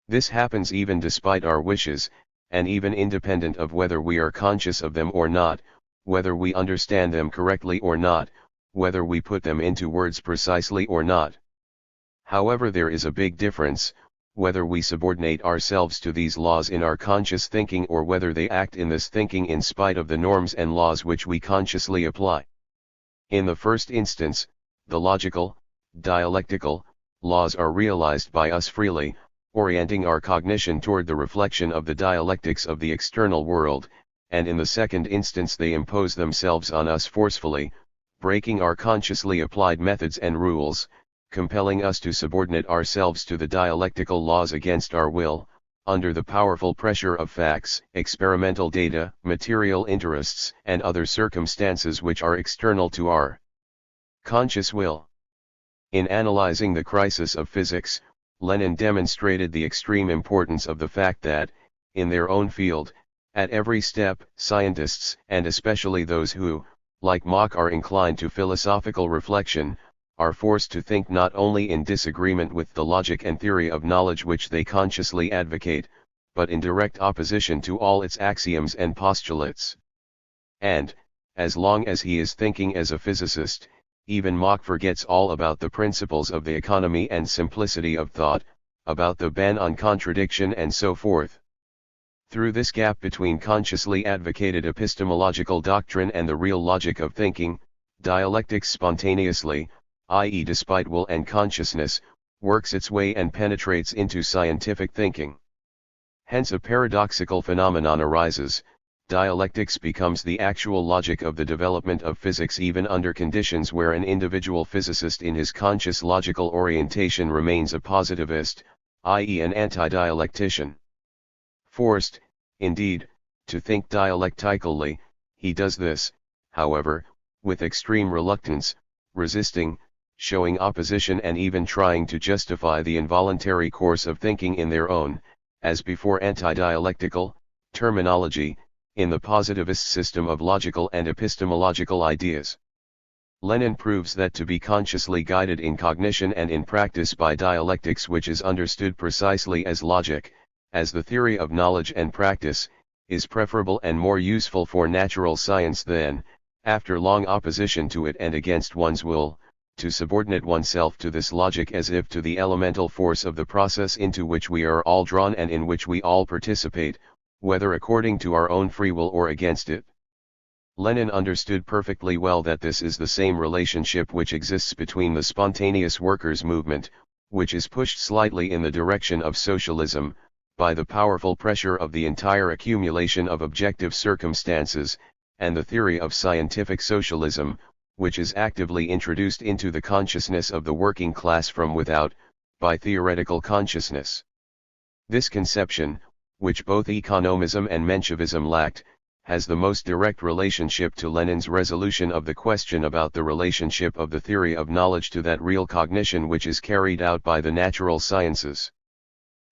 This happens even despite our wishes, and even independent of whether we are conscious of them or not, whether we understand them correctly or not, whether we put them into words precisely or not. However, there is a big difference, whether we subordinate ourselves to these laws in our conscious thinking or whether they act in this thinking in spite of the norms and laws which we consciously apply. In the first instance, the logical, dialectical, laws are realized by us freely, orienting our cognition toward the reflection of the dialectics of the external world, and in the second instance they impose themselves on us forcefully, breaking our consciously applied methods and rules, compelling us to subordinate ourselves to the dialectical laws against our will, under the powerful pressure of facts, experimental data, material interests, and other circumstances which are external to our conscious will. In analyzing the crisis of physics, Lenin demonstrated the extreme importance of the fact that, in their own field, at every step, scientists, and especially those who, like Mach, are inclined to philosophical reflection, are forced to think not only in disagreement with the logic and theory of knowledge which they consciously advocate, but in direct opposition to all its axioms and postulates. And, as long as he is thinking as a physicist, even Mach forgets all about the principles of the economy and simplicity of thought, about the ban on contradiction and so forth. Through this gap between consciously advocated epistemological doctrine and the real logic of thinking, dialectics spontaneously, i.e. despite will and consciousness, works its way and penetrates into scientific thinking. Hence a paradoxical phenomenon arises: dialectics becomes the actual logic of the development of physics even under conditions where an individual physicist in his conscious logical orientation remains a positivist, i.e. an anti-dialectician. Forced, indeed, to think dialectically, he does this, however, with extreme reluctance, resisting, showing opposition and even trying to justify the involuntary course of thinking in their own, as before anti-dialectical, terminology, in the positivist system of logical and epistemological ideas. Lenin proves that to be consciously guided in cognition and in practice by dialectics, which is understood precisely as logic, as the theory of knowledge and practice, is preferable and more useful for natural science than, after long opposition to it and against one's will, to subordinate oneself to this logic as if to the elemental force of the process into which we are all drawn and in which we all participate, whether according to our own free will or against it. Lenin understood perfectly well that this is the same relationship which exists between the spontaneous workers' movement, which is pushed slightly in the direction of socialism, by the powerful pressure of the entire accumulation of objective circumstances, and the theory of scientific socialism, which is actively introduced into the consciousness of the working class from without, by theoretical consciousness. This conception, which both economism and Menshevism lacked, has the most direct relationship to Lenin's resolution of the question about the relationship of the theory of knowledge to that real cognition which is carried out by the natural sciences.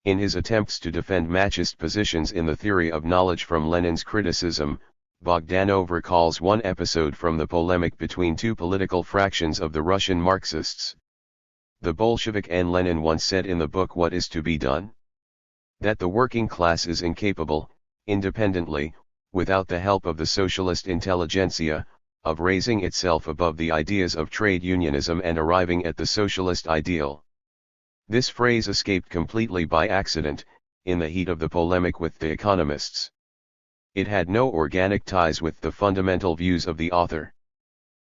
In his attempts to defend Machist positions in the theory of knowledge from Lenin's criticism, Bogdanov recalls one episode from the polemic between two political fractions of the Russian Marxists. The Bolshevik and Lenin once said in the book What is to be Done? That the working class is incapable, independently, without the help of the socialist intelligentsia, of raising itself above the ideas of trade unionism and arriving at the socialist ideal. This phrase escaped completely by accident, in the heat of the polemic with the economists. It had no organic ties with the fundamental views of the author.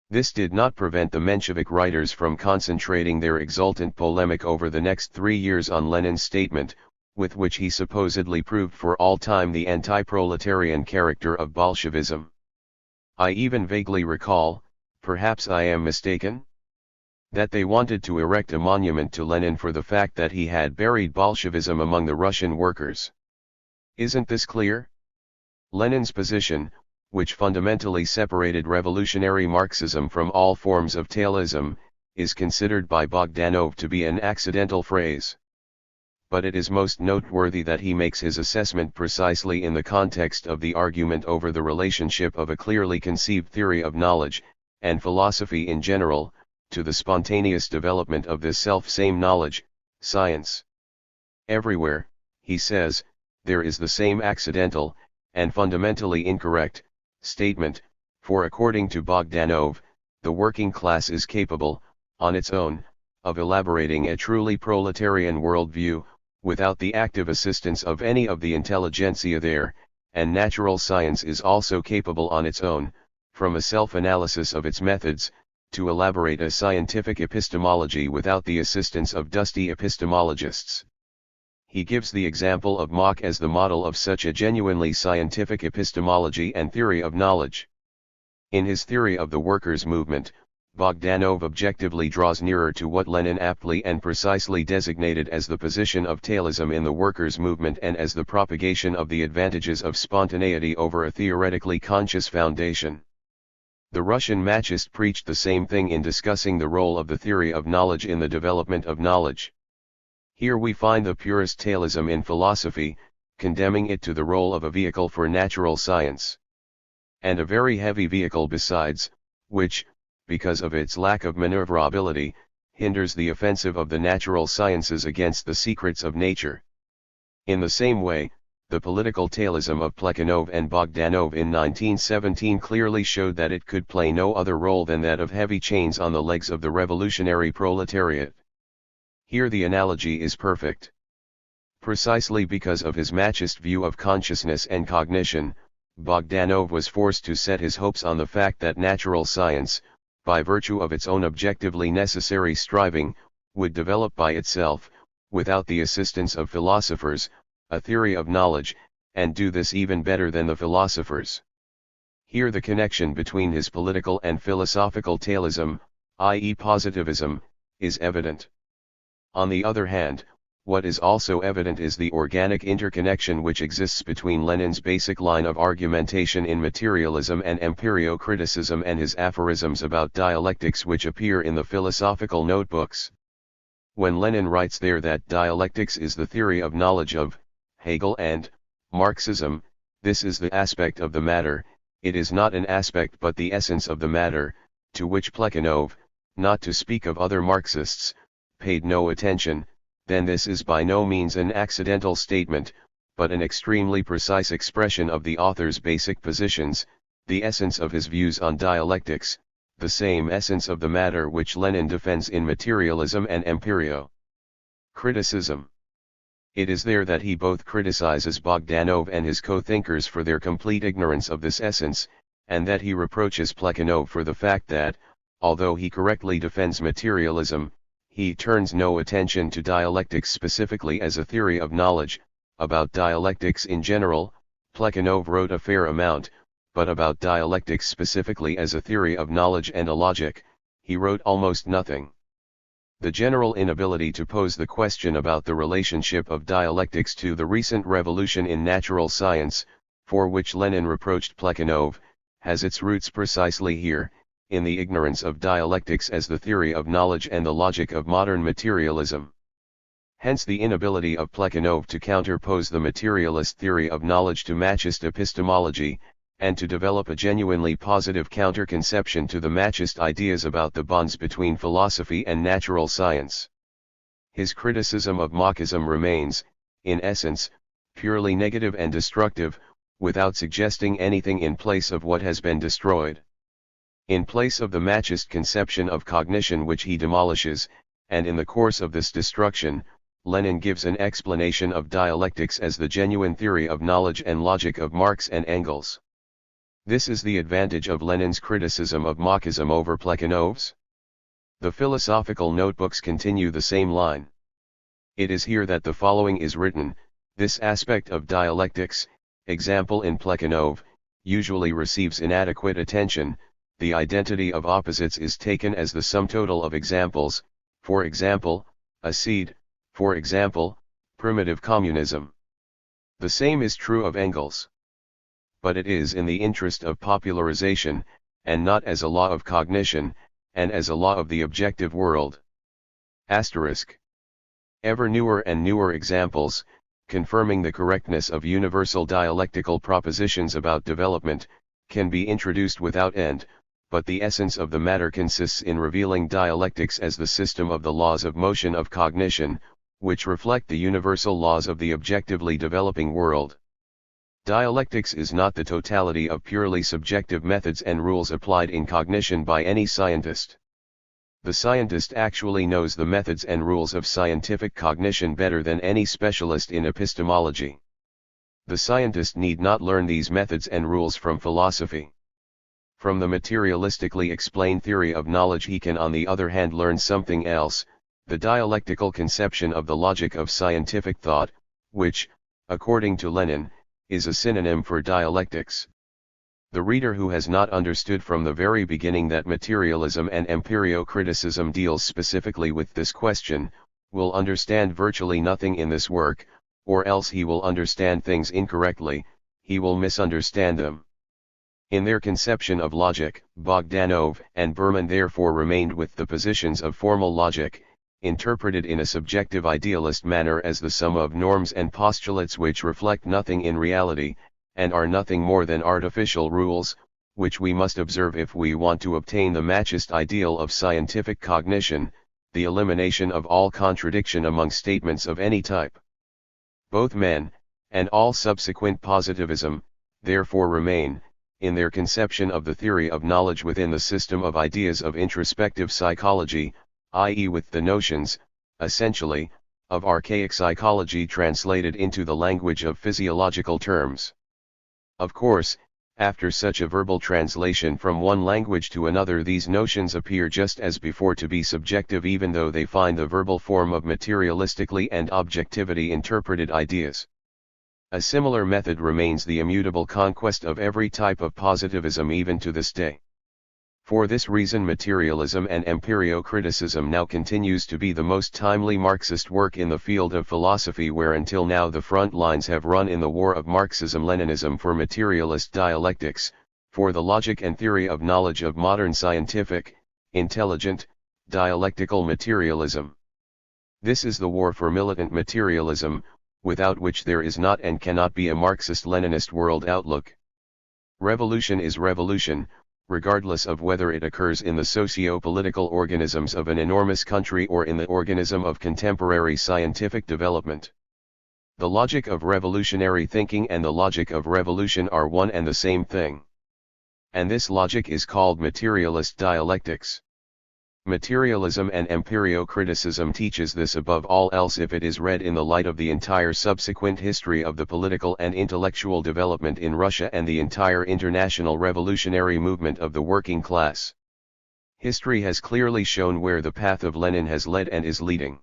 This did not prevent the Menshevik writers from concentrating their exultant polemic over the next 3 years on Lenin's statement, with which he supposedly proved for all time the anti-proletarian character of Bolshevism. I even vaguely recall, perhaps I am mistaken, that they wanted to erect a monument to Lenin for the fact that he had buried Bolshevism among the Russian workers. Isn't this clear? Lenin's position, which fundamentally separated revolutionary Marxism from all forms of tailism, is considered by Bogdanov to be an accidental phrase. But it is most noteworthy that he makes his assessment precisely in the context of the argument over the relationship of a clearly conceived theory of knowledge, and philosophy in general, to the spontaneous development of this self-same knowledge, science. Everywhere, he says, there is the same accidental, and fundamentally incorrect, statement, for according to Bogdanov, the working class is capable, on its own, of elaborating a truly proletarian worldview, without the active assistance of any of the intelligentsia there, and natural science is also capable on its own, from a self-analysis of its methods, to elaborate a scientific epistemology without the assistance of dusty epistemologists. He gives the example of Mach as the model of such a genuinely scientific epistemology and theory of knowledge. In his theory of the workers' movement, Bogdanov objectively draws nearer to what Lenin aptly and precisely designated as the position of tailism in the workers' movement and as the propagation of the advantages of spontaneity over a theoretically conscious foundation. The Russian Machist preached the same thing in discussing the role of the theory of knowledge in the development of knowledge. Here we find the purest tailism in philosophy, condemning it to the role of a vehicle for natural science. And a very heavy vehicle besides, which, because of its lack of maneuverability, hinders the offensive of the natural sciences against the secrets of nature. In the same way, the political tailism of Plekhanov and Bogdanov in 1917 clearly showed that it could play no other role than that of heavy chains on the legs of the revolutionary proletariat. Here the analogy is perfect. Precisely because of his Machist view of consciousness and cognition, Bogdanov was forced to set his hopes on the fact that natural science, by virtue of its own objectively necessary striving, would develop by itself, without the assistance of philosophers, a theory of knowledge, and do this even better than the philosophers. Here the connection between his political and philosophical tailism, i.e. positivism, is evident. On the other hand, what is also evident is the organic interconnection which exists between Lenin's basic line of argumentation in materialism and empirio-criticism and his aphorisms about dialectics which appear in the philosophical notebooks. When Lenin writes there that dialectics is the theory of knowledge of Hegel and Marxism, This is the aspect of the matter, it is not an aspect but the essence of the matter, to which Plekhanov, not to speak of other Marxists, paid no attention. Then this is by no means an accidental statement, but an extremely precise expression of the author's basic positions, the essence of his views on dialectics, the same essence of the matter which Lenin defends in Materialism and Empirio. Criticism. It is there that he both criticizes Bogdanov and his co-thinkers for their complete ignorance of this essence, and that he reproaches Plekhanov for the fact that, although he correctly defends materialism, he turns no attention to dialectics specifically as a theory of knowledge. About dialectics in general, Plekhanov wrote a fair amount, but about dialectics specifically as a theory of knowledge and a logic, he wrote almost nothing. The general inability to pose the question about the relationship of dialectics to the recent revolution in natural science, for which Lenin reproached Plekhanov, has its roots precisely here, in the ignorance of dialectics as the theory of knowledge and the logic of modern materialism. Hence the inability of Plekhanov to counterpose the materialist theory of knowledge to Machist epistemology, and to develop a genuinely positive counter-conception to the Machist ideas about the bonds between philosophy and natural science. His criticism of Marxism remains, in essence, purely negative and destructive, without suggesting anything in place of what has been destroyed. In place of the Machist conception of cognition which he demolishes, and in the course of this destruction, Lenin gives an explanation of dialectics as the genuine theory of knowledge and logic of Marx and Engels. This is the advantage of Lenin's criticism of Marxism over Plekhanov's. The philosophical notebooks continue the same line. It is here that the following is written: this aspect of dialectics, example in Plekhanov, usually receives inadequate attention. The identity of opposites is taken as the sum total of examples, for example, a seed, for example, primitive communism. The same is true of Engels. But it is in the interest of popularization, and not as a law of cognition, and as a law of the objective world. Asterisk. Ever newer and newer examples, confirming the correctness of universal dialectical propositions about development, can be introduced without end, but the essence of the matter consists in revealing dialectics as the system of the laws of motion of cognition, which reflect the universal laws of the objectively developing world. Dialectics is not the totality of purely subjective methods and rules applied in cognition by any scientist. The scientist actually knows the methods and rules of scientific cognition better than any specialist in epistemology. The scientist need not learn these methods and rules from philosophy. From the materialistically explained theory of knowledge he can on the other hand learn something else, the dialectical conception of the logic of scientific thought, which, according to Lenin, is a synonym for dialectics. The reader who has not understood from the very beginning that materialism and empirio-criticism deals specifically with this question, will understand virtually nothing in this work, or else he will understand things incorrectly, he will misunderstand them. In their conception of logic, Bogdanov and Berman therefore remained with the positions of formal logic, interpreted in a subjective idealist manner as the sum of norms and postulates which reflect nothing in reality, and are nothing more than artificial rules, which we must observe if we want to obtain the Machist ideal of scientific cognition, the elimination of all contradiction among statements of any type. Both men, and all subsequent positivism, therefore remain, in their conception of the theory of knowledge within the system of ideas of introspective psychology, i.e. with the notions, essentially, of archaic psychology translated into the language of physiological terms. Of course, after such a verbal translation from one language to another, these notions appear just as before to be subjective, even though they find the verbal form of materialistically and objectivity interpreted ideas. A similar method remains the immutable conquest of every type of positivism even to this day. For this reason materialism and empirio-criticism now continues to be the most timely Marxist work in the field of philosophy, where until now the front lines have run in the war of Marxism-Leninism for materialist dialectics, for the logic and theory of knowledge of modern scientific, intelligent, dialectical materialism. This is the war for militant materialism, without which there is not and cannot be a Marxist-Leninist world outlook. Revolution is revolution, regardless of whether it occurs in the socio-political organisms of an enormous country or in the organism of contemporary scientific development. The logic of revolutionary thinking and the logic of revolution are one and the same thing. And this logic is called materialist dialectics. Materialism and empirio-criticism teaches this above all else if it is read in the light of the entire subsequent history of the political and intellectual development in Russia and the entire international revolutionary movement of the working class. History has clearly shown where the path of Lenin has led and is leading.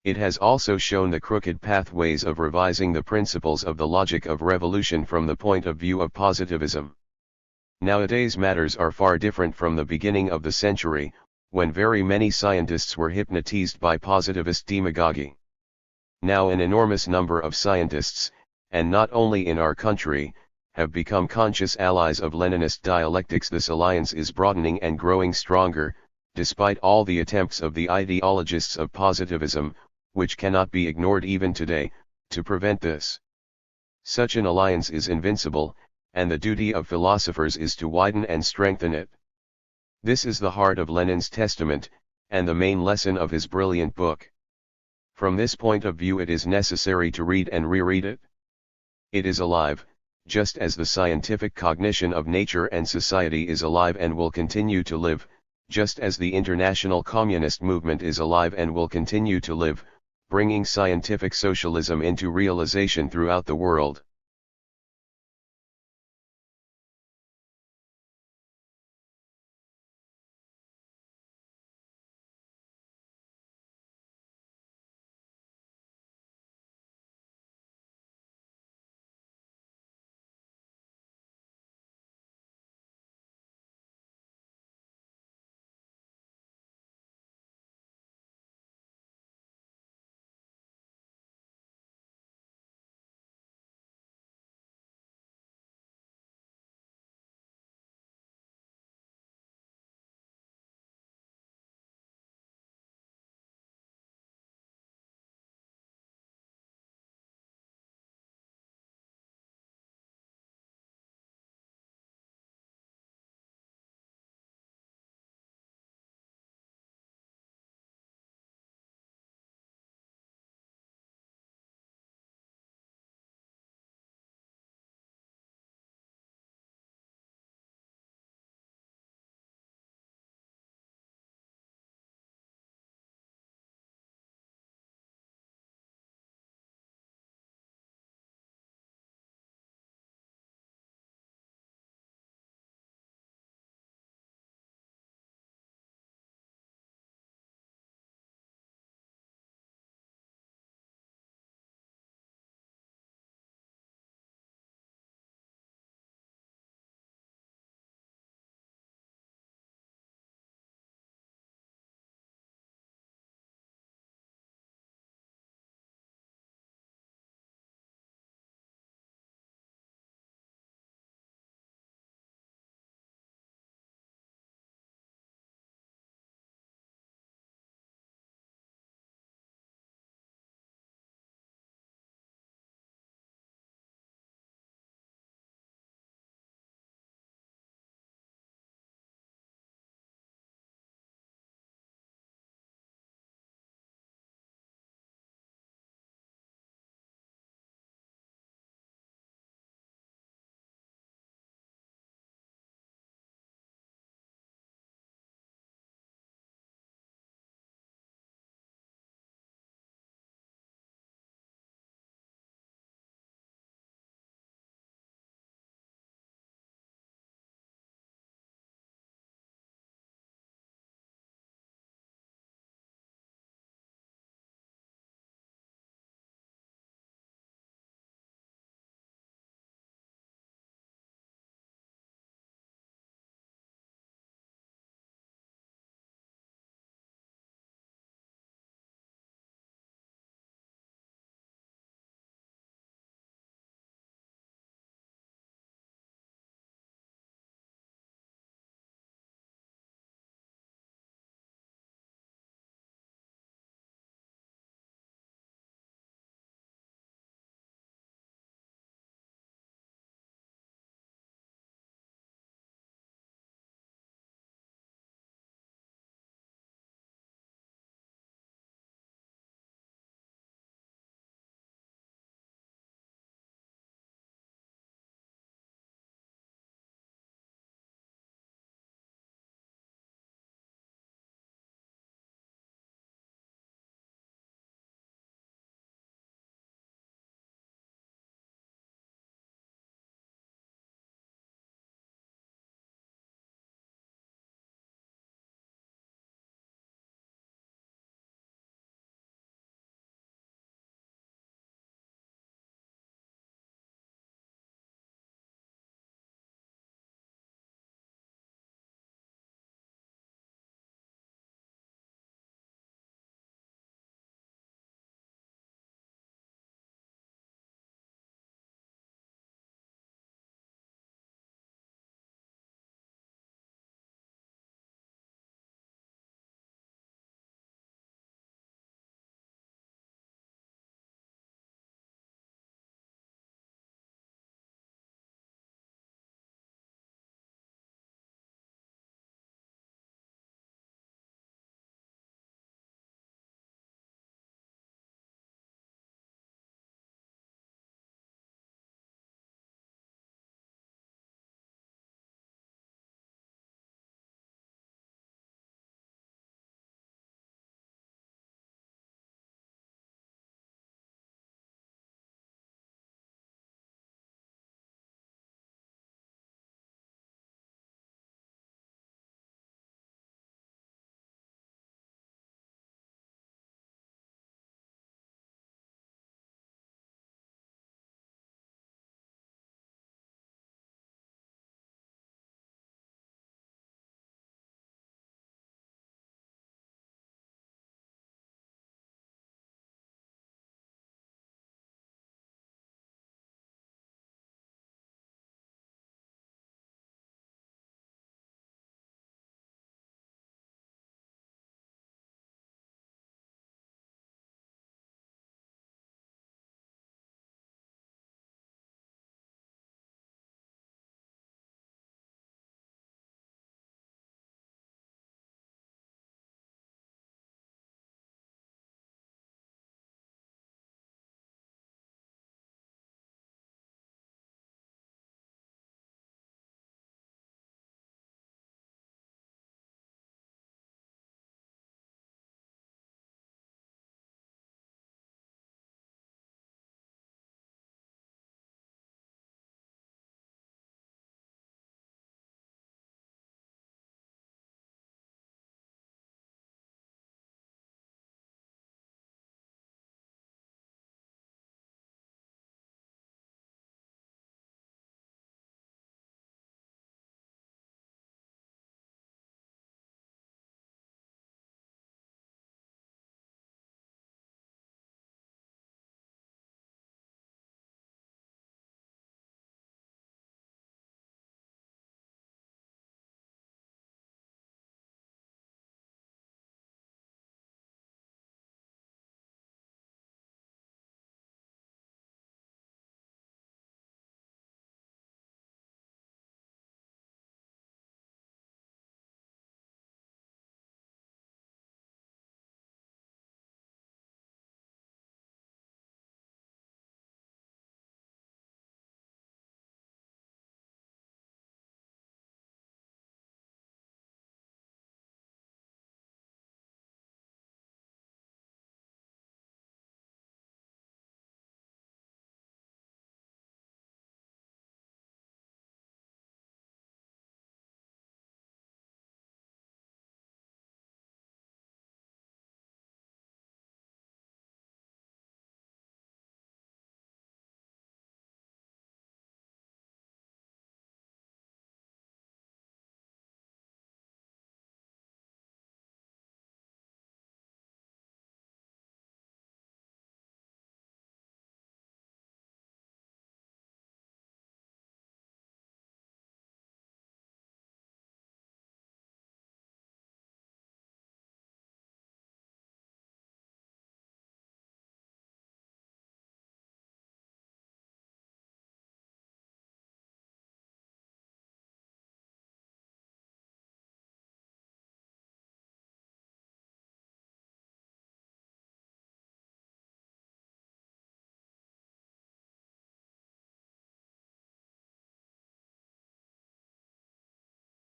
It has also shown the crooked pathways of revising the principles of the logic of revolution from the point of view of positivism. Nowadays matters are far different from the beginning of the century, when very many scientists were hypnotized by positivist demagogy. Now an enormous number of scientists, and not only in our country, have become conscious allies of Leninist dialectics. This alliance is broadening and growing stronger, despite all the attempts of the ideologists of positivism, which cannot be ignored even today, to prevent this. Such an alliance is invincible, and the duty of philosophers is to widen and strengthen it. This is the heart of Lenin's testament, and the main lesson of his brilliant book. From this point of view it is necessary to read and reread it. It is alive, just as the scientific cognition of nature and society is alive and will continue to live, just as the international communist movement is alive and will continue to live, bringing scientific socialism into realization throughout the world.